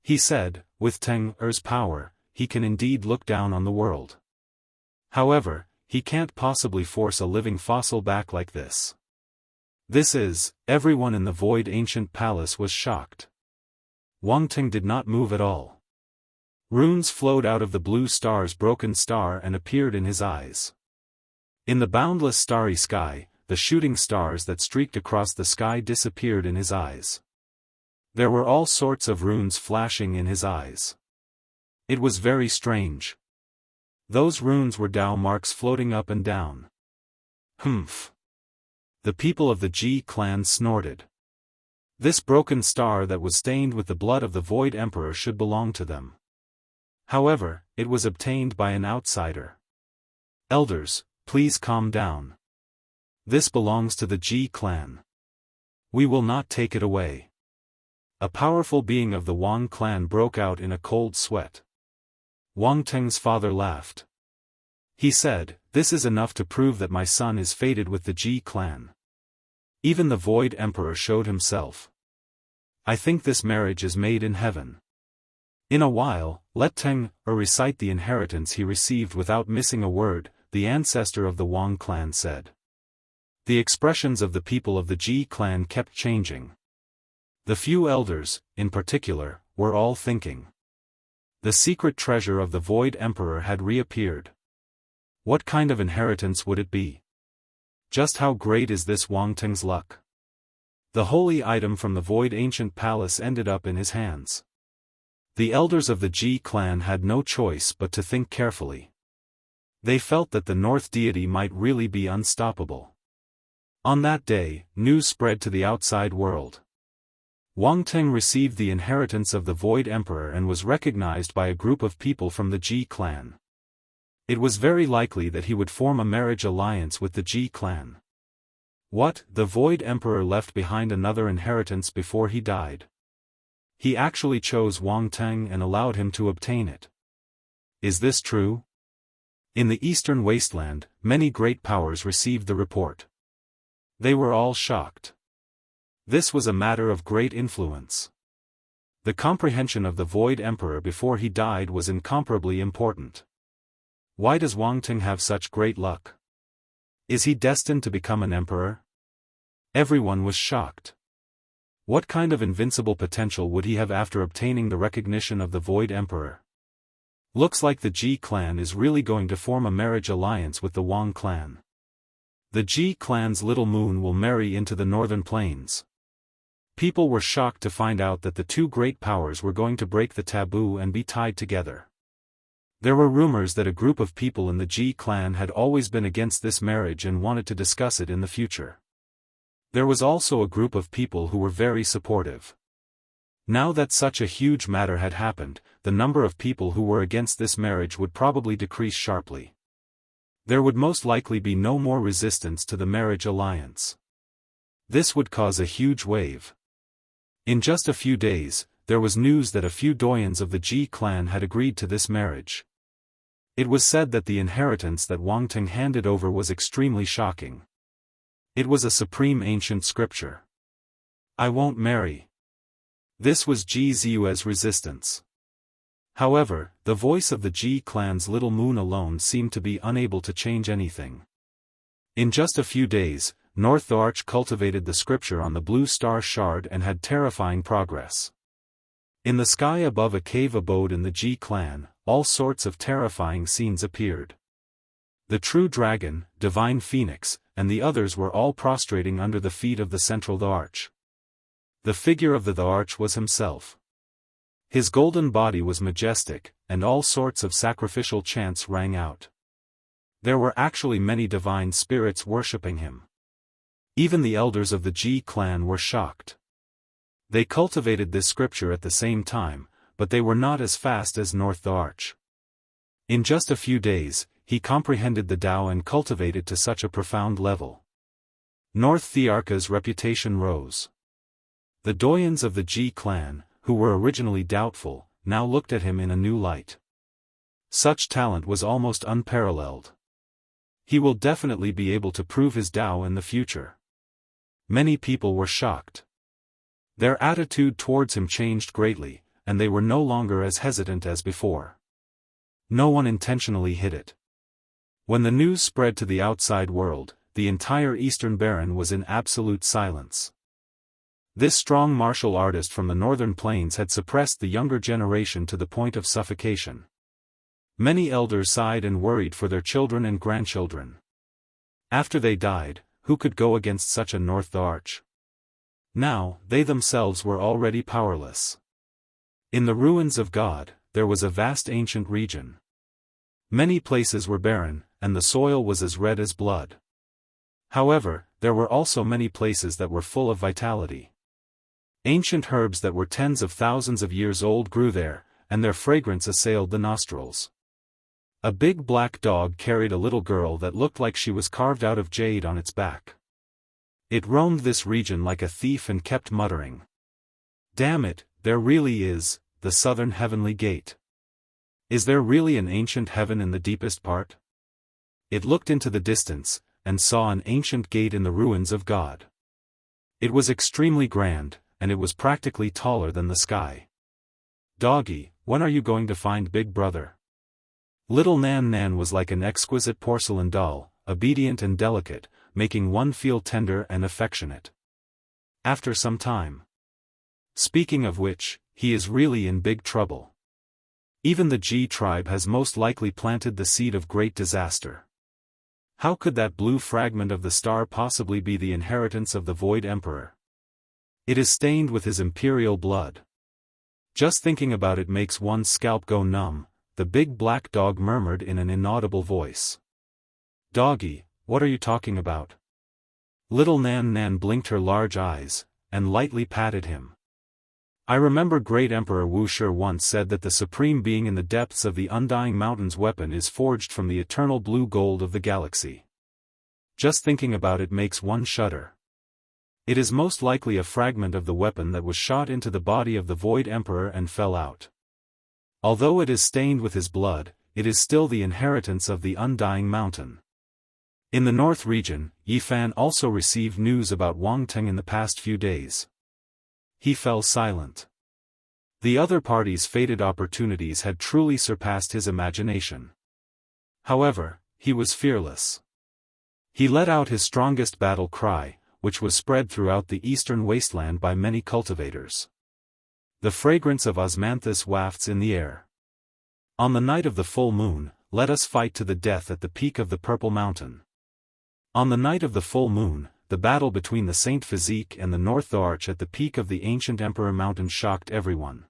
S1: He said, with Teng Er's power, he can indeed look down on the world. However, he can't possibly force a living fossil back like this. Everyone in the void ancient palace was shocked. Wang Teng did not move at all. Runes flowed out of the blue star's broken star and appeared in his eyes. In the boundless starry sky, the shooting stars that streaked across the sky disappeared in his eyes. There were all sorts of runes flashing in his eyes. It was very strange. Those runes were Dao marks floating up and down. Humph. The people of the Ji clan snorted. This broken star that was stained with the blood of the Void Emperor should belong to them. However, it was obtained by an outsider. Elders, please calm down. This belongs to the Ji clan. We will not take it away. A powerful being of the Wang clan broke out in a cold sweat. Wang Teng's father laughed. He said, "This is enough to prove that my son is fated with the Ji clan." Even the Void Emperor showed himself. I think this marriage is made in heaven. In a while, let Teng Er recite the inheritance he received without missing a word, the ancestor of the Wang clan said. The expressions of the people of the Ji clan kept changing. The few elders, in particular, were all thinking. The secret treasure of the Void Emperor had reappeared. What kind of inheritance would it be? Just how great is this Wang Teng's luck? The holy item from the Void Ancient Palace ended up in his hands. The elders of the Ji clan had no choice but to think carefully. They felt that the North deity might really be unstoppable. On that day, news spread to the outside world. Wang Teng received the inheritance of the Void Emperor and was recognized by a group of people from the Ji clan. It was very likely that he would form a marriage alliance with the Ji clan. What? The Void Emperor left behind another inheritance before he died. He actually chose Wang Teng and allowed him to obtain it. Is this true? In the eastern wasteland, many great powers received the report. They were all shocked. This was a matter of great influence. The comprehension of the Void Emperor before he died was incomparably important. Why does Wang Teng have such great luck? Is he destined to become an emperor? Everyone was shocked. What kind of invincible potential would he have after obtaining the recognition of the Void Emperor? Looks like the Ji clan is really going to form a marriage alliance with the Wang clan. The Ji clan's little moon will marry into the northern plains. People were shocked to find out that the two great powers were going to break the taboo and be tied together. There were rumors that a group of people in the Ji clan had always been against this marriage and wanted to discuss it in the future. There was also a group of people who were very supportive. Now that such a huge matter had happened, the number of people who were against this marriage would probably decrease sharply. There would most likely be no more resistance to the marriage alliance. This would cause a huge wave. In just a few days, there was news that a few doyens of the Ji clan had agreed to this marriage. It was said that the inheritance that Wang Teng handed over was extremely shocking. It was a supreme ancient scripture. I won't marry. This was Ji Ziyue's resistance. However, the voice of the Ji clan's little moon alone seemed to be unable to change anything. In just a few days, North the Arch cultivated the scripture on the blue star shard and had terrifying progress. In the sky above a cave abode in the Ji clan, all sorts of terrifying scenes appeared. The true dragon, divine phoenix, and the others were all prostrating under the feet of the central the Arch. The figure of the Arch was himself. His golden body was majestic, and all sorts of sacrificial chants rang out. There were actually many divine spirits worshipping him. Even the elders of the Ji clan were shocked. They cultivated this scripture at the same time, but they were not as fast as North the Arch. In just a few days, he comprehended the Tao and cultivated to such a profound level. North Thearka's reputation rose. The doyens of the Ji clan, who were originally doubtful, now looked at him in a new light. Such talent was almost unparalleled. He will definitely be able to prove his Tao in the future. Many people were shocked. Their attitude towards him changed greatly, and they were no longer as hesitant as before. No one intentionally hid it. When the news spread to the outside world, the entire Eastern Baron was in absolute silence. This strong martial artist from the northern plains had suppressed the younger generation to the point of suffocation. Many elders sighed and worried for their children and grandchildren. After they died, who could go against such a North Arch? Now, they themselves were already powerless. In the ruins of God, there was a vast ancient region. Many places were barren, and the soil was as red as blood. However, there were also many places that were full of vitality. Ancient herbs that were tens of thousands of years old grew there, and their fragrance assailed the nostrils. A big black dog carried a little girl that looked like she was carved out of jade on its back. It roamed this region like a thief and kept muttering, "Damn it, there really is, the southern heavenly gate. Is there really an ancient heaven in the deepest part?" It looked into the distance, and saw an ancient gate in the ruins of God. It was extremely grand, and it was practically taller than the sky. "Doggy, when are you going to find Big Brother?" Little Nan Nan was like an exquisite porcelain doll, obedient and delicate, making one feel tender and affectionate. After some time. Speaking of which, he is really in big trouble. Even the G tribe has most likely planted the seed of great disaster. How could that blue fragment of the star possibly be the inheritance of the Void Emperor? It is stained with his imperial blood. Just thinking about it makes one's scalp go numb, the big black dog murmured in an inaudible voice. "Doggy, what are you talking about?" Little Nan Nan blinked her large eyes, and lightly patted him. "I remember great Emperor Wuxia once said that the supreme being in the depths of the undying mountain's weapon is forged from the eternal blue gold of the galaxy. Just thinking about it makes one shudder. It is most likely a fragment of the weapon that was shot into the body of the Void Emperor and fell out. Although it is stained with his blood, it is still the inheritance of the undying mountain." In the north region, Yi Fan also received news about Wang Teng in the past few days. He fell silent. The other party's fated opportunities had truly surpassed his imagination. However, he was fearless. He let out his strongest battle cry, which was spread throughout the eastern wasteland by many cultivators. The fragrance of osmanthus wafts in the air. "On the night of the full moon, let us fight to the death at the peak of the Purple Mountain." On the night of the full moon, the battle between the Saint Physique and the North Arch at the peak of the ancient Emperor Mountain shocked everyone.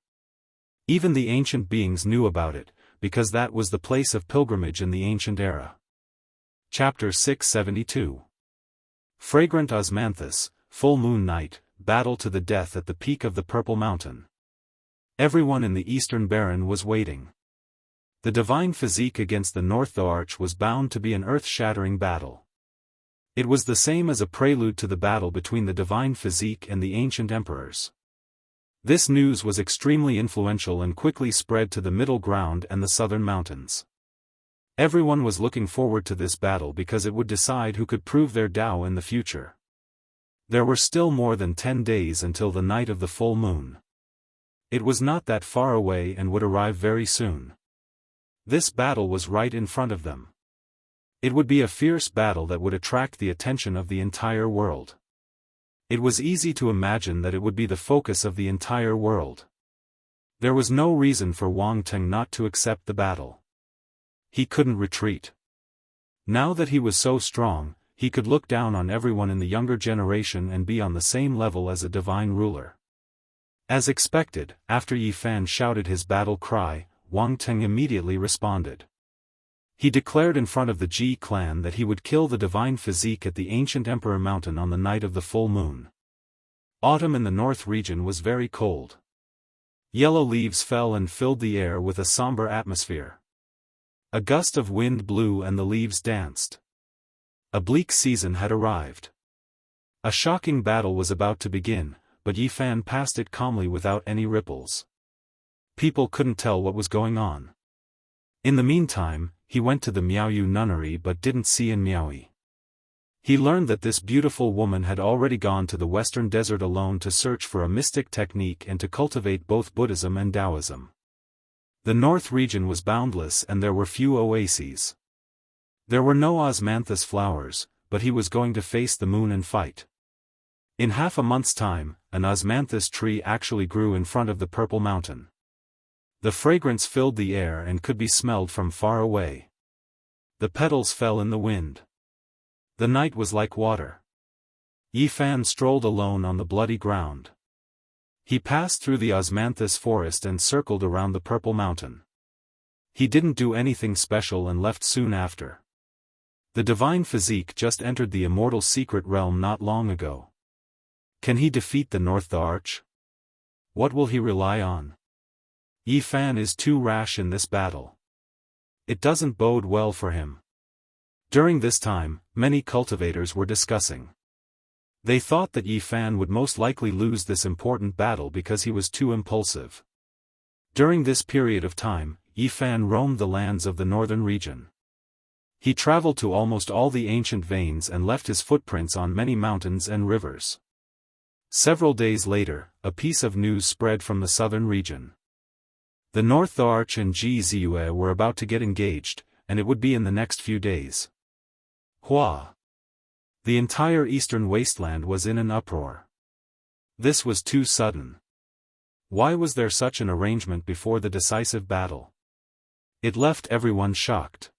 S1: Even the ancient beings knew about it, because that was the place of pilgrimage in the ancient era. Chapter 672. Fragrant Osmanthus, Full Moon Night, Battle to the Death at the Peak of the Purple Mountain. Everyone in the Eastern Baron was waiting. The divine physique against the North Arch was bound to be an earth-shattering battle. It was the same as a prelude to the battle between the divine physique and the ancient emperors. This news was extremely influential and quickly spread to the middle ground and the southern mountains. Everyone was looking forward to this battle because it would decide who could prove their Tao in the future. There were still more than 10 days until the night of the full moon. It was not that far away and would arrive very soon. This battle was right in front of them. It would be a fierce battle that would attract the attention of the entire world. It was easy to imagine that it would be the focus of the entire world. There was no reason for Wang Teng not to accept the battle. He couldn't retreat. Now that he was so strong, he could look down on everyone in the younger generation and be on the same level as a divine ruler. As expected, after Yi Fan shouted his battle cry, Wang Teng immediately responded. He declared in front of the Ji clan that he would kill the divine physique at the ancient Emperor Mountain on the night of the full moon. Autumn in the north region was very cold. Yellow leaves fell and filled the air with a somber atmosphere. A gust of wind blew and the leaves danced. A bleak season had arrived. A shocking battle was about to begin, but Yi Fan passed it calmly without any ripples. People couldn't tell what was going on. In the meantime, he went to the Miaoyu nunnery but didn't see in Miaoyi. He learned that this beautiful woman had already gone to the western desert alone to search for a mystic technique and to cultivate both Buddhism and Taoism. The north region was boundless and there were few oases. There were no osmanthus flowers, but he was going to face the moon and fight. In half a month's time, an osmanthus tree actually grew in front of the Purple Mountain. The fragrance filled the air and could be smelled from far away. The petals fell in the wind. The night was like water. Yifan strolled alone on the bloody ground. He passed through the osmanthus forest and circled around the Purple Mountain. He didn't do anything special and left soon after. The divine physique just entered the immortal secret realm not long ago. Can he defeat the North Arch? What will he rely on? Yifan is too rash in this battle. It doesn't bode well for him. During this time, many cultivators were discussing. They thought that Yifan would most likely lose this important battle because he was too impulsive. During this period of time, Yifan roamed the lands of the northern region. He traveled to almost all the ancient veins and left his footprints on many mountains and rivers. Several days later, a piece of news spread from the southern region. The North Arch and Jianghu were about to get engaged, and it would be in the next few days. Hua! The entire eastern wasteland was in an uproar. This was too sudden. Why was there such an arrangement before the decisive battle? It left everyone shocked.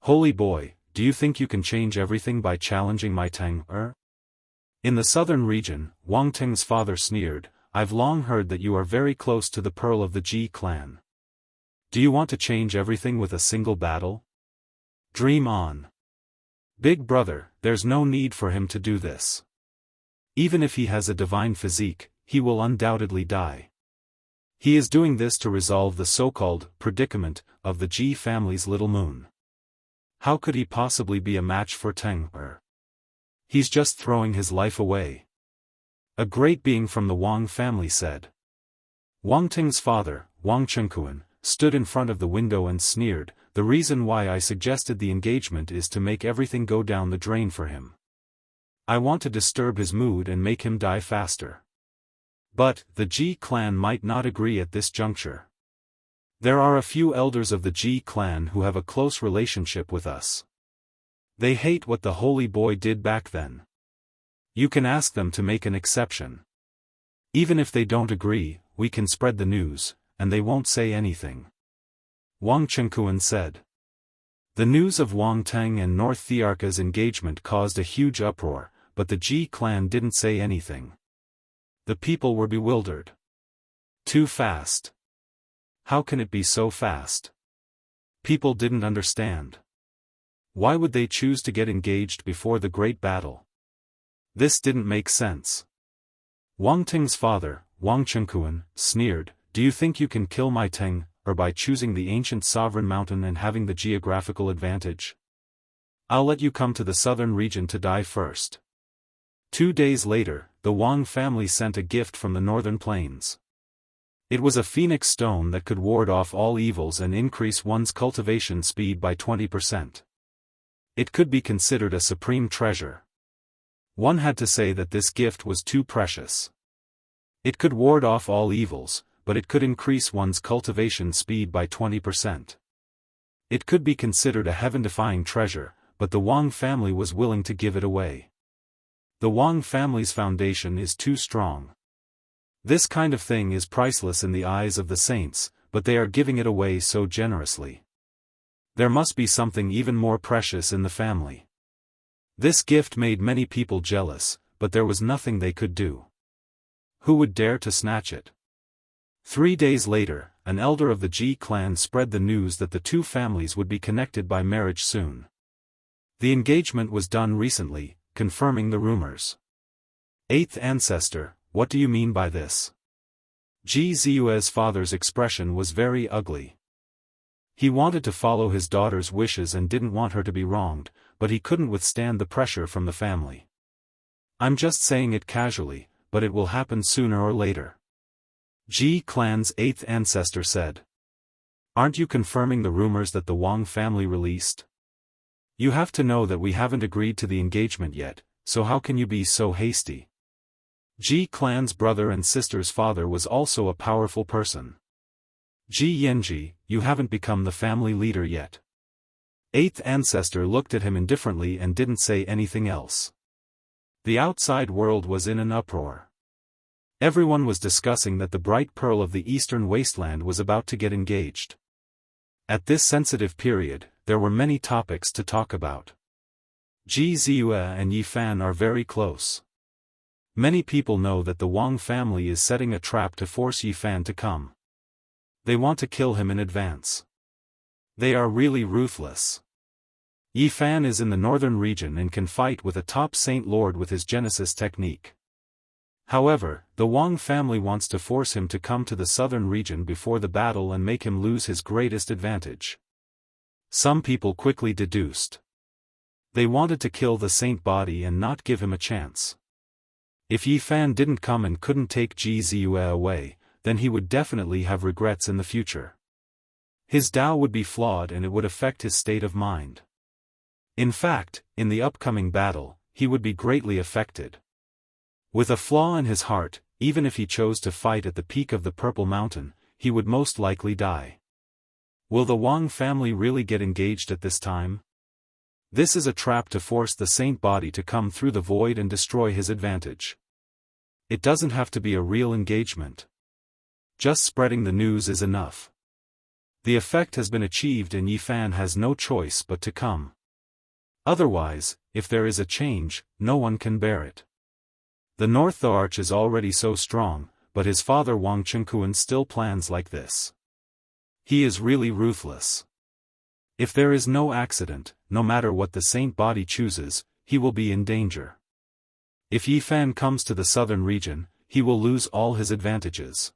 S1: Holy boy, do you think you can change everything by challenging my Tang? In the southern region, Wang Teng's father sneered, I've long heard that you are very close to the pearl of the Ji clan. Do you want to change everything with a single battle? Dream on. Big brother, there's no need for him to do this. Even if he has a divine physique, he will undoubtedly die. He is doing this to resolve the so-called predicament of the Ji family's little moon. How could he possibly be a match for Teng? He's just throwing his life away. A great being from the Wang family said. Wang Teng's father, Wang Chengkuan, stood in front of the window and sneered, the reason why I suggested the engagement is to make everything go down the drain for him. I want to disturb his mood and make him die faster. But, the Ji clan might not agree at this juncture. There are a few elders of the Ji clan who have a close relationship with us. They hate what the holy boy did back then. You can ask them to make an exception. Even if they don't agree, we can spread the news, and they won't say anything. Wang Chengkuan said. The news of Wang Teng and North Thearka's engagement caused a huge uproar, but the Ji clan didn't say anything. The people were bewildered. Too fast. How can it be so fast? People didn't understand. Why would they choose to get engaged before the great battle? This didn't make sense. Wang Teng's father, Wang Chengkuan, sneered, do you think you can kill my Teng, or by choosing the ancient sovereign mountain and having the geographical advantage? I'll let you come to the southern region to die first. 2 days later, the Wang family sent a gift from the northern plains. It was a phoenix stone that could ward off all evils and increase one's cultivation speed by 20%. It could be considered a supreme treasure. One had to say that this gift was too precious. It could ward off all evils, but it could increase one's cultivation speed by 20%. It could be considered a heaven-defying treasure, but the Wang family was willing to give it away. The Wang family's foundation is too strong. This kind of thing is priceless in the eyes of the saints, but they are giving it away so generously. There must be something even more precious in the family. This gift made many people jealous, but there was nothing they could do. Who would dare to snatch it? 3 days later, an elder of the Ji clan spread the news that the two families would be connected by marriage soon. The engagement was done recently, confirming the rumors. 8th ancestor, what do you mean by this? Ji Ziyue's father's expression was very ugly. He wanted to follow his daughter's wishes and didn't want her to be wronged, but he couldn't withstand the pressure from the family. I'm just saying it casually, but it will happen sooner or later. Ji clan's 8th ancestor said. Aren't you confirming the rumors that the Wang family released? You have to know that we haven't agreed to the engagement yet, so how can you be so hasty? Ji clan's brother and sister's father was also a powerful person. Ji Yanji, you haven't become the family leader yet. Eighth ancestor looked at him indifferently and didn't say anything else. The outside world was in an uproar. Everyone was discussing that the bright pearl of the eastern wasteland was about to get engaged. At this sensitive period, there were many topics to talk about. Ji Ziyue and Yi Fan are very close. Many people know that the Wang family is setting a trap to force Yi Fan to come. They want to kill him in advance. They are really ruthless. Yi Fan is in the northern region and can fight with a top Saint Lord with his Genesis technique. However, the Wang family wants to force him to come to the southern region before the battle and make him lose his greatest advantage. Some people quickly deduced. They wanted to kill the saint body and not give him a chance. If Yi Fan didn't come and couldn't take Ji Ziyue away, then he would definitely have regrets in the future. His Tao would be flawed and it would affect his state of mind. In fact, in the upcoming battle, he would be greatly affected. With a flaw in his heart, even if he chose to fight at the peak of the Purple Mountain, he would most likely die. Will the Wang family really get engaged at this time? This is a trap to force the saint body to come through the void and destroy his advantage. It doesn't have to be a real engagement. Just spreading the news is enough. The effect has been achieved and Yi Fan has no choice but to come. Otherwise, if there is a change, no one can bear it. The North Arch is already so strong, but his father Wang Chengkuan still plans like this. He is really ruthless. If there is no accident, no matter what the saint body chooses, he will be in danger. If Yi Fan comes to the southern region, he will lose all his advantages.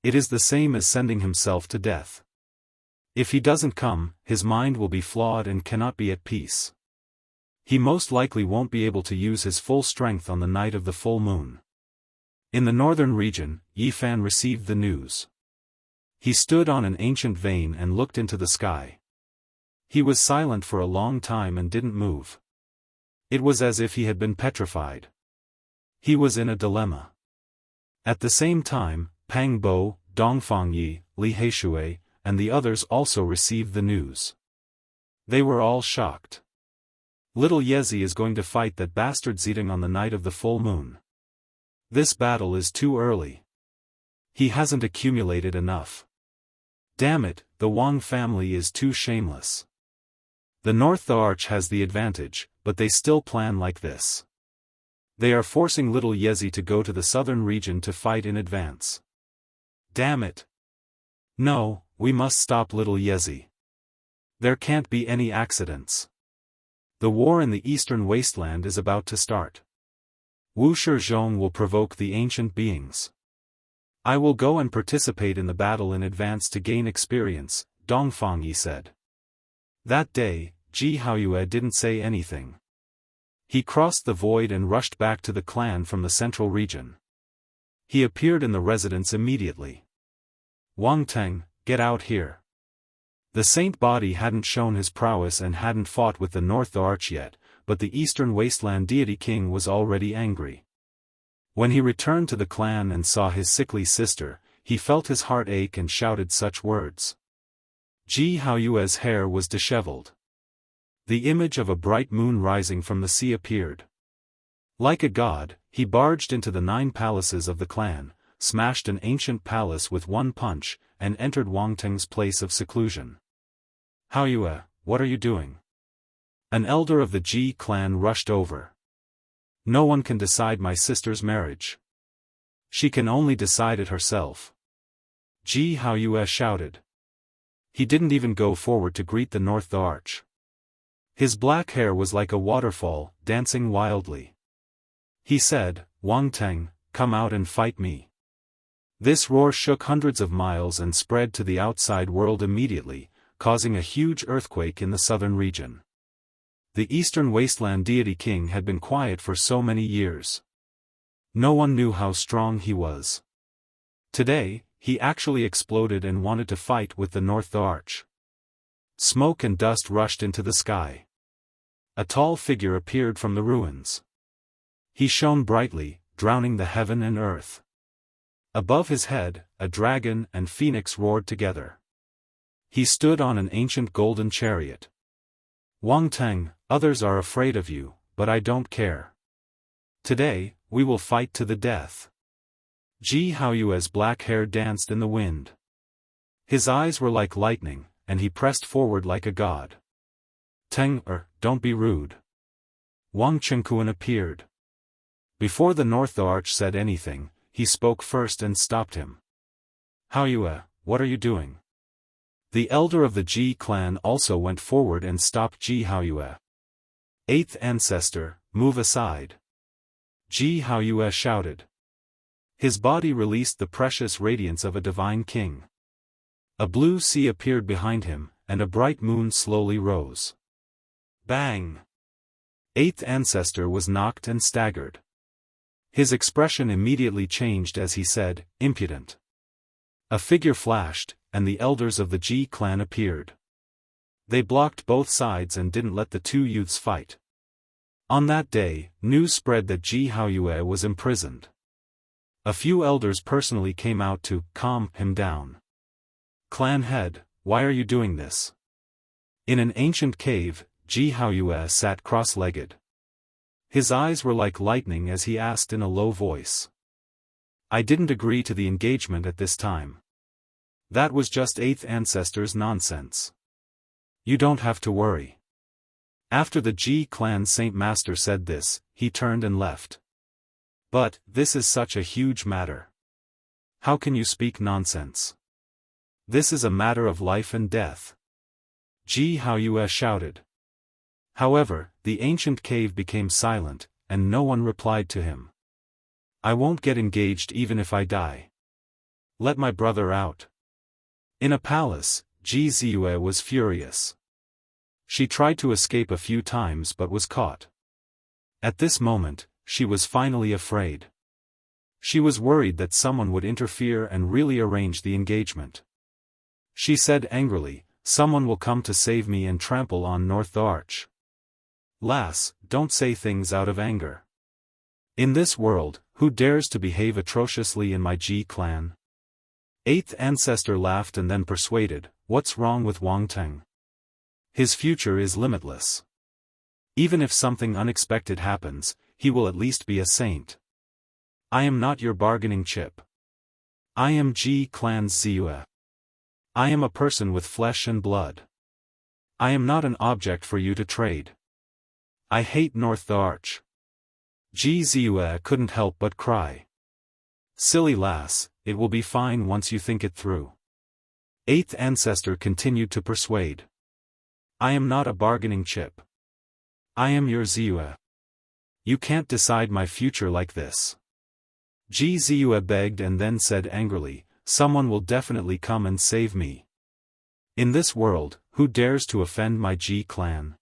S1: It is the same as sending himself to death. If he doesn't come, his mind will be flawed and cannot be at peace. He most likely won't be able to use his full strength on the night of the full moon. In the northern region, Yi Fan received the news. He stood on an ancient vein and looked into the sky. He was silent for a long time and didn't move. It was as if he had been petrified. He was in a dilemma. At the same time, Pang Bo, Dongfang Yi, Li Heishui, and the others also received the news. They were all shocked. Little Yezi is going to fight that bastard Zidong on the night of the full moon. This battle is too early. He hasn't accumulated enough. Damn it, the Wang family is too shameless. The North Arch has the advantage, but they still plan like this. They are forcing little Yezi to go to the southern region to fight in advance. Damn it. No, we must stop little Yezi. There can't be any accidents. The war in the eastern wasteland is about to start. Wuxia Xianxia will provoke the ancient beings. I will go and participate in the battle in advance to gain experience, Dongfang Yi said. That day, Ji Haoyue didn't say anything. He crossed the void and rushed back to the clan from the central region. He appeared in the residence immediately. Wang Teng, get out here. The saint body hadn't shown his prowess and hadn't fought with the North Arch yet, but the Eastern Wasteland deity king was already angry. When he returned to the clan and saw his sickly sister, he felt his heart ache and shouted such words. Ji Haoyue's hair was disheveled. The image of a bright moon rising from the sea appeared. Like a god, he barged into the 9 palaces of the clan, smashed an ancient palace with one punch, and entered Wang Teng's place of seclusion. Haoyue, what are you doing? An elder of the Ji clan rushed over. No one can decide my sister's marriage. She can only decide it herself. Ji Haoyue shouted. He didn't even go forward to greet the North Arch. His black hair was like a waterfall, dancing wildly. He said, Wang Teng, come out and fight me. This roar shook hundreds of miles and spread to the outside world immediately, causing a huge earthquake in the southern region. The Eastern Wasteland deity king had been quiet for so many years. No one knew how strong he was. Today, he actually exploded and wanted to fight with the North Arch. Smoke and dust rushed into the sky. A tall figure appeared from the ruins. He shone brightly, drowning the heaven and earth. Above his head, a dragon and phoenix roared together. He stood on an ancient golden chariot. Wang Teng, others are afraid of you, but I don't care. Today, we will fight to the death. Ji Haoyue's black hair danced in the wind. His eyes were like lightning, and he pressed forward like a god. Teng, don't be rude. Wang Chengkuan appeared. Before the North Arch said anything, he spoke first and stopped him. Haoyue, what are you doing? The elder of the Ji clan also went forward and stopped Ji Haoyue. Eighth ancestor, move aside. Ji Haoyue shouted. His body released the precious radiance of a divine king. A blue sea appeared behind him, and a bright moon slowly rose. Bang! Eighth ancestor was knocked and staggered. His expression immediately changed as he said, impudent. A figure flashed, and the elders of the Ji clan appeared. They blocked both sides and didn't let the two youths fight. On that day, news spread that Ji Haoyue was imprisoned. A few elders personally came out to calm him down. Clan head, why are you doing this? In an ancient cave, Ji Haoyue sat cross-legged. His eyes were like lightning as he asked in a low voice. I didn't agree to the engagement at this time. That was just eighth ancestor's nonsense. You don't have to worry. After the Ji clan Saint Master said this, he turned and left. But, this is such a huge matter. How can you speak nonsense? This is a matter of life and death. Ji Haoyue shouted. However, the ancient cave became silent, and no one replied to him. I won't get engaged even if I die. Let my brother out. In a palace, Ji Ziyue was furious. She tried to escape a few times but was caught. At this moment, she was finally afraid. She was worried that someone would interfere and really arrange the engagement. She said angrily, someone will come to save me and trample on North Arch. Lass, don't say things out of anger. In this world, who dares to behave atrociously in my Ji clan? Eighth ancestor laughed and then persuaded, what's wrong with Wang Teng? His future is limitless. Even if something unexpected happens, he will at least be a saint. I am not your bargaining chip. I am Ji clan's Ziyue. I am a person with flesh and blood. I am not an object for you to trade. I hate North Arch. Ji Ziyue couldn't help but cry. Silly lass, it will be fine once you think it through. Eighth ancestor continued to persuade. I am not a bargaining chip. I am your Ziyue. You can't decide my future like this. Ji Ziyue begged and then said angrily, someone will definitely come and save me. In this world, who dares to offend my Ji clan?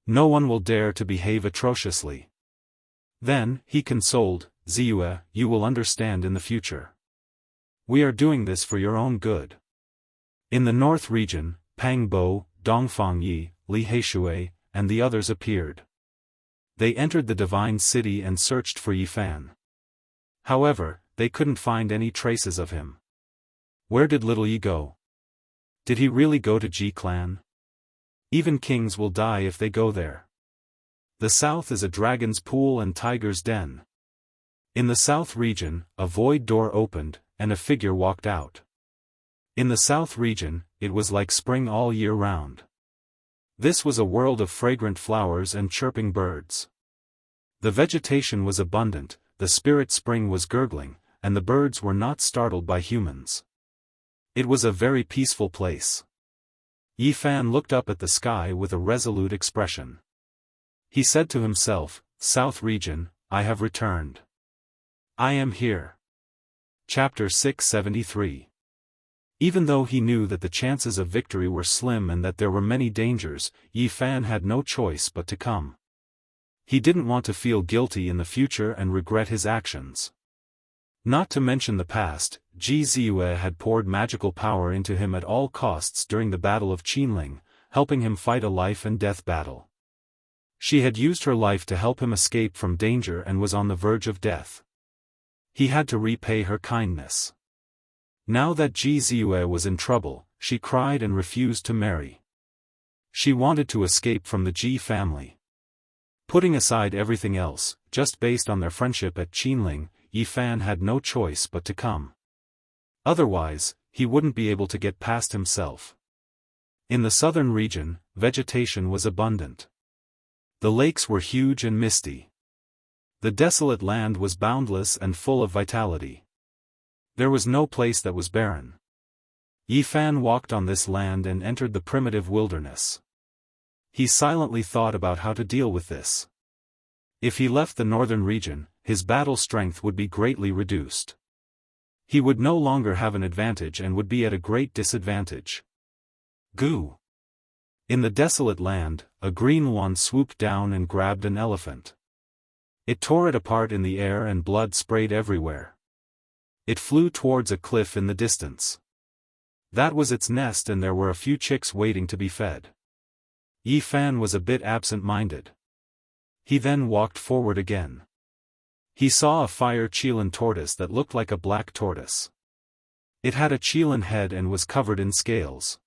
S1: No one will dare to behave atrociously. Then, he consoled, Ziyue, you will understand in the future. We are doing this for your own good. In the north region, Pang Bo, Dongfang Yi, Li Heishui, and the others appeared. They entered the divine city and searched for Yi Fan. However, they couldn't find any traces of him. Where did little Yi go? Did he really go to Ji clan? Even kings will die if they go there. The south is a dragon's pool and tiger's den. In the south region, a void door opened, and a figure walked out. In the south region, it was like spring all year round. This was a world of fragrant flowers and chirping birds. The vegetation was abundant, the spirit spring was gurgling, and the birds were not startled by humans. It was a very peaceful place. Yi Fan looked up at the sky with a resolute expression. He said to himself, South region, I have returned. I am here. Chapter 673. Even though he knew that the chances of victory were slim and that there were many dangers, Yi Fan had no choice but to come. He didn't want to feel guilty in the future and regret his actions. Not to mention the past, Ji Ziyue had poured magical power into him at all costs during the Battle of Qinling, helping him fight a life and death battle. She had used her life to help him escape from danger and was on the verge of death. He had to repay her kindness. Now that Ji Ziyue was in trouble, she cried and refused to marry. She wanted to escape from the Ji family. Putting aside everything else, just based on their friendship at Qinling, Yi Fan had no choice but to come. Otherwise, he wouldn't be able to get past himself. In the southern region, vegetation was abundant. The lakes were huge and misty. The desolate land was boundless and full of vitality. There was no place that was barren. Yi Fan walked on this land and entered the primitive wilderness. He silently thought about how to deal with this. If he left the northern region, his battle strength would be greatly reduced. He would no longer have an advantage and would be at a great disadvantage. Gu. In the desolate land, a green one swooped down and grabbed an elephant. It tore it apart in the air and blood sprayed everywhere. It flew towards a cliff in the distance. That was its nest and there were a few chicks waiting to be fed. Yi Fan was a bit absent-minded. He then walked forward again. He saw a fire Qilin tortoise that looked like a black tortoise. It had a Qilin head and was covered in scales.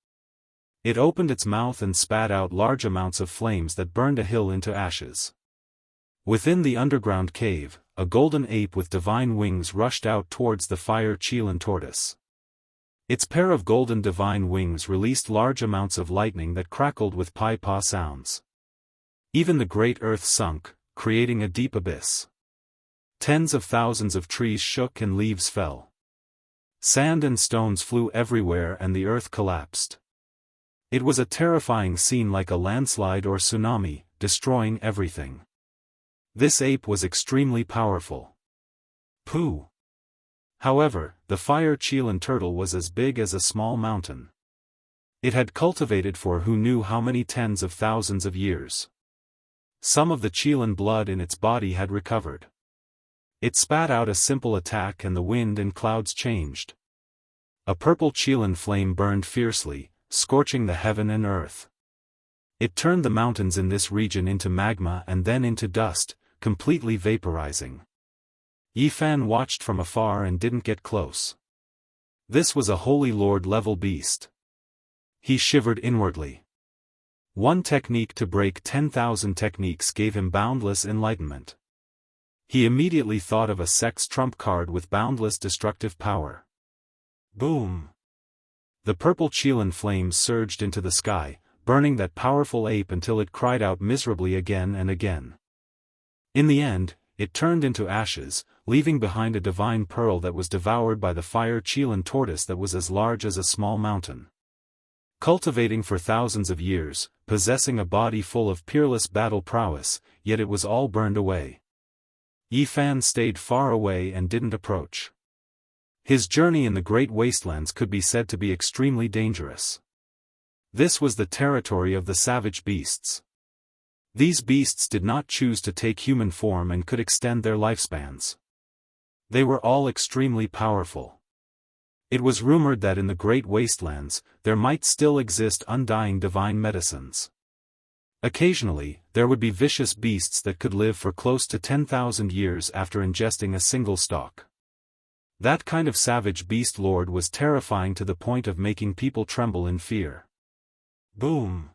S1: It opened its mouth and spat out large amounts of flames that burned a hill into ashes. Within the underground cave, a golden ape with divine wings rushed out towards the fire Qilin tortoise. Its pair of golden divine wings released large amounts of lightning that crackled with pai-pa sounds. Even the great earth sunk, creating a deep abyss. Tens of thousands of trees shook and leaves fell. Sand and stones flew everywhere and the earth collapsed. It was a terrifying scene like a landslide or tsunami, destroying everything. This ape was extremely powerful. Pooh! However, the fire Qilin turtle was as big as a small mountain. It had cultivated for who knew how many tens of thousands of years. Some of the Qilin blood in its body had recovered. It spat out a simple attack and the wind and clouds changed. A purple Qilin flame burned fiercely, scorching the heaven and earth. It turned the mountains in this region into magma and then into dust, completely vaporizing. Yi Fan watched from afar and didn't get close. This was a Holy Lord-level beast. He shivered inwardly. One technique to break 10,000 techniques gave him boundless enlightenment. He immediately thought of a sect's trump card with boundless destructive power. Boom! The purple Qilin flames surged into the sky, burning that powerful ape until it cried out miserably again and again. In the end, it turned into ashes, leaving behind a divine pearl that was devoured by the fire Qilin tortoise that was as large as a small mountain. Cultivating for thousands of years, possessing a body full of peerless battle prowess, yet it was all burned away. Yi Fan stayed far away and didn't approach. His journey in the great wastelands could be said to be extremely dangerous. This was the territory of the savage beasts. These beasts did not choose to take human form and could extend their lifespans. They were all extremely powerful. It was rumored that in the great wastelands, there might still exist undying divine medicines. Occasionally, there would be vicious beasts that could live for close to 10,000 years after ingesting a single stalk. That kind of savage beast lord was terrifying to the point of making people tremble in fear. Boom!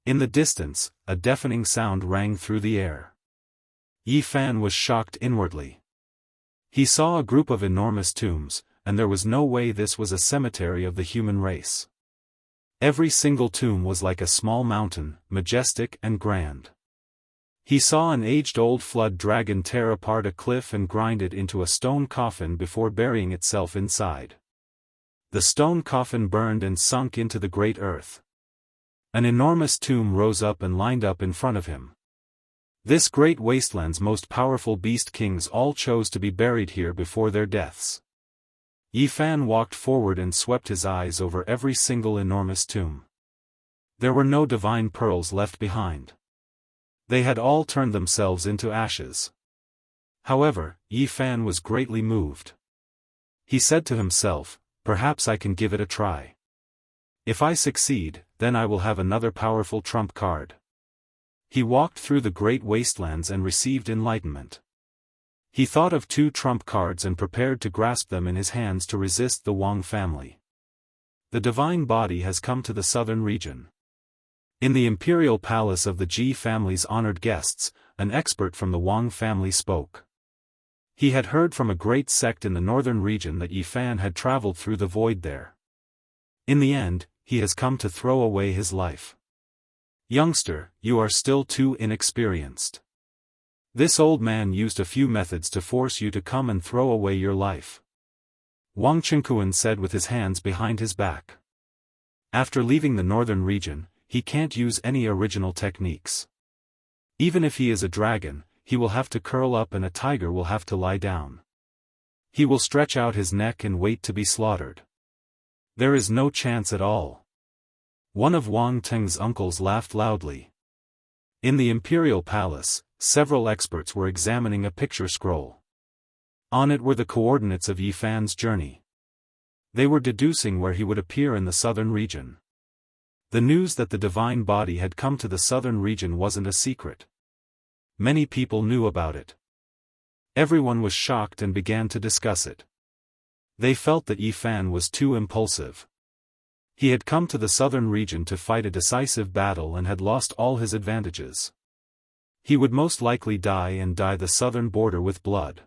S1: In the distance, a deafening sound rang through the air. Yi Fan was shocked inwardly. He saw a group of enormous tombs, and there was no way this was a cemetery of the human race. Every single tomb was like a small mountain, majestic and grand. He saw an aged-old flood dragon tear apart a cliff and grind it into a stone coffin before burying itself inside. The stone coffin burned and sunk into the great earth. An enormous tomb rose up and lined up in front of him. This great wasteland's most powerful beast kings all chose to be buried here before their deaths. Yi Fan walked forward and swept his eyes over every single enormous tomb. There were no divine pearls left behind. They had all turned themselves into ashes. However, Yi Fan was greatly moved. He said to himself, "Perhaps I can give it a try. If I succeed, then I will have another powerful trump card." He walked through the great wastelands and received enlightenment. He thought of 2 trump cards and prepared to grasp them in his hands to resist the Wang family. The divine body has come to the southern region. In the imperial palace of the Ji family's honored guests, an expert from the Wang family spoke. He had heard from a great sect in the northern region that Yi Fan had traveled through the void there. In the end, he has come to throw away his life. Youngster, you are still too inexperienced. This old man used a few methods to force you to come and throw away your life. Wang Qingquan said with his hands behind his back. After leaving the northern region, he can't use any original techniques. Even if he is a dragon, he will have to curl up and a tiger will have to lie down. He will stretch out his neck and wait to be slaughtered. There is no chance at all. One of Wang Teng's uncles laughed loudly. In the imperial palace, several experts were examining a picture scroll. On it were the coordinates of Yi Fan's journey. They were deducing where he would appear in the southern region. The news that the divine body had come to the southern region wasn't a secret. Many people knew about it. Everyone was shocked and began to discuss it. They felt that Yi Fan was too impulsive. He had come to the southern region to fight a decisive battle and had lost all his advantages. He would most likely die and dye the southern border with blood.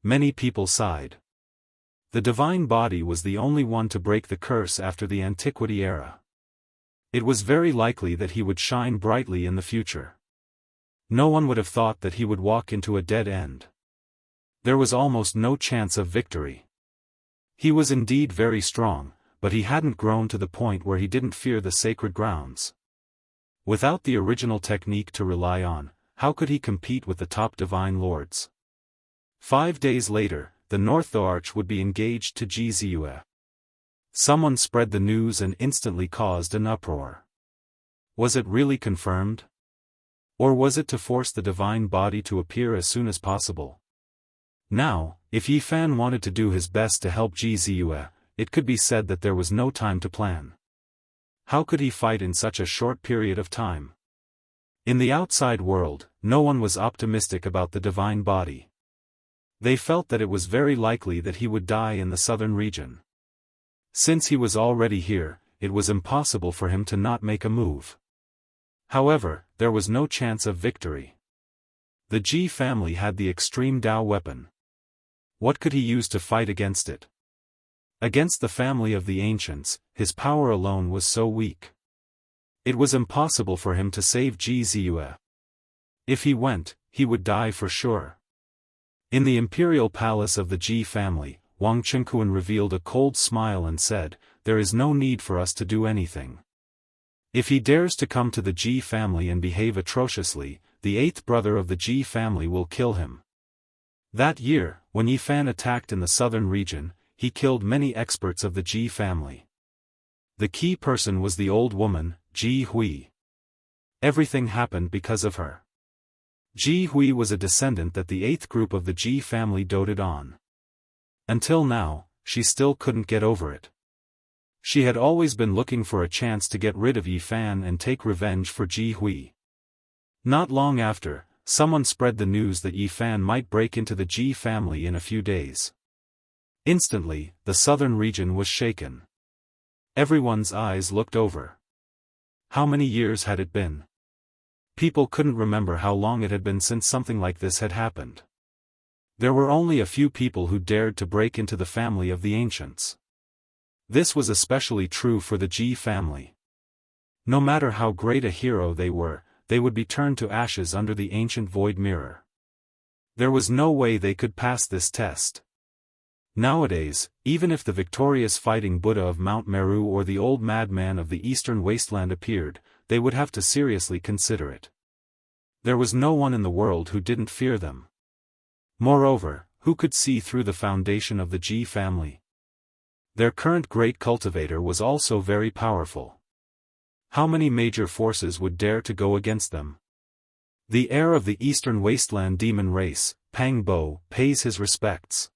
S1: Many people sighed. The divine body was the only one to break the curse after the antiquity era. It was very likely that he would shine brightly in the future. No one would have thought that he would walk into a dead end. There was almost no chance of victory. He was indeed very strong, but he hadn't grown to the point where he didn't fear the sacred grounds. Without the original technique to rely on, how could he compete with the top divine lords? 5 days later, the North Arch would be engaged to Jianghu. Someone spread the news and instantly caused an uproar. Was it really confirmed? Or was it to force the divine body to appear as soon as possible? Now, if Yi Fan wanted to do his best to help Jianghu, it could be said that there was no time to plan. How could he fight in such a short period of time? In the outside world, no one was optimistic about the divine body. They felt that it was very likely that he would die in the southern region. Since he was already here, it was impossible for him to not make a move. However, there was no chance of victory. The Ji family had the extreme Dao weapon. What could he use to fight against it? Against the family of the ancients, his power alone was so weak. It was impossible for him to save Jianghu. If he went, he would die for sure. In the imperial palace of the Ji family, Wang Qingquan revealed a cold smile and said, "There is no need for us to do anything. If he dares to come to the Ji family and behave atrociously, the 8th brother of the Ji family will kill him." That year, when Yi Fan attacked in the southern region, he killed many experts of the Ji family. The key person was the old woman, Ji Hui. Everything happened because of her. Ji Hui was a descendant that the 8th group of the Ji family doted on. Until now, she still couldn't get over it. She had always been looking for a chance to get rid of Yi Fan and take revenge for Ji Hui. Not long after, someone spread the news that Yi Fan might break into the Ji family in a few days. Instantly, the southern region was shaken. Everyone's eyes looked over. How many years had it been? People couldn't remember how long it had been since something like this had happened. There were only a few people who dared to break into the family of the ancients. This was especially true for the Ji family. No matter how great a hero they would be turned to ashes under the ancient void mirror. There was no way they could pass this test. Nowadays, even if the victorious fighting Buddha of Mount Meru or the old madman of the eastern wasteland appeared, they would have to seriously consider it. There was no one in the world who didn't fear them. Moreover, who could see through the foundation of the Ji family? Their current great cultivator was also very powerful. How many major forces would dare to go against them? The heir of the eastern wasteland demon race, Pang Bo, pays his respects.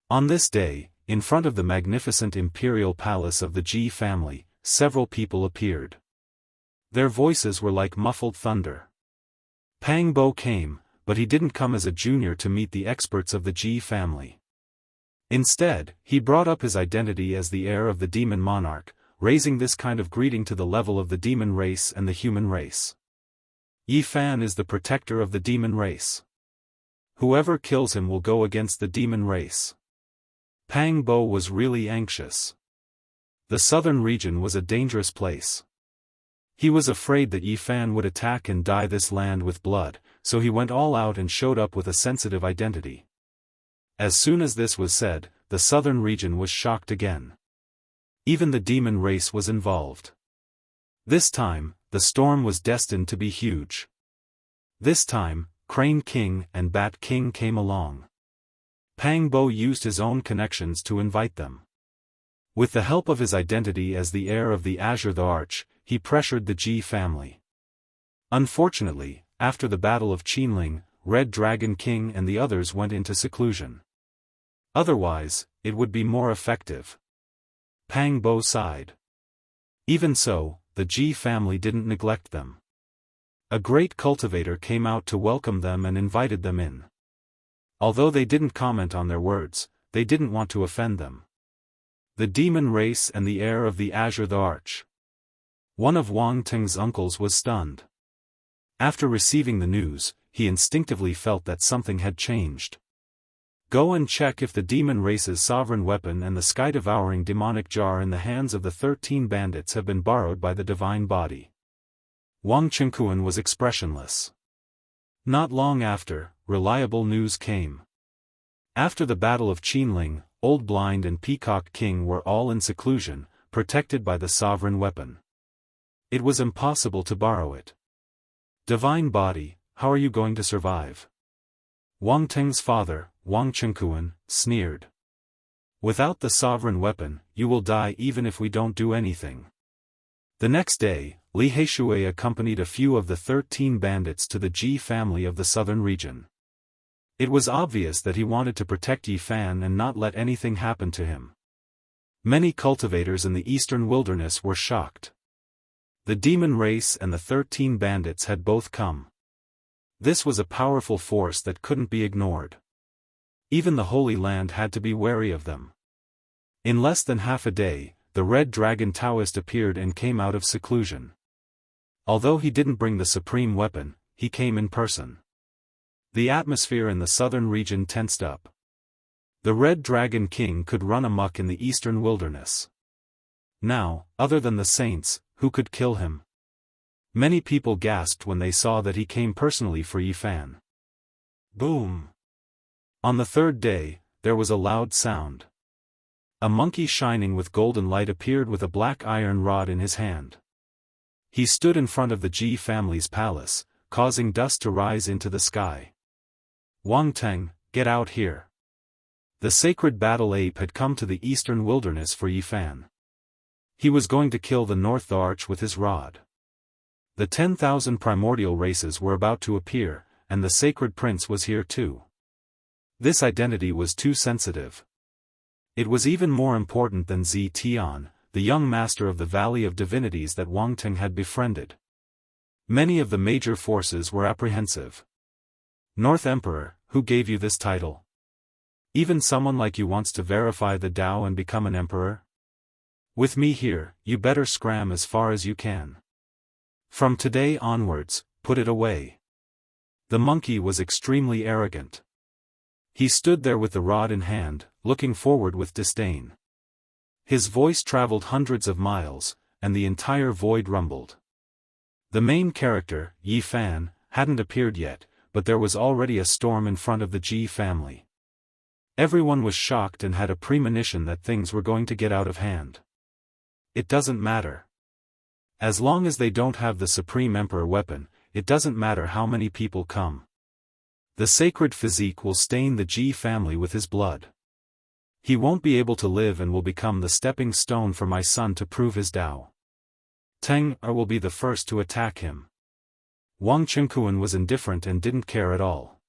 S1: On this day, in front of the magnificent imperial palace of the Ji family, several people appeared. Their voices were like muffled thunder. Pang Bo came, but he didn't come as a junior to meet the experts of the Ji family. Instead, he brought up his identity as the heir of the demon monarch, raising this kind of greeting to the level of the demon race and the human race. Yi Fan is the protector of the demon race. Whoever kills him will go against the demon race. Pang Bo was really anxious. The southern region was a dangerous place. He was afraid that Yi Fan would attack and dye this land with blood, so he went all out and showed up with a sensitive identity. As soon as this was said, the southern region was shocked again. Even the demon race was involved. This time, the storm was destined to be huge. This time, Crane King and Bat King came along. Pang Bo used his own connections to invite them. With the help of his identity as the heir of the Azure the Arch, he pressured the Ji family. Unfortunately, after the Battle of Qinling, Red Dragon King and the others went into seclusion. Otherwise, it would be more effective. Pang Bo sighed. Even so, the Ji family didn't neglect them. A great cultivator came out to welcome them and invited them in. Although they didn't comment on their words, they didn't want to offend them. The demon race and the heir of the Azure the Arch. One of Wang Teng's uncles was stunned. After receiving the news, he instinctively felt that something had changed. Go and check if the demon race's sovereign weapon and the sky-devouring demonic jar in the hands of the 13 bandits have been borrowed by the divine body. Wang Chengkuan was expressionless. Not long after, reliable news came. After the Battle of Qinling, Old Blind and Peacock King were all in seclusion, protected by the sovereign weapon. It was impossible to borrow it. Divine body, how are you going to survive? Wang Teng's father, Wang Chengkuan, sneered. Without the sovereign weapon, you will die even if we don't do anything. The next day, Li Heishui accompanied a few of the 13 bandits to the Ji family of the southern region. It was obvious that he wanted to protect Yi Fan and not let anything happen to him. Many cultivators in the eastern wilderness were shocked. The demon race and the 13 bandits had both come. This was a powerful force that couldn't be ignored. Even the Holy Land had to be wary of them. In less than half a day, the Red Dragon Daoist appeared and came out of seclusion. Although he didn't bring the supreme weapon, he came in person. The atmosphere in the southern region tensed up. The Red Dragon King could run amok in the eastern wilderness. Now, other than the saints, who could kill him? Many people gasped when they saw that he came personally for Yi Fan. Boom! On the third day, there was a loud sound. A monkey shining with golden light appeared with a black iron rod in his hand. He stood in front of the Ji family's palace, causing dust to rise into the sky. Wang Teng, get out here. The sacred battle ape had come to the eastern wilderness for Yi Fan. He was going to kill the North Arch with his rod. The 10,000 primordial races were about to appear, and the sacred prince was here too. This identity was too sensitive. It was even more important than Zi Tian, the young master of the Valley of Divinities that Wang Teng had befriended. Many of the major forces were apprehensive. North Emperor, who gave you this title? Even someone like you wants to verify the Tao and become an emperor? With me here, you better scram as far as you can. From today onwards, put it away. The monkey was extremely arrogant. He stood there with the rod in hand, looking forward with disdain. His voice traveled hundreds of miles, and the entire void rumbled. The main character, Yi Fan, hadn't appeared yet, but there was already a storm in front of the Ji family. Everyone was shocked and had a premonition that things were going to get out of hand. It doesn't matter. As long as they don't have the Supreme Emperor weapon, it doesn't matter how many people come. The sacred physique will stain the Ji family with his blood. He won't be able to live and will become the stepping stone for my son to prove his Tao. Teng will be the first to attack him. Wang Chengkuan was indifferent and didn't care at all.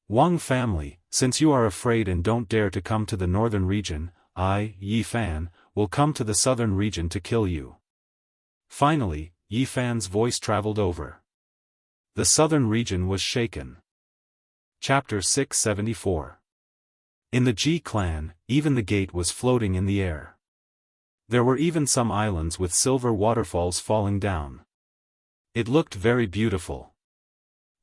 S1: Wang family, since you are afraid and don't dare to come to the northern region, I, Yi Fan, will come to the southern region to kill you. Finally, Yi Fan's voice traveled over. The southern region was shaken. Chapter 674. In the Ji clan, even the gate was floating in the air. There were even some islands with silver waterfalls falling down. It looked very beautiful.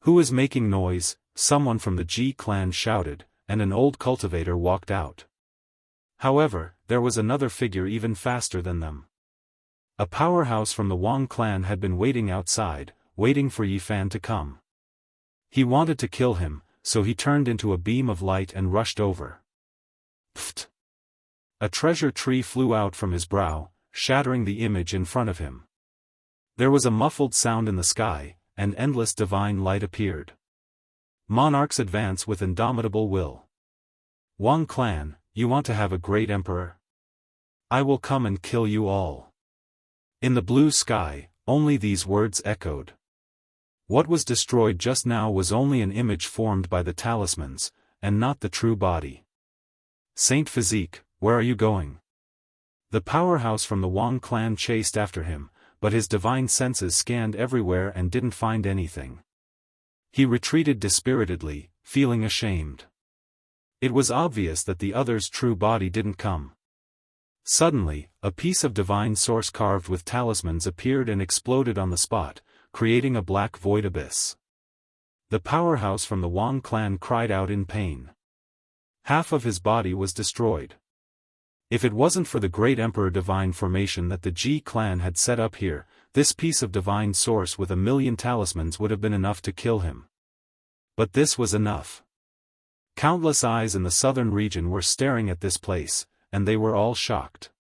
S1: "Who is making noise?" someone from the Ji clan shouted, and an old cultivator walked out. However, there was another figure even faster than them. A powerhouse from the Wang clan had been waiting outside, waiting for Yi Fan to come. He wanted to kill him, so he turned into a beam of light and rushed over. Pfft! A treasure tree flew out from his brow, shattering the image in front of him. There was a muffled sound in the sky, and endless divine light appeared. Monarchs advance with indomitable will. Wang clan, you want to have a great emperor? I will come and kill you all. In the blue sky, only these words echoed. What was destroyed just now was only an image formed by the talismans, and not the true body. Saint Physique, where are you going? The powerhouse from the Wang clan chased after him, but his divine senses scanned everywhere and didn't find anything. He retreated dispiritedly, feeling ashamed. It was obvious that the other's true body didn't come. Suddenly, a piece of divine source carved with talismans appeared and exploded on the spot, creating a black void abyss. The powerhouse from the Wang clan cried out in pain. Half of his body was destroyed. If it wasn't for the great emperor divine formation that the Ji clan had set up here, this piece of divine source with 1,000,000 talismans would have been enough to kill him. But this was enough. Countless eyes in the southern region were staring at this place, and they were all shocked.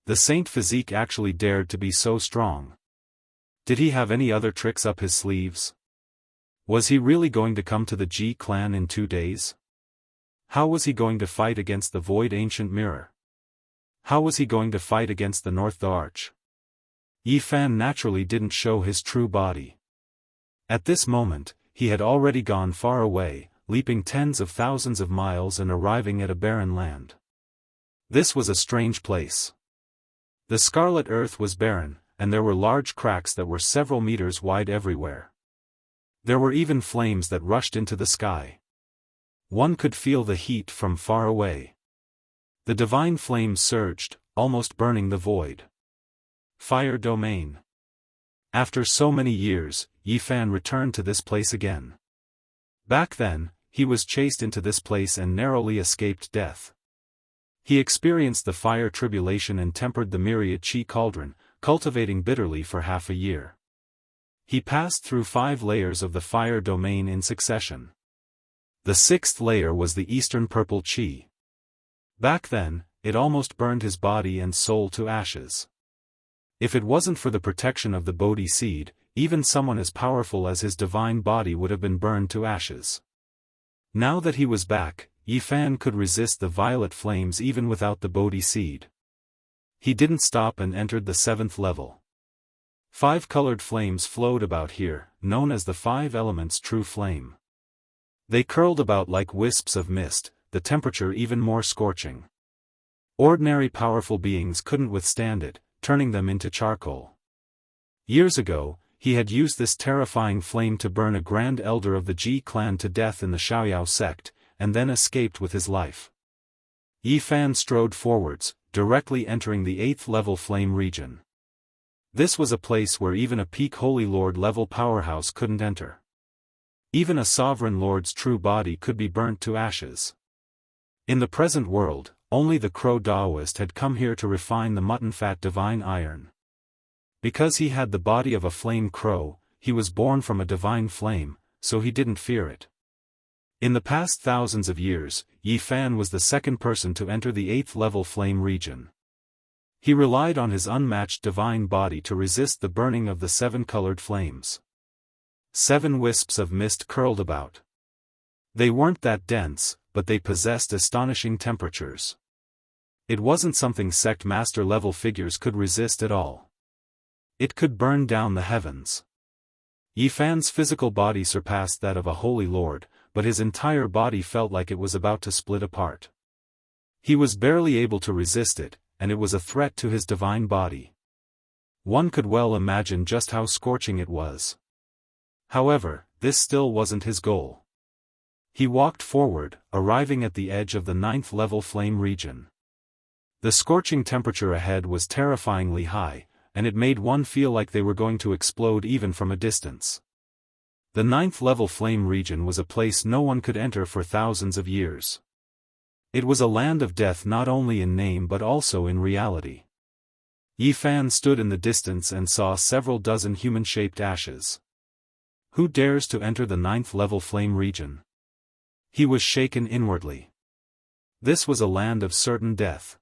S1: The Saint Physique actually dared to be so strong. Did he have any other tricks up his sleeves? Was he really going to come to the Ji clan in 2 days? How was he going to fight against the Void Ancient Mirror? How was he going to fight against the North Arch? Yi Fan naturally didn't show his true body. At this moment, he had already gone far away, leaping tens of thousands of miles and arriving at a barren land. This was a strange place. The scarlet earth was barren, and there were large cracks that were several meters wide everywhere. There were even flames that rushed into the sky. One could feel the heat from far away. The divine flames surged, almost burning the void. Fire domain. After so many years, Yi Fan returned to this place again. Back then, he was chased into this place and narrowly escaped death. He experienced the fire tribulation and tempered the myriad chi cauldron, cultivating bitterly for half a year. He passed through 5 layers of the fire domain in succession. The 6th layer was the eastern purple chi. Back then, it almost burned his body and soul to ashes. If it wasn't for the protection of the Bodhi seed, even someone as powerful as his divine body would have been burned to ashes. Now that he was back, Yi Fan could resist the violet flames even without the Bodhi seed. He didn't stop and entered the 7th level. 5 colored flames flowed about here, known as the 5 elements true flame. They curled about like wisps of mist, the temperature even more scorching. Ordinary powerful beings couldn't withstand it, turning them into charcoal. Years ago, he had used this terrifying flame to burn a grand elder of the Ji clan to death in the Xiaoyao sect, and then escaped with his life. Yi Fan strode forwards, directly entering the 8th level flame region. This was a place where even a peak Holy Lord level powerhouse couldn't enter. Even a sovereign lord's true body could be burnt to ashes. In the present world, only the crow Daoist had come here to refine the mutton-fat divine iron. Because he had the body of a flame crow, he was born from a divine flame, so he didn't fear it. In the past thousands of years, Yi Fan was the second person to enter the 8th level flame region. He relied on his unmatched divine body to resist the burning of the 7 colored flames. 7 wisps of mist curled about. They weren't that dense, but they possessed astonishing temperatures. It wasn't something sect master level figures could resist at all. It could burn down the heavens. Yi Fan's physical body surpassed that of a holy lord, but his entire body felt like it was about to split apart. He was barely able to resist it, and it was a threat to his divine body. One could well imagine just how scorching it was. However, this still wasn't his goal. He walked forward, arriving at the edge of the 9th level flame region. The scorching temperature ahead was terrifyingly high, and it made one feel like they were going to explode even from a distance. The 9th level flame region was a place no one could enter for thousands of years. It was a land of death not only in name but also in reality. Yi Fan stood in the distance and saw several dozen human-shaped ashes. Who dares to enter the 9th level flame region? He was shaken inwardly. This was a land of certain death.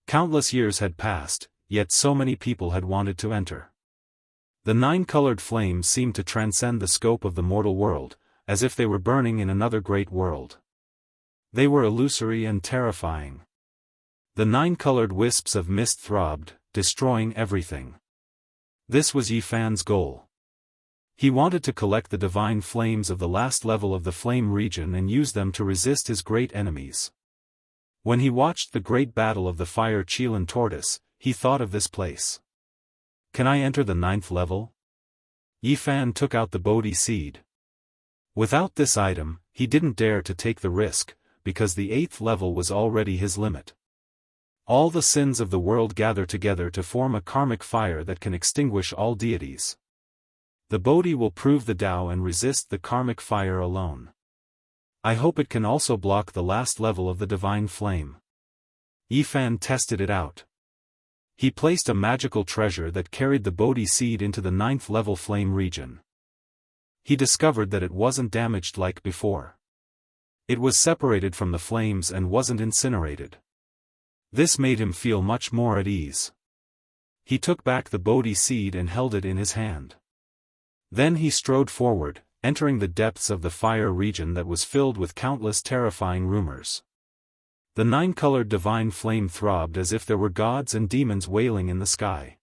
S1: Countless years had passed, yet so many people had wanted to enter. The 9-colored flames seemed to transcend the scope of the mortal world, as if they were burning in another great world. They were illusory and terrifying. The 9-colored wisps of mist throbbed, destroying everything. This was Yi Fan's goal. He wanted to collect the divine flames of the last level of the flame region and use them to resist his great enemies. When he watched the great battle of the fire Qilin tortoise, he thought of this place. Can I enter the 9th level? Yi Fan took out the Bodhi seed. Without this item, he didn't dare to take the risk, because the 8th level was already his limit. All the sins of the world gather together to form a karmic fire that can extinguish all deities. The Bodhi will prove the Tao and resist the karmic fire alone. I hope it can also block the last level of the divine flame. Yi Fan tested it out. He placed a magical treasure that carried the Bodhi seed into the 9th level flame region. He discovered that it wasn't damaged like before. It was separated from the flames and wasn't incinerated. This made him feel much more at ease. He took back the Bodhi seed and held it in his hand. Then he strode forward, entering the depths of the fire region that was filled with countless terrifying rumors. The 9-colored divine flame throbbed as if there were gods and demons wailing in the sky.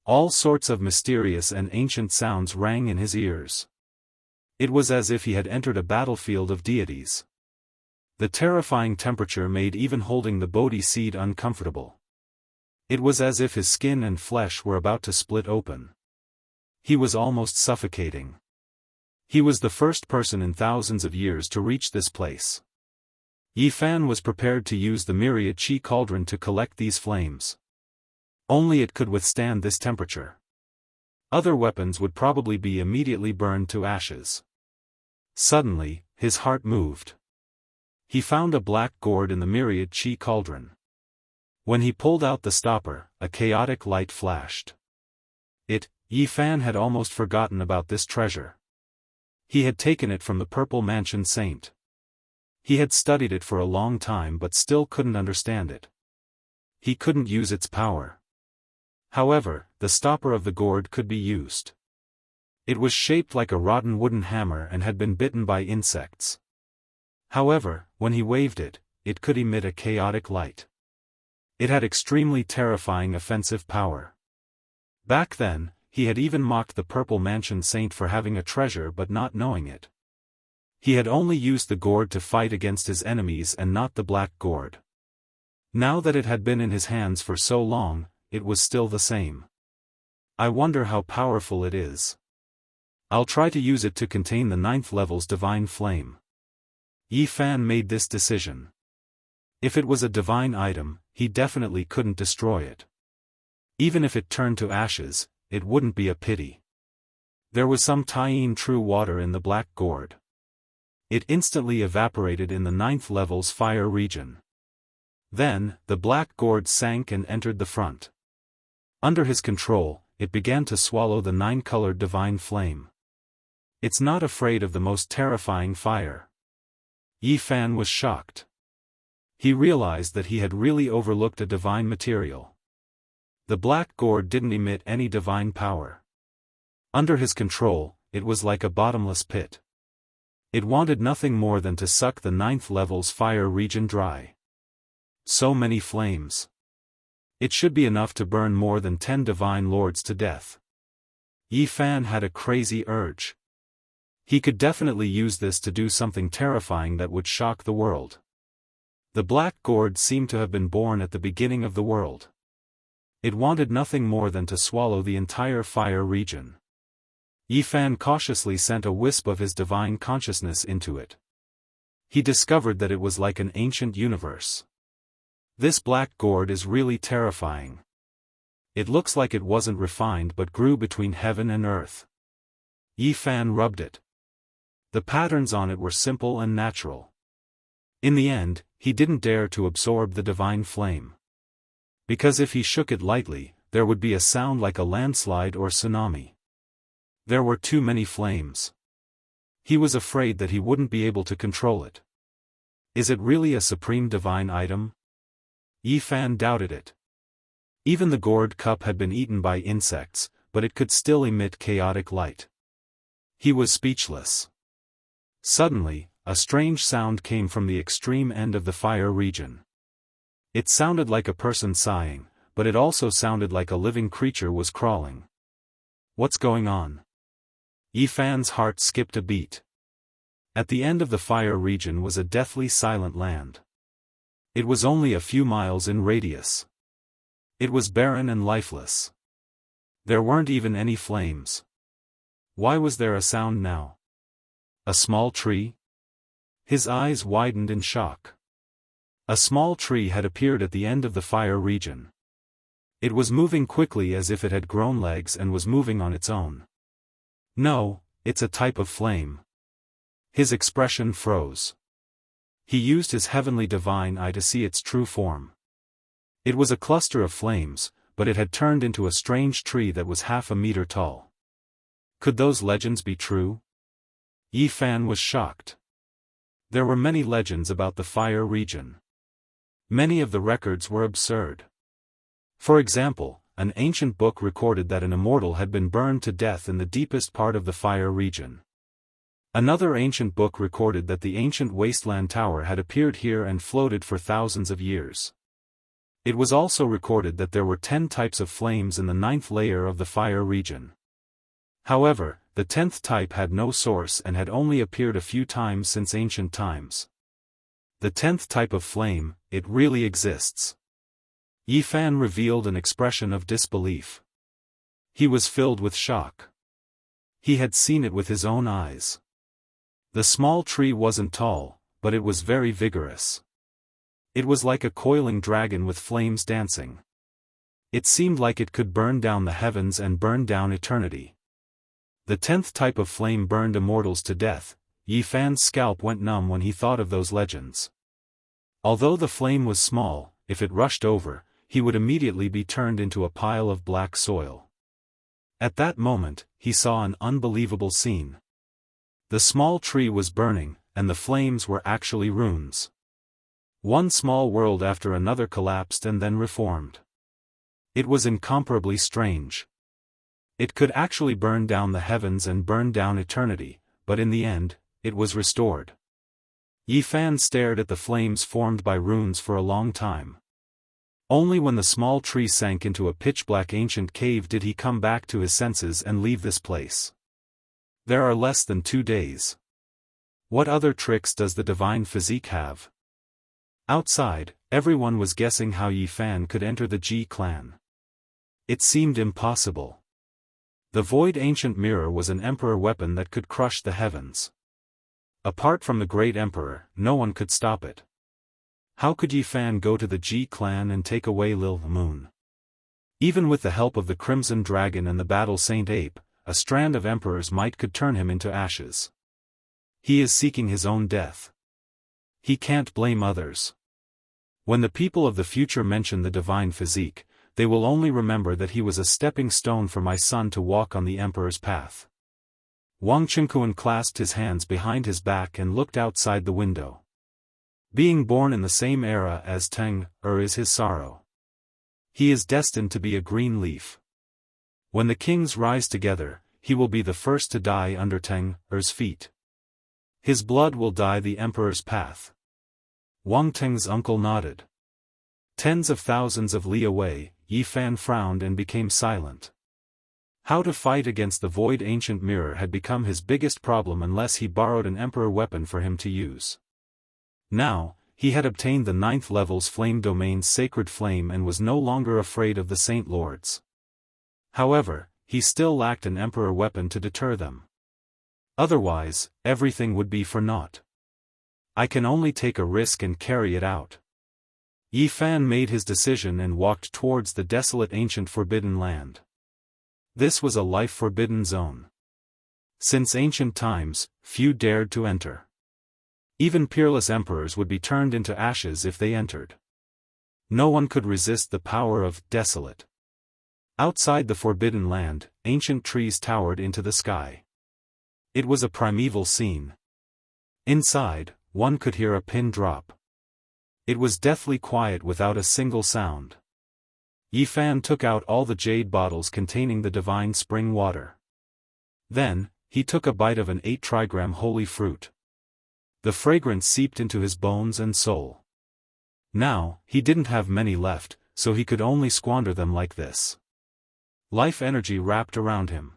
S1: All sorts of mysterious and ancient sounds rang in his ears. It was as if he had entered a battlefield of deities. The terrifying temperature made even holding the Bodhi seed uncomfortable. It was as if his skin and flesh were about to split open. He was almost suffocating. He was the first person in thousands of years to reach this place. Yi Fan was prepared to use the myriad Qi cauldron to collect these flames. Only it could withstand this temperature. Other weapons would probably be immediately burned to ashes. Suddenly, his heart moved. He found a black gourd in the myriad Qi cauldron. When he pulled out the stopper, a chaotic light flashed. Yi Fan had almost forgotten about this treasure. He had taken it from the Purple Mansion Saint. He had studied it for a long time but still couldn't understand it. He couldn't use its power. However, the stopper of the gourd could be used. It was shaped like a rotten wooden hammer and had been bitten by insects. However, when he waved it, it could emit a chaotic light. It had extremely terrifying offensive power. Back then, he had even mocked the Purple Mansion Saint for having a treasure but not knowing it. He had only used the gourd to fight against his enemies and not the black gourd. Now that it had been in his hands for so long, it was still the same. I wonder how powerful it is. I'll try to use it to contain the 9th level's divine flame. Yi Fan made this decision. If it was a divine item, he definitely couldn't destroy it. Even if it turned to ashes, it wouldn't be a pity. There was some Taiyin true water in the black gourd. It instantly evaporated in the 9th level's fire region. Then, the black gourd sank and entered the front. Under his control, it began to swallow the 9-colored divine flame. It's not afraid of the most terrifying fire. Yi Fan was shocked. He realized that he had really overlooked a divine material. The black gourd didn't emit any divine power. Under his control, it was like a bottomless pit. It wanted nothing more than to suck the 9th level's fire region dry. So many flames. It should be enough to burn more than 10 divine lords to death. Yi Fan had a crazy urge. He could definitely use this to do something terrifying that would shock the world. The black gourd seemed to have been born at the beginning of the world. It wanted nothing more than to swallow the entire fire region. Yi Fan cautiously sent a wisp of his divine consciousness into it. He discovered that it was like an ancient universe. This black gourd is really terrifying. It looks like it wasn't refined but grew between heaven and earth. Yi Fan rubbed it. The patterns on it were simple and natural. In the end, he didn't dare to absorb the divine flame. Because if he shook it lightly, there would be a sound like a landslide or tsunami. There were too many flames. He was afraid that he wouldn't be able to control it. Is it really a supreme divine item? Yi Fan doubted it. Even the gourd cup had been eaten by insects, but it could still emit chaotic light. He was speechless. Suddenly, a strange sound came from the extreme end of the fire region. It sounded like a person sighing, but it also sounded like a living creature was crawling. What's going on? Yi Fan's heart skipped a beat. At the end of the fire region was a deathly silent land. It was only a few miles in radius. It was barren and lifeless. There weren't even any flames. Why was there a sound now? A small tree? His eyes widened in shock. A small tree had appeared at the end of the fire region. It was moving quickly as if it had grown legs and was moving on its own. No, it's a type of flame. His expression froze. He used his heavenly divine eye to see its true form. It was a cluster of flames, but it had turned into a strange tree that was half a meter tall. Could those legends be true? Yi Fan was shocked. There were many legends about the fire region. Many of the records were absurd. For example, an ancient book recorded that an immortal had been burned to death in the deepest part of the fire region. Another ancient book recorded that the ancient wasteland tower had appeared here and floated for thousands of years. It was also recorded that there were 10 types of flames in the 9th layer of the fire region. However, the 10th type had no source and had only appeared a few times since ancient times. The 10th type of flame, it really exists. Yi Fan revealed an expression of disbelief. He was filled with shock. He had seen it with his own eyes. The small tree wasn't tall, but it was very vigorous. It was like a coiling dragon with flames dancing. It seemed like it could burn down the heavens and burn down eternity. The 10th type of flame burned immortals to death. Yi Fan's scalp went numb when he thought of those legends. Although the flame was small, if it rushed over, he would immediately be turned into a pile of black soil. At that moment, he saw an unbelievable scene. The small tree was burning, and the flames were actually runes. One small world after another collapsed and then reformed. It was incomparably strange. It could actually burn down the heavens and burn down eternity, but in the end, it was restored. Yi Fan stared at the flames formed by runes for a long time. Only when the small tree sank into a pitch-black ancient cave did he come back to his senses and leave this place. There are less than 2 days. What other tricks does the divine physique have? Outside, everyone was guessing how Yi Fan could enter the Ji clan. It seemed impossible. The void ancient mirror was an emperor weapon that could crush the heavens. Apart from the great emperor, no one could stop it. How could Yi Fan go to the Ji clan and take away Lil Moon? Even with the help of the Crimson Dragon and the Battle Saint Ape, a strand of emperor's might could turn him into ashes. He is seeking his own death. He can't blame others. When the people of the future mention the divine physique, they will only remember that he was a stepping stone for my son to walk on the emperor's path. Wang Qingquan clasped his hands behind his back and looked outside the window. Being born in the same era as Teng is his sorrow. He is destined to be a green leaf. When the kings rise together, he will be the first to die under Teng's feet. His blood will dye the emperor's path. Wang Teng's uncle nodded. Tens of thousands of li away, Yi Fan frowned and became silent. How to fight against the void ancient mirror had become his biggest problem unless he borrowed an emperor weapon for him to use. Now, he had obtained the 9th level's flame domain's sacred flame and was no longer afraid of the Saint Lords. However, he still lacked an emperor weapon to deter them. Otherwise, everything would be for naught. I can only take a risk and carry it out. Yi Fan made his decision and walked towards the desolate ancient forbidden land. This was a life-forbidden zone. Since ancient times, few dared to enter. Even peerless emperors would be turned into ashes if they entered. No one could resist the power of desolate. Outside the forbidden land, ancient trees towered into the sky. It was a primeval scene. Inside, one could hear a pin drop. It was deathly quiet without a single sound. Yi Fan took out all the jade bottles containing the divine spring water. Then, he took a bite of an 8-trigram holy fruit. The fragrance seeped into his bones and soul. Now, he didn't have many left, so he could only squander them like this. Life energy wrapped around him.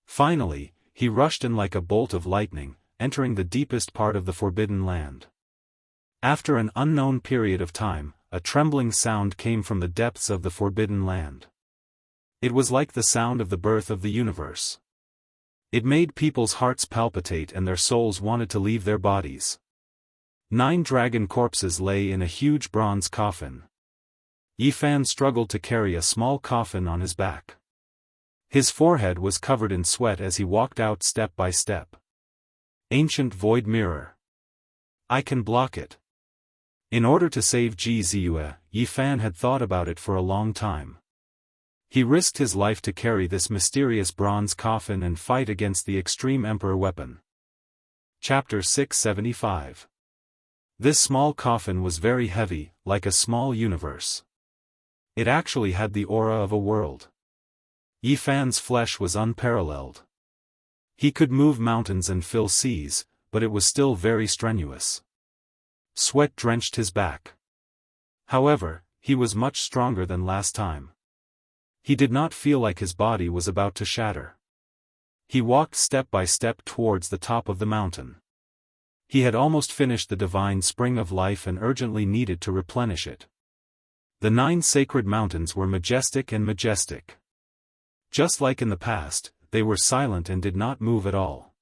S1: Finally, he rushed in like a bolt of lightning, entering the deepest part of the forbidden land. After an unknown period of time, a trembling sound came from the depths of the forbidden land. It was like the sound of the birth of the universe. It made people's hearts palpitate and their souls wanted to leave their bodies. 9 dragon corpses lay in a huge bronze coffin. Yi Fan struggled to carry a small coffin on his back. His forehead was covered in sweat as he walked out step by step. Ancient void mirror. I can block it. In order to save Ji Ziyue, Yi Fan had thought about it for a long time. He risked his life to carry this mysterious bronze coffin and fight against the extreme emperor weapon. Chapter 675. This small coffin was very heavy, like a small universe. It actually had the aura of a world. Yi Fan's flesh was unparalleled. He could move mountains and fill seas, but it was still very strenuous. Sweat drenched his back. However, he was much stronger than last time. He did not feel like his body was about to shatter. He walked step by step towards the top of the mountain. He had almost finished the divine spring of life and urgently needed to replenish it. The 9 sacred mountains were majestic and majestic. Just like in the past, they were silent and did not move at all.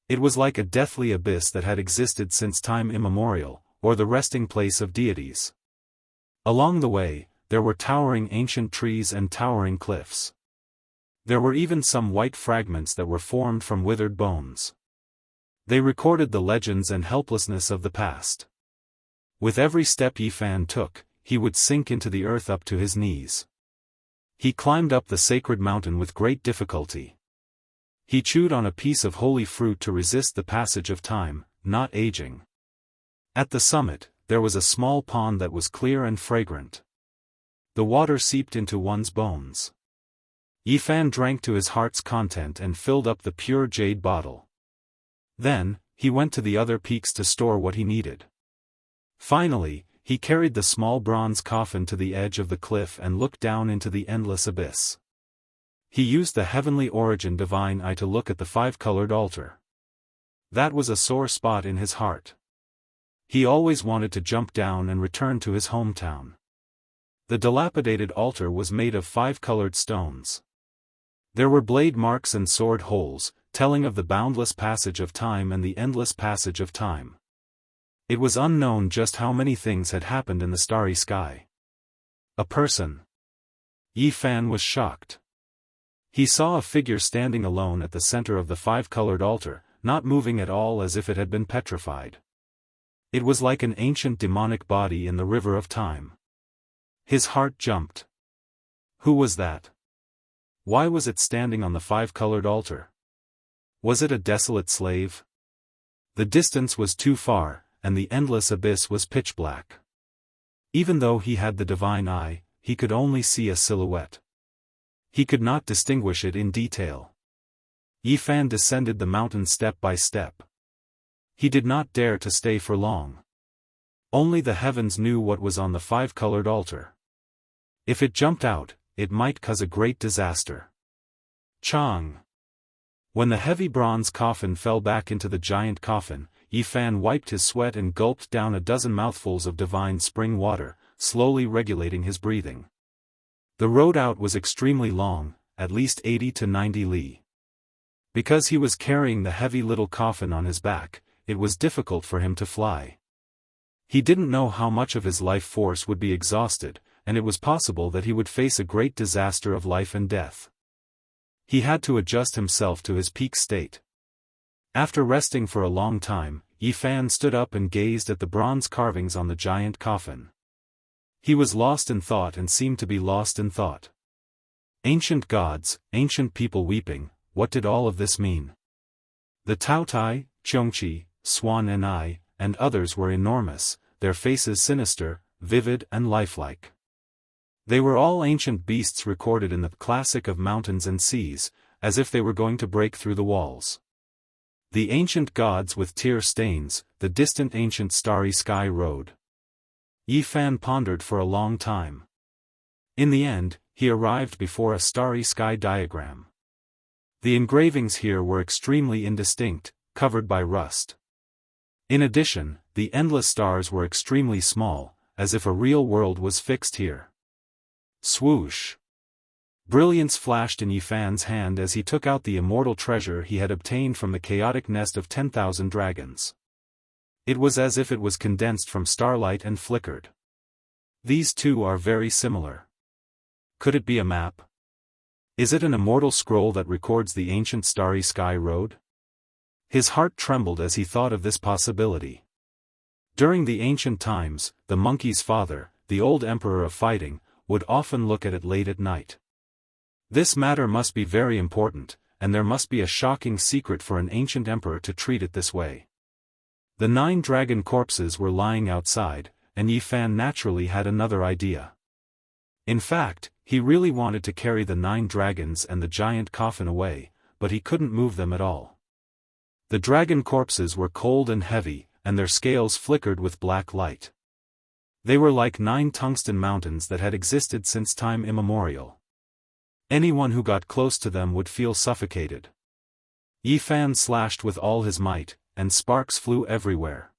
S1: It was like a deathly abyss that had existed since time immemorial, or the resting place of deities. Along the way, there were towering ancient trees and towering cliffs. There were even some white fragments that were formed from withered bones. They recorded the legends and helplessness of the past. With every step Yi Fan took, he would sink into the earth up to his knees. He climbed up the sacred mountain with great difficulty. He chewed on a piece of holy fruit to resist the passage of time, not aging. At the summit, there was a small pond that was clear and fragrant. The water seeped into one's bones. Yi Fan drank to his heart's content and filled up the pure jade bottle. Then, he went to the other peaks to store what he needed. Finally, he carried the small bronze coffin to the edge of the cliff and looked down into the endless abyss. He used the heavenly origin divine eye to look at the 5-colored altar. That was a sore spot in his heart. He always wanted to jump down and return to his hometown. The dilapidated altar was made of 5-colored stones. There were blade marks and sword holes, telling of the boundless passage of time and the endless passage of time. It was unknown just how many things had happened in the starry sky. A person. Yi Fan was shocked. He saw a figure standing alone at the center of the 5-colored altar, not moving at all as if it had been petrified. It was like an ancient demonic body in the river of time. His heart jumped. Who was that? Why was it standing on the 5-colored altar? Was it a desolate slave? The distance was too far, and the endless abyss was pitch black. Even though he had the divine eye, he could only see a silhouette. He could not distinguish it in detail. Yi Fan descended the mountain step by step. He did not dare to stay for long. Only the heavens knew what was on the 5-colored altar. If it jumped out, it might cause a great disaster. Chang! When the heavy bronze coffin fell back into the giant coffin, Yi Fan wiped his sweat and gulped down a dozen mouthfuls of divine spring water, slowly regulating his breathing. The road out was extremely long, at least 80 to 90 li. Because he was carrying the heavy little coffin on his back, it was difficult for him to fly. He didn't know how much of his life force would be exhausted, and it was possible that he would face a great disaster of life and death. He had to adjust himself to his peak state. After resting for a long time, Yi Fan stood up and gazed at the bronze carvings on the giant coffin. He was lost in thought and seemed to be lost in thought. Ancient gods, ancient people weeping, what did all of this mean? The Taotai, Qiongqi, Swan and others were enormous, their faces sinister, vivid and lifelike. They were all ancient beasts recorded in the classic of mountains and seas, as if they were going to break through the walls. The ancient gods with tear stains, the distant ancient starry sky road. Yi Fan pondered for a long time. In the end, he arrived before a starry sky diagram. The engravings here were extremely indistinct, covered by rust. In addition, the endless stars were extremely small, as if a real world was fixed here. Swoosh! Brilliance flashed in Yi Fan's hand as he took out the immortal treasure he had obtained from the chaotic nest of 10,000 dragons. It was as if it was condensed from starlight and flickered. These two are very similar. Could it be a map? Is it an immortal scroll that records the ancient starry sky road? His heart trembled as he thought of this possibility. During the ancient times, the monkey's father, the old emperor of fighting, would often look at it late at night. This matter must be very important, and there must be a shocking secret for an ancient emperor to treat it this way. The 9 dragon corpses were lying outside, and Yi Fan naturally had another idea. In fact, he really wanted to carry the 9 dragons and the giant coffin away, but he couldn't move them at all. The dragon corpses were cold and heavy, and their scales flickered with black light. They were like 9 tungsten mountains that had existed since time immemorial. Anyone who got close to them would feel suffocated. Yi Fan slashed with all his might, and sparks flew everywhere.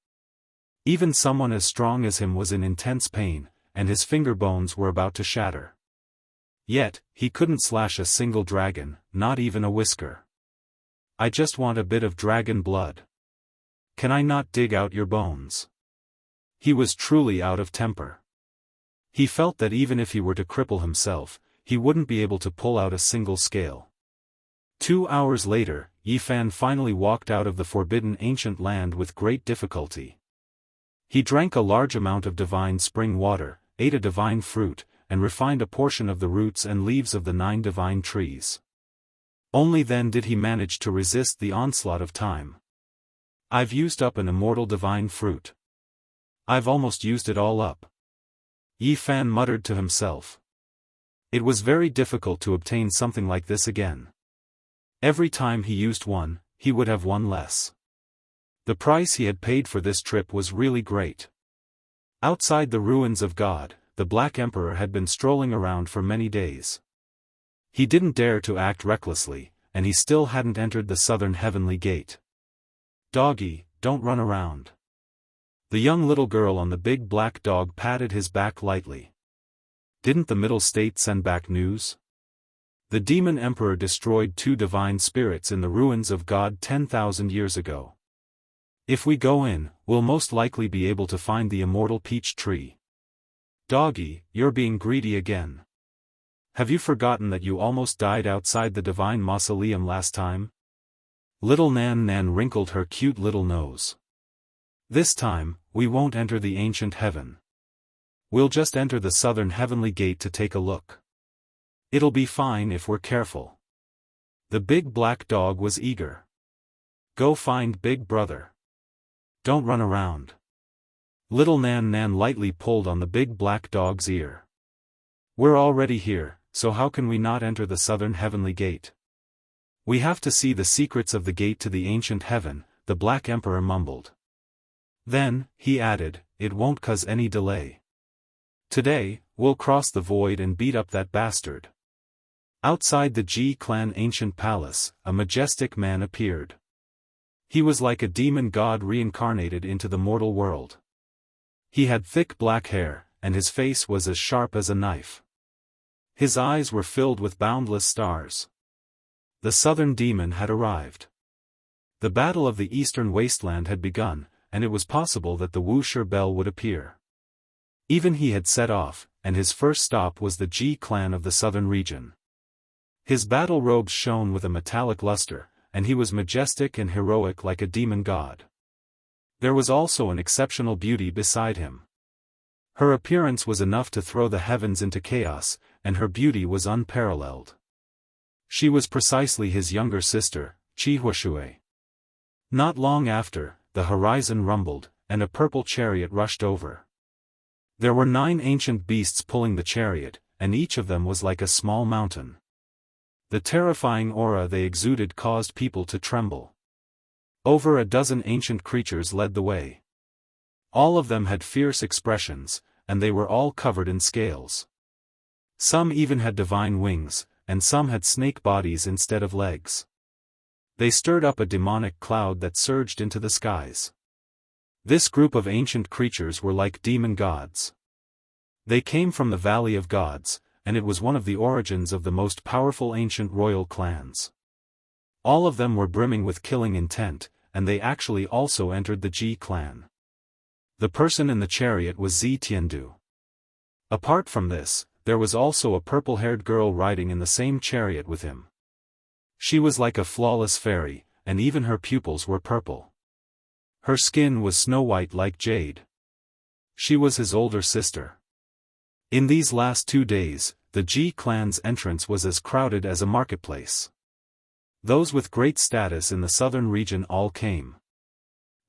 S1: Even someone as strong as him was in intense pain, and his finger bones were about to shatter. Yet, he couldn't slash a single dragon, not even a whisker. I just want a bit of dragon blood. Can I not dig out your bones? He was truly out of temper. He felt that even if he were to cripple himself, he wouldn't be able to pull out a single scale. 2 hours later, Yi Fan finally walked out of the forbidden ancient land with great difficulty. He drank a large amount of divine spring water, ate a divine fruit, and refined a portion of the roots and leaves of the 9 divine trees. Only then did he manage to resist the onslaught of time. I've used up an immortal divine fruit. I've almost used it all up. Yi Fan muttered to himself. It was very difficult to obtain something like this again. Every time he used one, he would have one less. The price he had paid for this trip was really great. Outside the ruins of God, the Black Emperor had been strolling around for many days. He didn't dare to act recklessly, and he still hadn't entered the southern heavenly gate. Doggy, don't run around. The young little girl on the big black dog patted his back lightly. Didn't the Middle State send back news? The demon emperor destroyed 2 divine spirits in the ruins of God 10,000 years ago. If we go in, we'll most likely be able to find the immortal peach tree. Doggy, you're being greedy again. Have you forgotten that you almost died outside the divine mausoleum last time? Little Nan Nan wrinkled her cute little nose. This time, we won't enter the ancient heaven. We'll just enter the southern heavenly gate to take a look. It'll be fine if we're careful. The big black dog was eager. Go find Big Brother. Don't run around. Little Nan Nan lightly pulled on the big black dog's ear. We're already here, so how can we not enter the southern heavenly gate? We have to see the secrets of the gate to the ancient heaven, the Black Emperor mumbled. Then, he added, it won't cause any delay. Today, we'll cross the void and beat up that bastard. Outside the Ji clan ancient palace, a majestic man appeared. He was like a demon god reincarnated into the mortal world. He had thick black hair, and his face was as sharp as a knife. His eyes were filled with boundless stars. The southern demon had arrived. The battle of the eastern wasteland had begun, and it was possible that the Wuxia Bell would appear. Even he had set off, and his first stop was the Ji clan of the southern region. His battle robes shone with a metallic luster, and he was majestic and heroic like a demon god. There was also an exceptional beauty beside him. Her appearance was enough to throw the heavens into chaos, and her beauty was unparalleled. She was precisely his younger sister, Qi. Not long after, the horizon rumbled, and a purple chariot rushed over. There were 9 ancient beasts pulling the chariot, and each of them was like a small mountain. The terrifying aura they exuded caused people to tremble. Over a dozen ancient creatures led the way. All of them had fierce expressions, and they were all covered in scales. Some even had divine wings, and some had snake bodies instead of legs. They stirred up a demonic cloud that surged into the skies. This group of ancient creatures were like demon gods. They came from the Valley of Gods, and it was one of the origins of the most powerful ancient royal clans. All of them were brimming with killing intent, and they actually also entered the Ji clan. The person in the chariot was Zi Tiandu. Apart from this, there was also a purple-haired girl riding in the same chariot with him. She was like a flawless fairy, and even her pupils were purple. Her skin was snow-white like jade. She was his older sister. In these last 2 days, the Ji clan's entrance was as crowded as a marketplace. Those with great status in the southern region all came.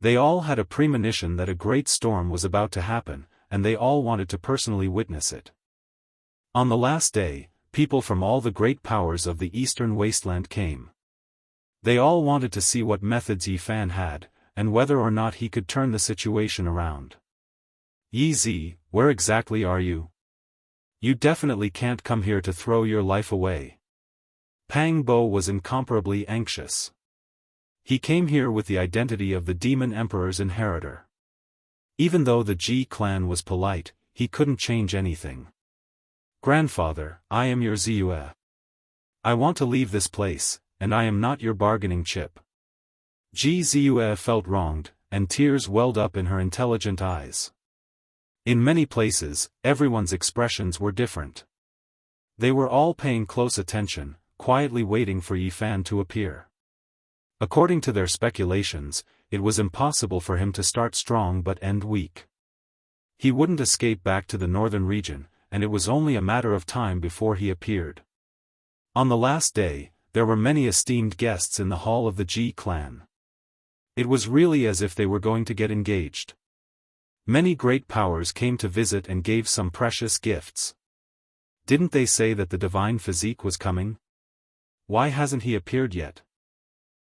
S1: They all had a premonition that a great storm was about to happen, and they all wanted to personally witness it. On the last day, people from all the great powers of the eastern wasteland came. They all wanted to see what methods Yi Fan had, and whether or not he could turn the situation around. Yi Zi, where exactly are you? You definitely can't come here to throw your life away. Pang Bo was incomparably anxious. He came here with the identity of the Demon Emperor's inheritor. Even though the Ji clan was polite, he couldn't change anything. Grandfather, I am your Ziyue. I want to leave this place, and I am not your bargaining chip. Ji Ziyue felt wronged, and tears welled up in her intelligent eyes. In many places, everyone's expressions were different. They were all paying close attention, quietly waiting for Yi Fan to appear. According to their speculations, it was impossible for him to start strong but end weak. He wouldn't escape back to the northern region, and it was only a matter of time before he appeared. On the last day, there were many esteemed guests in the hall of the Ji clan. It was really as if they were going to get engaged. Many great powers came to visit and gave some precious gifts. Didn't they say that the divine physique was coming? Why hasn't he appeared yet?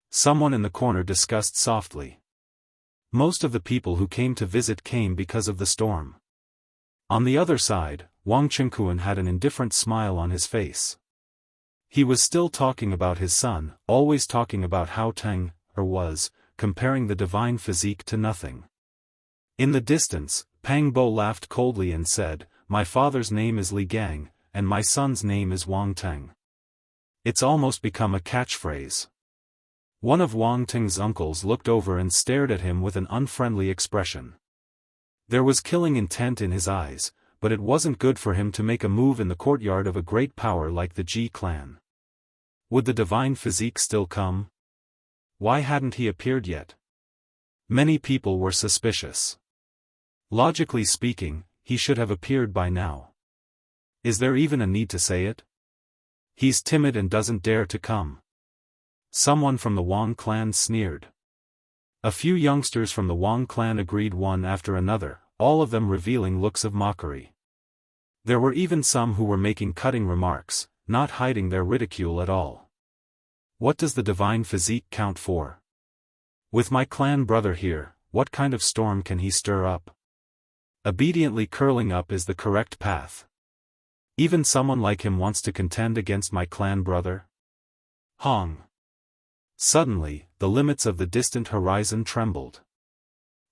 S1: Someone in the corner discussed softly. Most of the people who came to visit came because of the storm. On the other side, Wang Qingquan had an indifferent smile on his face. He was still talking about his son, always talking about how Teng was, comparing the divine physique to nothing. In the distance, Pang Bo laughed coldly and said, "My father's name is Li Gang, and my son's name is Wang Teng." It's almost become a catchphrase. One of Wang Teng's uncles looked over and stared at him with an unfriendly expression. There was killing intent in his eyes, but it wasn't good for him to make a move in the courtyard of a great power like the Ji clan. Would the divine physique still come? Why hadn't he appeared yet? Many people were suspicious. Logically speaking, he should have appeared by now. Is there even a need to say it? He's timid and doesn't dare to come. Someone from the Wang clan sneered. A few youngsters from the Wang clan agreed one after another, all of them revealing looks of mockery. There were even some who were making cutting remarks, not hiding their ridicule at all. What does the divine physique count for? With my clan brother here, what kind of storm can he stir up? Obediently curling up is the correct path. Even someone like him wants to contend against my clan brother? Hong. Suddenly, the limits of the distant horizon trembled.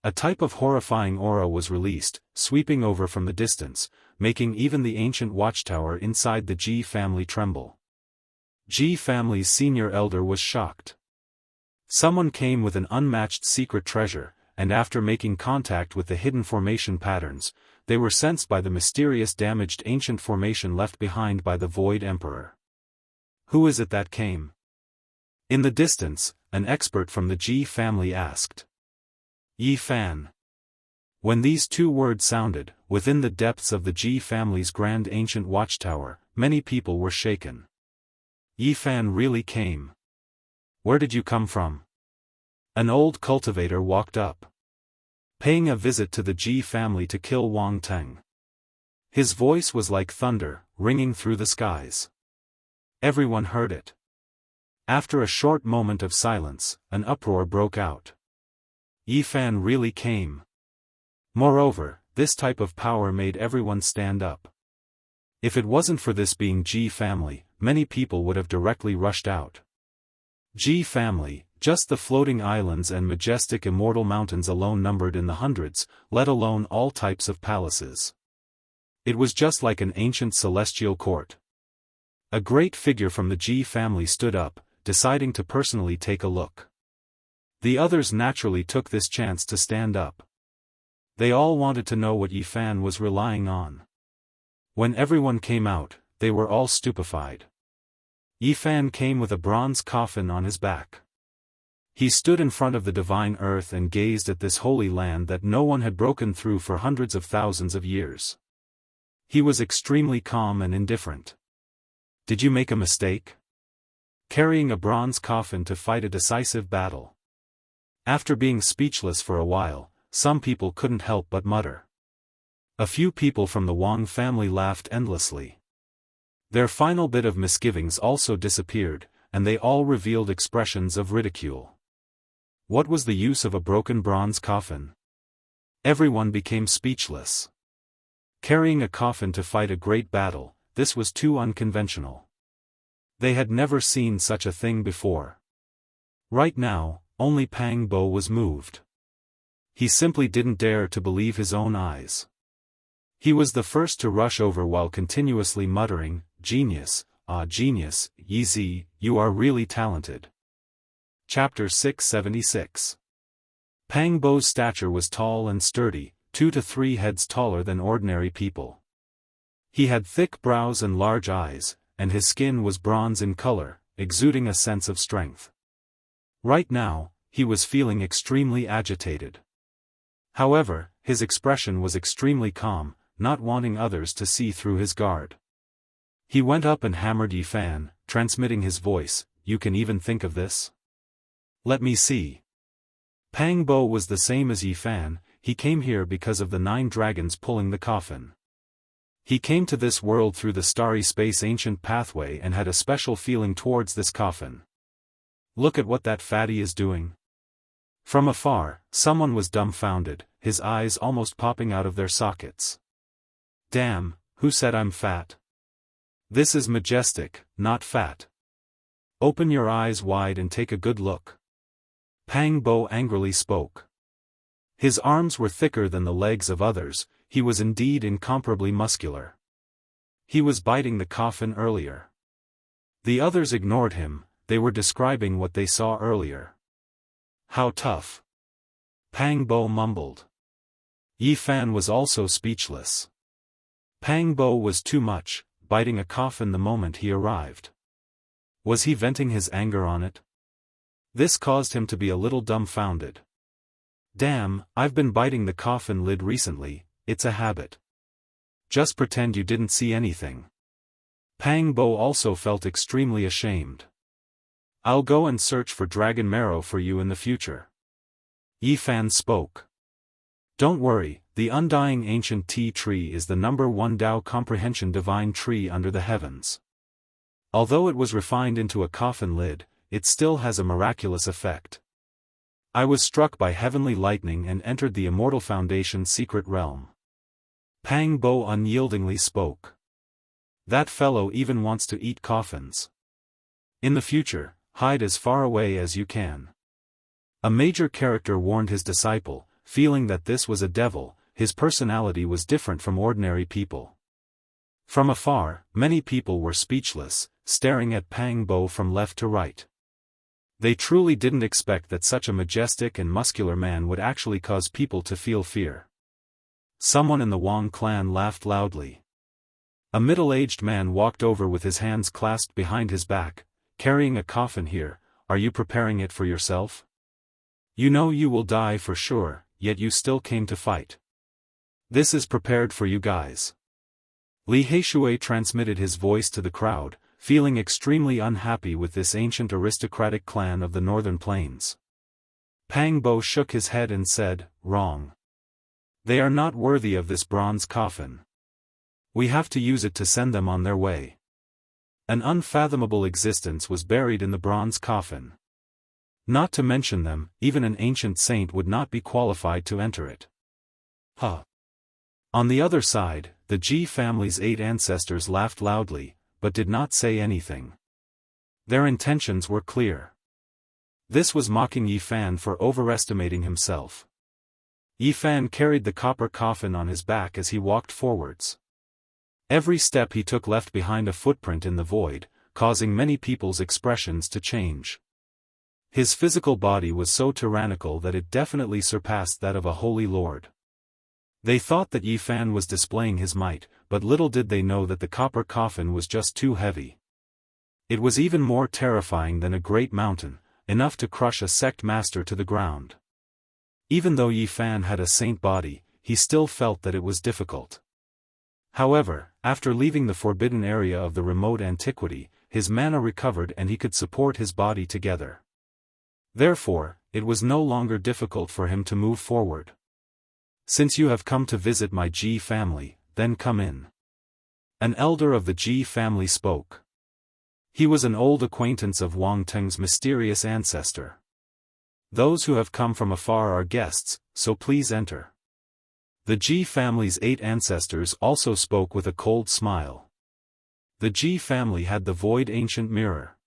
S1: A type of horrifying aura was released, sweeping over from the distance, making even the ancient watchtower inside the Ji family tremble. Ji family's senior elder was shocked. Someone came with an unmatched secret treasure, and after making contact with the hidden formation patterns, they were sensed by the mysterious damaged ancient formation left behind by the Void Emperor. Who is it that came? In the distance, an expert from the Ji family asked. Yi Fan. When these two words sounded, within the depths of the Ji family's grand ancient watchtower, many people were shaken. Yi Fan really came. Where did you come from? An old cultivator walked up. Paying a visit to the Ji family to kill Wang Teng. His voice was like thunder, ringing through the skies. Everyone heard it. After a short moment of silence, an uproar broke out. Yi Fan really came. Moreover, this type of power made everyone stand up. If it wasn't for this being Ji family, many people would have directly rushed out. Ji family, just the floating islands and majestic immortal mountains alone numbered in the hundreds, let alone all types of palaces. It was just like an ancient celestial court. A great figure from the Ji family stood up, deciding to personally take a look. The others naturally took this chance to stand up. They all wanted to know what Yi Fan was relying on. When everyone came out, they were all stupefied. Yi Fan came with a bronze coffin on his back. He stood in front of the divine earth and gazed at this holy land that no one had broken through for hundreds of thousands of years. He was extremely calm and indifferent. Did you make a mistake? Carrying a bronze coffin to fight a decisive battle. After being speechless for a while, some people couldn't help but mutter. A few people from the Wang family laughed endlessly. Their final bit of misgivings also disappeared, and they all revealed expressions of ridicule. What was the use of a broken bronze coffin? Everyone became speechless. Carrying a coffin to fight a great battle, this was too unconventional. They had never seen such a thing before. Right now, only Pang Bo was moved. He simply didn't dare to believe his own eyes. He was the first to rush over while continuously muttering, "Genius, ah genius, Yi Zi, you are really talented." Chapter 676. Pang Bo's stature was tall and sturdy, 2 to 3 heads taller than ordinary people. He had thick brows and large eyes, and his skin was bronze in color, exuding a sense of strength. Right now, he was feeling extremely agitated. However, his expression was extremely calm, not wanting others to see through his guard. He went up and hammered Yi Fan, transmitting his voice, "You can even think of this? Let me see." Pang Bo was the same as Yi Fan. He came here because of the 9 dragons pulling the coffin. He came to this world through the starry space ancient pathway and had a special feeling towards this coffin. Look at what that fatty is doing. From afar, someone was dumbfounded, his eyes almost popping out of their sockets. Damn, who said I'm fat? This is majestic, not fat. Open your eyes wide and take a good look. Pang Bo angrily spoke. His arms were thicker than the legs of others, he was indeed incomparably muscular. He was biting the coffin earlier. The others ignored him, they were describing what they saw earlier. How tough. Pang Bo mumbled. Yi Fan was also speechless. Pang Bo was too much, biting a coffin the moment he arrived. Was he venting his anger on it? This caused him to be a little dumbfounded. Damn, I've been biting the coffin lid recently, it's a habit. Just pretend you didn't see anything. Pang Bo also felt extremely ashamed. I'll go and search for dragon marrow for you in the future. Yi Fan spoke. Don't worry, the undying ancient tea tree is the #1 Tao comprehension divine tree under the heavens. Although it was refined into a coffin lid, it still has a miraculous effect. I was struck by heavenly lightning and entered the Immortal Foundation secret realm. Pang Bo unyieldingly spoke. That fellow even wants to eat coffins. In the future, hide as far away as you can. A major character warned his disciple, feeling that this was a devil, his personality was different from ordinary people. From afar, many people were speechless, staring at Pang Bo from left to right. They truly didn't expect that such a majestic and muscular man would actually cause people to feel fear. Someone in the Wang clan laughed loudly. A middle-aged man walked over with his hands clasped behind his back, carrying a coffin here. Are you preparing it for yourself? You know you will die for sure, yet you still came to fight. This is prepared for you guys. Li Heishui transmitted his voice to the crowd, feeling extremely unhappy with this ancient aristocratic clan of the northern plains. Pang Bo shook his head and said, "Wrong. They are not worthy of this bronze coffin. We have to use it to send them on their way." An unfathomable existence was buried in the bronze coffin. Not to mention them, even an ancient saint would not be qualified to enter it. Huh. On the other side, the Ji family's 8 ancestors laughed loudly, but did not say anything. Their intentions were clear. This was mocking Yi Fan for overestimating himself. Yi Fan carried the copper coffin on his back as he walked forwards. Every step he took left behind a footprint in the void, causing many people's expressions to change. His physical body was so tyrannical that it definitely surpassed that of a holy lord. They thought that Yi Fan was displaying his might, but little did they know that the copper coffin was just too heavy. It was even more terrifying than a great mountain, enough to crush a sect master to the ground. Even though Yi Fan had a saint body, he still felt that it was difficult. However, after leaving the forbidden area of the remote antiquity, his mana recovered and he could support his body together. Therefore, it was no longer difficult for him to move forward. "Since you have come to visit my Ji family, then come in." An elder of the Ji family spoke. He was an old acquaintance of Wang Teng's mysterious ancestor. "Those who have come from afar are guests, so please enter." The Ji family's 8 ancestors also spoke with a cold smile. The Ji family had the void ancient mirror.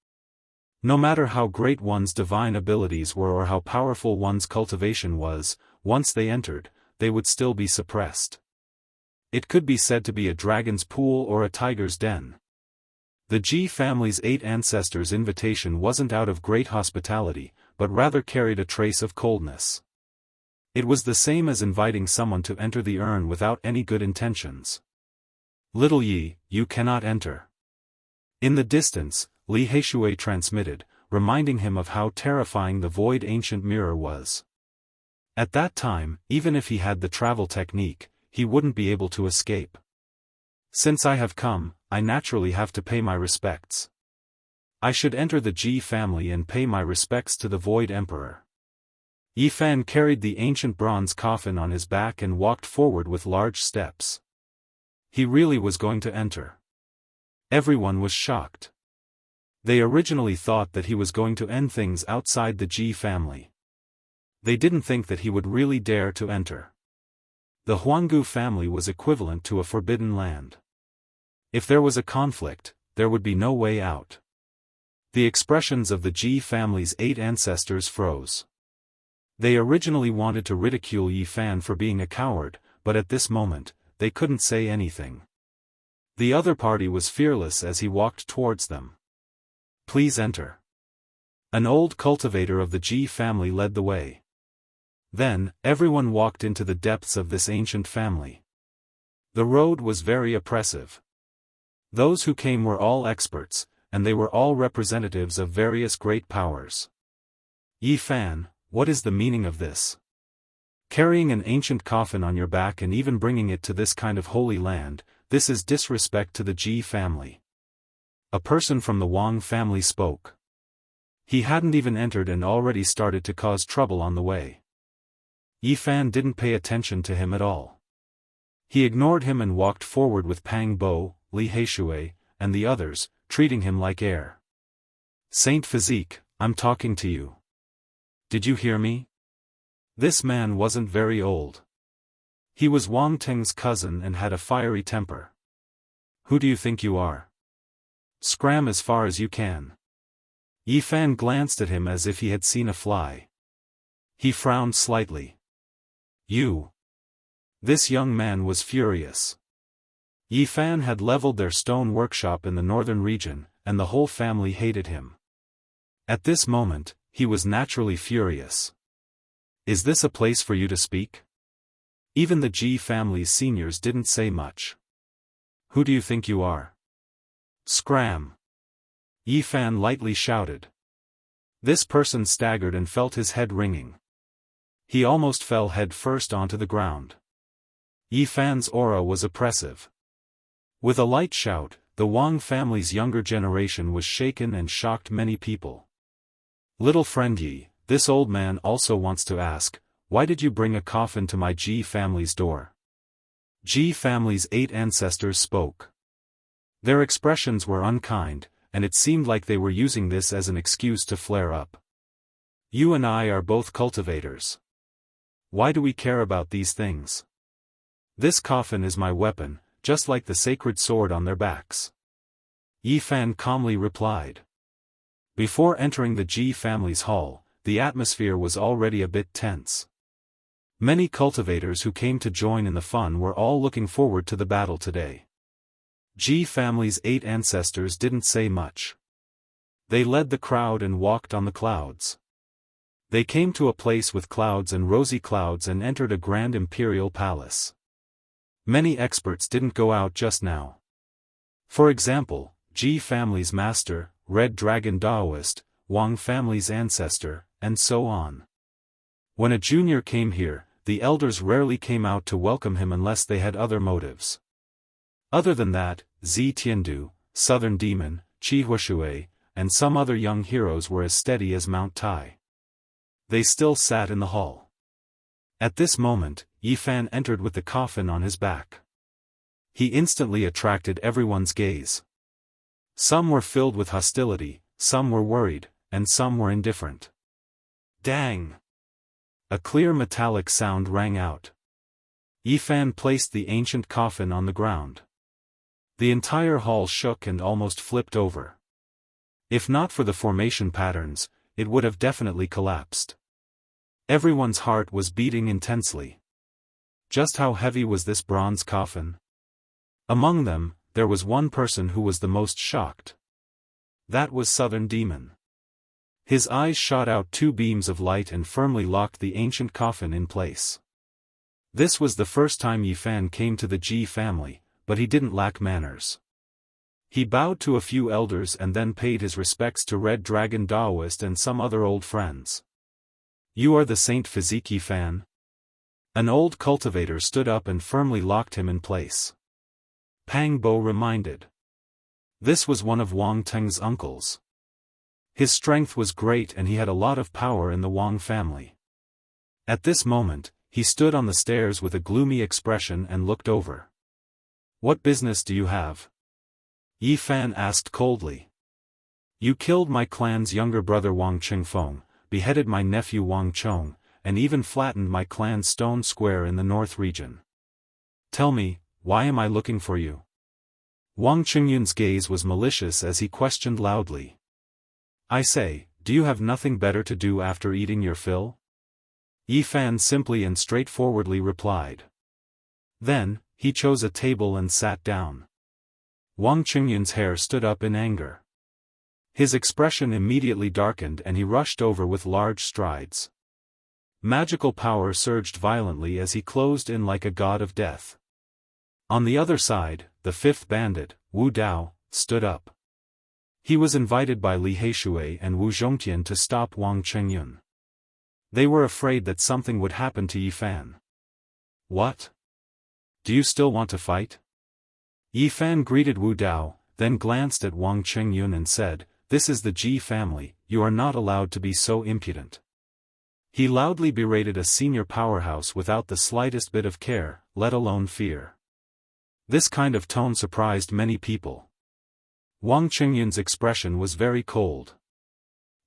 S1: No matter how great one's divine abilities were or how powerful one's cultivation was, once they entered, they would still be suppressed. It could be said to be a dragon's pool or a tiger's den. The Ji family's 8 ancestors' invitation wasn't out of great hospitality, but rather carried a trace of coldness. It was the same as inviting someone to enter the urn without any good intentions. "Little Yi, you cannot enter." In the distance, Li Heishui transmitted, reminding him of how terrifying the void ancient mirror was. At that time, even if he had the travel technique, he wouldn't be able to escape. "Since I have come, I naturally have to pay my respects. I should enter the Ji family and pay my respects to the Void Emperor." Yi Fan carried the ancient bronze coffin on his back and walked forward with large steps. He really was going to enter. Everyone was shocked. They originally thought that he was going to end things outside the Ji family. They didn't think that he would really dare to enter. The Huanggu family was equivalent to a forbidden land. If there was a conflict, there would be no way out. The expressions of the Ji family's 8 ancestors froze. They originally wanted to ridicule Yi Fan for being a coward, but at this moment, they couldn't say anything. The other party was fearless as he walked towards them. "Please enter." An old cultivator of the Ji family led the way. Then, everyone walked into the depths of this ancient family. The road was very oppressive. Those who came were all experts, and they were all representatives of various great powers. "Yi Fan, what is the meaning of this? Carrying an ancient coffin on your back and even bringing it to this kind of holy land, this is disrespect to the Ji family." A person from the Wang family spoke. He hadn't even entered and already started to cause trouble on the way. Yi Fan didn't pay attention to him at all. He ignored him and walked forward with Pang Bo, Li Heishui, and the others, treating him like air. "Saint Physique, I'm talking to you. Did you hear me?" This man wasn't very old. He was Wang Teng's cousin and had a fiery temper. "Who do you think you are? Scram as far as you can." Yi Fan glanced at him as if he had seen a fly. He frowned slightly. You. This young man was furious. Yi Fan had leveled their stone workshop in the northern region, and the whole family hated him. At this moment, he was naturally furious. Is this a place for you to speak? Even the Ji family's seniors didn't say much. Who do you think you are? Scram! Yi Fan lightly shouted. This person staggered and felt his head ringing. He almost fell head first onto the ground. Yi Fan's aura was oppressive. With a light shout, the Wang family's younger generation was shaken and shocked many people. Little friend Yi, this old man also wants to ask, why did you bring a coffin to my Ji family's door? Ji family's 8 ancestors spoke. Their expressions were unkind, and it seemed like they were using this as an excuse to flare up. You and I are both cultivators. Why do we care about these things? This coffin is my weapon, just like the sacred sword on their backs. Yi Fan calmly replied. Before entering the Ji family's hall, the atmosphere was already a bit tense. Many cultivators who came to join in the fun were all looking forward to the battle today. Ji family's 8 ancestors didn't say much. They led the crowd and walked on the clouds. They came to a place with clouds and rosy clouds and entered a grand imperial palace. Many experts didn't go out just now. For example, Ji family's master, Red Dragon Daoist, Wang family's ancestor, and so on. When a junior came here, the elders rarely came out to welcome him unless they had other motives. Other than that, Zi Tiandu, Southern Demon, Qi Huashui, and some other young heroes were as steady as Mount Tai. They still sat in the hall. At this moment, Yi Fan entered with the coffin on his back. He instantly attracted everyone's gaze. Some were filled with hostility, some were worried, and some were indifferent. Dang! A clear metallic sound rang out. Yi Fan placed the ancient coffin on the ground. The entire hall shook and almost flipped over. If not for the formation patterns, it would have definitely collapsed. Everyone's heart was beating intensely. Just how heavy was this bronze coffin? Among them, there was one person who was the most shocked. That was Southern Demon. His eyes shot out 2 beams of light and firmly locked the ancient coffin in place. This was the first time Yi Fan came to the Ji family, but he didn't lack manners. He bowed to a few elders and then paid his respects to Red Dragon Daoist and some other old friends. You are the Saint Physique Yi Fan? An old cultivator stood up and firmly locked him in place. Pang Bo reminded. This was one of Wang Teng's uncles. His strength was great and he had a lot of power in the Wang family. At this moment, he stood on the stairs with a gloomy expression and looked over. What business do you have? Yi Fan asked coldly. You killed my clan's younger brother Wang Qingfeng, beheaded my nephew Wang Chong, and even flattened my clan's stone square in the north region. Tell me, why am I looking for you? Wang Qingyun's gaze was malicious as he questioned loudly. I say, do you have nothing better to do after eating your fill? Yi Fan simply and straightforwardly replied. Then, he chose a table and sat down. Wang Qingyun's hair stood up in anger. His expression immediately darkened and he rushed over with large strides. Magical power surged violently as he closed in like a god of death. On the other side, the 5th bandit, Wu Dao, stood up. He was invited by Li Heishui and Wu Zhongtian to stop Wang Qingyun. They were afraid that something would happen to Yi Fan. What? Do you still want to fight? Yi Fan greeted Wu Dao, then glanced at Wang Qingyun and said, This is the Ji family, you are not allowed to be so impudent. He loudly berated a senior powerhouse without the slightest bit of care, let alone fear. This kind of tone surprised many people. Wang Qingyun's expression was very cold.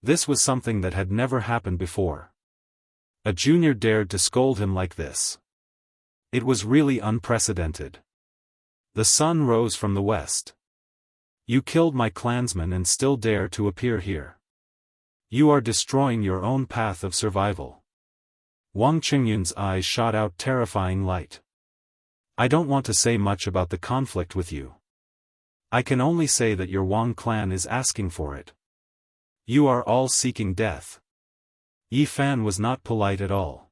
S1: This was something that had never happened before. A junior dared to scold him like this. It was really unprecedented. The sun rose from the west. You killed my clansmen and still dare to appear here. You are destroying your own path of survival. Wang Qingyun's eyes shot out terrifying light. I don't want to say much about the conflict with you. I can only say that your Wang clan is asking for it. You are all seeking death. Yi Fan was not polite at all.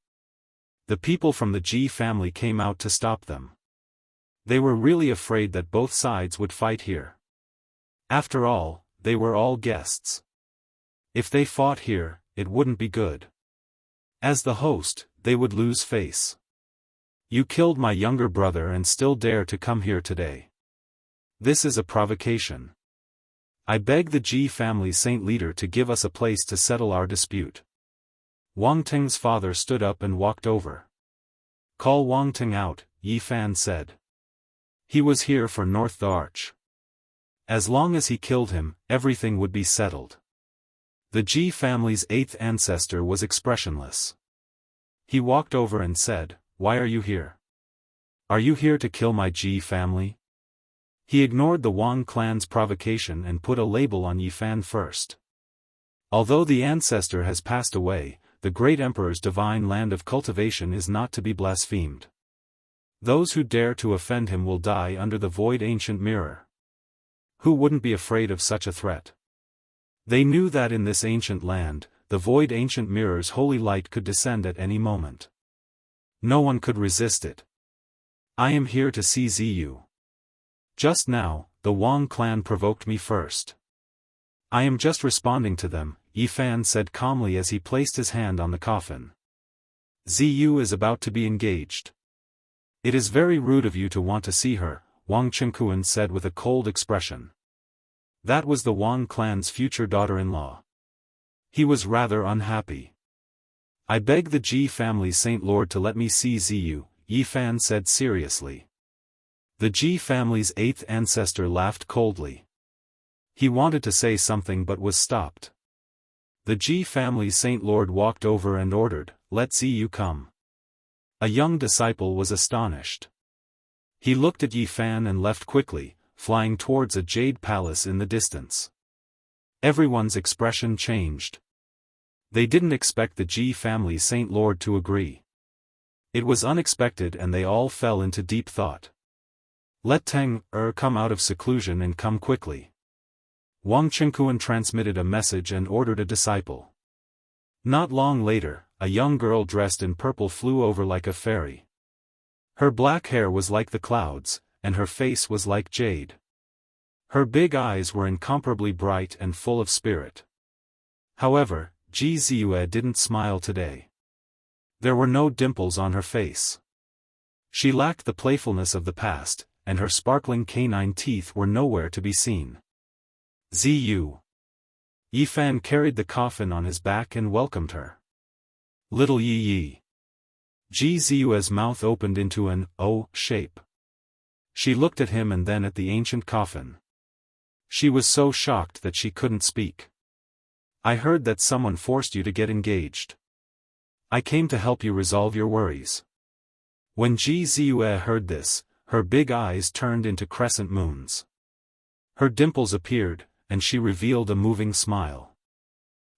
S1: The people from the Ji family came out to stop them. They were really afraid that both sides would fight here. After all, they were all guests. If they fought here, it wouldn't be good. As the host, they would lose face. You killed my younger brother and still dare to come here today. This is a provocation. I beg the Ji family saint leader to give us a place to settle our dispute. Wang Ting's father stood up and walked over. Call Wang Ting out, Yi Fan said. He was here for North the Arch. As long as he killed him, everything would be settled. The Ji family's 8th ancestor was expressionless. He walked over and said, Why are you here? Are you here to kill my Ji family? He ignored the Wang clan's provocation and put a label on Yi Fan first. Although the ancestor has passed away, the great emperor's divine land of cultivation is not to be blasphemed. Those who dare to offend him will die under the void ancient mirror. Who wouldn't be afraid of such a threat? They knew that in this ancient land, the void ancient mirror's holy light could descend at any moment. No one could resist it. I am here to see Ziyu. Just now, the Wang clan provoked me first. I am just responding to them, Yi Fan said calmly as he placed his hand on the coffin. Ziyu is about to be engaged. It is very rude of you to want to see her, Wang Qingkuan said with a cold expression. That was the Wang clan's future daughter-in-law. He was rather unhappy. I beg the Ji family saint lord to let me see Ziyu, Yi Fan said seriously. The Ji family's 8th ancestor laughed coldly. He wanted to say something but was stopped. The Ji family's saint lord walked over and ordered, Let Ziyu come. A young disciple was astonished. He looked at Yi Fan and left quickly, flying towards a jade palace in the distance. Everyone's expression changed. They didn't expect the Ji family saint lord to agree. It was unexpected and they all fell into deep thought. Let Teng come out of seclusion and come quickly. Wang Qingkuan transmitted a message and ordered a disciple. Not long later, a young girl dressed in purple flew over like a fairy. Her black hair was like the clouds, and her face was like jade. Her big eyes were incomparably bright and full of spirit. However, Ji Ziyue didn't smile today. There were no dimples on her face. She lacked the playfulness of the past, and her sparkling canine teeth were nowhere to be seen. Ziyu. Yi Fan carried the coffin on his back and welcomed her. Little Yi Yi. Ji Ziyue's mouth opened into an O shape. She looked at him and then at the ancient coffin. She was so shocked that she couldn't speak. I heard that someone forced you to get engaged. I came to help you resolve your worries. When Ji Ziyue heard this, her big eyes turned into crescent moons. Her dimples appeared, and she revealed a moving smile.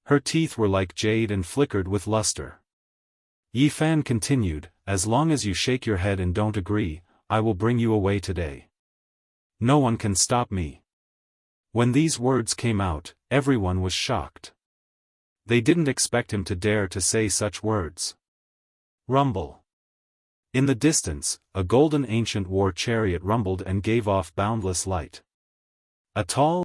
S1: Her teeth were like jade and flickered with luster. Yi Fan continued, As long as you shake your head and don't agree, I will bring you away today. No one can stop me. When these words came out, everyone was shocked. They didn't expect him to dare to say such words. Rumble. In the distance, a golden ancient war chariot rumbled and gave off boundless light. A tall,